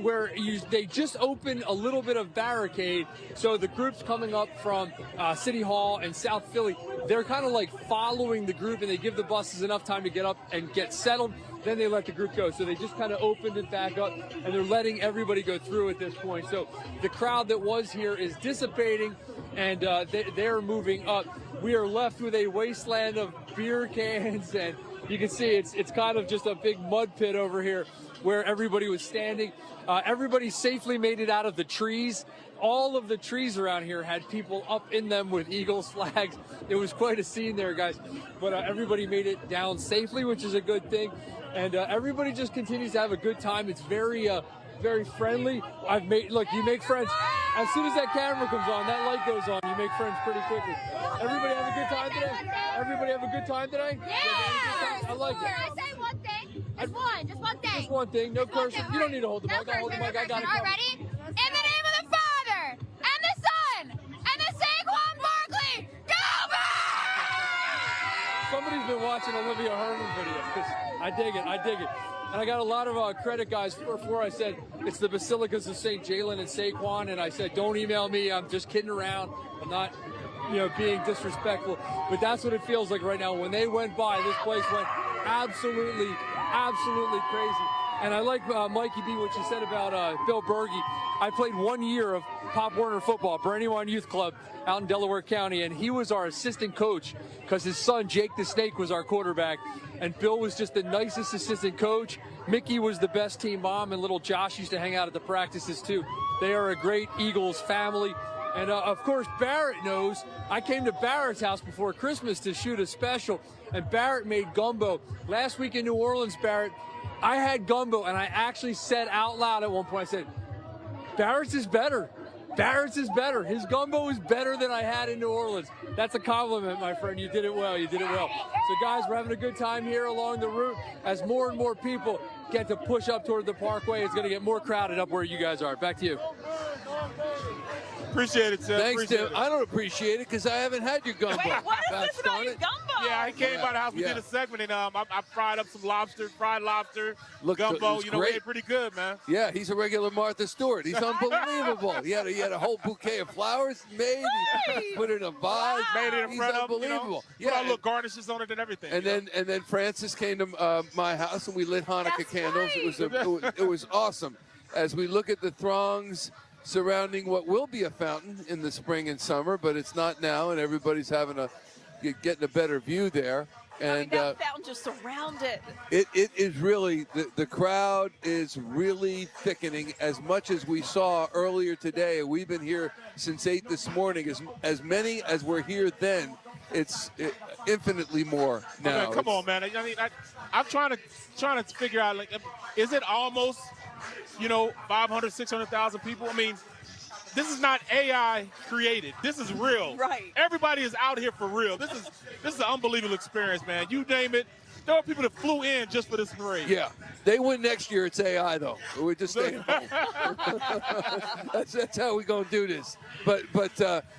where they just open a little bit of barricade. So the groups coming up from City Hall and South Philly, they're kind of like following the group, and they give the buses enough time to get up and get settled. Then they let the group go. So they just kind of opened it back up, and they're letting everybody go through at this point. So the crowd that was here is dissipating, and they're moving up. We are left with a wasteland of beer cans, and you can see it's kind of just a big mud pit over here where everybody was standing. Everybody safely made it out of the trees. All of the trees around here had people up in them with Eagles flags. It was quite a scene there, guys. But everybody made it down safely, which is a good thing. And everybody just continues to have a good time. It's very friendly. Look, you make friends. As soon as that camera comes on, that light goes on, you make friends pretty quickly. Everybody have a good time today? Everybody have a good time today? Yeah! I like it. I say one thing. Just one thing. Just one thing. No cursing. You don't need to hold the mic. I hold the mic. I got it. All right, ready? In the name of the Father, and the Son, and the Saquon Barkley, go back! Somebody's been watching Olivia Herman videos because I dig it. And I got a lot of credit, guys, before I said it's the Basilicas of St. Jalen and Saquon, and I said, don't email me. I'm just kidding around. I'm not, being disrespectful. But that's what it feels like right now. When they went by, this place went absolutely crazy. And I like Mikey B, what you said about Bill Berge. I played 1 year of Pop Warner football, Brandywine Youth Club out in Delaware County, and he was our assistant coach because his son, Jake the Snake, was our quarterback. And Bill was just the nicest assistant coach. Mickey was the best team mom, and little Josh used to hang out at the practices too. They are a great Eagles family. And of course, Barrett knows. I came to Barrett's house before Christmas to shoot a special, and Barrett made gumbo. Last week in New Orleans, Barrett, I had gumbo, and I actually said out loud at one point, I said, Barrett's is better. Barrett's is better. His gumbo is better than I had in New Orleans. That's a compliment, my friend. You did it well. You did it well. So, guys, we're having a good time here along the route. As more and more people get to push up toward the Parkway, it's going to get more crowded up where you guys are. Back to you. Appreciate it, Tim. Thanks, Tim. I don't appreciate it because I haven't had your gumbo. Wait, what is this about your gumbo? Yeah, I came by the house. We did a segment, and I fried up some fried lobster, gumbo. You know, we ate pretty good, man. Yeah, he's a regular Martha Stewart. He's unbelievable. He had a whole bouquet of flowers made. He put it in a vase. Made it in front of him. Unbelievable. Put all little garnishes on it and everything. And then Francis came to my house and we lit Hanukkah candles. Right. It was awesome. As we look at the throngs surrounding what will be a fountain in the spring and summer, but it's not now, and everybody's getting a better view there. And that fountain just surround it. It is really, the crowd is really thickening as much as we saw earlier today. We've been here since 8 this morning. As many as were here then, it's infinitely more now. Okay, come on, man. I mean, I'm trying to figure out, like, is it almost, 500, 600,000 people? I mean, this is not AI created. This is real. Right. Everybody is out here for real. This is an unbelievable experience, man. You name it. There are people that flew in just for this parade. Yeah. They win next year. It's AI, though. We're just staying home. That's how we're going to do this. But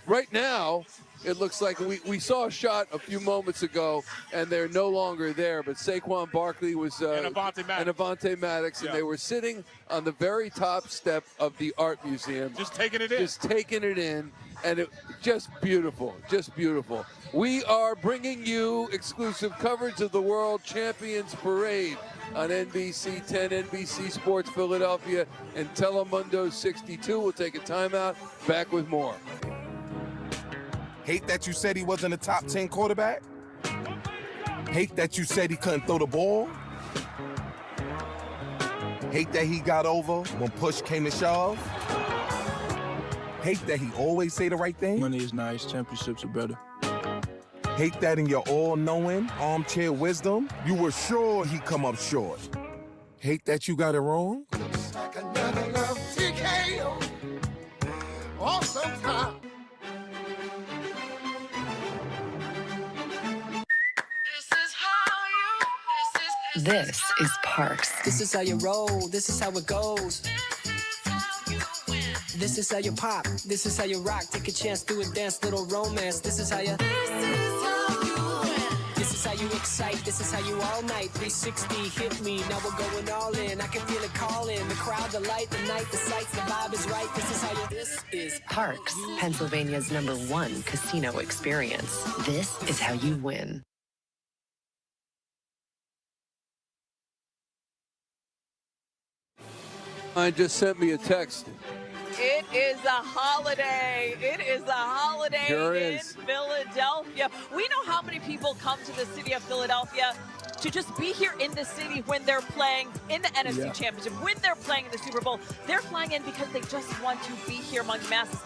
right now, it looks like we saw a shot a few moments ago, and they're no longer there. But Saquon Barkley was and Avonte Maddox, and they were sitting on the very top step of the art museum, just taking it in. Just taking it in, and it just beautiful, just beautiful. We are bringing you exclusive coverage of the World Champions Parade on NBC 10, NBC Sports Philadelphia, and Telemundo 62. We'll take a timeout. Back with more. Hate that you said he wasn't a top 10 quarterback? Hate that you said he couldn't throw the ball? Hate that he got over when push came to shove? Hate that he always say the right thing? Money is nice, championships are better. Hate that in your all-knowing, armchair wisdom, you were sure he'd come up short. Hate that you got it wrong? This is Parks. This is how you roll. This is how it goes. This is how you pop. This is how you rock. Take a chance, do a dance, little romance. This is how you. This is how you excite. This is how you all night. 360 hit me. Now we're going all in. I can feel it calling. The crowd, the light, the night, the sights, the vibe is right. This is how you. This is Parks, Pennsylvania's #1 casino experience. This is how you win. I just sent me a text. It is a holiday. It is a holiday in Philadelphia. We know how many people come to the city of Philadelphia to just be here in the city when they're playing in the NFC Championship, when they're playing in the Super Bowl. They're flying in because they just want to be here among the masses.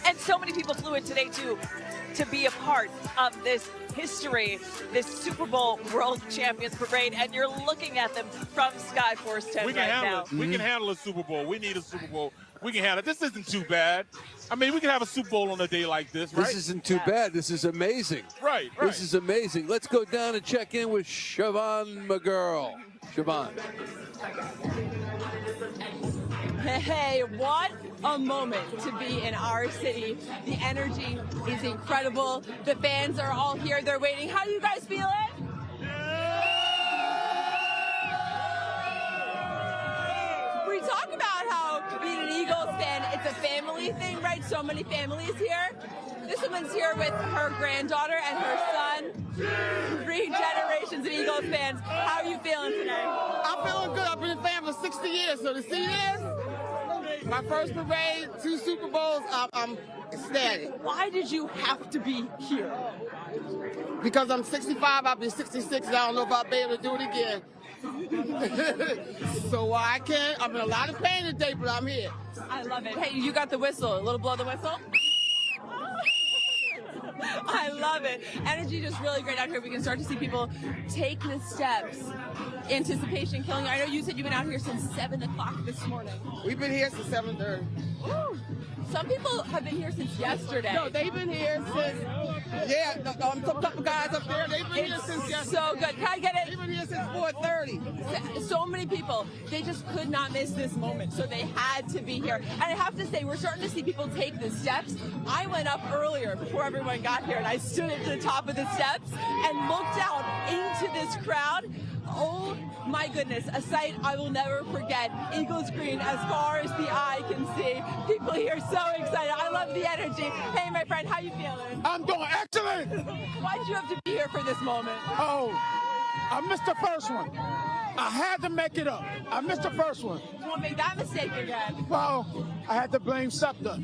And so many people flew in today to be a part of this history, this Super Bowl World Champions Parade, and you're looking at them from Skyforce 10 right now. We can handle a Super Bowl. We need a Super Bowl. We can handle it. This isn't too bad. I mean, we can have a Super Bowl on a day like this, right? This isn't too bad. This is amazing. Right. This is amazing. Let's go down and check in with Siobhan McGurl. Siobhan. Hey, what a moment to be in our city. The energy is incredible. The fans are all here. They're waiting. How you guys feeling? We talk about how being an Eagles fan, it's a family thing, right? So many families here. This woman's here with her granddaughter and her son. 3 generations of Eagles fans. How are you feeling today? I'm feeling good. I've been a fan for 60 years. So to see this, my first parade, 2 Super Bowls, I'm ecstatic. Why did you have to be here? Because I'm 65, I'll be 66, and I don't know if I'll be able to do it again. So I can't. I'm in a lot of pain today, but I'm here. I love it. Hey, you got the whistle. A little blow the whistle. I love it. Energy just really great out here. We can start to see people take the steps. Anticipation killing. I know you said you've been out here since 7 o'clock this morning. We've been here since 7:30. Some people have been here since yesterday. No, they've been here since, some couple guys up there, they've been here since yesterday. So good. Can I get it? They've been here since 4:30. So many people, they just could not miss this moment, so they had to be here. And I have to say, we're starting to see people take the steps. I went up earlier before everyone got here, and I stood at the top of the steps and looked out into this crowd. Oh my goodness, a sight I will never forget. Eagles green as far as the eye can see. People here so excited. I love the energy. Hey, my friend, how you feeling? I'm doing excellent. Why did you have to be here for this moment? Oh, I missed the first one. I had to make it up. I missed the first one. You won't make that mistake again. Well, I had to blame Scepter.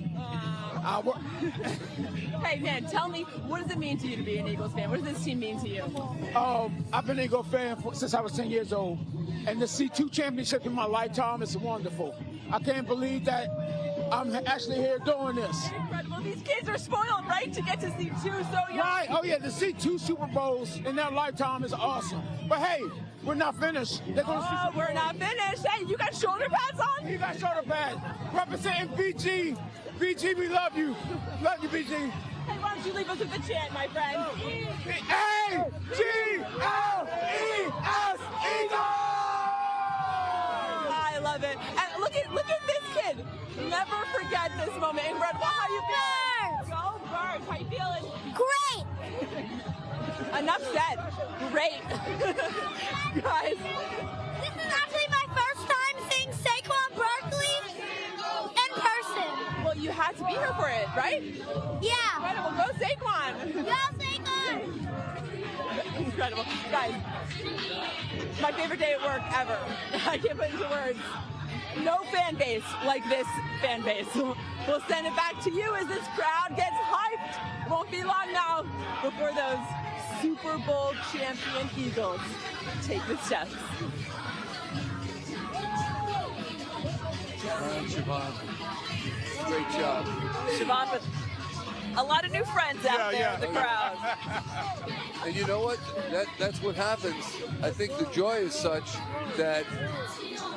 Hey, man, tell me, what does it mean to you to be an Eagles fan? What does this team mean to you? I've been an Eagle fan since I was 10 years old. And to see 2 championships in my lifetime is wonderful. I can't believe that I'm actually here doing this. Incredible. These kids are spoiled, right, to get to see 2 so young. Right. Oh, yeah, to see 2 Super Bowls in their lifetime is awesome. But, hey, we're not finished. We're not finished. Hey, you got shoulder pads on? You got shoulder pads. Representing BG. BG, we love you. Love you, BG. Hey, why don't you leave us with the chant, my friend? A-G-L-E-S, Eagles! I love it. And look at this kid. Never forget this moment. Incredible. How you feeling? Go Birds. How you feeling? Great. Enough said. Great. Guys. This is actually my first time seeing Saquon Barkley in person. Well, you had to be here for it, right? Yeah. Incredible. Go Saquon. Go Saquon. Incredible. Guys, my favorite day at work ever. I can't put into words. No fan base like this fan base. We'll send it back to you as this crowd gets hyped. Won't be long now before those Super Bowl champion Eagles take the steps. Siobhan, great job. Siobhan with a lot of new friends out there in the crowd. And you know what? That's what happens. I think the joy is such that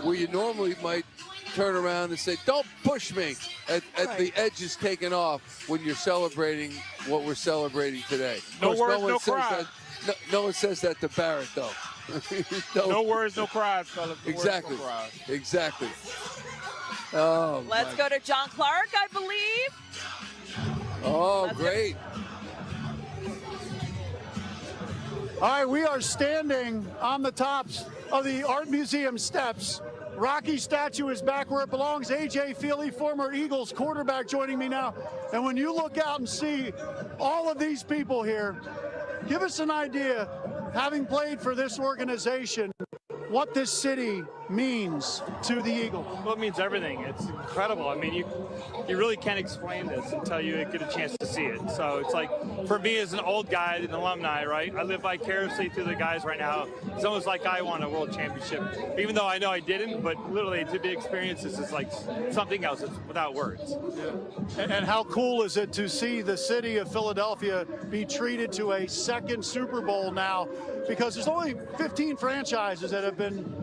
where you normally might turn around and say, don't push me, at the edge is taken off when you're celebrating what we're celebrating today. No words, no cries. No one says that to Barrett, though. No words, no cries, fellas. Exactly. No cries. Exactly. Oh, Let's go to John Clark, I believe. Oh, great. All right, we are standing on the tops of the Art Museum steps. Rocky statue is back where it belongs. A.J. Feely, former Eagles quarterback, joining me now. And when you look out and see all of these people here, give us an idea, having played for this organization, what this city means to the Eagles. Well, it means everything. It's incredible. I mean, you really can't explain this until you get a chance to see it. So it's like, for me as an old guy, an alumni, right, I live vicariously through the guys right now. It's almost like I won a world championship, even though I know I didn't, but literally to be experienced, this is like something else. It's without words. Yeah. And how cool is it to see the city of Philadelphia be treated to a second Super Bowl now, because there's only 15 franchises that have been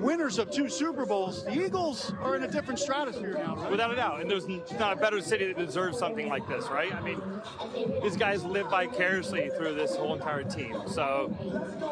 winners of 2 Super Bowls. The Eagles are in a different stratosphere now, right? Without a doubt. And there's not a better city that deserves something like this, right? I mean, these guys live vicariously through this whole entire team. So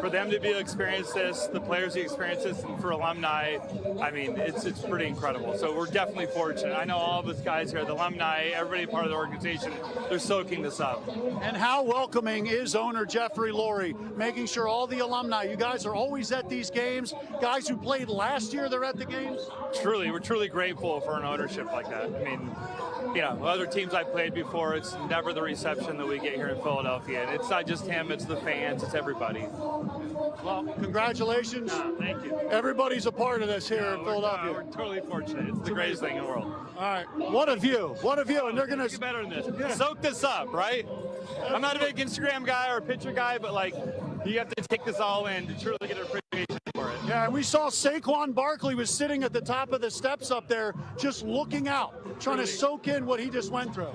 for them to be able to experience this, the players who experience this, and for alumni, I mean, it's pretty incredible. So we're definitely fortunate. I know all of us guys here, the alumni, everybody part of the organization, they're soaking this up. And how welcoming is owner Jeffrey Lurie, making sure all the alumni, you guys are always at these games, guys who play played last year, they're at the games? Truly, we're truly grateful for an ownership like that. I mean, you know, other teams I've played before, it's never the reception that we get here in Philadelphia. And it's not just him, it's the fans, it's everybody. Well, congratulations. Thank you. Everybody's a part of this here in Philadelphia. We're totally fortunate. It's the greatest thing in the world. All right, what a view, and they're going to better than this. Soak this up, right? I'm not a big Instagram guy or a picture guy, but like, you have to take this all in to truly get an appreciation for it. Yeah, and we saw Saquon Barkley was sitting at the top of the steps up there, just looking out, trying to soak in what he just went through.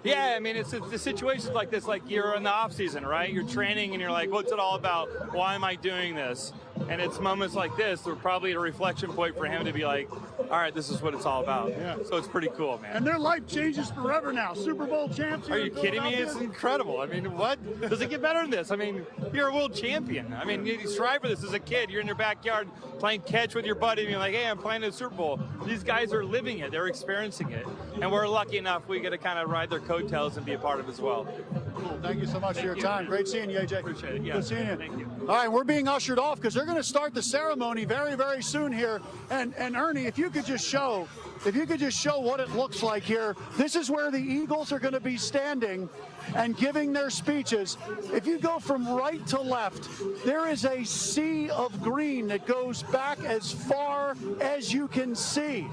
Yeah, I mean, it's the situations like this, like you're in the off season, right? You're training and you're like, what's it all about? Why am I doing this? And it's moments like this that are probably a reflection point for him to be like, all right, this is what it's all about. Yeah. So it's pretty cool, man. And their life changes forever now. Super Bowl champs. Are you kidding me? It's incredible. I mean, what? Does it get better than this? I mean, you're a world champion. I mean, you strive for this as a kid. You're in your backyard playing catch with your buddy and you're like, hey, I'm playing in the Super Bowl. These guys are living it. They're experiencing it. And we're lucky enough we get to kind of ride their coattails and be a part of it as well. Cool. Thank you so much for your time. Great seeing you, AJ. Appreciate it. Yeah. Good seeing you. Thank you. All right, we're being ushered off because they're going to start the ceremony very, very soon here. And Ernie, if you could just show what it looks like here. This is where the Eagles are going to be standing and giving their speeches. If you go from right to left, there is a sea of green that goes back as far as you can see.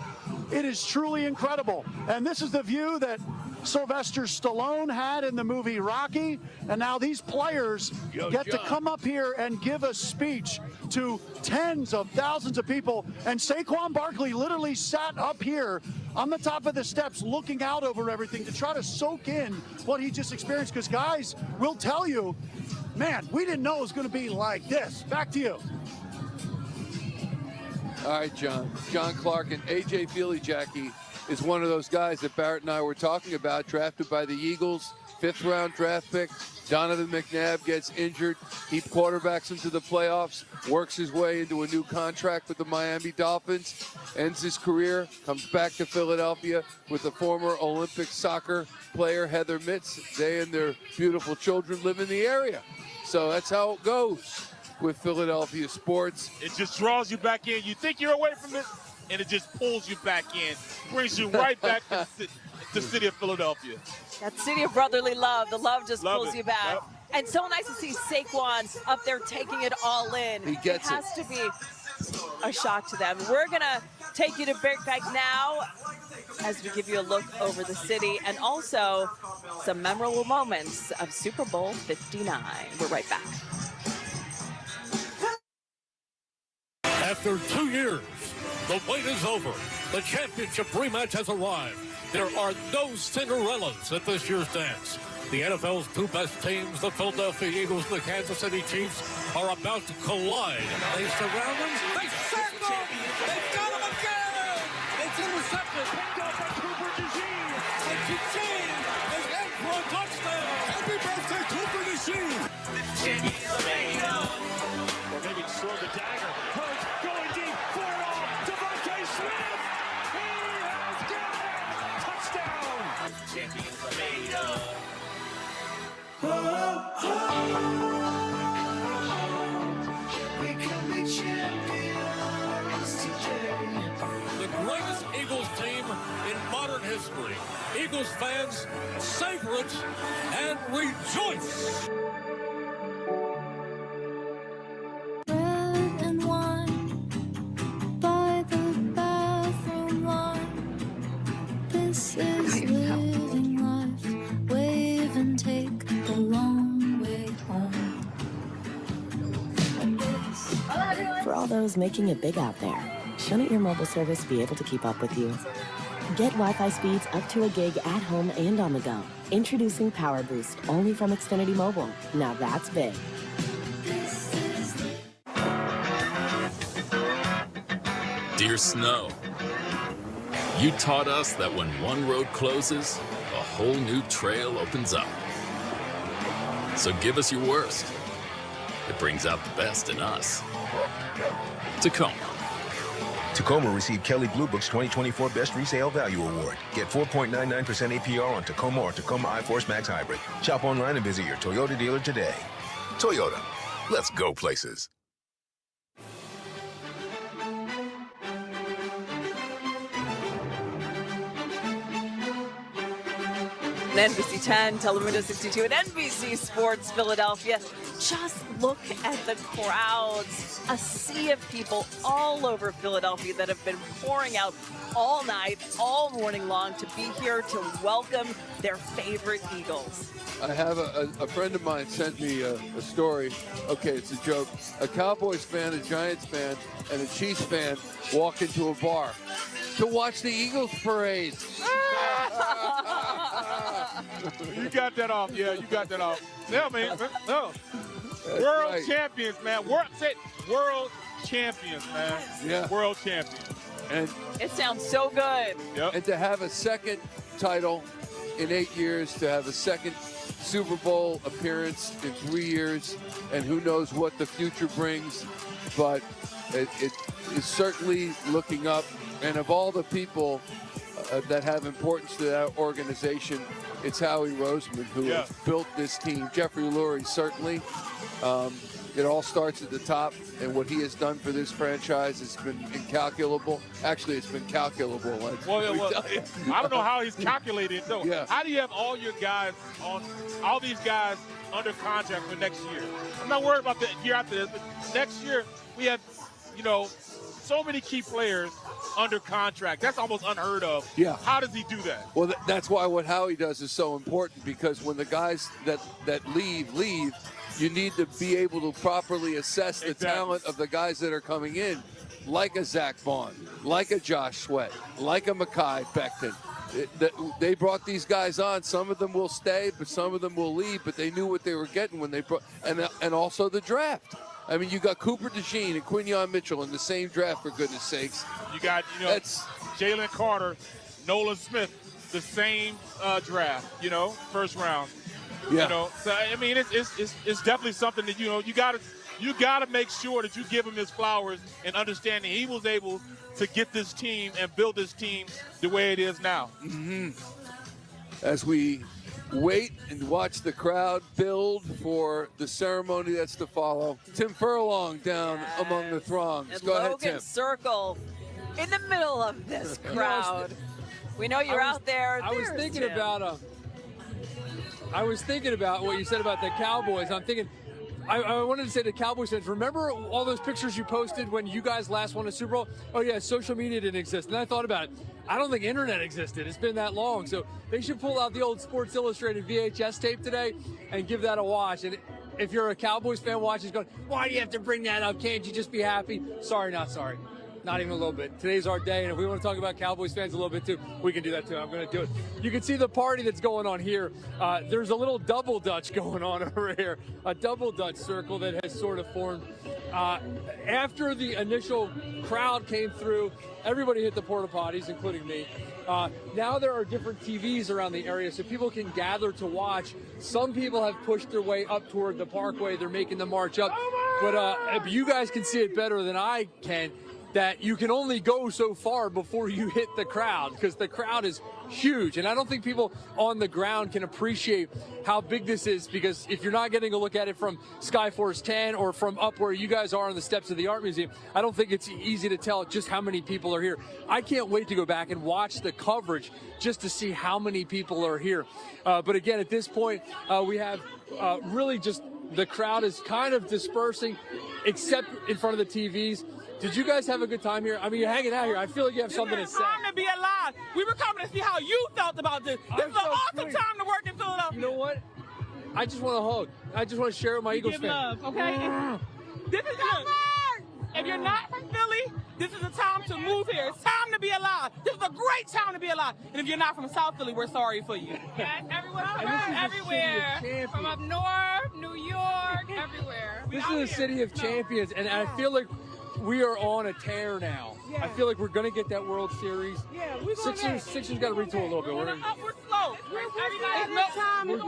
It is truly incredible. And this is the view that Sylvester Stallone had in the movie Rocky, and now these players get to come up here and give a speech to tens of thousands of people. And Saquon Barkley literally sat up here on the top of the steps looking out over everything to try to soak in what he just experienced, because guys will tell you, man, we didn't know it was going to be like this. Back to you. All right, John Clark and A.J. Feely-Jackie is one of those guys that Barrett and I were talking about, drafted by the Eagles, 5th-round draft pick. Donovan McNabb gets injured. He quarterbacks into the playoffs, works his way into a new contract with the Miami Dolphins, ends his career, comes back to Philadelphia with the former Olympic soccer player Heather Mitz. They and their beautiful children live in the area. So that's how it goes with Philadelphia sports. It just draws you back in. You think you're away from it, and it just pulls you back in, brings you right back to the city of Philadelphia. That city of brotherly love. The love just pulls you back. Yep. And so nice to see Saquon up there taking it all in. He gets it. Has to be a shock to them. We're going to take you to Big Bag now as we give you a look over the city and also some memorable moments of Super Bowl 59. We're right back. After 2 years, the wait is over. The championship rematch has arrived. There are no Cinderellas at this year's dance. The NFL's two best teams, the Philadelphia Eagles and the Kansas City Chiefs, are about to collide. They surround them. They circle them. They've got him again. It's intercepted. Picked up by Cooper DeJean. And DeJean is in for a touchdown. Happy birthday, Cooper DeJean. Or maybe throw the dagger. Hurts going deep. For it all. Devontae Smith. He has got it. Touchdown. Champions are made of. We can be champions today. The greatest Eagles team in modern history. Eagles fans, savor it and rejoice. Bread and wine by the bathroom line. This is living life. Wave and take the long way home. For all those making it big out there, shouldn't your mobile service be able to keep up with you? Get Wi-Fi speeds up to a gig at home and on the go. Introducing Power Boost, only from Xfinity Mobile. Now that's big. Dear Snow, you taught us that when one road closes, a whole new trail opens up. So give us your worst. It brings out the best in us. Tacoma. Tacoma received Kelley Blue Book's 2024 Best Resale Value Award. Get 4.99% APR on Tacoma or Tacoma iForce Max Hybrid. Shop online and visit your Toyota dealer today. Toyota, let's go places. NBC 10, Telemundo 62, and NBC Sports Philadelphia. Just look at the crowds, a sea of people all over Philadelphia that have been pouring out all night, all morning long to be here to welcome their favorite Eagles. I have a friend of mine sent me a story. Okay, it's a joke. A Cowboys fan, a Giants fan, and a Chiefs fan walk into a bar to watch the Eagles parade. You got that off. Yeah, you got that off. Yeah, man. No. World champions, man. World champions, man. Yeah. World champions. And it sounds so good. Yep. And to have a second title in 8 years, to have a second Super Bowl appearance in 3 years, and who knows what the future brings, but it is certainly looking up. And of all the people that have importance to that organization, it's Howie Roseman who has built this team. Jeffrey Lurie, certainly. It all starts at the top, and what he has done for this franchise has been incalculable. Actually, it's been calculable. Well, I don't know how he's calculated it, though. Yeah. How do you have all your guys all these guys under contract for next year? I'm not worried about the year after this, but next year we have, so many key players under contract. That's almost unheard of. Yeah. How does he do that? Well, that's why what Howie does is so important, because when the guys that leave, you need to be able to properly assess the talent of the guys that are coming in, like a Zach Vaughn, like a Josh Sweat, like a Mekhi Becton. They brought these guys on. Some of them will stay, but some of them will leave. But they knew what they were getting when they brought, and also the draft. I mean, you got Cooper DeJean and Quinyon Mitchell in the same draft, for goodness sakes. You got, Jalen Carter, Nolan Smith, the same draft, first round. Yeah. So I mean, it's definitely something that you gotta make sure that you give him his flowers and understanding he was able to get this team and build this team the way it is now. Mm-hmm. As we wait and watch the crowd build for the ceremony that's to follow, Tim Furlong down among the throngs. And Go ahead, Logan Tim. Circle in the middle of this crowd. We know you're out there. I was thinking about what you said about the Cowboys. I'm thinking, I wanted to say to Cowboys fans, remember all those pictures you posted when you guys last won a Super Bowl? Oh, yeah, social media didn't exist. And I thought about it. I don't think internet existed. It's been that long. So they should pull out the old Sports Illustrated VHS tape today and give that a watch. And if you're a Cowboys fan watching, going, why do you have to bring that up? Can't you just be happy? Sorry, not sorry. Not even a little bit. Today's our day, and if we want to talk about Cowboys fans a little bit too, we can do that too. I'm going to do it. You can see the party that's going on here. There's a little double Dutch going on over here, a double Dutch circle that has sort of formed. After the initial crowd came through, everybody hit the porta potties, including me. Now there are different TVs around the area, so people can gather to watch. Some people have pushed their way up toward the Parkway. They're making the march up. But you guys can see it better than I can, that you can only go so far before you hit the crowd, because the crowd is huge. And I don't think people on the ground can appreciate how big this is, because if you're not getting a look at it from Skyforce 10 or from up where you guys are on the steps of the Art Museum, I don't think it's easy to tell just how many people are here. I can't wait to go back and watch the coverage just to see how many people are here. But again, at this point, we have really just the crowd is kind of dispersing, except in front of the TVs. Did you guys have a good time here? I mean, you're hanging out here. I feel like you have something to say. It's time to be alive. We were coming to see how you felt about this. This is an awesome time to work in Philadelphia. You know what? I just want to hug. I just want to share it with my Eagles give fans. love, okay? This is good. If you're not from Philly, this is a time to move here. It's time to be alive. This is a great time to be alive. And if you're not from South Philly, we're sorry for you. Yes, everywhere. From up north, New York, everywhere. This is a city of champions, and I feel like we are on a tear now. I feel like we're going to get that World Series. Sixers got to retool a little bit. We're on an upward slope.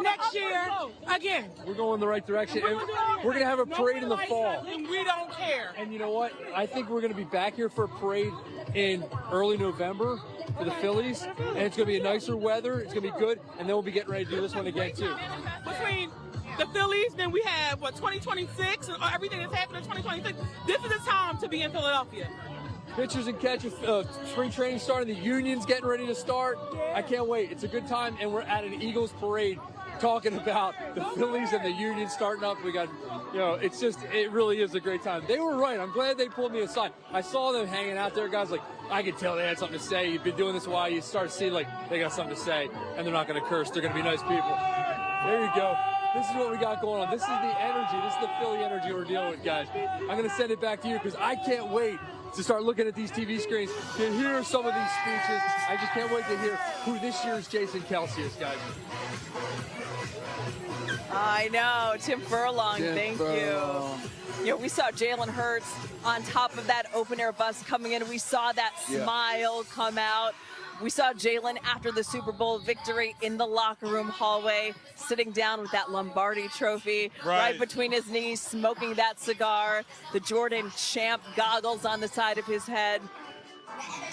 Next year, again. We're going the right direction. And we're going to have a parade in the fall. And we don't care. And you know what? I think we're going to be back here for a parade in early November for the Phillies. And it's going to be a nicer weather. It's going to be good. And then we'll be getting ready to do this one again, too. Between the Phillies, then we have, 2026, and everything that's happening in 2026. This is the time to be in Philadelphia. pitchers and catchers, spring training starting, the union's getting ready to start. I can't wait. It's a good time, and we're at an Eagles parade talking about the Phillies and the Union starting up. We got, it really is a great time. They were right. I'm glad they pulled me aside. I saw them hanging out there, guys. Like, I could tell they had something to say. You've been doing this a while. You start to see, like, they got something to say, and they're not going to curse. They're going to be nice people. There you go. This is what we got going on. This is the energy. This is the Philly energy we're dealing with, guys. I'm going to send it back to you because I can't wait to start looking at these TV screens to hear some of these speeches. I just can't wait to hear who this year's Jason Kelce is, guys. I know, Tim Furlong, thank you. We saw Jalen Hurts on top of that open air bus coming in. We saw that smile come out. We saw Jalen after the Super Bowl victory in the locker room hallway, sitting down with that Lombardi trophy right between his knees, smoking that cigar, the Jordan Champ goggles on the side of his head.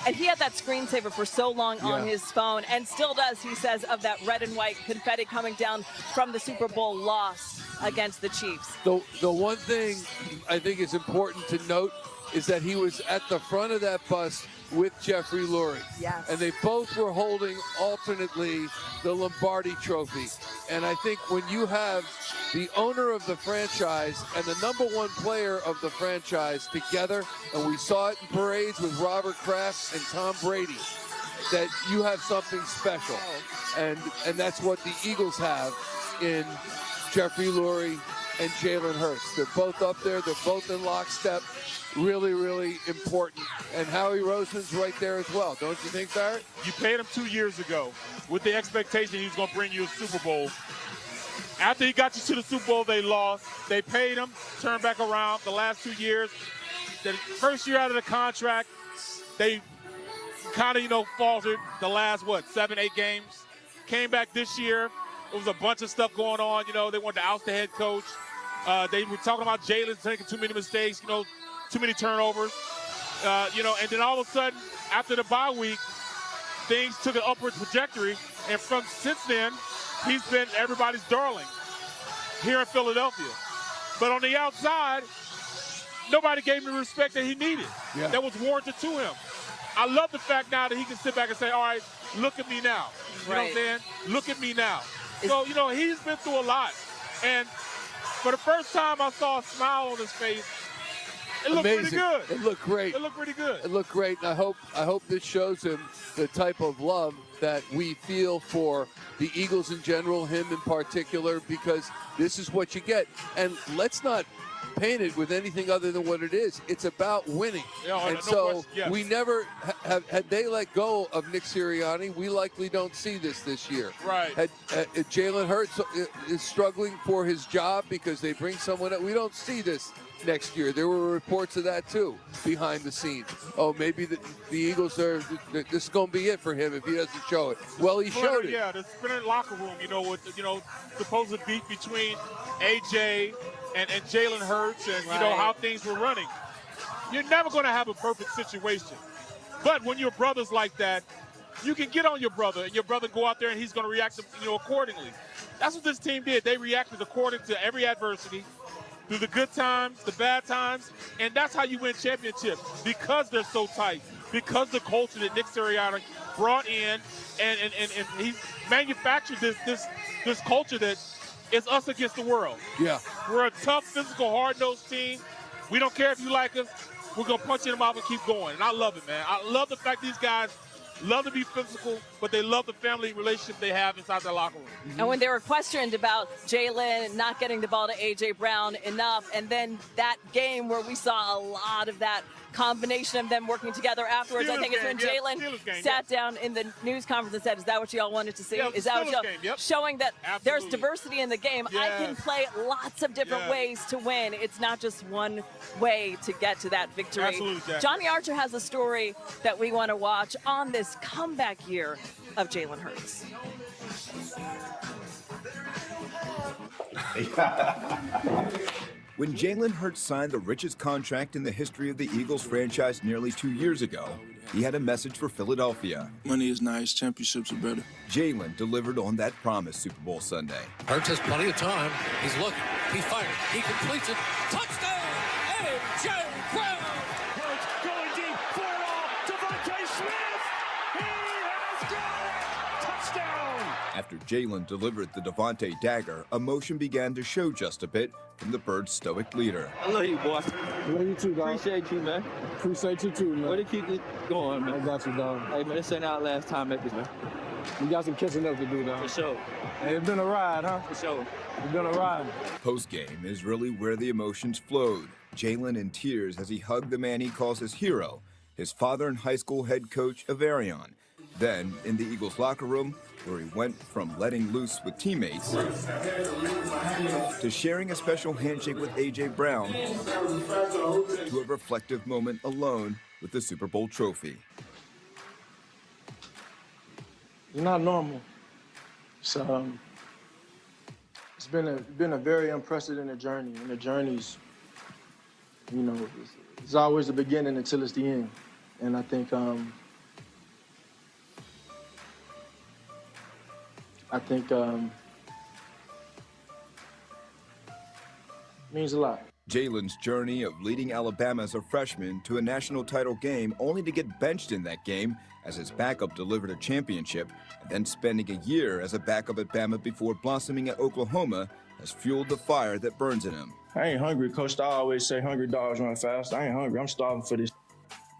And he had that screensaver for so long on his phone, and still does, he says, of that red and white confetti coming down from the Super Bowl loss against the Chiefs. The one thing I think is important to note is that he was at the front of that bus with Jeffrey Lurie. Yes. And they both were holding alternately the Lombardi trophy. And I think when you have the owner of the franchise and the #1 player of the franchise together, and we saw it in parades with Robert Kraft and Tom Brady, that you have something special. And that's what the Eagles have in Jeffrey Lurie and Jalen Hurts. They're both up there. They're both in lockstep. Really, really important. And Howie Roseman's right there as well. Don't you think, Barrett? You paid him 2 years ago with the expectation he was going to bring you a Super Bowl. After he got you to the Super Bowl, they lost. They paid him, turned back around the last 2 years. The first year out of the contract, they kind of, faltered the last, 7, 8 games. Came back this year. There was a bunch of stuff going on. They wanted to oust the head coach. They were talking about Jalen taking too many mistakes, too many turnovers. And then all of a sudden, after the bye week, things took an upward trajectory. And since then, he's been everybody's darling here in Philadelphia. But on the outside, nobody gave him the respect that he needed. That was warranted to him. I love the fact now that he can sit back and say, all right, look at me now. You know what I'm saying? Look at me now. So, he's been through a lot. And for the first time I saw a smile on his face. It looked pretty good. It looked great. It looked pretty good. It looked great, and I hope this shows him the type of love that we feel for the Eagles in general, him in particular, because this is what you get. And let's not paint it with anything other than what it is. It's about winning. And so we never had they let go of Nick Sirianni, we likely don't see this year. Right. Jalen Hurts is struggling for his job because they bring someone up. We don't see this next year. There were reports of that too behind the scenes. Oh, maybe the Eagles this is going to be it for him if he doesn't show it. Well, he showed it. Yeah, the spinning locker room, with supposed beef between AJ and Jalen Hurts and how things were running. You're never going to have a perfect situation. But when your brother's like that, you can get on your brother and your brother go out there and he's going to react accordingly. That's what this team did. They reacted according to every adversity, through the good times, the bad times, and that's how you win championships, because they're so tight, because the culture that Nick Sirianni brought in and he manufactured this culture that is us against the world. Yeah. We're a tough, physical, hard-nosed team. We don't care if you like us. We're going to punch you in the mouth and keep going, and I love it, man. I love the fact these guys love to be physical, but they love the family relationship they have inside their locker room. And when they were questioned about Jalen not getting the ball to A.J. Brown enough, and then that game where we saw a lot of that combination of them working together afterwards, I think it's when Jalen sat down in the news conference and said, is that what you all wanted to see? Is that what y'all showing that there's diversity in the game? I can play lots of different ways to win. It's not just one way to get to that victory. Absolutely, Jack. Johnny Archer has a story that we want to watch on this comeback year of Jalen Hurts. When Jalen Hurts signed the richest contract in the history of the Eagles franchise nearly 2 years ago, he had a message for Philadelphia. Money is nice, championships are better. Jalen delivered on that promise Super Bowl Sunday. Hurts has plenty of time. He's looking. He fired. He completes it. Touchdown! A.J. Brown! Hurts going deep for Smith, he has got it! Touchdown! After Jalen delivered the Devontae dagger, emotion began to show just a bit from the Birds' stoic leader. I love you, boy. Love you too, dog. Appreciate you, man. Appreciate you too, man. Way to keep it going, man. I got you, dog. Hey, man, this ain't our last time at this, man. We got some catching up to do, dog. For sure. Hey, it's been a ride, huh? For sure. It's been a ride. Post-game is really where the emotions flowed. Jalen in tears as he hugged the man he calls his hero, his father and high school head coach, Averion. Then, in the Eagles locker room, where he went from letting loose with teammates to sharing a special handshake with A.J. Brown to a reflective moment alone with the Super Bowl trophy. It's not normal. It's been a very unprecedented journey, and the journey's, you know, it's always the beginning until it's the end. And I think means a lot. Jalen's journey of leading Alabama as a freshman to a national title game only to get benched in that game as his backup delivered a championship, and then spending a year as a backup at Bama before blossoming at Oklahoma has fueled the fire that burns in him. I ain't hungry, Coach. I always say hungry dogs run fast. I ain't hungry. I'm starving for this.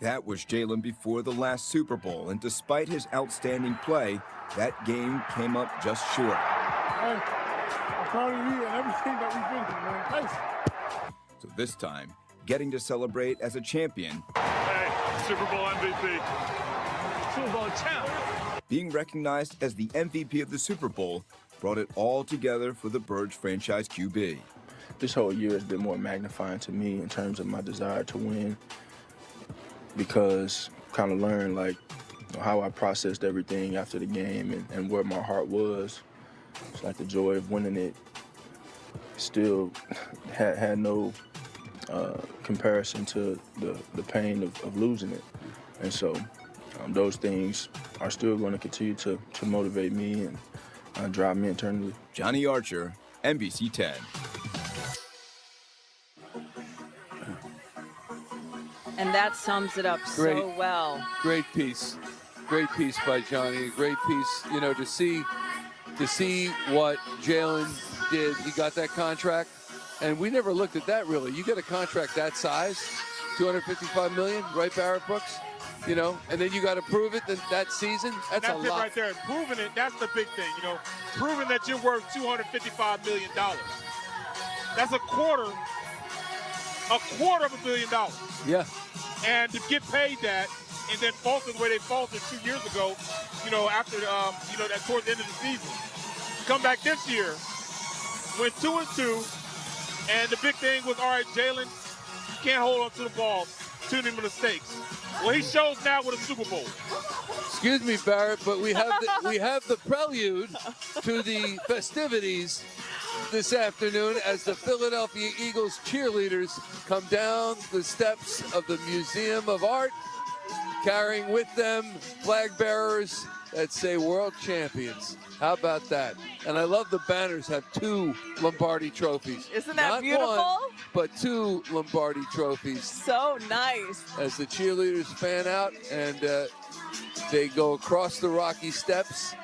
That was Jalen before the last Super Bowl, and despite his outstanding play, that game came up just short. Hey, I'm proud of you and everything that we've been through, man. Thanks. So this time, getting to celebrate as a champion. Hey, Super Bowl MVP. Super Bowl champ. Being recognized as the MVP of the Super Bowl brought it all together for the Birds franchise QB. This whole year has been more magnifying to me in terms of my desire to win, because kind of learned like how I processed everything after the game and where my heart was. It's like the joy of winning it still had no comparison to the pain of losing it. And so those things are still going to continue to motivate me and drive me internally. Johnny Archer, NBC 10. And that sums it up so well. Great piece. Great piece by Johnny. Great piece, you know, to see what Jalen did. He got that contract, and we never looked at that really. You get a contract that size, $255 million, right, Barrett Brooks? You know, and then you got to prove it that season. That's a lot. That's it right there. Proving it, that's the big thing, you know. Proving that you're worth $255 million. That's a quarter of $1 billion. Yeah. And to get paid that, and then falter the way they faltered 2 years ago, you know, after, you know, that towards the end of the season. Come back this year, went 2-2, and the big thing was, all right, Jalen, you can't hold on to the ball. Too many mistakes. Well, he shows now with a Super Bowl. Excuse me, Barrett, but we have the prelude to the festivities this afternoon as the Philadelphia Eagles cheerleaders come down the steps of the Museum of Art, carrying with them flag bearers that say world champions. How about that? And I love the banners have 2 Lombardi trophies. Isn't that Not beautiful? One, but 2 Lombardi trophies. So nice. As the cheerleaders fan out and they go across the rocky steps,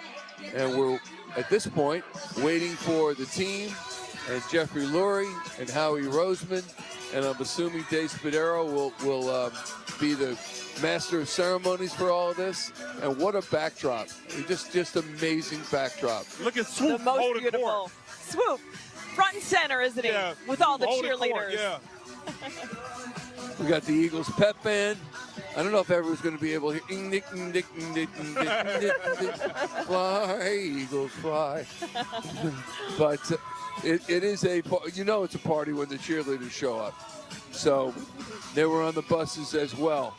and we're at this point waiting for the team and Jeffrey Lurie and Howie Roseman, and I'm assuming Dave Spadaro will be the master of ceremonies for all of this. And what a backdrop. Just amazing backdrop. Look at Swoop. The most beautiful. Swoop. Front and center, isn't he? Yeah. With all the Holding cheerleaders. court, yeah. We got the Eagles pep band. I don't know if everyone's going to be able to hear. Fly, Eagles, fly. But it is it's a party when the cheerleaders show up. So they were on the buses as well.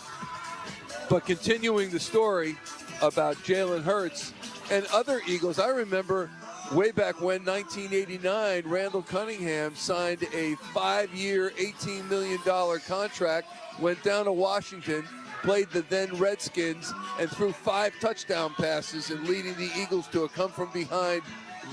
But continuing the story about Jalen Hurts and other Eagles, I remember way back when, 1989, Randall Cunningham signed a 5-year, $18 million contract, went down to Washington, played the then Redskins, and threw 5 touchdown passes and leading the Eagles to a come-from-behind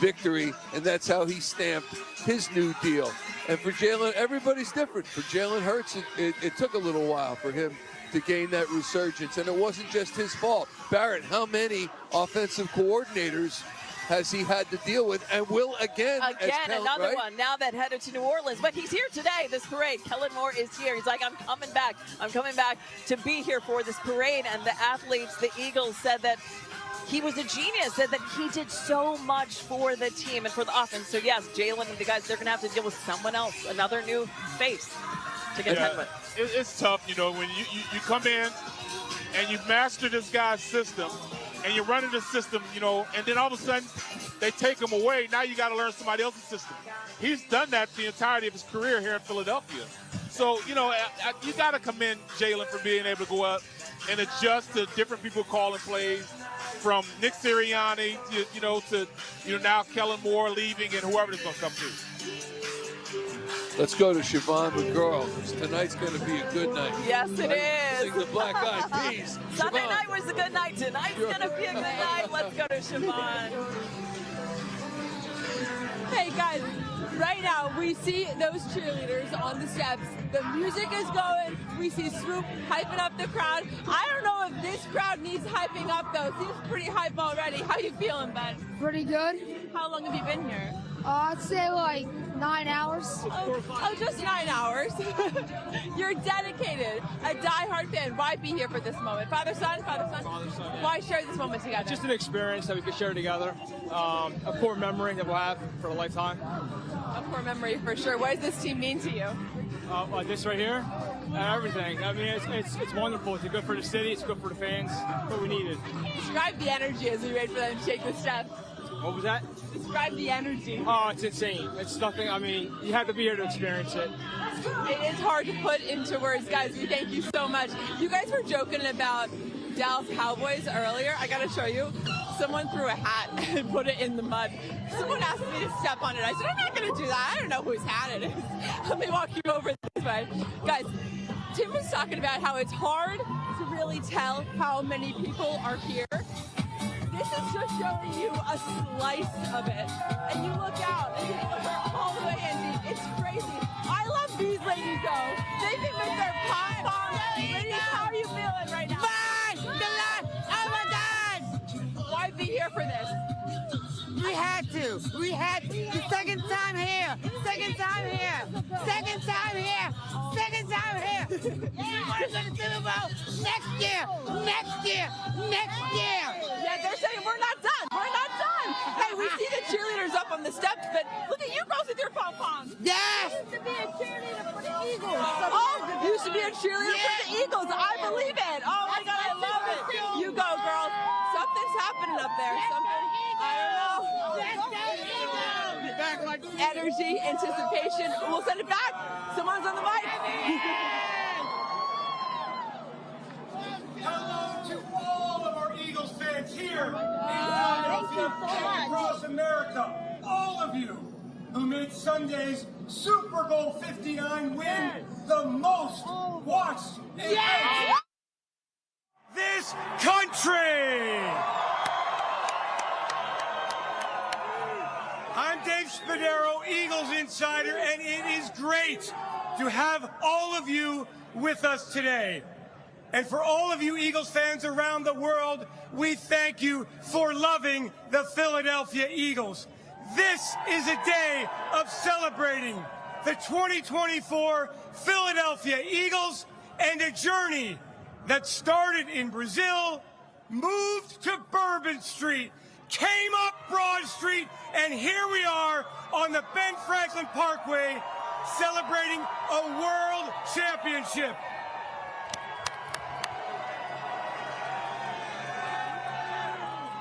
victory, and that's how he stamped his new deal. And for Jalen, everybody's different. For Jalen Hurts, it took a little while for him to gain that resurgence. And it wasn't just his fault. Barrett, how many offensive coordinators has he had to deal with and will again? Another one now that headed to New Orleans. But he's here today, this parade. Kellen Moore is here. He's like, I'm coming back. I'm coming back to be here for this parade. And the athletes, the Eagles, said that he was a genius, said that he did so much for the team and for the offense. So, yes, Jalen and the guys, they're going to have to deal with someone else, another new face to contend with. It's tough, you know, when you come in and you master this guy's system, and you're running the system, you know, and then all of a sudden they take him away. Now you got to learn somebody else's system. He's done that the entirety of his career here in Philadelphia. So, you know, you got to commend Jalen for being able to go up and adjust to different people calling plays, from Nick Sirianni, to now Kellen Moore leaving and whoever is going to come through. Let's go to Siobhan McGurl. Tonight's going to be a good night. Yes, it is. Sing the Black Eyed Peas. Sunday night was a good night. Tonight's going to be a good night. Let's go to Siobhan. Hey, guys. Right now, we see those cheerleaders on the steps. The music is going. We see Swoop hyping up the crowd. I don't know if this crowd needs hyping up, though. It seems pretty hype already. How you feeling, Ben? Pretty good. How long have you been here? I'd say like 9 hours. Oh, just 9 hours. You're dedicated, a diehard fan. Why be here for this moment? Father-son? Father-son. Why share this moment together? Just an experience that we could share together. A core memory that we'll have for a lifetime. A core memory for sure. What does this team mean to you? This right here, everything. I mean, it's wonderful. It's good for the city. It's good for the fans. What we needed. Describe the energy as we wait for them to take the steps. What was that? Describe the energy. Oh, it's insane. It's nothing. I mean, you have to be here to experience it. It is hard to put into words, guys. We thank you so much. You guys were joking about Dallas Cowboys earlier. I got to show you. Someone threw a hat and put it in the mud. Someone asked me to step on it. I said, I'm not going to do that. I don't know whose hat it is. Let me walk you over this way. Guys, Tim was talking about how it's hard to really tell how many people are here. This is just showing you a slice of it. And you look out, and people are all the way in. It's crazy. I love these ladies, though. They can make their pom-poms. Ladies, how are you feeling right now? Fine! Oh my God! Why be here for this? We had to. We had the second time here. Second time here. Second time here. Second time here. We want to go to the Super Bowl next year. Next year. Next year. Yeah, they're saying we're not done. We're not done. Hey, we see the cheerleaders up on the steps, but look at you girls with your pom-poms. Yes. You used to be a cheerleader for the Eagles. Oh, you used to be a cheerleader for the Eagles. I believe it. Oh my God, I love it. You go, girls. Something's happening up there. Something. I don't know. Energy, anticipation. We'll send it back. Someone's on the mic. Hello to all of our Eagles fans here in Philadelphia and across America. All of you who made Sunday's Super Bowl 59 win the most watched event. This country. I'm Dave Spadaro, Eagles Insider, and it is great to have all of you with us today. And for all of you Eagles fans around the world, we thank you for loving the Philadelphia Eagles. This is a day of celebrating the 2024 Philadelphia Eagles and a journey that started in Brazil, moved to Bourbon Street, came up Broad Street, and here we are on the Ben Franklin Parkway celebrating a world championship.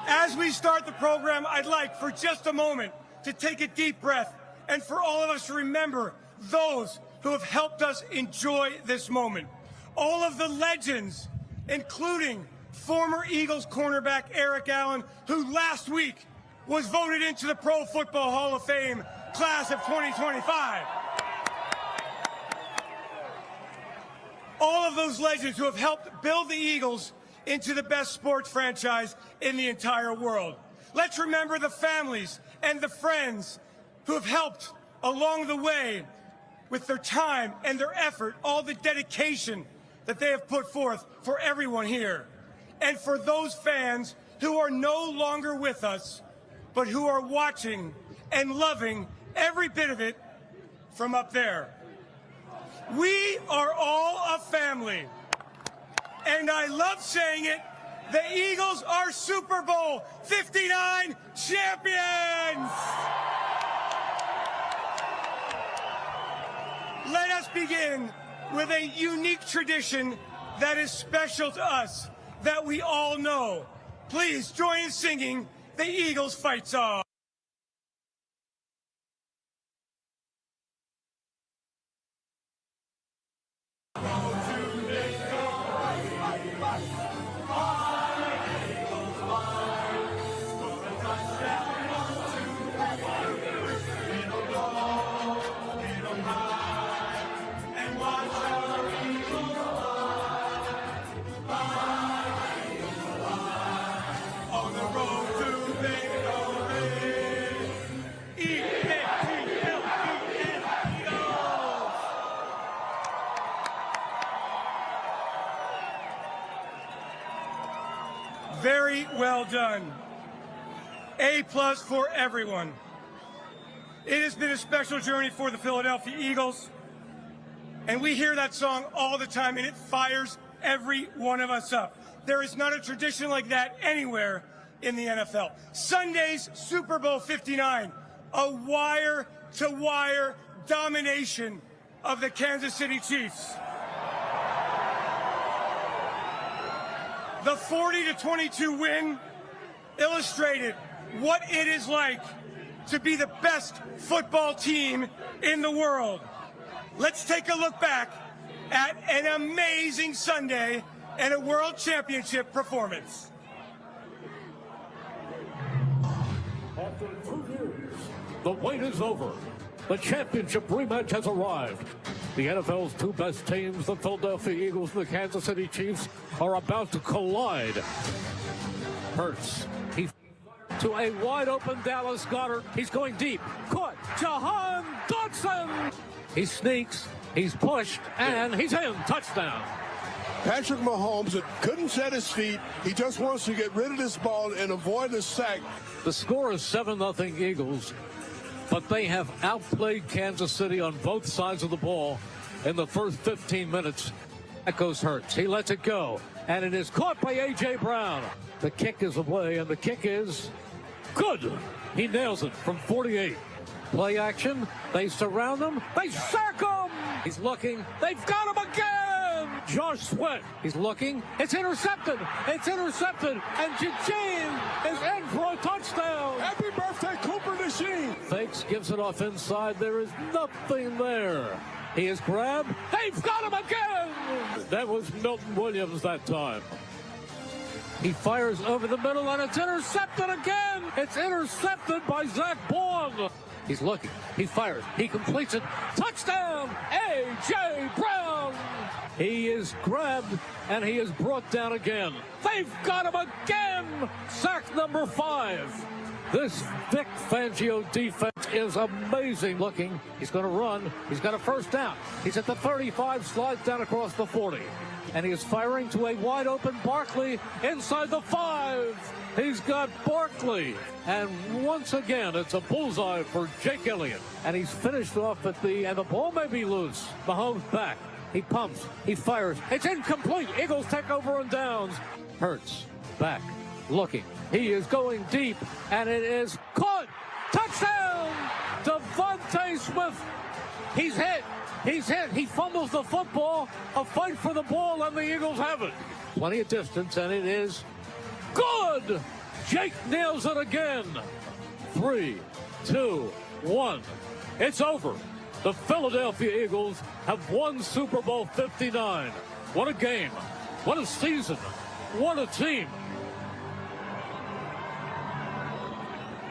As we start the program, I'd like for just a moment to take a deep breath and for all of us to remember those who have helped us enjoy this moment. All of the legends, including former Eagles cornerback Eric Allen, who last week was voted into the Pro Football Hall of Fame class of 2025. All of those legends who have helped build the Eagles into the best sports franchise in the entire world. Let's remember the families and the friends who have helped along the way with their time and their effort, all the dedication that they have put forth for everyone here, and for those fans who are no longer with us, but who are watching and loving every bit of it from up there. We are all a family, and I love saying it. The Eagles are Super Bowl 59 champions! Let us begin with a unique tradition that is special to us, that we all know. Please join in singing the Eagles fight song. Very well done. A+ for everyone. It has been a special journey for the Philadelphia Eagles, and we hear that song all the time, and it fires every one of us up. There is not a tradition like that anywhere in the NFL. Sunday's Super Bowl 59, a wire-to-wire domination of the Kansas City Chiefs. The 40-22 win illustrated what it is like to be the best football team in the world. Let's take a look back at an amazing Sunday and a World Championship performance. After 2 years, the wait is over. The championship rematch has arrived. The NFL's two best teams, the Philadelphia Eagles and the Kansas City Chiefs, are about to collide. Hurts. He to a wide-open Dallas Goedert. He's going deep. Caught. Jahan Dotson. He sneaks. He's pushed. And he's in. Touchdown. Patrick Mahomes couldn't set his feet. He just wants to get rid of this ball and avoid the sack. The score is 7-0 Eagles, but they have outplayed Kansas City on both sides of the ball in the first 15 minutes. That goes Hurts. He lets it go, and it is caught by A.J. Brown. The kick is away, and the kick is good. He nails it from 48. Play action. They surround him. They sack him. He's looking. They've got him again. Josh Sweat. He's looking. It's intercepted. It's intercepted. And Eugene is in for a touchdown. Happy birthday, Cooper Machine. Fakes, gives it off inside. There is nothing there. He is grabbed. They've got him again. That was Milton Williams that time. He fires over the middle, and it's intercepted again. It's intercepted by Zach Baun. He's looking. He fires. He completes it. Touchdown, A.J. Brown. He is grabbed, and he is brought down again. They've got him again. Sack number 5. This Vic Fangio defense is amazing looking. He's going to run. He's got a first down. He's at the 35, slides down across the 40. And he is firing to a wide-open Barkley inside the 5. He's got Barkley. And once again, it's a bullseye for Jake Elliott. And he's finished off at and the ball may be loose. Mahomes back. He pumps. He fires. It's incomplete. Eagles take over on downs. Hurts. Back. Looking. He is going deep. And it is caught. Touchdown! Devontae Smith. He's hit. He's hit. He fumbles the football. A fight for the ball, and the Eagles have it. Plenty of distance, and it is good. Jake nails it again. 3, 2, 1. It's over. The Philadelphia Eagles have won Super Bowl 59. What a game. What a season. What a team.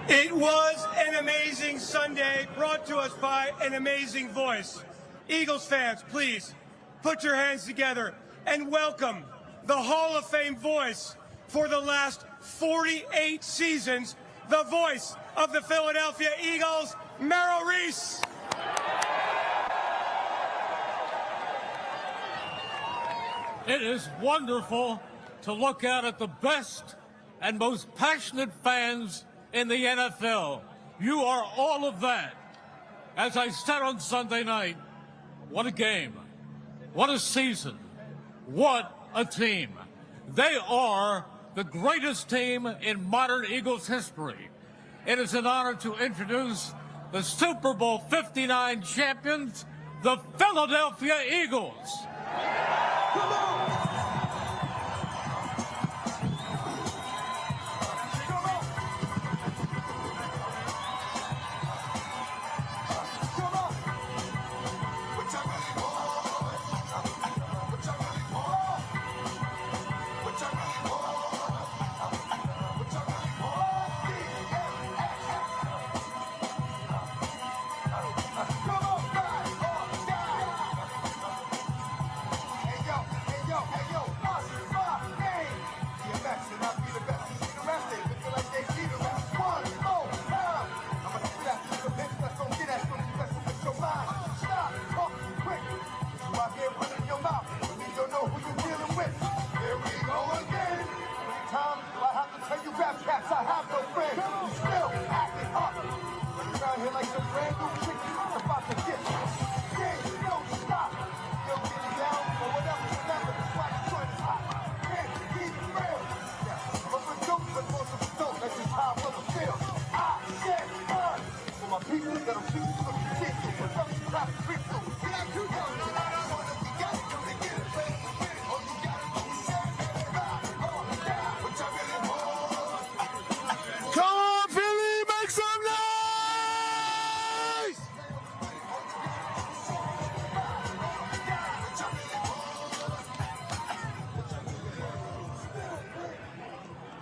It was an amazing Sunday, brought to us by an amazing voice. Eagles fans, please put your hands together and welcome the Hall of Fame voice for the last 48 seasons, the voice of the Philadelphia Eagles, Merrill Reese. It is wonderful to look out at the best and most passionate fans in the NFL. You are all of that. As I said on Sunday night, what a game. What a season. What a team. They are the greatest team in modern Eagles history. It is an honor to introduce the Super Bowl 59 champions, the Philadelphia Eagles. Come on!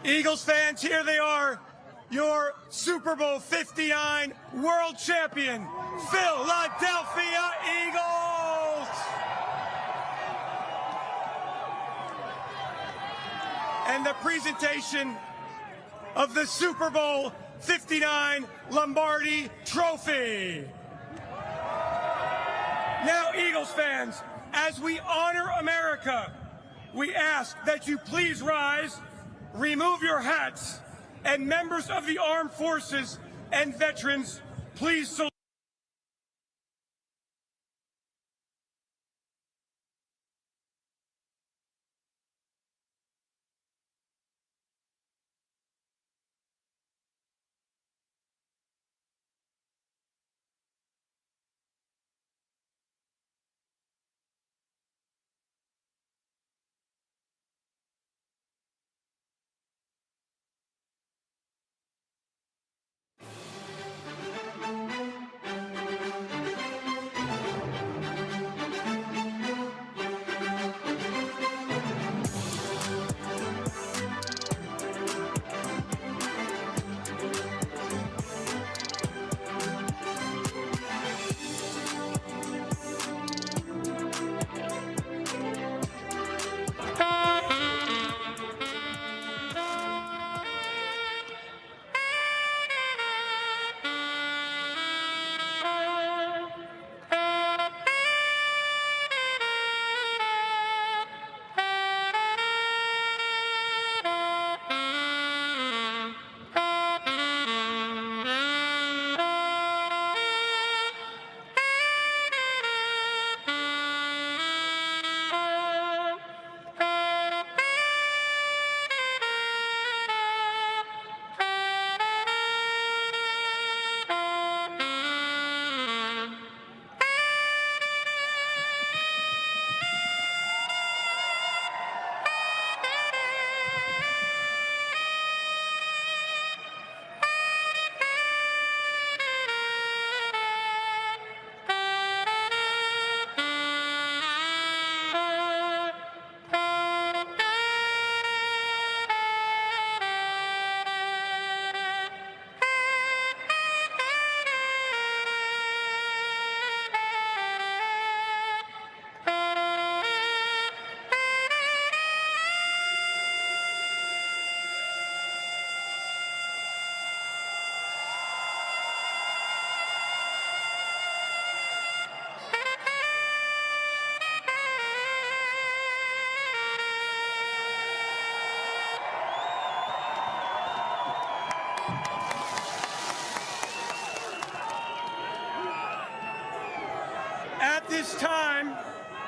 Eagles fans, here they are, your Super Bowl 59 world champion, Philadelphia Eagles! And the presentation of the Super Bowl 59 Lombardi Trophy. Now, Eagles fans, as we honor America, we ask that you please rise, remove your hats, and members of the armed forces and veterans, please salute.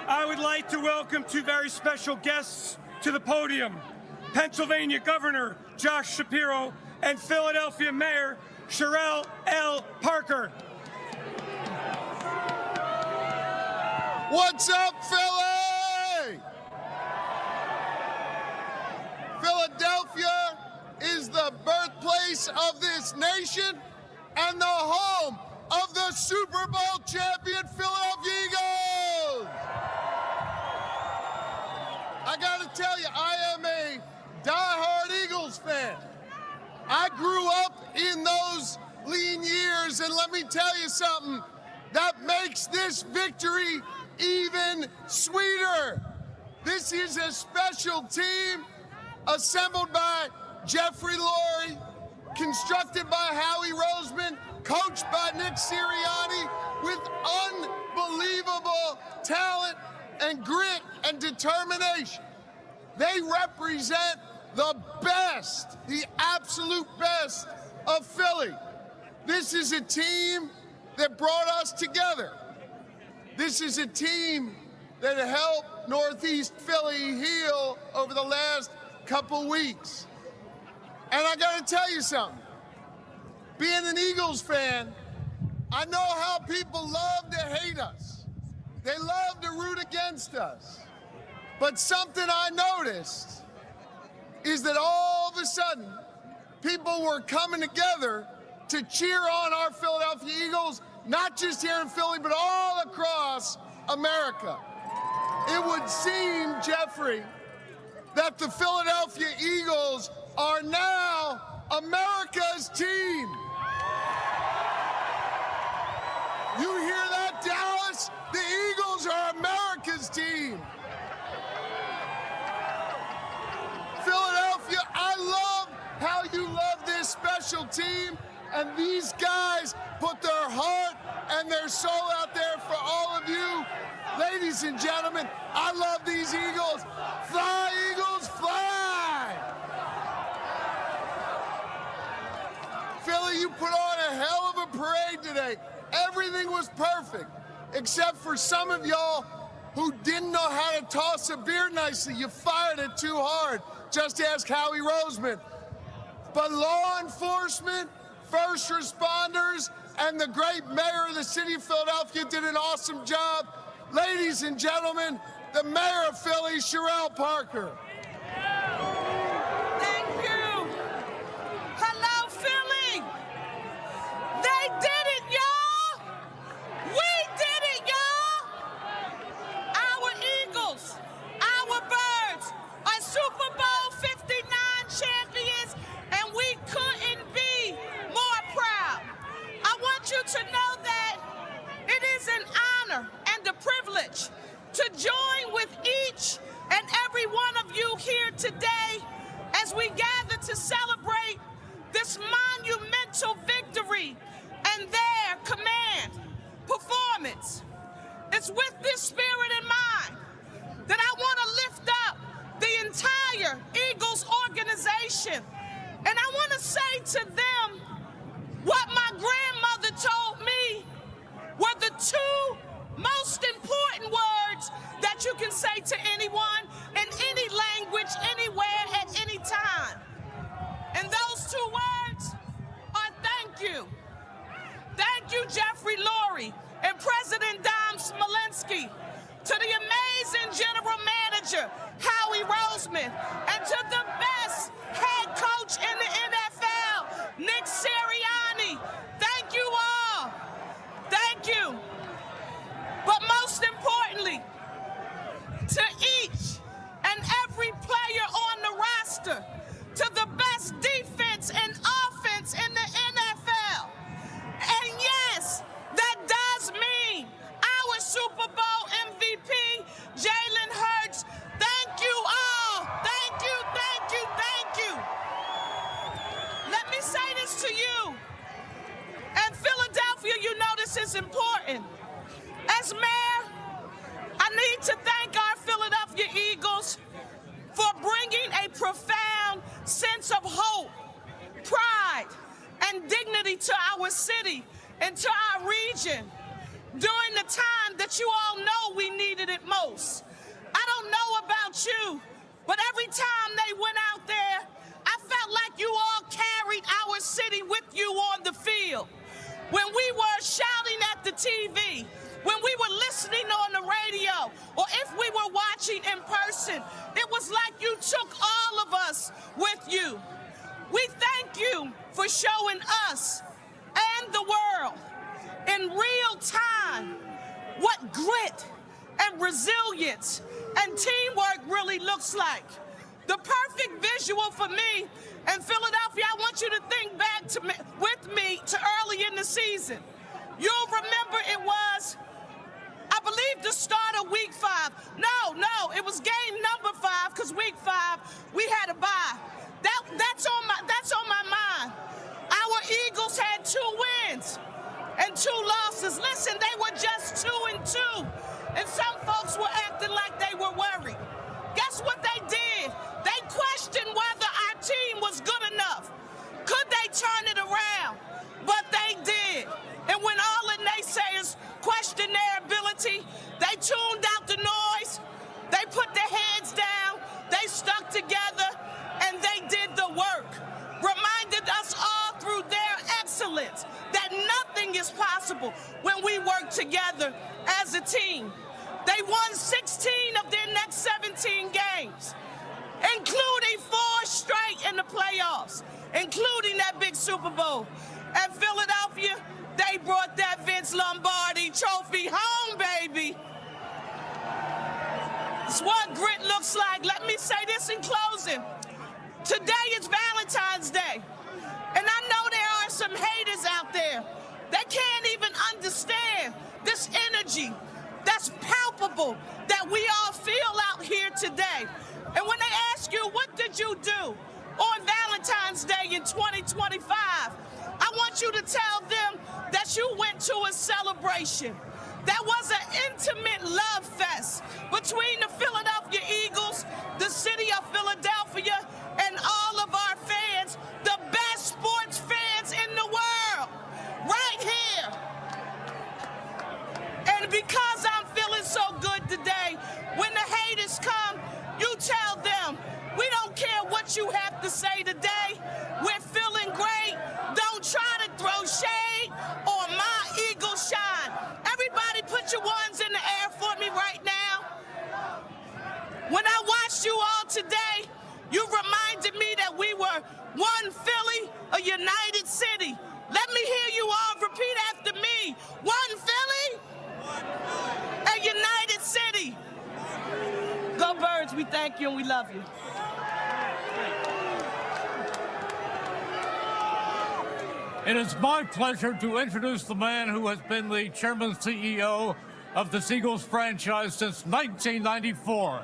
I would like to welcome two very special guests to the podium. Pennsylvania Governor Josh Shapiro and Philadelphia Mayor Sherelle L. Parker. What's up, Philly? Philadelphia is the birthplace of this nation and the home of the Super Bowl champion Philadelphia Eagles. I gotta tell you, I am a diehard Eagles fan. I grew up in those lean years, and let me tell you something, that makes this victory even sweeter. This is a special team assembled by Jeffrey Lurie, constructed by Howie Roseman, coached by Nick Sirianni, with unbelievable talent and grit and determination. They represent the best, the absolute best of Philly. This is a team that brought us together. This is a team that helped Northeast Philly heal over the last couple weeks. And I gotta tell you something. Being an Eagles fan, I know how people love to hate us. They love to root against us. But something I noticed is that all of a sudden, people were coming together to cheer on our Philadelphia Eagles, not just here in Philly, but all across America. It would seem, Jeffrey, that the Philadelphia Eagles are now America's team. You hear that, Dallas? The Eagles are America's team. Philadelphia, I love how you love this special team, and these guys put their heart and their soul out there for all of you. Ladies and gentlemen, I love these Eagles. Fly, Eagles, fly! Philly, you put on a hell of a parade today. Everything was perfect, except for some of y'all who didn't know how to toss a beer nicely. You fired it too hard. Just ask Howie Roseman. But law enforcement, first responders, and the great mayor of the city of Philadelphia did an awesome job. Ladies and gentlemen, the mayor of Philly, Sherelle Parker. Thank you. Hello, Philly. They did it, y'all. We did it, y'all. Our Eagles, our Birds are Super Bowl 59 champions, and we couldn't be more proud. I want you to know that it is an honor and a privilege to join with each and every one of you here today as we gather to celebrate this monumental victory and their command performance. It's with this spirit in mind that I want to lift up the entire Eagles organization, and I want to say to them what my grandmother told me were the two most important words that you can say to anyone in any language, anywhere, at any time. And those two words are thank you. Thank you, Jeffrey Lurie and President Dom Smolenski, to the amazing general manager, Howie Roseman, and to the best head coach in the NFL, Nick Sirianni. Thank you all. Thank you. But most importantly, to each and every player on the roster, to the best defense and offense in the NFL. And yes, that does mean our Super Bowl MVP, Jalen Hurts. Thank you all. Thank you, thank you, thank you. Let me say this to you. And Philadelphia, you know this is important. As mayor, I need to thank our Philadelphia Eagles for bringing a profound sense of hope, pride, and dignity to our city and to our region. during the time that you all know we needed it most. I don't know about you, but every time they went out there, I felt like you all carried our city with you on the field. When we were shouting at the TV, when we were listening on the radio, or if we were watching in person, it was like you took all of us with you. We thank you for showing us and the world in real time what grit and resilience and teamwork really looks like. The perfect visual for me in Philadelphia, I want you to think back with me to early in the season. You'll remember it was, I believe, the start of week 5. No, it was game number 5, because week 5 we had a bye. That's on my mind. Our Eagles had 2 wins and 2 losses. Listen, they were just 2-2, and some folks were acting like they were worried. Guess what they did? They questioned whether our team was good enough. Could they turn it around? But they did. And when all the naysayers questioned their ability, they tuned out the noise, they put their heads down, they stuck together, and they did the work. Reminded us all through their excellence that nothing is possible when we work together as a team. They won 16 of their next 17 games, including 4 straight in the playoffs, including that big Super Bowl. At Philadelphia, they brought that Vince Lombardi trophy home, baby. It's what grit looks like. Let me say this in closing. Today is Valentine's Day, and I know there are some haters out there that can't even understand this energy that's palpable that we all feel out here today. And when they ask you, what did you do on Valentine's Day in 2025? I want you to tell them that you went to a celebration. That was an intimate love fest between the Philadelphia Eagles, the city of Philadelphia, and all of our fans, the best sports fans in the world, right here. And because I'm feeling so good today, when the haters come, you tell them, we don't care what you have to say today. We're feeling great. Don't try to throw shade on my Eagles shine. Everybody put your ones in the air for me right now. When I watched you all today, you reminded me that we were one Philly, a united city. Let me hear you all repeat after me. One Philly, a united city. Go Birds, we thank you and we love you. It is my pleasure to introduce the man who has been the chairman CEO of the Eagles franchise since 1994.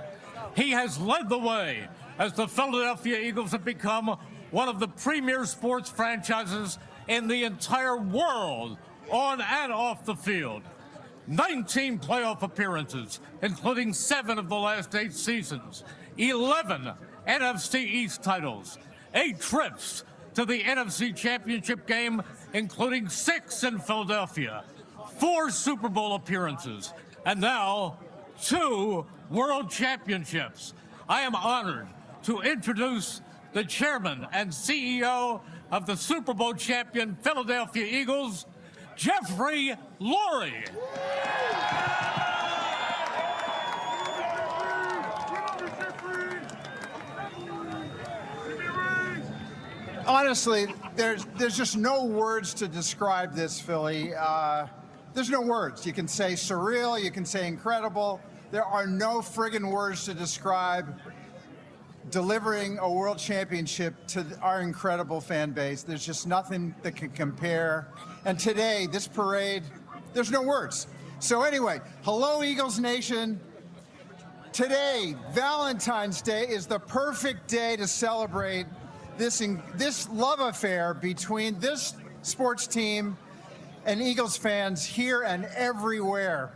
He has led the way as the Philadelphia Eagles have become one of the premier sports franchises in the entire world, on and off the field. 19 playoff appearances, including 7 of the last 8 seasons, 11 NFC East titles, 8 trips to the NFC Championship game, including 6 in Philadelphia, 4 Super Bowl appearances, and now 2 World Championships. I am honored to introduce the chairman and CEO of the Super Bowl champion Philadelphia Eagles, Jeffrey Lurie. Honestly, there's just no words to describe this, Philly. There's no words. You can say surreal, you can say incredible. There are no friggin' words to describe delivering a world championship to our incredible fan base. There's just nothing that can compare. And today, this parade, there's no words. So anyway, hello, Eagles Nation. Today, Valentine's Day, is the perfect day to celebrate this love affair between this sports team and Eagles fans here and everywhere.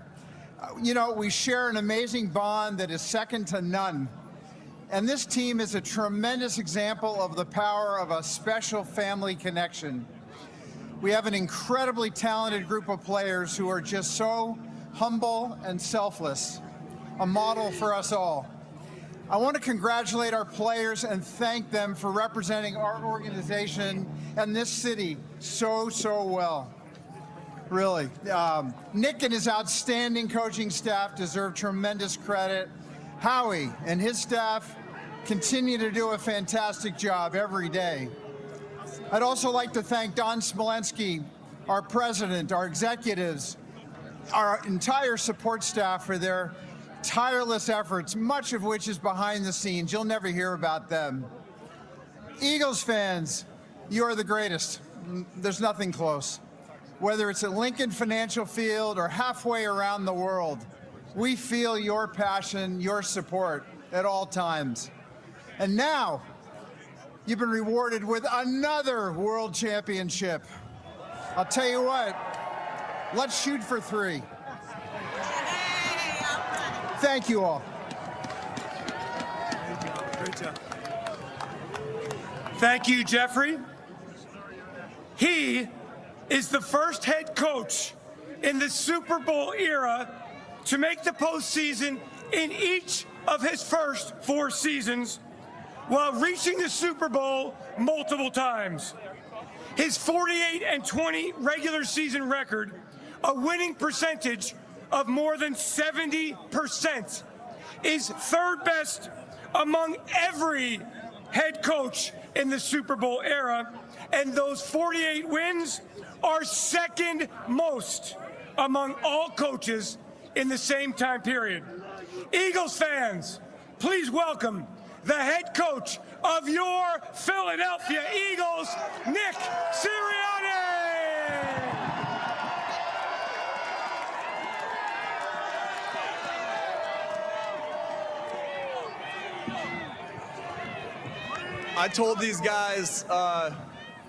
You know, we share an amazing bond that is second to none. And this team is a tremendous example of the power of a special family connection. We have an incredibly talented group of players who are just so humble and selfless, a model for us all. I want to congratulate our players and thank them for representing our organization and this city so well. Really. Nick and his outstanding coaching staff deserve tremendous credit. Howie and his staff continue to do a fantastic job every day. I'd also like to thank Don Smolensky, our president, our executives, our entire support staff for their tireless efforts, much of which is behind the scenes. You'll never hear about them. Eagles fans, you are the greatest. There's nothing close. Whether it's at Lincoln Financial Field or halfway around the world, we feel your passion, your support at all times. And now, you've been rewarded with another world championship. I'll tell you what, let's shoot for 3. Thank you all. Great job. Thank you, Jeffrey. He is the first head coach in the Super Bowl era to make the postseason in each of his first 4 seasons, while reaching the Super Bowl multiple times. His 48-20 regular season record, a winning percentage of more than 70%, is 3rd best among every head coach in the Super Bowl era, and those 48 wins are 2nd most among all coaches in the same time period. Eagles fans, please welcome the head coach of your Philadelphia Eagles, Nick Sirianni. I told these guys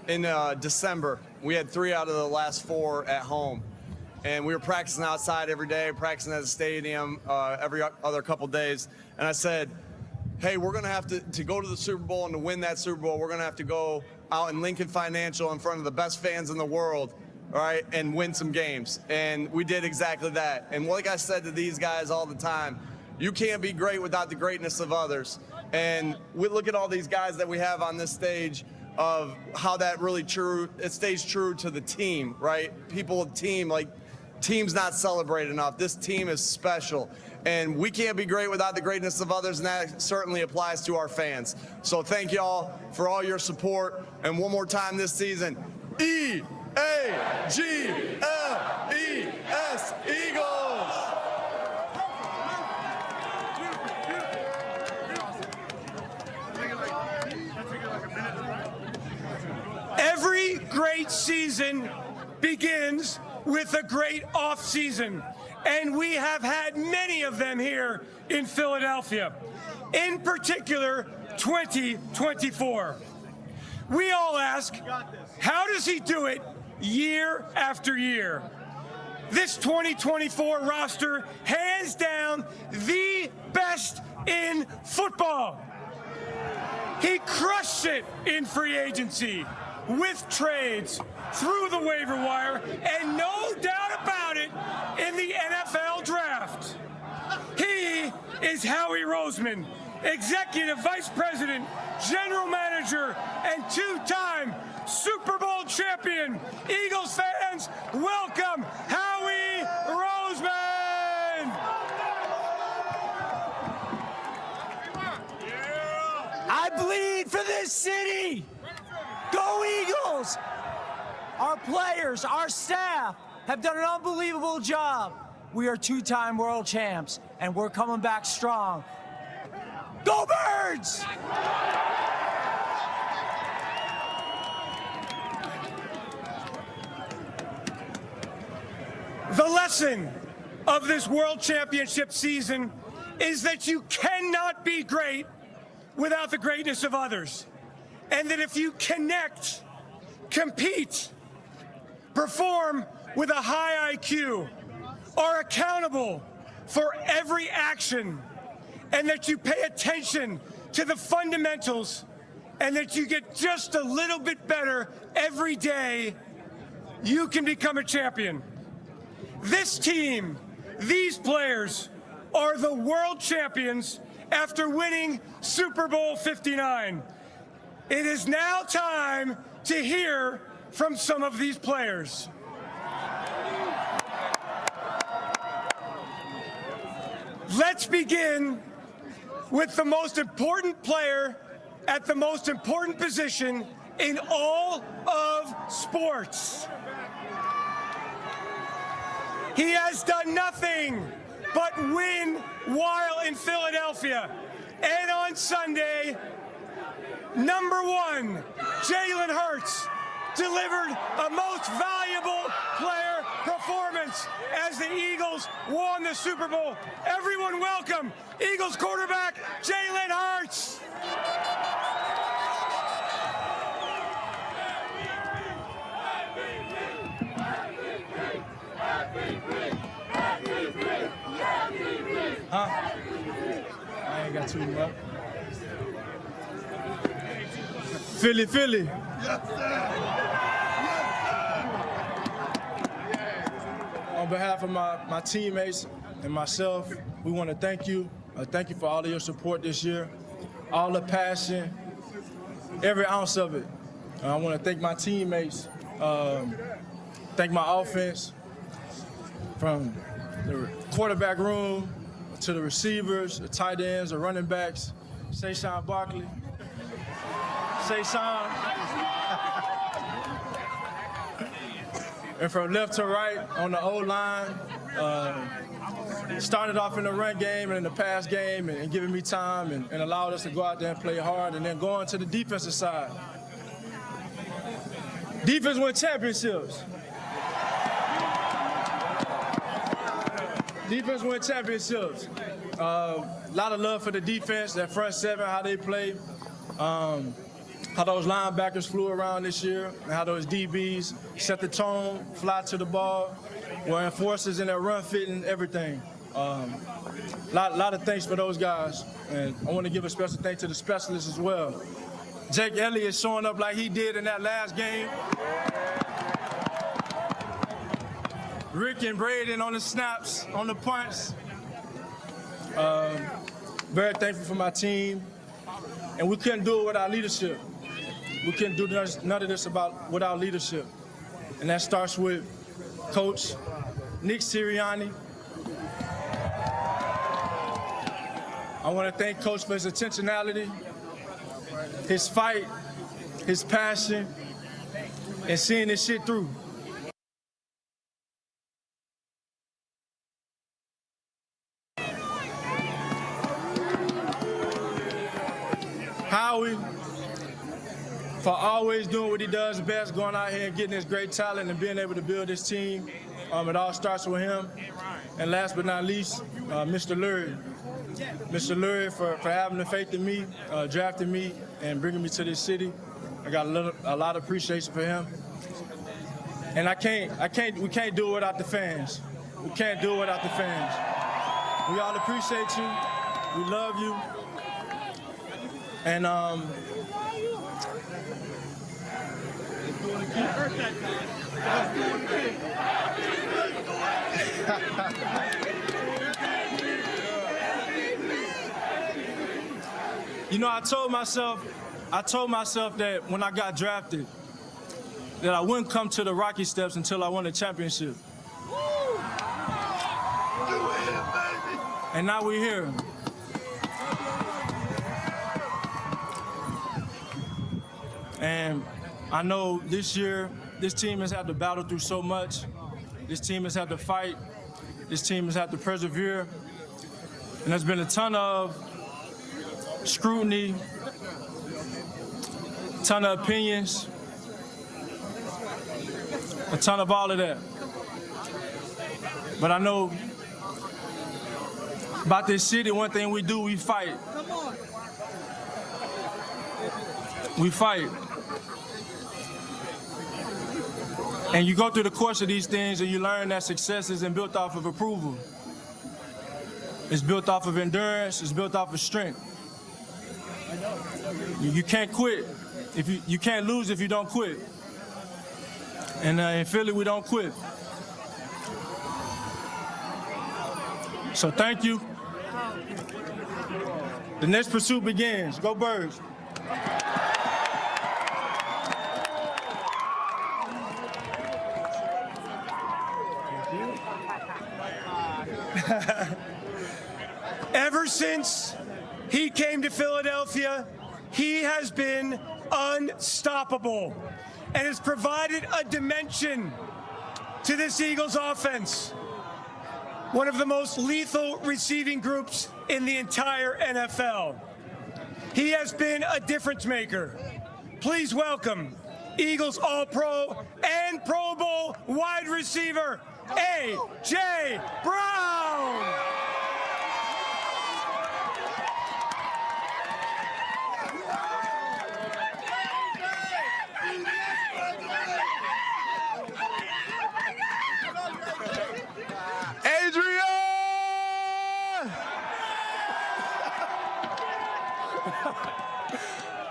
in December, we had 3 out of the last 4 at home. And we were practicing outside every day, practicing at the stadium every other couple days. And I said, hey, we're going to have to go to the Super Bowl, and to win that Super Bowl, we're going to have to go out in Lincoln Financial in front of the best fans in the world, all right, and win some games. And we did exactly that. And like I said to these guys all the time, you can't be great without the greatness of others. And we look at all these guys that we have on this stage of how that really it stays true to the team, right? People, team, like, team's not celebrated enough. This team is special. And we can't be great without the greatness of others, and that certainly applies to our fans. So thank y'all for all your support. And one more time this season, E-A-G-L-E-S, Eagles! Every great season begins with a great off-season, and we have had many of them here in Philadelphia, in particular 2024. We all ask, how does he do it year after year? This 2024 roster, hands down, the best in football. He crushed it in free agency, with trades, through the waiver wire, and no doubt about it, in the NFL draft. He is Howie Roseman, Executive Vice President, General Manager, and 2-time Super Bowl champion. Eagles fans, welcome Howie Roseman! I bleed for this city! Go Eagles! Our players, our staff have done an unbelievable job. We are 2-time world champs, and we're coming back strong. Go Birds! The lesson of this world championship season is that you cannot be great without the greatness of others. And that if you connect, compete, perform with a high IQ, are accountable for every action, and that you pay attention to the fundamentals, and that you get just a little bit better every day, you can become a champion. This team, these players, are the world champions after winning Super Bowl 59. It is now time to hear from some of these players. Let's begin with the most important player at the most important position in all of sports. He has done nothing but win while in Philadelphia. And on Sunday, number one, Jalen Hurts delivered a most valuable player performance as the Eagles won the Super Bowl. Everyone welcome Eagles quarterback Jalen Hurts. Huh? I ain't got too much. Philly, Philly. Yes, sir. On behalf of my teammates and myself, we want to thank you. Thank you for all of your support this year, all the passion, every ounce of it. I want to thank my teammates, thank my offense, from the quarterback room to the receivers, the tight ends, the running backs. Saquon Barkley. Saquon. And from left to right on the O-line, started off in the run game and in the pass game and giving me time and allowed us to go out there and play hard, and then going to the defensive side. Defense win championships. Defense win championships. A lot of love for the defense, that front seven, how they play, how those linebackers flew around this year, and how those DBs set the tone, fly to the ball, were enforcers in their run fitting, everything. Lot of thanks for those guys. And I want to give a special thanks to the specialists as well. Jake Elliott showing up like he did in that last game. Rick and Braden on the snaps, on the punts. Very thankful for my team. And we couldn't do it without leadership. We couldn't do none of this without leadership. And that starts with Coach Nick Sirianni. I want to thank Coach for his intentionality, his fight, his passion, and seeing this shit through. Howie, for always doing what he does best, going out here and getting this great talent and being able to build this team. It all starts with him. And last but not least, Mr. Lurie. Mr. Lurie for having the faith in me, drafting me, and bringing me to this city. I got a lot of appreciation for him. And we can't do it without the fans. We can't do it without the fans. We all appreciate you. We love you. And you know, I told myself that when I got drafted, that I wouldn't come to the Rocky Steps until I won a championship. And now we're here. And I know this year, this team has had to battle through so much. This team has had to fight. This team has had to persevere. And there's been a ton of scrutiny, a ton of opinions, a ton of all of that. But I know about this city, one thing we do, we fight. We fight. And you go through the course of these things and you learn that success isn't built off of approval. It's built off of endurance, it's built off of strength. You can't quit. You can't lose if you don't quit. And in Philly, we don't quit. So thank you. The next pursuit begins. Go Birds. Ever since he came to Philadelphia, he has been unstoppable and has provided a dimension to this Eagles offense. One of the most lethal receiving groups in the entire NFL. He has been a difference maker. Please welcome Eagles All-Pro and Pro Bowl wide receiver, A.J. Brown.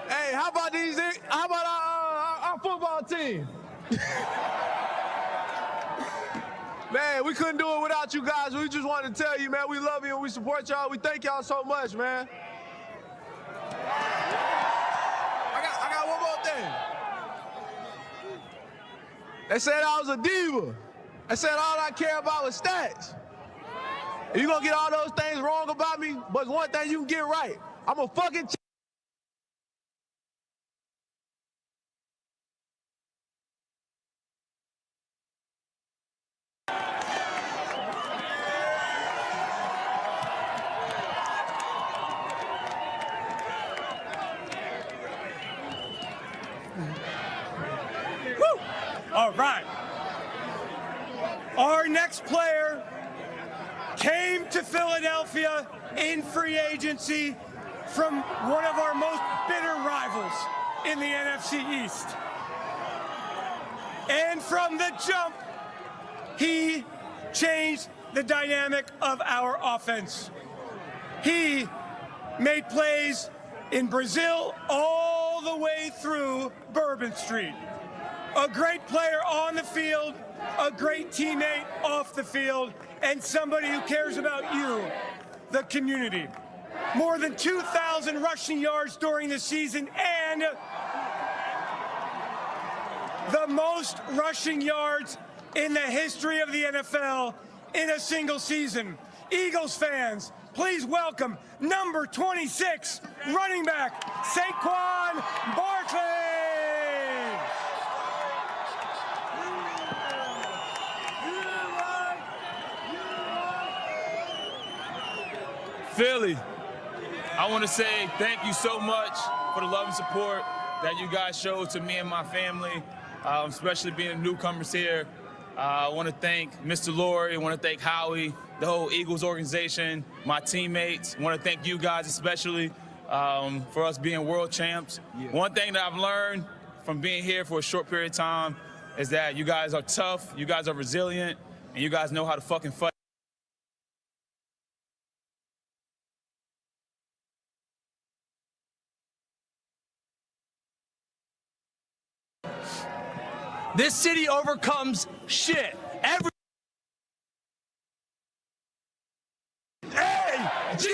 Hey, how about our football team? Man, we couldn't do it without you guys. We just wanted to tell you, man, we love you and we support y'all. We thank y'all so much, man. I got one more thing. They said I was a diva. They said all I care about was stats. And you're gonna get all those things wrong about me, but it's one thing you can get right. I'm a fucking Woo! All right. Our next player came to Philadelphia in free agency from one of our most bitter rivals in the NFC East. And from the jump, he changed the dynamic of our offense. He made plays in Brazil all the way through Bourbon Street. A great player on the field, a great teammate off the field, and somebody who cares about you, the community. More than 2,000 rushing yards during the season and the most rushing yards in the history of the NFL in a single season. Eagles fans, please welcome number 26, running back, Saquon Barkley. Philly, I want to say thank you so much for the love and support that you guys showed to me and my family, especially being newcomers here. I want to thank Mr. Lurie, I want to thank Howie, the whole Eagles organization, my teammates. I want to thank you guys especially for us being world champs. Yeah. One thing that I've learned from being here for a short period of time is that you guys are tough, you guys are resilient, and you guys know how to fucking fight. This city overcomes shit. A-G-L-E-S,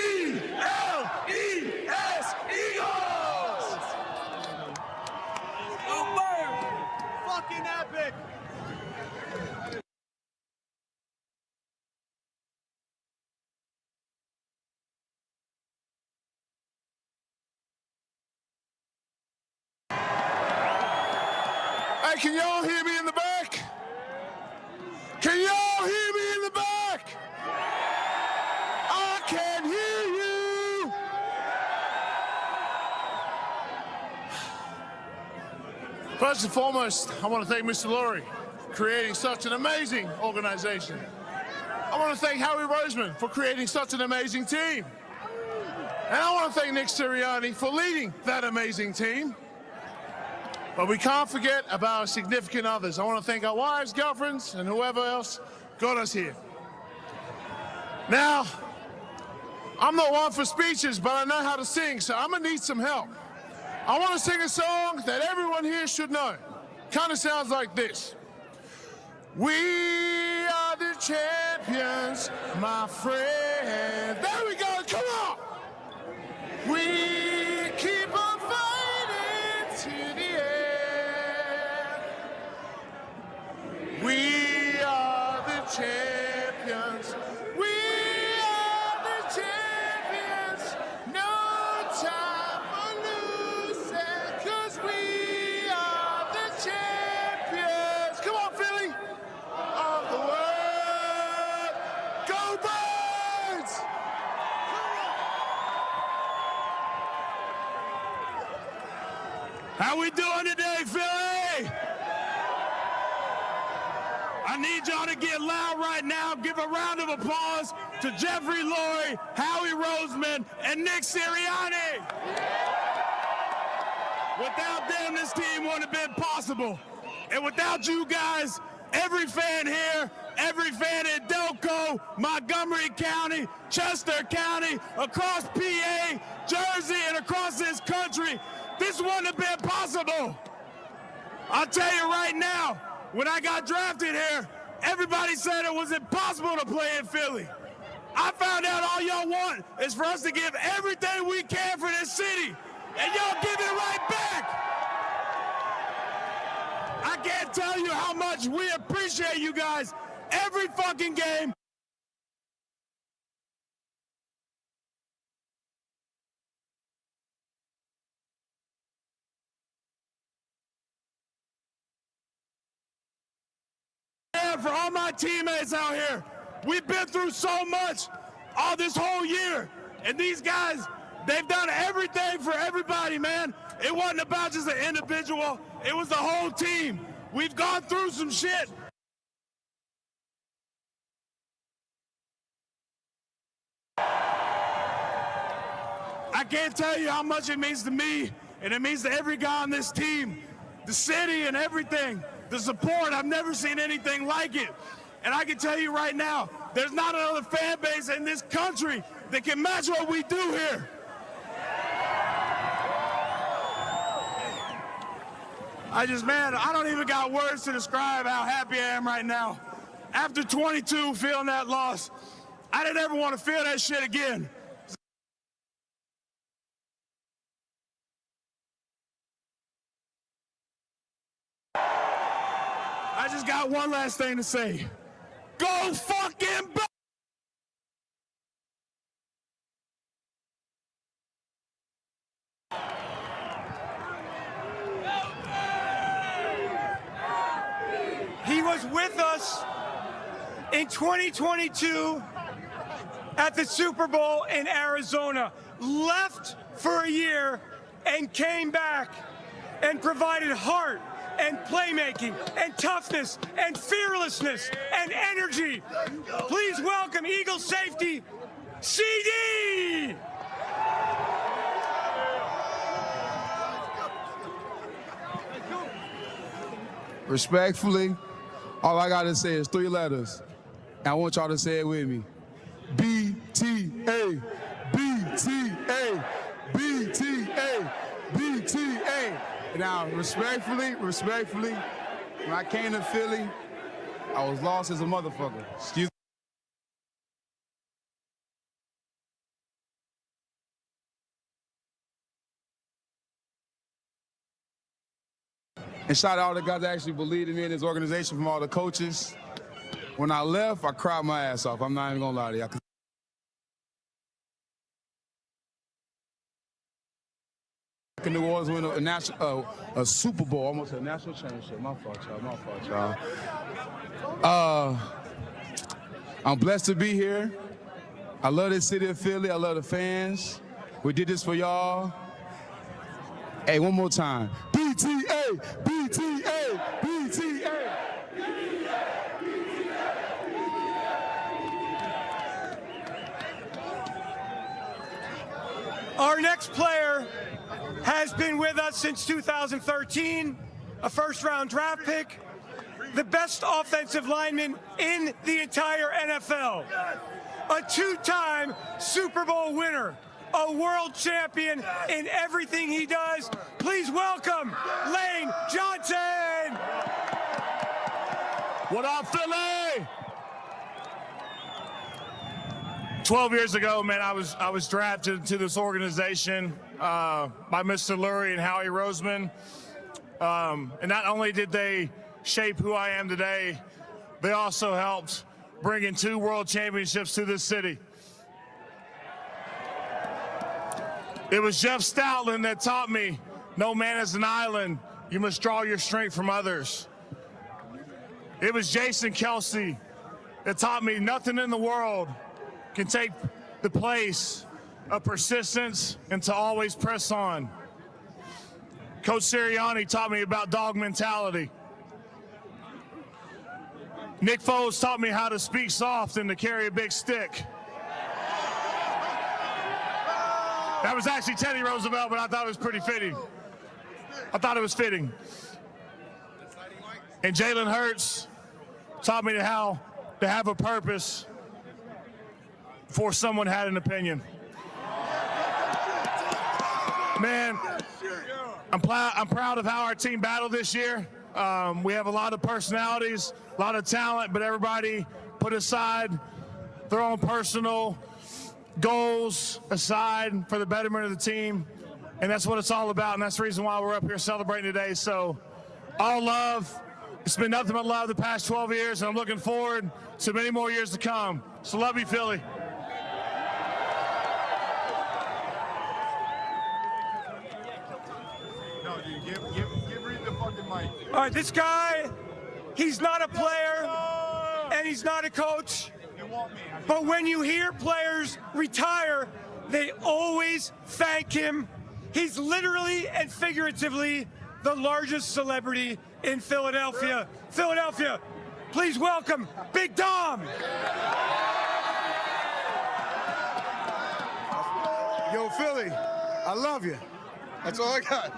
Eagles! Super! Fucking epic! Hey, can y'all hear me in the back? Can y'all hear me in the back? I can hear you. First and foremost, I want to thank Mr. Lurie for creating such an amazing organization. I want to thank Howie Roseman for creating such an amazing team. And I want to thank Nick Sirianni for leading that amazing team. But we can't forget about our significant others. I want to thank our wives, girlfriends, and whoever else got us here. Now, I'm not one for speeches, but I know how to sing, so I'm gonna need some help. I want to sing a song that everyone here should know. Kind of sounds like this. We are the champions, my friend. There we go, come on! We keep on fighting to the end. We are the champions. We are the champions. No time for losing, 'cause we are the champions. Come on, Philly, of the world. Go Birds! How we doing today, Philly? I need y'all to get loud right now. Give a round of applause to Jeffrey Lurie, Howie Roseman, and Nick Sirianni. Without them, this team wouldn't have been possible. And without you guys, every fan here, every fan in Delco, Montgomery County, Chester County, across PA, Jersey, and across this country, this wouldn't have been possible. I'll tell you right now, when I got drafted here, everybody said it was impossible to play in Philly. I found out all y'all want is for us to give everything we can for this city, and y'all give it right back. I can't tell you how much we appreciate you guys every fucking game. For all my teammates out here, we've been through so much all this whole year, and these guys, they've done everything for everybody, man. It wasn't about just an individual, it was the whole team. We've gone through some shit. I can't tell you how much it means to me, and it means to every guy on this team, the city and everything. The support, I've never seen anything like it. And I can tell you right now, there's not another fan base in this country that can match what we do here. Man, I don't even got words to describe how happy I am right now. After 22, feeling that loss, I didn't ever want to feel that shit again. I just got one last thing to say. Go fucking Birds! He was with us in 2022 at the Super Bowl in Arizona, left for a year and came back and provided heart and playmaking and toughness and fearlessness and energy. Please welcome Eagles safety, CD! Respectfully, all I gotta say is 3 letters. And I want y'all to say it with me. BTA, BTA, BTA, BTA. Now, respectfully, when I came to Philly, I was lost as a motherfucker. Excuse me. And shout out all the guys that actually believed in me and this organization, from all the coaches. When I left, I cried my ass off. I'm not even gonna lie to y'all. New Orleans win a Super Bowl, almost a national championship. My fault, y'all. I'm blessed to be here. I love this city of Philly. I love the fans. We did this for y'all. Hey, one more time. BTA, BTA, BTA. Our next player has been with us since 2013, a first-round draft pick, the best offensive lineman in the entire NFL, a 2-time Super Bowl winner, a world champion in everything he does. Please welcome Lane Johnson. What up, Philly? 12 years ago, man, I was drafted into this organization by Mr. Lurie and Howie Roseman. And not only did they shape who I am today, they also helped bring in 2 world championships to this city. It was Jeff Stoutland that taught me, no man is an island. You must draw your strength from others. It was Jason Kelsey that taught me nothing in the world can take the place of persistence and to always press on. Coach Sirianni taught me about dog mentality. Nick Foles taught me how to speak soft and to carry a big stick. That was actually Teddy Roosevelt, but I thought it was pretty fitting. I thought it was fitting. And Jalen Hurts taught me how to have a purpose before someone had an opinion. Man, I'm proud of how our team battled this year. We have a lot of personalities, a lot of talent, but everybody put aside their own personal goals aside for the betterment of the team. And that's what it's all about, and that's the reason why we're up here celebrating today. So, all love. It's been nothing but love the past 12 years, and I'm looking forward to many more years to come. So love you, Philly. No, dude, give Reed the fucking mic. All right, this guy, he's not a player, and he's not a coach. But when you hear players retire, they always thank him. He's literally and figuratively the largest celebrity in Philadelphia. Philadelphia, please welcome Big Dom. Yo, Philly, I love you. That's all I got.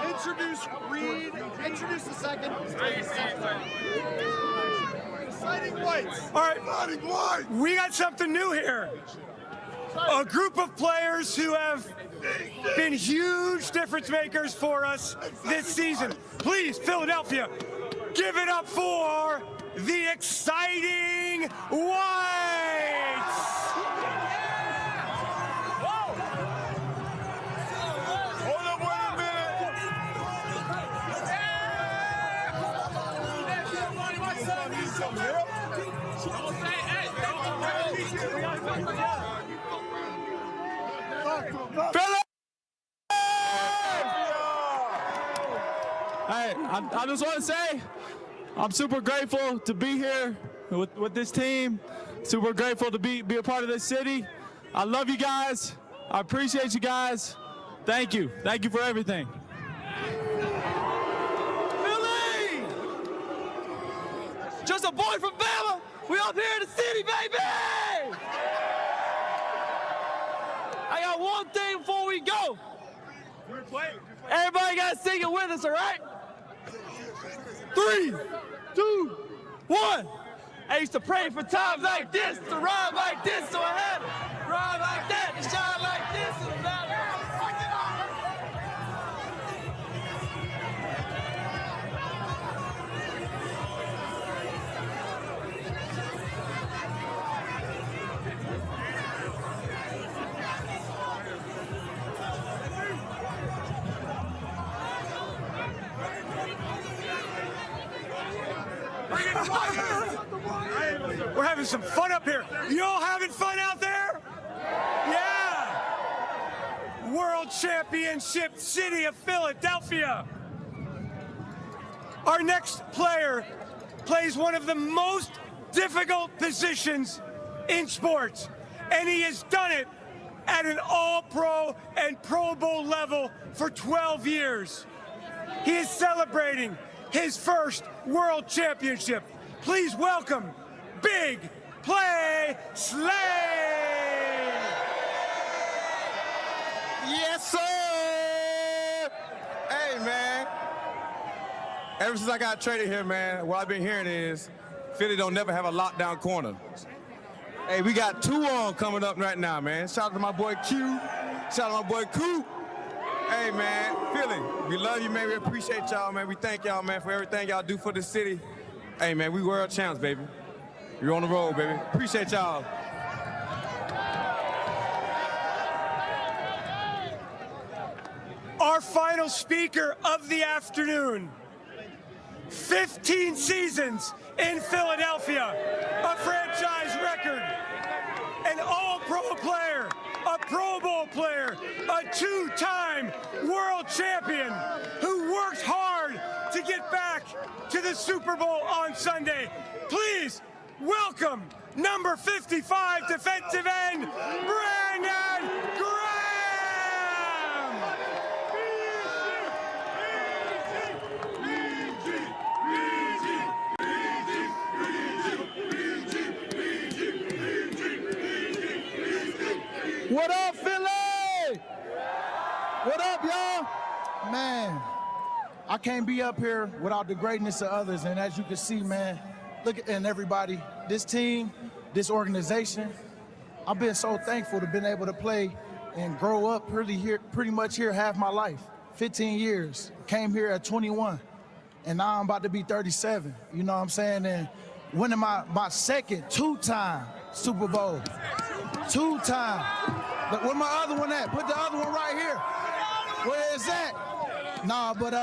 Introduce Reed. Introduce the second. Exciting whites. All right, Exciting whites. we got something new here. A group of players who have been huge difference makers for us this season. Please, Philadelphia, give it up for the exciting Whites. Hold up, wait a minute. Need some help? Hey, I just want to say I'm super grateful to be here with this team. Super grateful to be a part of this city. I love you guys. I appreciate you guys. Thank you. Thank you for everything. Philly! Just a boy from Bama. We up here in the city, baby! I got one thing before we go. Everybody got to sing it with us, all right? 3, 2, 1. I used to pray for times like this, to rhyme like this, so I had to rhyme like that, to shine like this, and that. We're having some fun up here. You all having fun out there? Yeah. World Championship City of Philadelphia. Our next player plays one of the most difficult positions in sports, and he has done it at an All-Pro and Pro Bowl level for 12 years. He is celebrating his first World Championship. Please welcome Big Play Slay! Yes, sir! Hey, man. Ever since I got traded here, man, what I've been hearing is Philly don't never have a lockdown corner. Hey, we got 2 on coming up right now, man. Shout out to my boy Q. Shout out to my boy Coop. Hey, man, Philly, we love you, man. We appreciate y'all, man. We thank y'all, man, for everything y'all do for the city. Hey, man, we world champs, baby. You're on the road, baby. Appreciate y'all. Our final speaker of the afternoon. 15 seasons in Philadelphia, a franchise record, an all-pro player, a Pro Bowl player, a two-time world champion who worked hard to get back to the Super Bowl on Sunday. Please welcome number 55 defensive end, Brandon Graham! What up, Philly? What up, y'all? Man, I can't be up here without the greatness of others. And as you can see, man, look at everybody, this team, this organization. I've been so thankful to been able to play and grow up pretty much here half my life. 15 years, came here at 21, and now I'm about to be 37. You know what I'm saying? And winning my second two-time Super Bowl. Two-time. Look, where my other one at? Put the other one right here. Where is that? Nah, but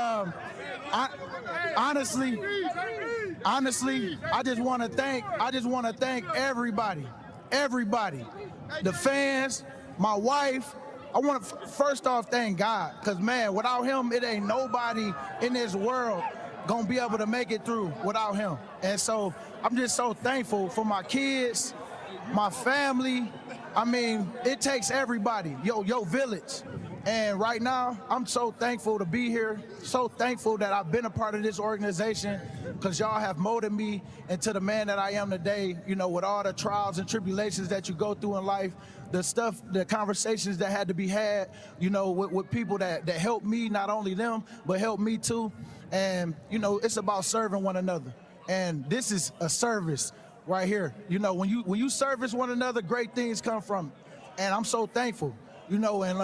honestly, I just want to thank everybody. The fans, my wife. I want to first off thank God, because man, without him, it ain't nobody in this world gonna be able to make it through without him. And so I'm just so thankful for my kids, my family. I mean, it takes everybody, yo village. And right now, I'm so thankful to be here, so thankful that I've been a part of this organization, because y'all have molded me into the man that I am today, you know, with all the trials and tribulations that you go through in life, the stuff, the conversations that had to be had, you know, with people that helped me, not only them, but helped me too. And, you know, it's about serving one another. And this is a service right here. You know, when you service one another, great things come from it. And I'm so thankful, you know, and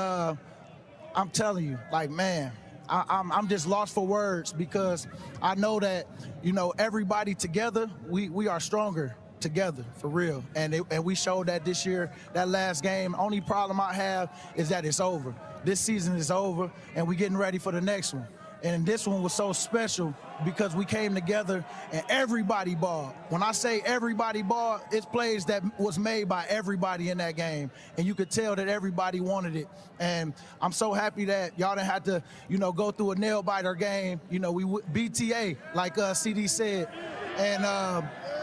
I'm telling you, like, man, I'm just lost for words, because I know that, you know, everybody together, we are stronger together, for real. And we showed that this year, that last game. Only problem I have is that it's over. This season is over, and we're getting ready for the next one. And this one was so special because we came together and everybody balled. When I say everybody balled, it's plays that was made by everybody in that game. And you could tell that everybody wanted it. And I'm so happy that y'all didn't have to, you know, go through a nail-biter game. You know, we BTA, like CD said. And,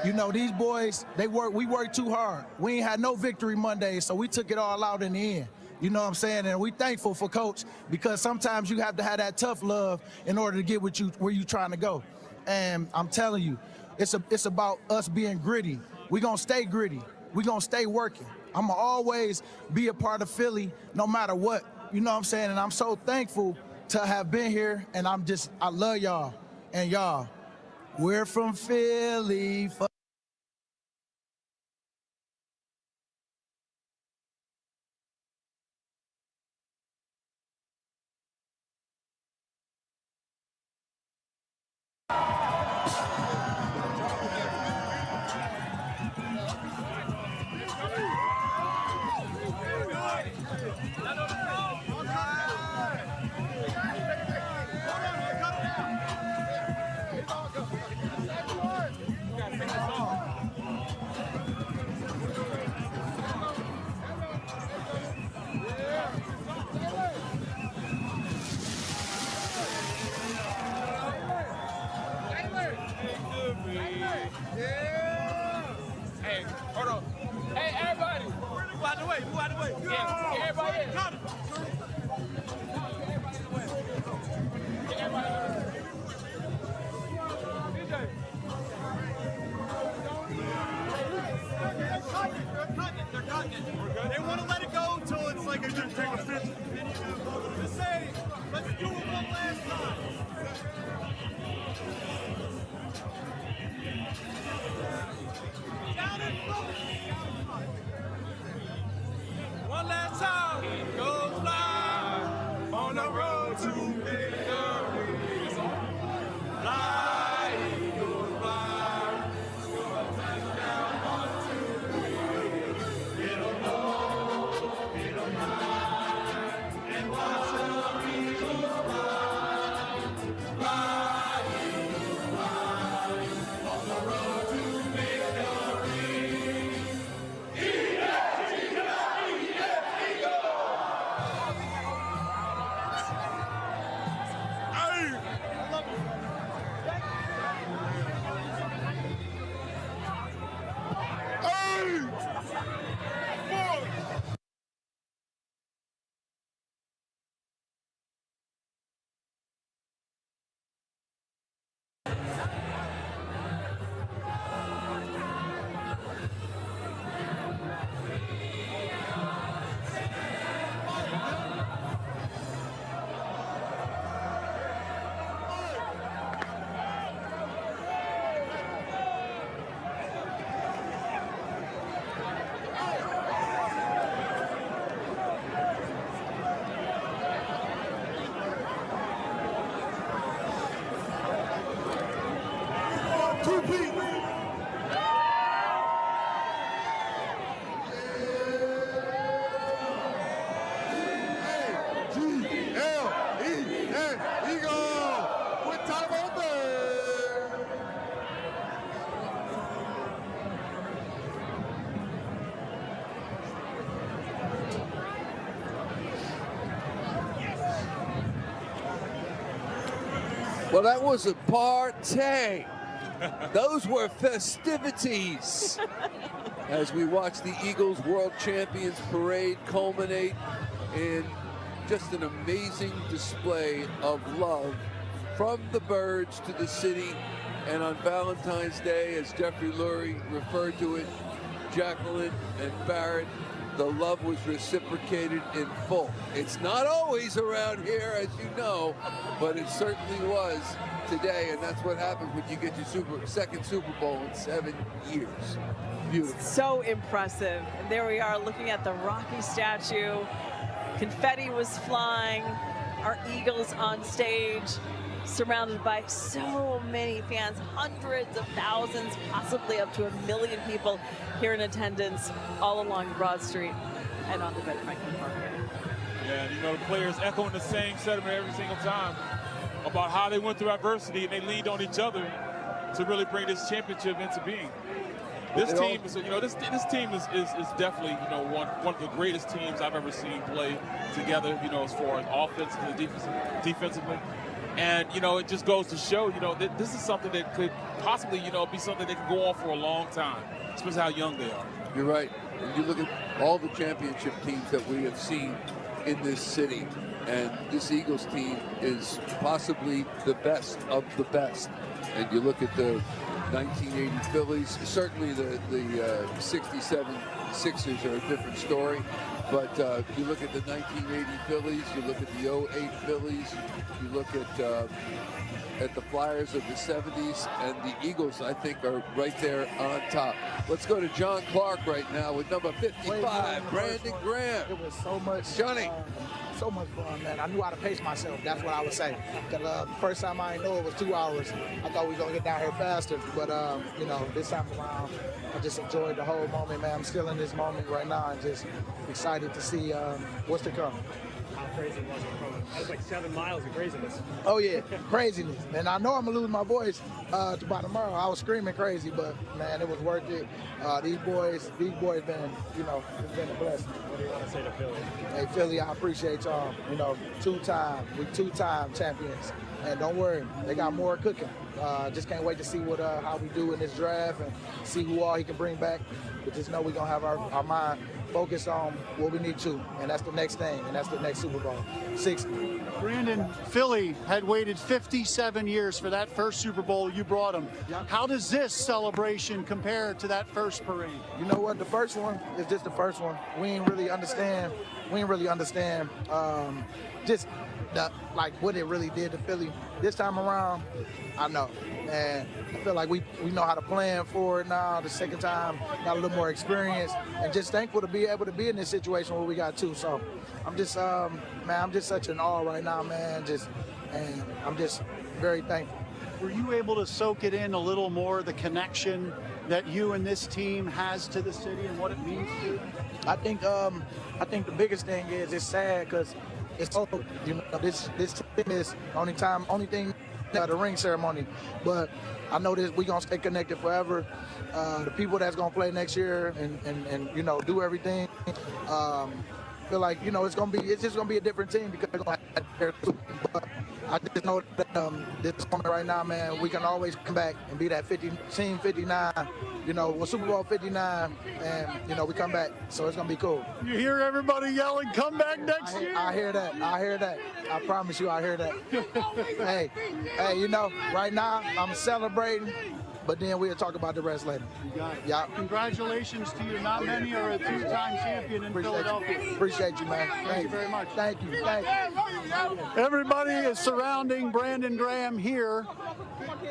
you know, these boys, we worked too hard. We ain't had no victory Monday, so we took it all out in the end. You know what I'm saying? And we thankful for Coach, because sometimes you have to have that tough love in order to get where you trying to go. And I'm telling you, it's about us being gritty. We're going to stay gritty. We're going to stay working. I'm going to always be a part of Philly no matter what. You know what I'm saying? And I'm so thankful to have been here, and I love y'all. And y'all, we're from Philly. Hey, hold on. Hey, everybody. Move out the way. Move out the way. Yeah, get everybody in. Get everybody in the way. Get everybody in the way. DJ. They're cutting it. We're good. They want to let it go until it's like a just take a fifth. Just say, let's do it one last time. One last time, go fly on the road. Well, that was a party. Those were festivities. As we watch the Eagles World Champions Parade culminate in just an amazing display of love from the birds to the city. And on Valentine's Day, as Jeffrey Lurie referred to it, Jacqueline and Barrett, the love was reciprocated in full. It's not always around here, as you know, but it certainly was today, and that's what happens when you get your second Super Bowl in 7 years. Beautiful. So impressive. And there we are looking at the Rocky statue. Confetti was flying. Our Eagles on stage, surrounded by so many fans, hundreds of thousands, possibly up to 1 million people here in attendance all along Broad Street and on the Ben Franklin Parkway. Yeah, and you know, the players echoing the same sentiment every single time about how they went through adversity and they leaned on each other to really bring this championship into being. This team is, you know, this team is definitely, you know, one of the greatest teams I've ever seen play together, you know, as far as offensively, defensively. And, you know, it just goes to show, you know, that this is something that could possibly, you know, be something that can go on for a long time, especially how young they are. You're right. And you look at all the championship teams that we have seen in this city, and this Eagles team is possibly the best of the best. And you look at the 1980 Phillies, certainly the 67 Sixers are a different story. But you look at the 1980 Phillies, you look at the 08 Phillies, you look at the Flyers of the 70s, and the Eagles, I think, are right there on top. Let's go to John Clark right now with number 55, Brandon Graham. It was so much, Johnny. So much fun, man. I knew how to pace myself. That's what I would say. The first time I knew it was 2 hours. I thought we were gonna get down here faster, but you know, this time around, I just enjoyed the whole moment, man. I'm still in this moment right now, and just excited to see what's to come. How crazy was it? That was like 7 miles of craziness. Oh yeah, craziness. And I know I'm gonna lose my voice by tomorrow. I was screaming crazy, but man, it was worth it. These boys been, you know, it's been a blessing. What do you want to say to Philly? Hey Philly, I appreciate y'all. You know, two-time champions. And don't worry, they got more cooking. Just can't wait to see what how we do in this draft and see who all he can bring back. But just know we're gonna have our mind focused on what we need to, and that's the next thing, and that's the next Super Bowl. 60. Brandon, Philly had waited 57 years for that first Super Bowl. You brought them. Yep. How does this celebration compare to that first parade? You know what? The first one is just the first one. We ain't really understand. Just like what it really did to Philly. This time around, I know. And I feel like we know how to plan for it now. The second time, got a little more experience, and just thankful to be able to be in this situation where we got two. So I'm just, man, I'm just such in awe right now, man. And I'm just very thankful. Were you able to soak it in a little more, the connection that you and this team has to the city and what it means to you? I think the biggest thing is it's sad because it's so, you know, this team is only thing. The ring ceremony, but I know that we're gonna stay connected forever. The people that's gonna play next year and you know, do everything, feel like, you know, it's just gonna be a different team because they're gonna have but I just know that this moment right now, man, we can always come back and be that team 59, you know, with Super Bowl 59, and, you know, we come back, so it's going to be cool. You hear everybody yelling, come back next year? I hear that. I promise you, I hear that. hey, you know, right now, I'm celebrating, but then we'll talk about the rest later. You got it. Yeah. Congratulations to you. Not many are a two-time champion in Philadelphia. Appreciate you, man. Thank you very much. Thank you. Everybody is surrounding Brandon Graham here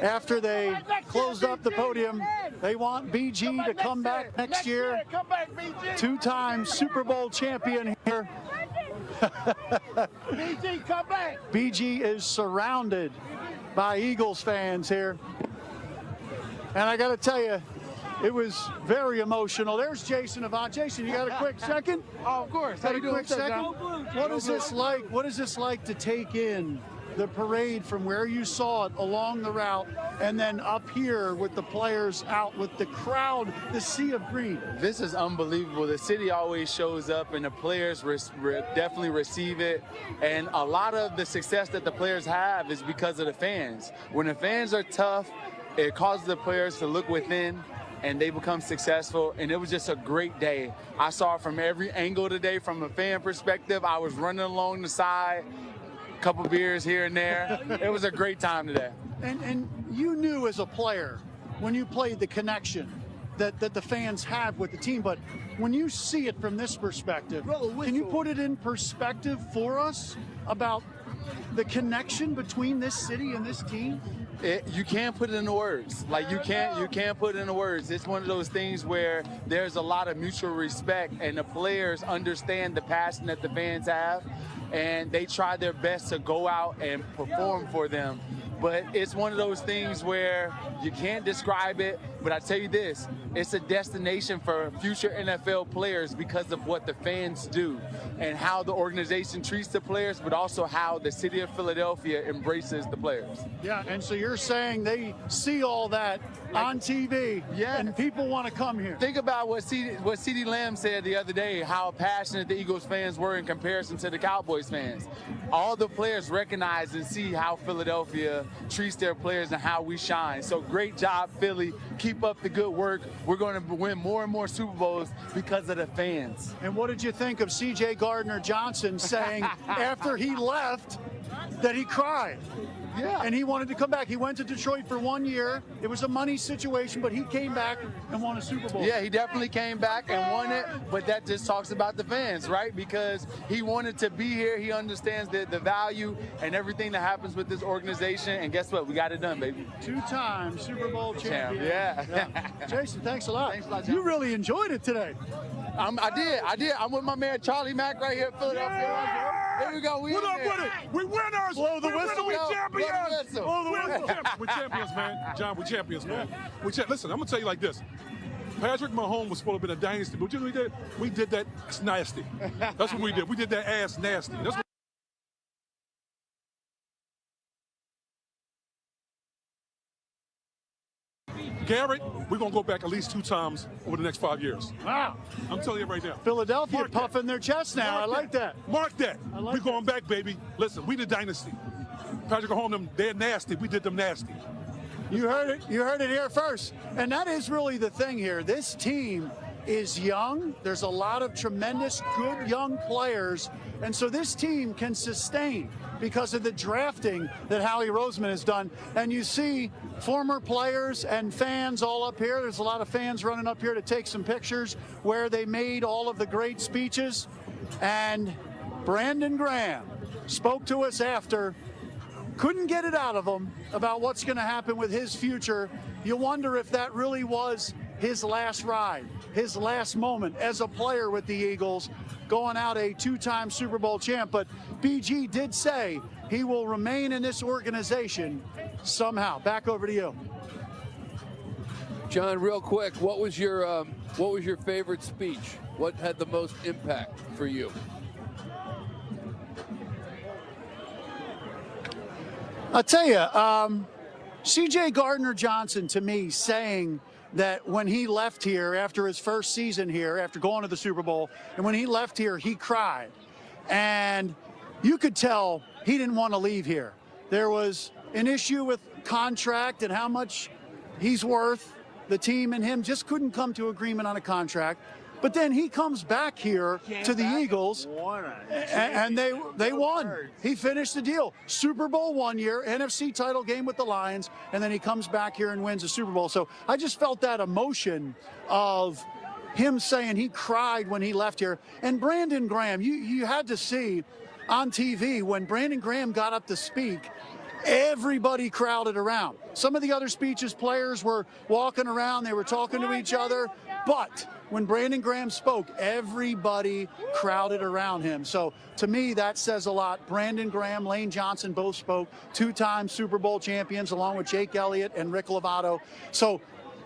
after they closed up the podium. They want BG to come back next year. Two-time Super Bowl champion here. BG, come back. BG is surrounded by Eagles fans here. And I got to tell you, it was very emotional. There's Jason Avant. Jason, you got a quick second? Oh, of course. Got a quick second? What is this like? What is this like to take in the parade from where you saw it along the route and then up here with the players out with the crowd, the sea of green? This is unbelievable. The city always shows up and the players definitely receive it. And a lot of the success that the players have is because of the fans. When the fans are tough, it causes the players to look within and they become successful. And it was just a great day. I saw it from every angle today from a fan perspective. I was running along the side, a couple beers here and there. It was a great time today. And you knew as a player when you played the connection that the fans have with the team, but when you see it from this perspective, can you put it in perspective for us about the connection between this city and this team? You can't put it into words. Like you can't put it into words. It's one of those things where there's a lot of mutual respect and the players understand the passion that the fans have and they try their best to go out and perform for them. But it's one of those things where you can't describe it, but I tell you this, it's a destination for future NFL players because of what the fans do and how the organization treats the players, but also how the city of Philadelphia embraces the players. Yeah, and so you're saying they see all that on TV, and people want to come here. Think about what CeeDee Lamb said the other day, how passionate the Eagles fans were in comparison to the Cowboys fans. All the players recognize and see how Philadelphia treats their players and how we shine. So great job, Philly. Keep up the good work. We're going to win more and more Super Bowls because of the fans. And what did you think of C.J. Gardner-Johnson saying after he left that he cried? Yeah. And he wanted to come back. He went to Detroit for 1 year. It was a money situation, but he came back and won a Super Bowl. Yeah, he definitely came back and won it, but that just talks about the fans, right? Because he wanted to be here. He understands the value and everything that happens with this organization. And guess what? We got it done, baby. Two-time Super Bowl champion. Yeah. Jason, thanks a lot. Thanks a lot, you really enjoyed it today. I did. I'm with my man Charlie Mack right here in Philadelphia. Here we go. What up with it? We winners. Blow the whistle. We champions. Blow the whistle. We're champions, man. John, we're champions, man. Listen, I'm going to tell you like this. Patrick Mahomes was supposed to be a dynasty, but you know what we did? We did that nasty. That's what we did. We did that ass nasty. That's what Garrett, we're going to go back at least 2 times over the next 5 years. Wow. I'm telling you right now. Philadelphia puffing their chest now. I like that. Mark that. We're going back, baby. Listen, we the dynasty. Patrick Mahomes, they're nasty. We did them nasty. You heard it. You heard it here first. And that is really the thing here. This team is young. There's a lot of tremendous, good young players. And so this team can sustain because of the drafting that Howie Roseman has done. And you see former players and fans all up here. There's a lot of fans running up here to take some pictures where they made all of the great speeches. And Brandon Graham spoke to us after. Couldn't get it out of him about what's going to happen with his future. You wonder if that really was his last ride, his last moment as a player with the Eagles, going out a 2-time Super Bowl champ. But BG did say he will remain in this organization somehow. Back over to you. John, real quick, what was your favorite speech? What had the most impact for you? I'll tell you, C.J. Gardner-Johnson, to me, saying that when he left here after his first season here, after going to the Super Bowl, and when he left here, he cried. And you could tell he didn't want to leave here. There was an issue with contract and how much he's worth. The team and him just couldn't come to agreement on a contract. But then he comes back here to the Eagles, and they won. He finished the deal. Super Bowl 1 year, NFC title game with the Lions, and then he comes back here and wins the Super Bowl. So I just felt that emotion of him saying he cried when he left here. And Brandon Graham, you had to see on TV when Brandon Graham got up to speak, everybody crowded around. Some of the other speeches, players were walking around, they were talking to each other, but when Brandon Graham spoke, everybody crowded around him. So to me, that says a lot. Brandon Graham, Lane Johnson both spoke, 2-time Super Bowl champions, along with Jake Elliott and Rick Lovato. So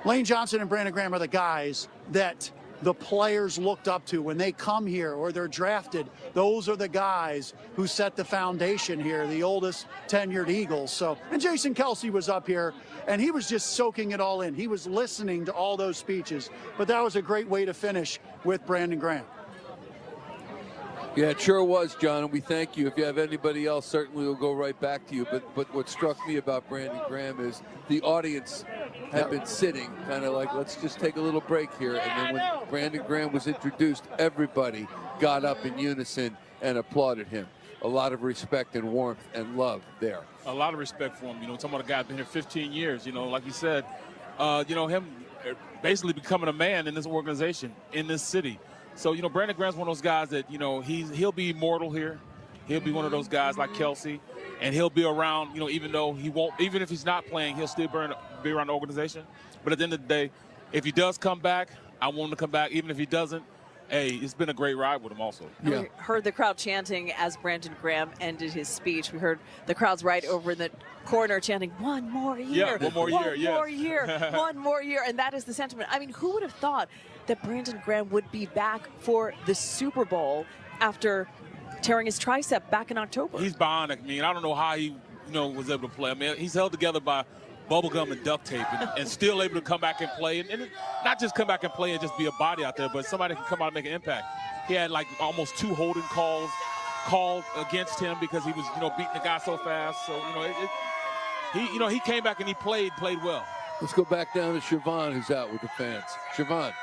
Lane Johnson and Brandon Graham are the guys that the players looked up to when they come here or they're drafted. Those are the guys who set the foundation here, the oldest tenured Eagles. So, and Jason Kelsey was up here, and he was just soaking it all in. He was listening to all those speeches. But that was a great way to finish with Brandon Graham. Yeah, it sure was, John, and we thank you. If you have anybody else, certainly we'll go right back to you. But what struck me about Brandon Graham is the audience had been sitting, kind of like, let's just take a little break here. And then when Brandon Graham was introduced, everybody got up in unison and applauded him. A lot of respect and warmth and love there. A lot of respect for him. You know, talking about a guy who's been here 15 years, you know, like you said, you know, him basically becoming a man in this organization, in this city. So, you know, Brandon Graham's one of those guys that, you know, he'll be immortal here. He'll be one of those guys like Kelsey, and he'll be around, you know, even though he won't, even if he's not playing, he'll still be around the organization. But at the end of the day, if he does come back, I want him to come back. Even if he doesn't, hey, it's been a great ride with him also. Yeah. We heard the crowd chanting as Brandon Graham ended his speech. We heard the crowds right over in the corner chanting, "One more year, yeah, one more year, one more year, one more year." And that is the sentiment. I mean, who would have thought that Brandon Graham would be back for the Super Bowl after tearing his tricep back in October? He's bionic. I mean, I don't know how he, you know, was able to play. I mean, he's held together by bubble gum and duct tape and still able to come back and play. And not just come back and play and just be a body out there, but somebody can come out and make an impact. He had like almost 2 holding calls called against him because he was, you know, beating the guy so fast. So, you know, he came back and he played well. Let's go back down to Siobhan, who's out with the fans. Siobhan.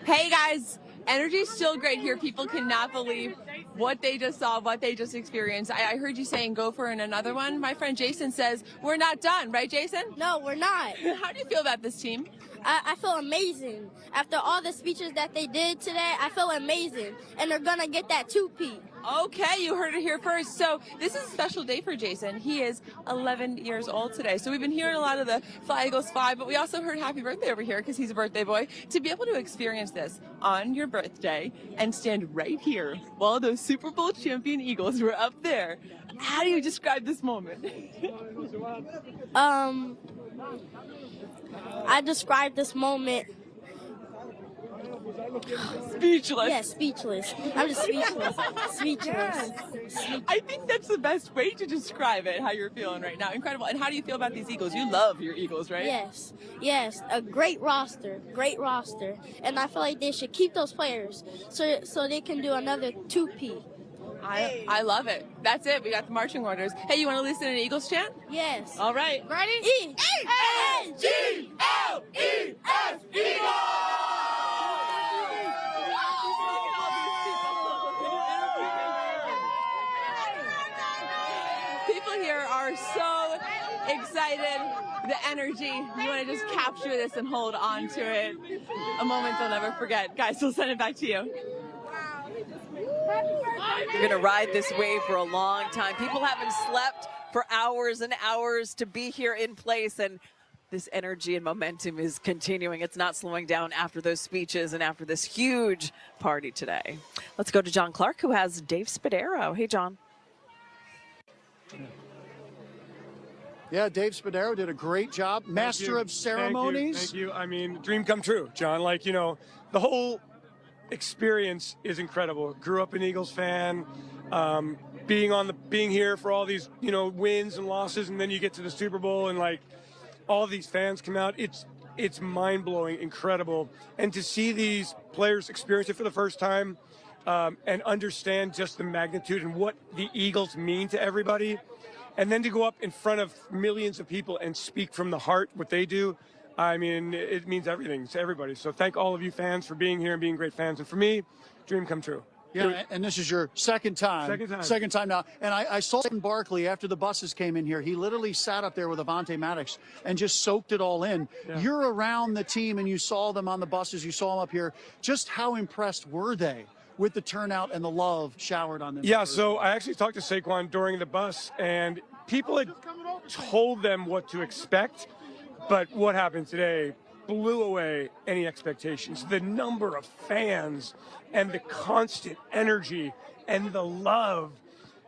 Hey guys, energy's still great here. People cannot believe what they just saw, what they just experienced. I heard you saying go for another one. My friend Jason says we're not done, right, Jason? No, we're not. How do you feel about this team? I feel amazing. After all the speeches that they did today, I feel amazing. And they're going to get that 2-peat. Okay, you heard it here first. So this is a special day for Jason. He is 11 years old today. So we've been hearing a lot of the Fly Eagles Fly, but we also heard happy birthday over here because he's a birthday boy. To be able to experience this on your birthday and stand right here while those Super Bowl champion Eagles were up there, how do you describe this moment? I describe this moment. Speechless. Yeah, speechless. I'm just speechless. Speechless. I think that's the best way to describe it, how you're feeling right now. Incredible. And how do you feel about these Eagles? You love your Eagles, right? Yes. Yes. A great roster. Great roster. And I feel like they should keep those players so they can do another 2-peat. I love it. That's it. We got the marching orders. Hey, you want to listen to an Eagles chant? Yes. All right. Ready? E-A-N-G-L-E-S, Eagles! People here are so excited. The energy. You want to just capture this and hold on to it. A moment they'll never forget. Guys, we'll send it back to you. We're going to ride this wave for a long time. People haven't slept for hours and hours to be here in place, and this energy and momentum is continuing. It's not slowing down after those speeches and after this huge party today. Let's go to John Clark, who has Dave Spadaro. Hey, John. Yeah, Dave Spadaro did a great job. Master of ceremonies. Thank you. I mean, dream come true, John. Like, you know, the whole experience is incredible. Grew up an Eagles fan, being here for all these, you know, wins and losses, and then you get to the Super Bowl and like all these fans come out. It's mind-blowing, incredible. And to see these players experience it for the first time and understand just the magnitude and what the Eagles mean to everybody, and then to go up in front of millions of people and speak from the heart what they do, I mean, it means everything to everybody. So thank all of you fans for being here and being great fans. And for me, dream come true. Yeah, and this is your second time. Second time now. And I saw in Barkley after the buses came in here. He literally sat up there with Avonte Maddox and just soaked it all in. Yeah. You're around the team and you saw them on the buses. You saw them up here. Just how impressed were they with the turnout and the love showered on them? Yeah, so I actually talked to Saquon during the bus, and people had told them what to expect. But what happened today blew away any expectations. The number of fans and the constant energy and the love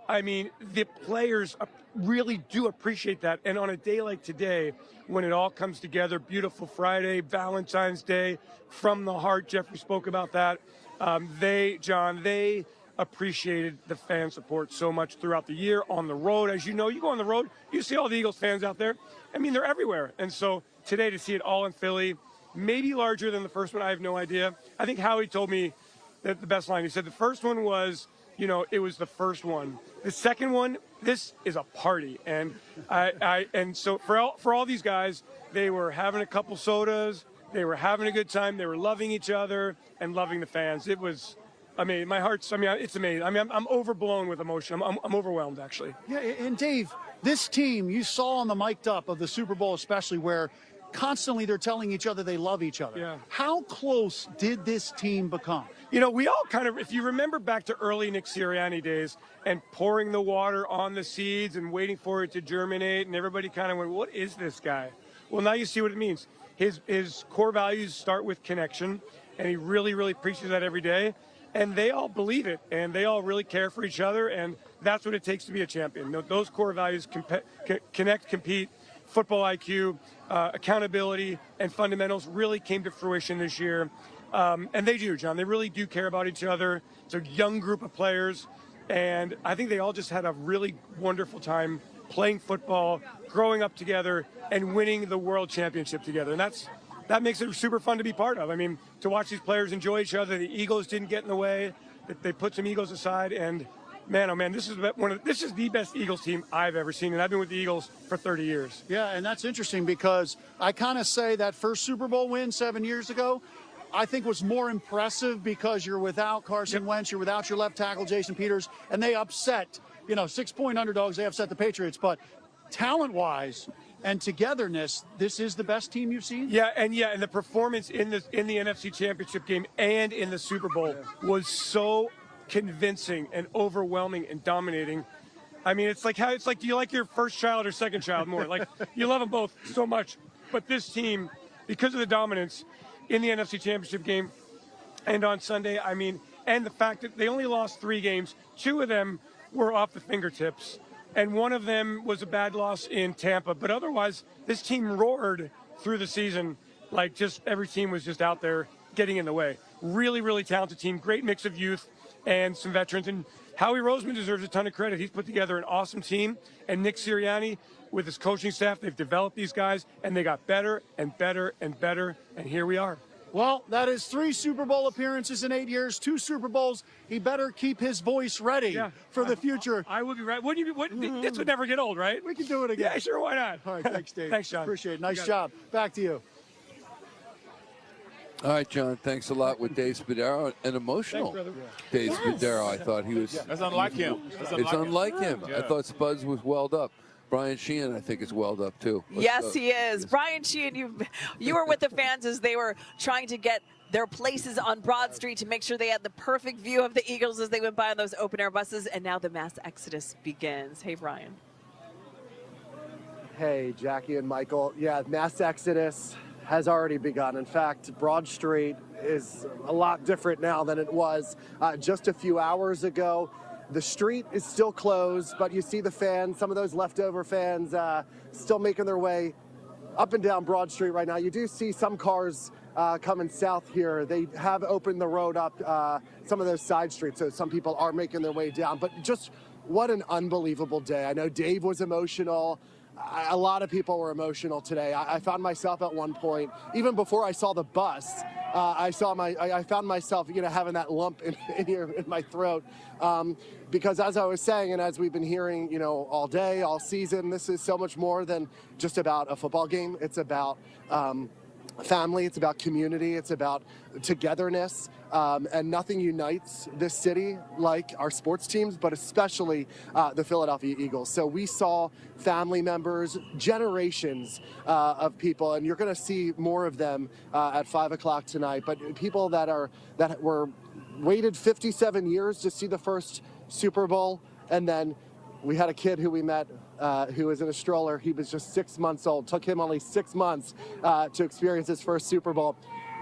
I mean, the players really do appreciate that. And on a day like today, when it all comes together, beautiful Friday, Valentine's Day, from the heart, Jeffrey spoke about that. They appreciated the fan support so much throughout the year on the road. As you know, you go on the road, you see all the Eagles fans out there. I mean, they're everywhere. And so today to see it all in Philly, maybe larger than the first one, I have no idea. I think Howie told me that the best line. He said the first one was, it was the first one. The second one, this is a party. And and so for all these guys, they were having a couple sodas, they were having a good time, they were loving each other and loving the fans. It was amazing. My heart's, it's amazing. I'm overblown with emotion. I'm overwhelmed, actually. Yeah, and Dave, this team, you saw on the mic'd up of the Super Bowl especially, where constantly they're telling each other they love each other. Yeah. How close did this team become? We all kind of, if you remember back to early Nick Sirianni days and pouring the water on the seeds and waiting for it to germinate, and everybody kind of went, what is this guy? Well, now you see what it means. His core values start with connection, and he really, really preaches that every day. And they all believe it, and they all really care for each other, and that's what it takes to be a champion. Those core values, connect, compete, football IQ, accountability, and fundamentals really came to fruition this year. And they do, John. They really do care about each other. It's a young group of players, and I think they all just had a really wonderful time playing football, growing up together, and winning the world championship together. And that makes it super fun to be part of. I mean, to watch these players enjoy each other. The egos didn't get in the way. They put some egos aside, and man, oh man, this is the best Eagles team I've ever seen, and I've been with the Eagles for 30 years. Yeah, and that's interesting because I kind of say that first Super Bowl win 7 years ago, I think was more impressive because you're without Carson Wentz, you're without your left tackle, Jason Peters, and they upset, 6-point underdogs, they upset the Patriots. But talent-wise and togetherness, this is the best team you've seen? Yeah, and the performance in the NFC Championship game and in the Super Bowl was so convincing and overwhelming and dominating. I mean, it's like do you like your first child or second child more? Like, you love them both so much. But this team, because of the dominance in the NFC Championship game and on Sunday, and the fact that they only lost 3 games, 2 of them were off the fingertips, and one of them was a bad loss in Tampa. But otherwise, this team roared through the season. Like, just every team was just out there getting in the way. Really, really talented team. Great mix of youth and some veterans. And Howie Roseman deserves a ton of credit. He's put together an awesome team. And Nick Sirianni, with his coaching staff, they've developed these guys, and they got better and better and better. And here we are. Well, that is 3 Super Bowl appearances in 8 years, 2 Super Bowls. He better keep his voice ready for the future. I would be right. Wouldn't you be? This would never get old, right? We can do it again. Yeah, sure. Why not? All right, thanks, Dave. Thanks, John. Appreciate it. Nice job. Back to you. All right, John, thanks a lot with Dave Spadaro. An emotional Dave Spadaro. I thought he was. That's unlike him. It's unlike him. Yeah. I thought Spuds was welled up. Brian Sheehan, I think, is welled up, too. Yes, he is. Brian Sheehan, you were with the fans as they were trying to get their places on Broad Street to make sure they had the perfect view of the Eagles as they went by on those open-air buses, and now the mass exodus begins. Hey, Brian. Hey, Jackie and Michael. Yeah, mass exodus has already begun. In fact, Broad Street is a lot different now than it was just a few hours ago. The street is still closed, but you see the fans, some of those leftover fans still making their way up and down Broad Street right now. You do see some cars coming south here. They have opened the road up some of those side streets, so some people are making their way down. But just what an unbelievable day. I know Dave was emotional. A lot of people were emotional today. I found myself at one point, even before I saw the bus, I found myself, having that lump in my throat, because as I was saying, and as we've been hearing, all day, all season, this is so much more than just about a football game. It's about family, it's about community, it's about togetherness, and nothing unites this city like our sports teams, but especially the Philadelphia Eagles. So we saw family members, generations of people, and you're going to see more of them at 5 o'clock tonight. But people that were waited 57 years to see the first Super Bowl, and then we had a kid who we met who was in a stroller. He was just 6 months old. Took him only 6 months to experience his first Super Bowl.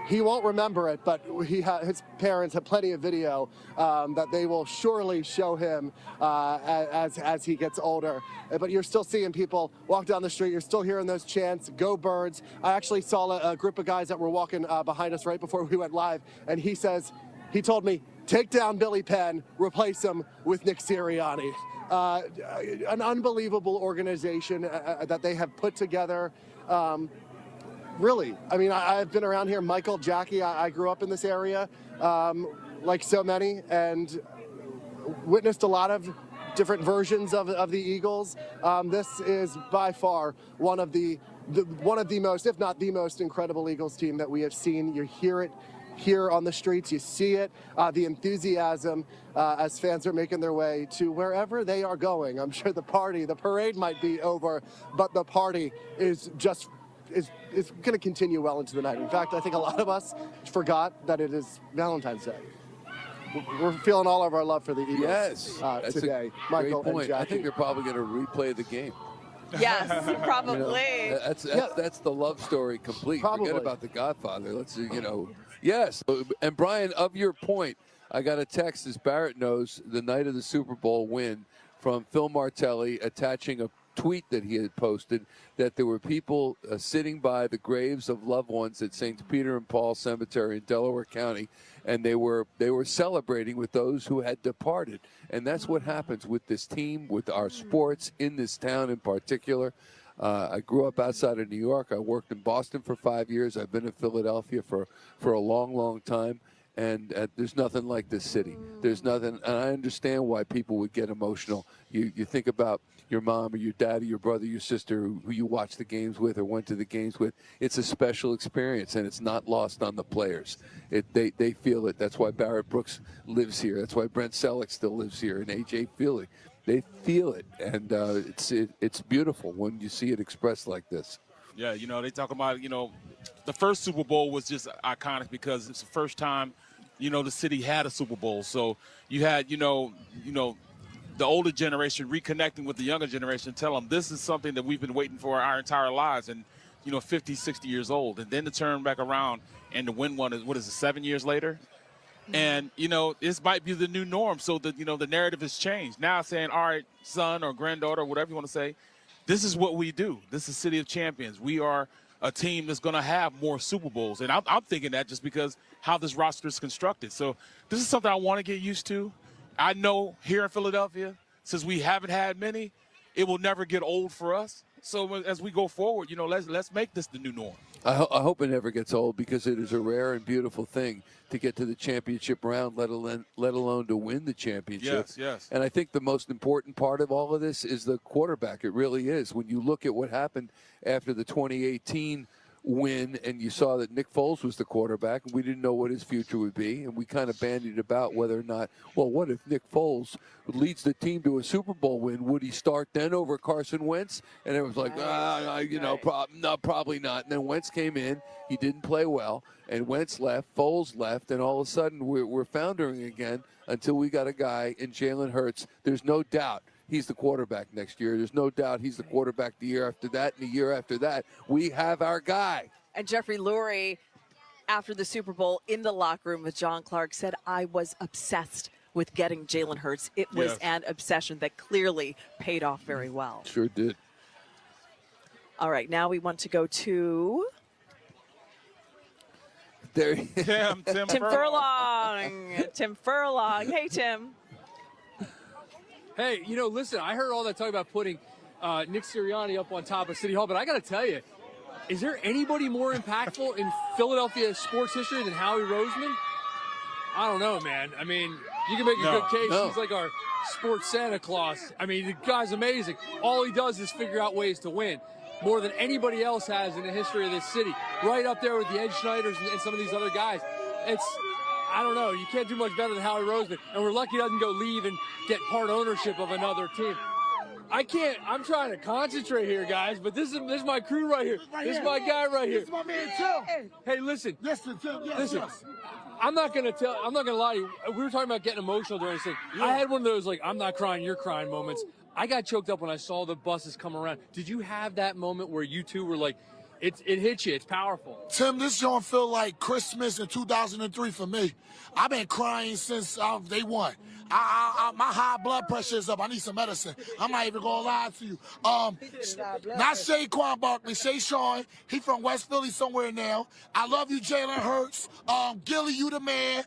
he won't remember it, but his parents have plenty of video that they will surely show him as he gets older. But you're still seeing people walk down the street. You're still hearing those chants, "Go Birds." I actually saw a group of guys that were walking behind us right before we went live, and he told me, "Take down Billy Penn, replace him with Nick Sirianni." An unbelievable organization that they have put together. Really, I mean, I've been around here. Michael, Jackie, I grew up in this area, like so many, and witnessed a lot of different versions of the Eagles. This is by far one of the most, if not the most, incredible Eagles team that we have seen. You hear it here on the streets, you see it, the enthusiasm as fans are making their way to wherever they are going. I'm sure the parade might be over, but the party is going to continue well into the night. In fact, I think a lot of us forgot that it is Valentine's Day. We're feeling all of our love for the Eagles that's today. a Michael great point. and Jackie. I think they're probably going to replay the game. Yes, probably. That's the love story complete. Probably. Forget about The Godfather. Yes. And Brian, of your point, I got a text, as Barrett knows, the night of the Super Bowl win, from Phil Martelli attaching a tweet that he had posted that there were people sitting by the graves of loved ones at St. Peter and Paul Cemetery in Delaware County, and they were celebrating with those who had departed. And that's what happens with this team, with our sports in this town in particular. I grew up outside of New York. I worked in Boston for 5 years. I've been in Philadelphia for a long, long time. And there's nothing like this city. There's nothing, and I understand why people would get emotional. You think about your mom or your dad or your brother, your sister, who you watched the games with or went to the games with. It's a special experience, and it's not lost on the players. They feel it. That's why Barrett Brooks lives here. That's why Brent Selleck still lives here, and A.J. Feely. They feel it, and it's beautiful when you see it expressed like this. Yeah, they talk about, the first Super Bowl was just iconic because it's the first time, the city had a Super Bowl. So you had, the older generation reconnecting with the younger generation, tell them this is something that we've been waiting for our entire lives, and 50, 60 years old, and then to turn back around and to win one is, what is it, 7 years later? And this might be the new norm. So the narrative has changed. Now saying, all right, son or granddaughter, or whatever you want to say, this is what we do. This is City of Champions. We are a team that's going to have more Super Bowls, and I'm thinking that just because how this roster is constructed. So this is something I want to get used to. I know here in Philadelphia, since we haven't had many, it will never get old for us. So as we go forward, let's make this the new norm. I hope it never gets old, because it is a rare and beautiful thing to get to the championship round, let alone to win the championship. Yes. And I think the most important part of all of this is the quarterback. It really is. When you look at what happened after the 2018 win, and you saw that Nick Foles was the quarterback, and we didn't know what his future would be, and we kind of bandied about whether or not, well, what if Nick Foles leads the team to a Super Bowl win? Would he start then over Carson Wentz? And it was like, probably not. And then Wentz came in, he didn't play well, and Wentz left, Foles left, and all of a sudden we're foundering again until we got a guy in Jalen Hurts. There's no doubt he's the quarterback next year. There's no doubt he's the quarterback the year after that, and the year after that. We have our guy. And Jeffrey Lurie, after the Super Bowl in the locker room with John Clark, said, I was obsessed with getting Jalen Hurts. It was an obsession that clearly paid off very well. Sure did. All right, now we want to go to Tim Furlong. Tim Furlong. Hey, Tim. Hey, listen, I heard all that talk about putting Nick Sirianni up on top of City Hall, but I got to tell you, is there anybody more impactful in Philadelphia sports history than Howie Roseman? I don't know, man. I mean, you can make a good case. He's like our sports Santa Claus. I mean, the guy's amazing. All he does is figure out ways to win, more than anybody else has in the history of this city. Right up there with the Ed Schneiders and some of these other guys. I don't know. You can't do much better than Howie Roseman. And we're lucky he doesn't go leave and get part ownership of another team. I'm trying to concentrate here, guys, but this is my crew right here. This is my guy right here. This is my man, Tim. Hey, listen. Listen, Tim. Listen. I'm not gonna lie to you. We were talking about getting emotional during this thing. I had one of those, like, I'm not crying, you're crying moments. I got choked up when I saw the buses come around. Did you have that moment where you two were like, it hits you. It's powerful. Tim, this don't feel like Christmas in 2003 for me. I've been crying since day one. My high blood pressure is up. I need some medicine. I'm not even gonna lie to you. Not Saquon Barkley, Sean. He from West Philly somewhere now. I love you, Jalen Hurts. Gilly, you the man.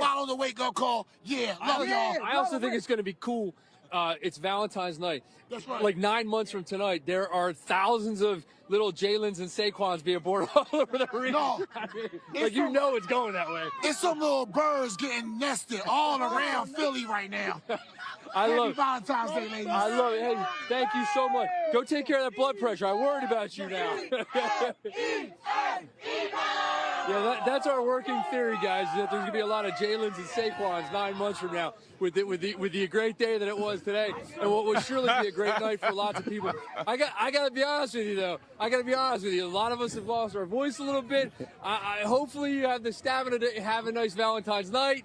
Follow the wake up call. Yeah, love y'all. I also think it's going to be cool. It's Valentine's night. That's right. Like 9 months from tonight, there are thousands of little Jalen's and Saquons being born all over the arena. No. I mean, like, you know it's going that way. It's some little birds getting nested all around Philly right now. I love it. Valentine's Day, ladies. I love it. Hey, thank you so much. Go take care of that blood pressure. I worried about you now. Yeah, that's our working theory, guys. That there's gonna be a lot of Jalen's and Saquons 9 months from now, with the great day that it was today, and what will surely be a great night for lots of people. I gotta be honest with you, though. A lot of us have lost our voice a little bit. Hopefully you have the stamina to have a nice Valentine's night.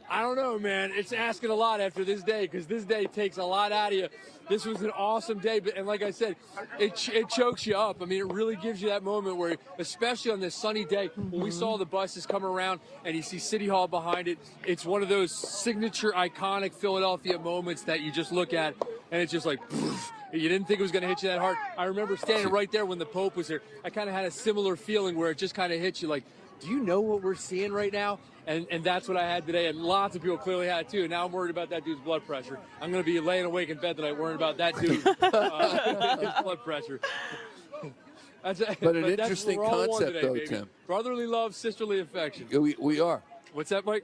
I don't know, man. It's asking a lot after this day, because this day takes a lot out of you. This was an awesome day, and like I said, it chokes you up. I mean, it really gives you that moment where, especially on this sunny day, when we saw the buses come around and you see City Hall behind it, it's one of those signature, iconic Philadelphia moments that you just look at, and it's just like, poof. You didn't think it was going to hit you that hard. I remember standing right there when the Pope was here. I kind of had a similar feeling where it just kind of hit you like, do you know what we're seeing right now? And that's what I had today, and lots of people clearly had it too. And now I'm worried about that dude's blood pressure. I'm going to be laying awake in bed tonight worrying about that dude's blood pressure. But an interesting concept, today, though, baby. Tim. Brotherly love, sisterly affection. We are. What's that, Mike?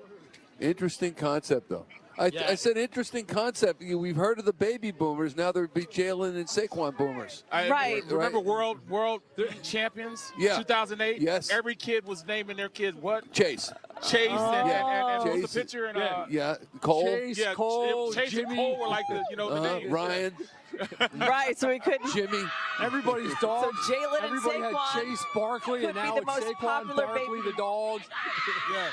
Interesting concept, though. I said interesting concept. We've heard of the baby boomers. Now there'd be Jalen and Saquon boomers. Remember world champions? Yeah. 2008. Yes. Every kid was naming their kid what? Chase. And what was Chase. the picture? And Cole. Chase, Cole, Chase Jimmy. and Cole were like the the names. Ryan. Right, so we couldn't. Jimmy. Everybody's dogs. So Jalen and Everybody Saquon had Chase Barkley, could and be now the it's most Saquon popular Barkley, baby. the dogs. Yeah.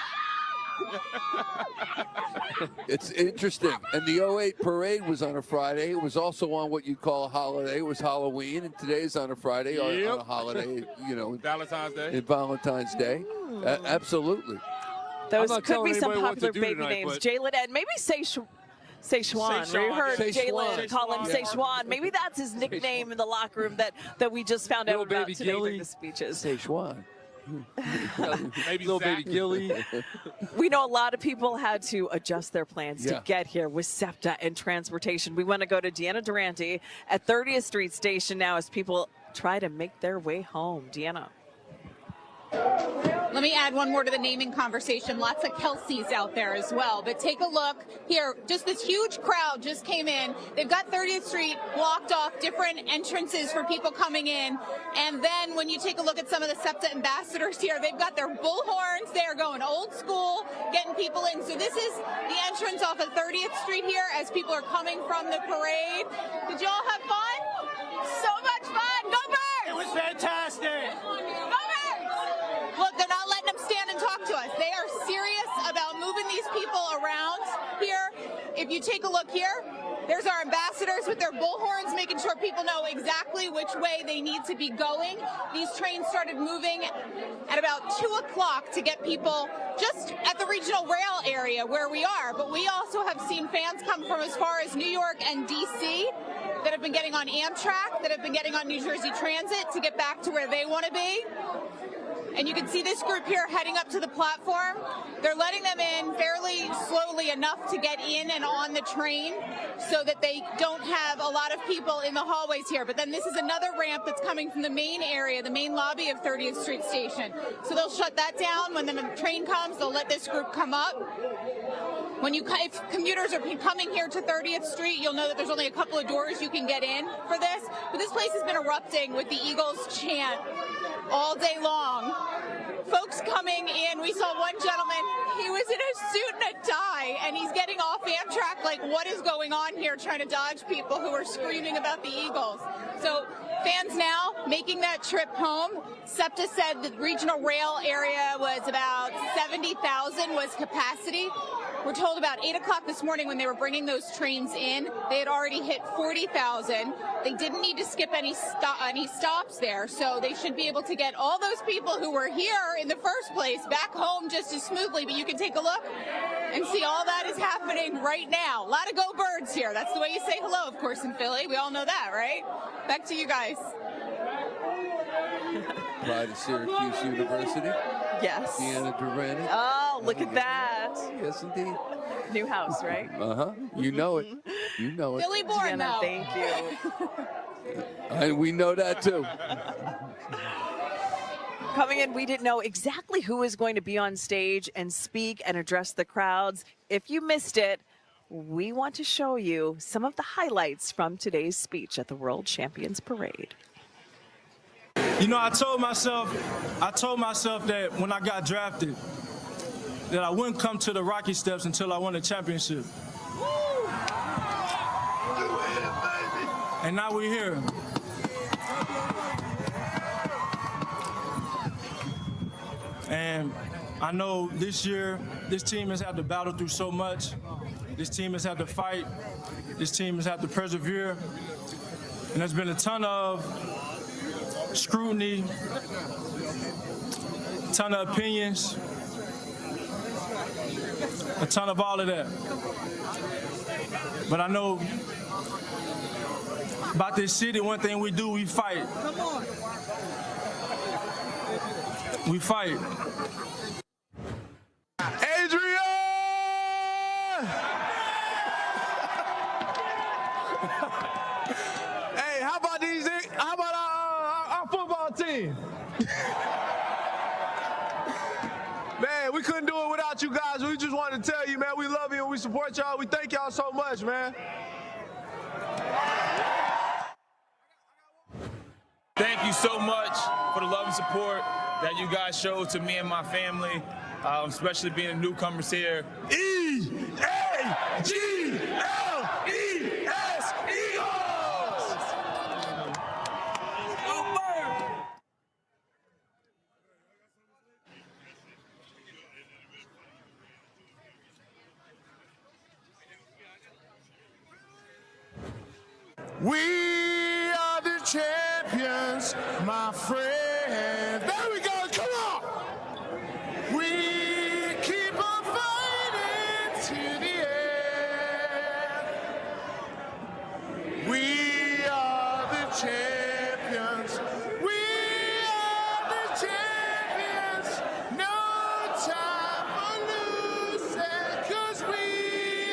It's interesting. And the 08 parade was on a Friday. It was also on what you'd call a holiday. It was Halloween, and today's on a Friday on a holiday, Valentine's Day. And Valentine's Day. Absolutely. Those not could telling be some anybody what to popular do baby tonight, names. but- Jalen and maybe Sechuan. We heard Jalen call him Sechuan. Maybe that's his nickname in the locker room that we just found out about today during the speeches. Sechuan. Maybe little baby Gilly. We know a lot of people had to adjust their plans to get here with SEPTA and transportation. We want to go to Deanna Durante at 30th Street Station now as people try to make their way home. Deanna. Let me add one more to the naming conversation. Lots of Kelseys out there as well. But take a look here. Just this huge crowd just came in. They've got 30th Street blocked off, different entrances for people coming in. And then when you take a look at some of the SEPTA ambassadors here, they've got their bullhorns. They are going old school, getting people in. So this is the entrance off of 30th Street here as people are coming from the parade. Did you all have fun? So much fun. Go Birds! It was fantastic. Go Birds! Look, they're not letting them stand and talk to us. They are serious about moving these people around here. If you take a look here, there's our ambassadors with their bullhorns, making sure people know exactly which way they need to be going. These trains started moving at about 2 o'clock to get people just at the regional rail area where we are. But we also have seen fans come from as far as New York and D.C. that have been getting on Amtrak, that have been getting on New Jersey Transit to get back to where they want to be. And you can see this group here heading up to the platform. They're letting them in fairly slowly enough to get in and on the train so that they don't have a lot of people in the hallways here. But then this is another ramp that's coming from the main area, the main lobby of 30th Street Station. So they'll shut that down. When the train comes, they'll let this group come up. If commuters are coming here to 30th Street, you'll know that there's only a couple of doors you can get in for this. But this place has been erupting with the Eagles chant all day long. Folks coming in, we saw one gentleman, he was in a suit and a tie. guy, and he's getting off Amtrak like, what is going on here, trying to dodge people who are screaming about the Eagles. So fans now making that trip home. SEPTA said the regional rail area was about 70,000 was capacity. We're told about 8 o'clock this morning when they were bringing those trains in, they had already hit 40,000. They didn't need to skip any stops there, so they should be able to get all those people who were here in the first place back home just as smoothly. But you can take a look and see all that is happening right now. A lot of go Birds here. That's the way you say hello, of course, in Philly. We all know that, right? Back to you guys. Pride of Syracuse University. Yes. Deanna Durrani. Oh, look at that. Yes, indeed. New house, right? Uh-huh. You know it. You know it. Philly born, Deanna, though. thank you. And we know that, too. Coming in, we didn't know exactly who was going to be on stage and speak and address the crowds. If you missed it, we want to show you some of the highlights from today's speech at the World Champions Parade. You know, I told myself that when I got drafted, that I wouldn't come to the Rocky Steps until I won a championship. And now we're here. And I know this year, this team has had to battle through so much. This team has had to fight. This team has had to persevere. And there's been a ton of scrutiny, a ton of opinions, a ton of all of that. But I know about this city, one thing we do, we fight. We fight. Adrian! Hey, how about our football team? Man, we couldn't do it without you guys. We just wanted to tell you, man, we love you and we support y'all. We thank y'all so much, man. Thank you so much for the love and support that you guys showed to me and my family, especially being newcomers here. E-A-G-L-E-S, Eagles! We are the champions, my friend. There we go, come on! We keep on fighting to the end. We are the champions. We are the champions. No time for losing, 'cause we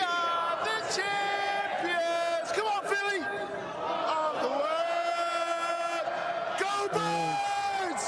are the champions. Come on, Philly! Of the world. Go Birds!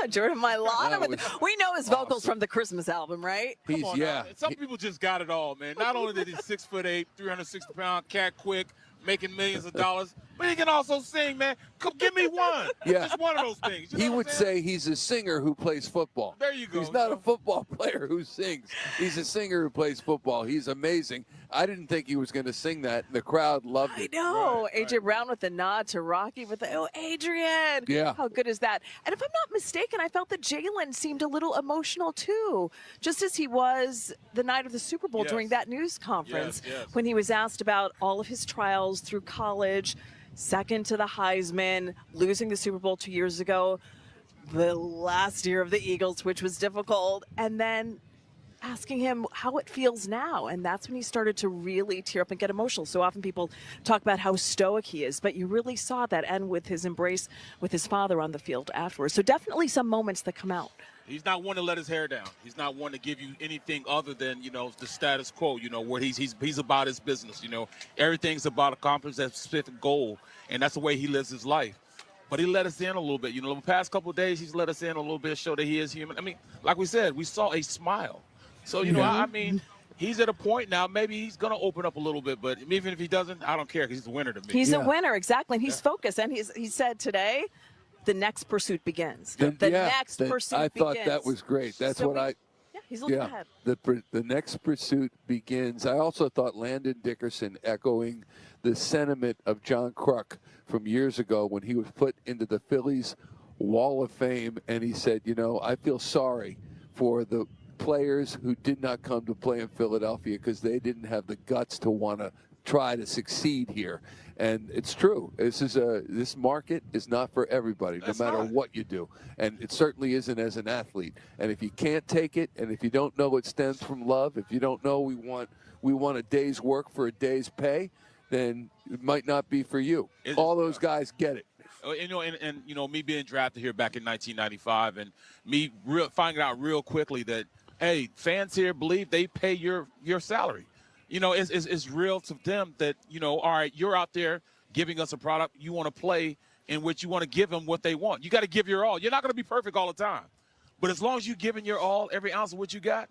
Jordan Mailata. That was We know his vocals from the Christmas album, right? Come on now. Some people just got it all, man. Not only that he's 6'8", 360-pound, cat quick, making millions of dollars, but he can also sing, man. Come give me one. Yeah. Just one of those things. You know He what would I'm saying? say he's a singer who plays football. There you go. He's not a football player who sings. He's a singer who plays football. He's amazing. I didn't think he was going to sing that. The crowd loved it. I know. AJ Brown with the nod to Rocky with the, oh, Adrian. Yeah. How good is that? And if I'm not mistaken, I felt that Jalen seemed a little emotional too, just as he was the night of the Super Bowl during that news conference when he was asked about all of his trials through college, second to the Heisman, losing the Super Bowl 2 years ago, the last year of the Eagles, which was difficult, and then asking him how it feels now. And that's when he started to really tear up and get emotional. So often people talk about how stoic he is, but you really saw that, and with his embrace with his father on the field afterwards. So definitely some moments that come out. He's not one to let his hair down. He's not one to give you anything other than, you know, the status quo, you know, where he's about his business, you know. Everything's about accomplishing that specific goal, and that's the way he lives his life. But he let us in a little bit. You know, the past couple of days, he's let us in a little bit, show that he is human. I mean, like we said, we saw a smile. So, you know, I mean, he's at a point now, maybe he's going to open up a little bit, but even if he doesn't, I don't care because he's a winner to me. He's a winner, exactly, and he's focused. And he said today, the next pursuit begins. The Next pursuit I thought begins. that was great. That's So what Yeah, he's looking ahead. The next pursuit begins. I also thought Landon Dickerson echoing the sentiment of John Kruk from years ago when he was put into the Phillies Wall of Fame, and he said, you know, I feel sorry for the players who did not come to play in Philadelphia because they didn't have the guts to want to try to succeed here. And it's true. This market is not for everybody, no matter what you do. And it certainly isn't as an athlete. And if you can't take it, and if you don't know it stems from love, if you don't know we want a day's work for a day's pay, then it might not be for you. All those guys get it. You know, and you know, me being drafted here back in 1995, and me finding out real quickly that, hey, fans here believe they pay your salary. You know, it's real to them that, you know, all right, you're out there giving us a product, you want to play in which you want to give them what they want. You got to give your all. You're not going to be perfect all the time. But as long as you're giving your all, every ounce of what you got,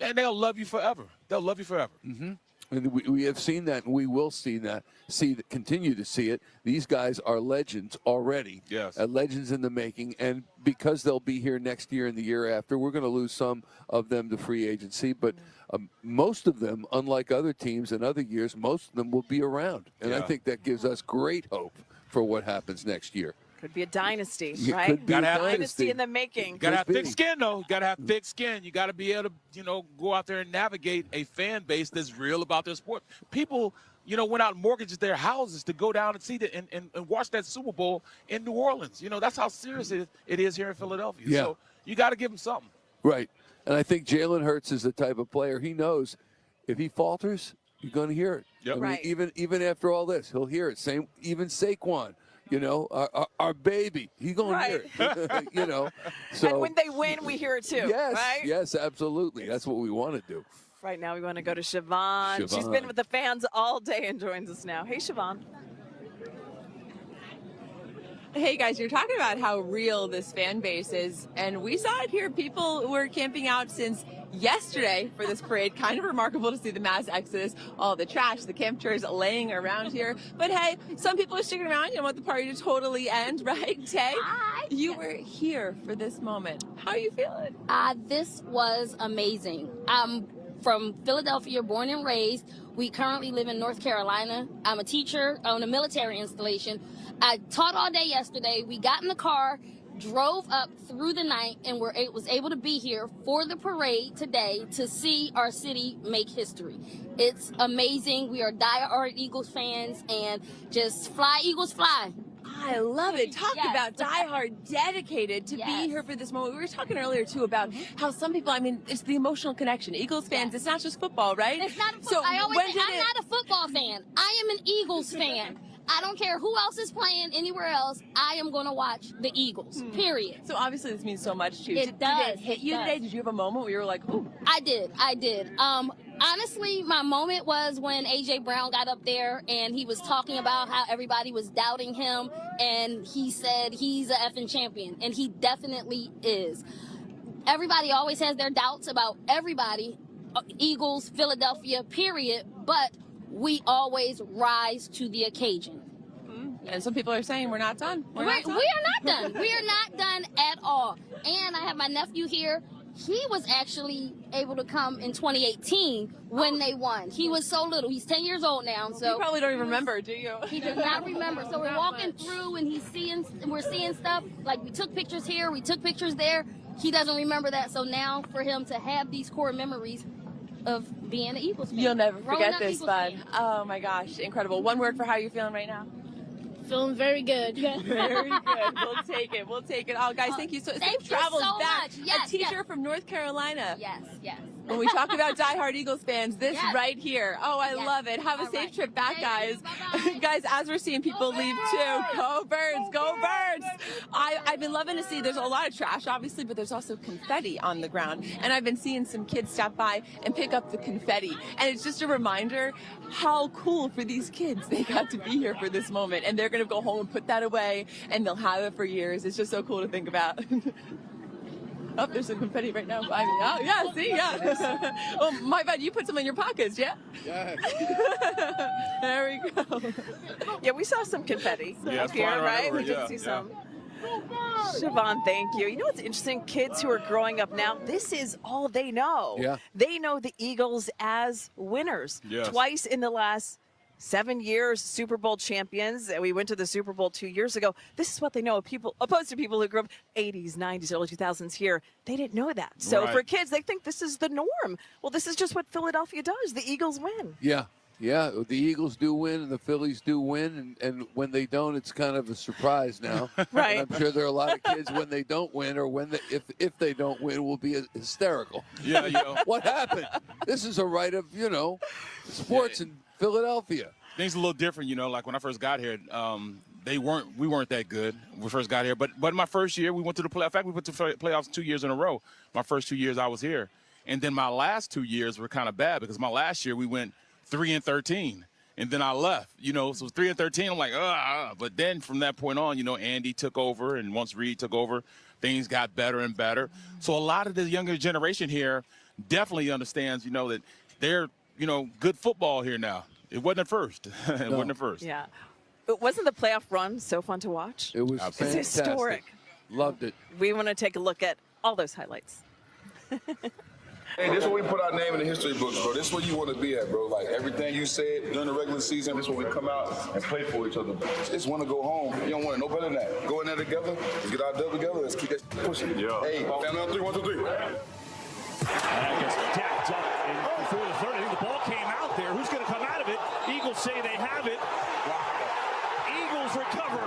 and they'll love you forever. They'll love you forever. Mm-hmm. And we have seen that, and we will continue to see it. These guys are legends already. Yes. Legends in the making. And because they'll be here next year and the year after, we're going to lose some of them to free agency. But most of them, unlike other teams in other years, most of them will be around. And I think that gives us great hope for what happens next year. Could be a dynasty, It right? could be a dynasty in the making. Got to have thick skin, though. Got to have thick skin. You got to be able to, you know, go out there and navigate a fan base that's real about their sport. People, you know, went out and mortgaged their houses to go down and see and watch that Super Bowl in New Orleans. You know, that's how serious it is here in Philadelphia. Yeah. So you got to give them something. Right. And I think Jalen Hurts is the type of player, he knows if he falters, you're going to hear it. Yep. I mean, Right. even after all this, he'll hear it. Same, even Saquon. You know, our baby, he's going to hear it, you know. So, And when they win, we hear it too, yes, right? Yes, absolutely. That's what we want to do. Right now we want to go to Siobhan. She's Siobhan. been with the fans all day and joins us now. Hey, Siobhan. Hey guys, you're talking about how real this fan base is, and we saw it here. People were camping out since yesterday for this parade. Kind of remarkable to see the mass exodus, all the trash, the camp chairs laying around here. But hey, some people are sticking around. You don't want the party to totally end, right, Tay? You were here for this moment. How are you feeling? This was amazing. I'm from Philadelphia, born and raised. We currently live in North Carolina. I'm a teacher on a military installation. I taught all day yesterday. We got in the car, drove up through the night, and was able to be here for the parade today to see our city make history. It's amazing. We are diehard Eagles fans, and just fly, Eagles, fly. I love it. Talk Yes. about diehard, dedicated to be here for this moment. We were talking earlier, too, about how some people, I mean, it's the emotional connection. Eagles fans, it's not just football, right? It's not a So I always when say, did I'm not a football fan. I am an Eagles fan. I don't care who else is playing anywhere else. I am going to watch the Eagles, period. So obviously this means so much to you. It Did does. it hit you It today? does. Did you have a moment where you were like, ooh? I did. Honestly, my moment was when A.J. Brown got up there and he was talking about how everybody was doubting him, and he said he's a effing champion, and he definitely is. Everybody always has their doubts about everybody, Eagles, Philadelphia, period, but we always rise to the occasion. And some people are saying we're not done. We are not done. We are not done at all. And I have my nephew here. He was actually able to come in 2018 when they won. He was so little. He's 10 years old now. So You probably don't even remember, do you? He does not remember. So we're walking through and we're seeing stuff. Like we took pictures here, we took pictures there. He doesn't remember that. So now for him to have these core memories of being an Eagles fan. You'll never Growing forget up this, Eagles bud. fan. Oh my gosh, incredible. One word for how you're feeling right now. Feeling very good. Very good. We'll take it. We'll take it. Oh, guys, thank you so much. Thank Safe you travels so back. much. Yes, a teacher yes. from North Carolina. Yes. When we talk about diehard Eagles fans, this Yes. right here. Oh, I Yes. love it. Have a All safe right. trip back, Thank guys. you. Guys, as we're seeing people leave too. Go Birds, go Birds. I've been loving to see there's a lot of trash, obviously, but there's also confetti on the ground. And I've been seeing some kids stop by and pick up the confetti. And it's just a reminder how cool for these kids they got to be here for this moment. And they're going to go home and put that away, and they'll have it for years. It's just so cool to think about. Oh, there's some confetti right now. I mean, oh, yeah, see, yeah. Oh, my bad. You put some in your pockets, yeah? Yeah. There we go. Yeah, we saw some confetti Yeah, up here, flying right? over, We did yeah, see yeah. some. Siobhan, thank you. You know what's interesting? Kids who are growing up now, this is all they know. Yeah. They know the Eagles as winners. Yes. Twice in the last 7 years, Super Bowl champions. We went to the Super Bowl 2 years ago. This is what they know. People, opposed to people who grew up 80s, 90s, early 2000s here, they didn't know that. So Right. for kids, they think this is the norm. Well, this is just what Philadelphia does. The Eagles win. Yeah. Yeah, the Eagles do win and the Phillies do win, and when they don't, it's kind of a surprise now. Right. And I'm sure there are a lot of kids when they don't win, or when if they don't win, will be hysterical. Yeah, you know. What happened? This is a right of sports in Philadelphia. Things a little different, you know. Like when I first got here, we weren't that good when we first got here. But my first year, we went to the playoffs. In fact, we went to playoffs 2 years in a row. My first 2 years I was here, and then my last 2 years were kind of bad because my last year we went 3-13, and then I left. You know, so 3-13. I'm like, but then from that point on, you know, Andy took over, and once Reed took over, things got better and better. So a lot of the younger generation here definitely understands, you know, that they're, you know, good football here now. It wasn't at first. It wasn't at first. Yeah. But wasn't the playoff run so fun to watch? It was It's fantastic. historic. Loved it. We want to take a look at all those highlights. Hey, this is where we put our name in the history books, bro. This is where you want to be at, bro. Like, everything you said during the regular season, this is where we come out and play for each other. Just want to go home. You don't want it no better than that. Go in there together. Let's get our dub together. Let's keep that pushing. Yeah. Hey, family on 3, 1, 2, 3. That gets tapped up before the third. I think the ball came out there. Who's going to come out of it? Eagles say they have it. Eagles recover.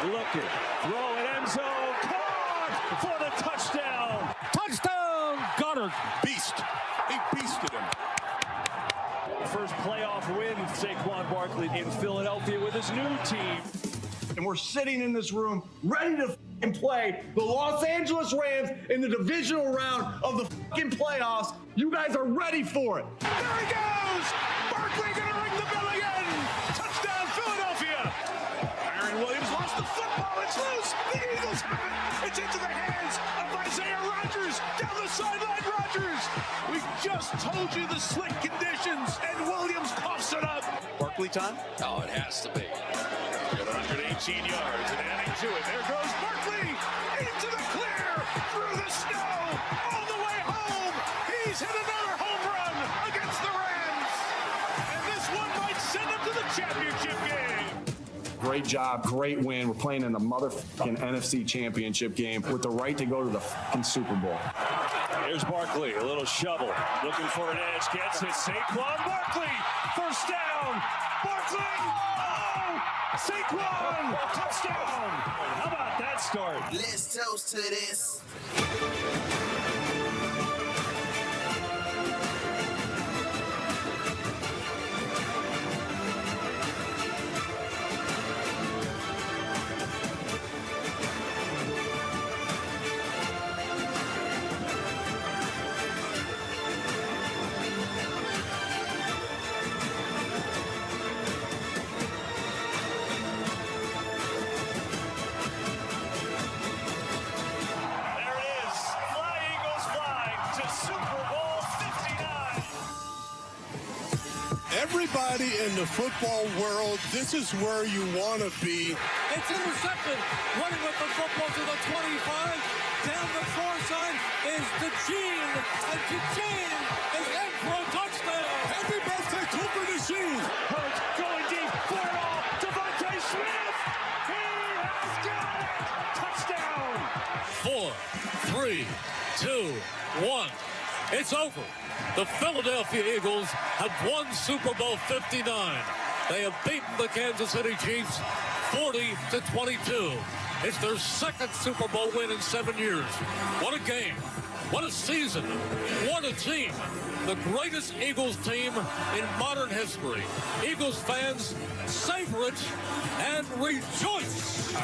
Looking. Throw it, end zone. Caught for the touchdown. Touchdown. Goddard. Beast. He beasted him. First playoff win, Saquon Barkley in Philadelphia with his new team. And we're sitting in this room ready to play the Los Angeles Rams in the divisional round of the playoffs. You guys are ready for it. There he goes! Barkley gonna ring the bell again! Touchdown, Philadelphia! Aaron Williams lost the football. It's loose. The Eagles have it. It's into the hands of Isaiah Rodgers. Down the sideline, Rodgers. We just told you the slick conditions, and Williams coughs it up. Barkley time? Oh, it has to be. 118 yards and adding to it. There goes Barkley into the clear, through the snow, all the way home. He's hit another home run against the Rams. And this one might send him to the championship game. Great job, great win. We're playing in the motherfucking NFC Championship game with the right to go to the fucking Super Bowl. Here's Barkley, a little shovel, looking for an edge, gets it. Saquon Barkley, first down. Barkley, oh, Saquon, touchdown. How about that start? Let's toast to this. Everybody in the football world, this is where you want to be. It's intercepted. Running with the football to the 25. Down the far side is DeGene. And DeGene is in for a touchdown. Happy birthday, Cooper DeGene. Hurt going deep for it all. Devontae Smith. He has got it. Touchdown. 4, 3, 2, 1. It's over. The Philadelphia Eagles have won Super Bowl 59. They have beaten the Kansas City Chiefs 40-22. It's their second Super Bowl win in 7 years. What a game. What a season. What a team. The greatest Eagles team in modern history. Eagles fans, savor it and rejoice.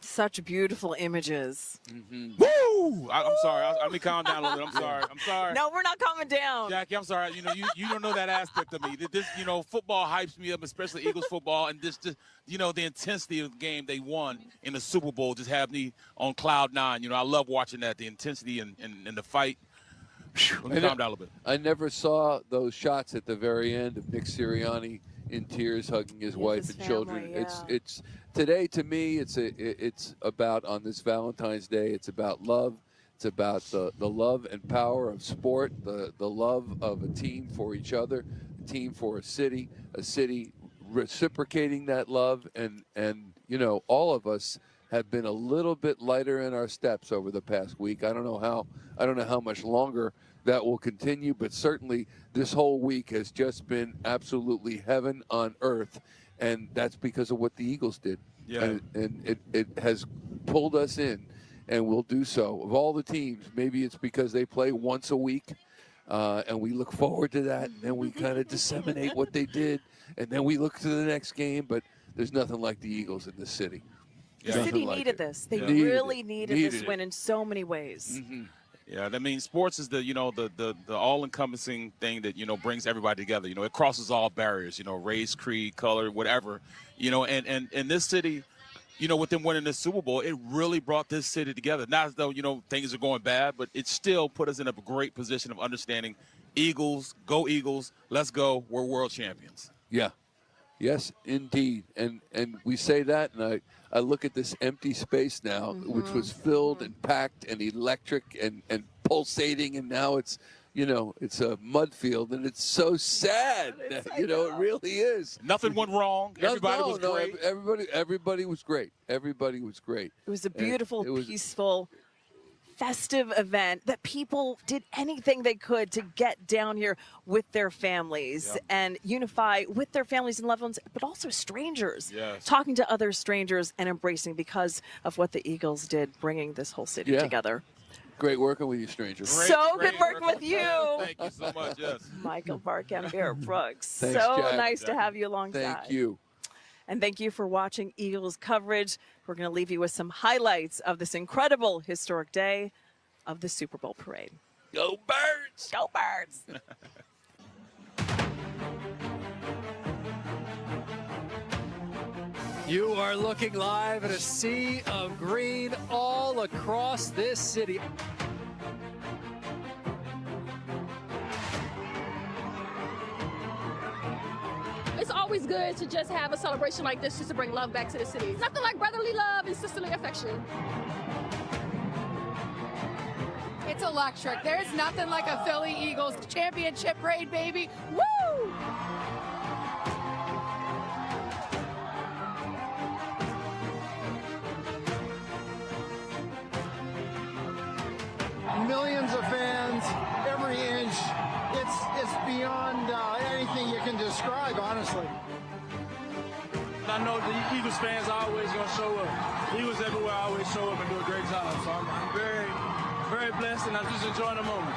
Such beautiful images. Mm-hmm. Woo! I'm sorry. Let me calm down a little bit. I'm sorry. No, we're not calming down. Jackie, I'm sorry. You know, you don't know that aspect of me. This, you know, football hypes me up, especially Eagles football, and just you know, the intensity of the game they won in the Super Bowl just have me on cloud 9. You know, I love watching that, the intensity and the fight. let me calm down a little bit. I never saw those shots at the very end of Nick Sirianni in tears hugging his wife and children. Yeah. It's today to me. It's about, on this Valentine's Day. It's about love. It's about the love and power of sport. The love of a team for each other, a team for a city reciprocating that love, and you know, all of us have been a little bit lighter in our steps over the past week. I don't know how much longer that will continue, but certainly this whole week has just been absolutely heaven on earth, and that's because of what the Eagles did. Yeah. And it has pulled us in, and will do so. Of all the teams, maybe it's because they play once a week, and we look forward to that, and then we kind of disseminate what they did, and then we look to the next game, but there's nothing like the Eagles in this city. The city needed this. They really needed this win in so many ways. Mm-hmm. Yeah, I mean, sports is the all-encompassing thing that, you know, brings everybody together. You know, it crosses all barriers, you know, race, creed, color, whatever. You know, and this city, you know, with them winning this Super Bowl, it really brought this city together. Not as though, you know, things are going bad, but it still put us in a great position of understanding Eagles, go Eagles, let's go, we're world champions. Yeah. Yes, indeed. And we say that, and I look at this empty space now, which was filled and packed and electric and pulsating, and now it's, you know, it's a mud field, and it's so sad. You know, it really is. Nothing went wrong. Everybody was great. Everybody was great. Everybody was great. It was a beautiful, peaceful, festive event that people did anything they could to get down here with their families and unify with their families and loved ones, but also strangers. Yes. Talking to other strangers and embracing because of what the Eagles did, bringing this whole city together. Great working with you, stranger. Good working with you. Thank you so much, yes. Michael Barkan, Barrett Brooks. Thanks, so Jack. nice to have you alongside. Thank you. And thank you for watching Eagles coverage. We're going to leave you with some highlights of this incredible historic day of the Super Bowl parade. Go Birds! Go Birds! You are looking live at a sea of green all across this city. It's always good to just have a celebration like this just to bring love back to the city. Nothing like brotherly love and sisterly affection. It's electric. There's nothing like a Philly Eagles championship parade, baby. Woo! Millions of fans, every inch. It's beyond anything you can describe, honestly. I know the Eagles fans are always going to show up. Eagles everywhere always show up and do a great job. So I'm very, very blessed, and I'm just enjoying the moment.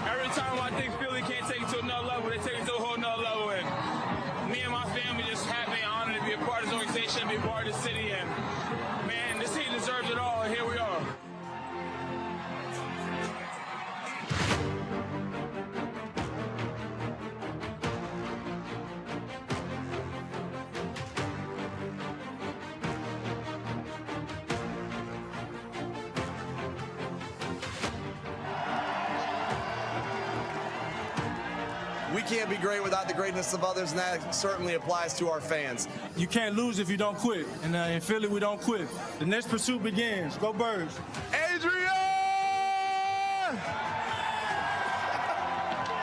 Every time I think Philly can't take it to another level, they take it to a whole nother level. And me and my family just happy and honored to be a part of this organization, be a part of the city. And man, this team deserves it all, and here we are. We can't be great without the greatness of others, and that certainly applies to our fans. You can't lose if you don't quit. And in Philly, we don't quit. The next pursuit begins. Go Birds. Adrian!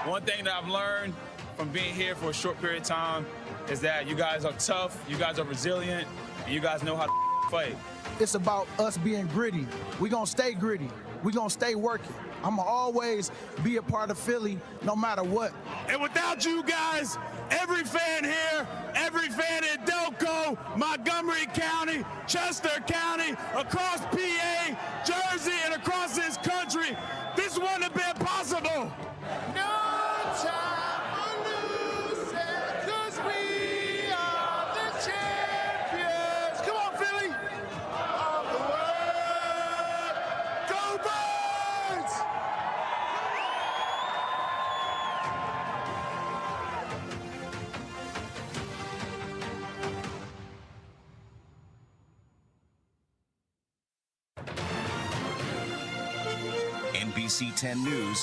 One thing that I've learned from being here for a short period of time is that you guys are tough, you guys are resilient, and you guys know how to fight. It's about us being gritty. We're going to stay gritty. We're going to stay working. I'm going to always be a part of Philly no matter what. And without you guys, every fan here, every fan in Delco, Montgomery County, Chester County, across PA, Jersey, and across this country, this wouldn't have been possible. No time for losing, 'cause we are the champions. Come on, Philly. Of the world. Go Birds! NBC 10 News,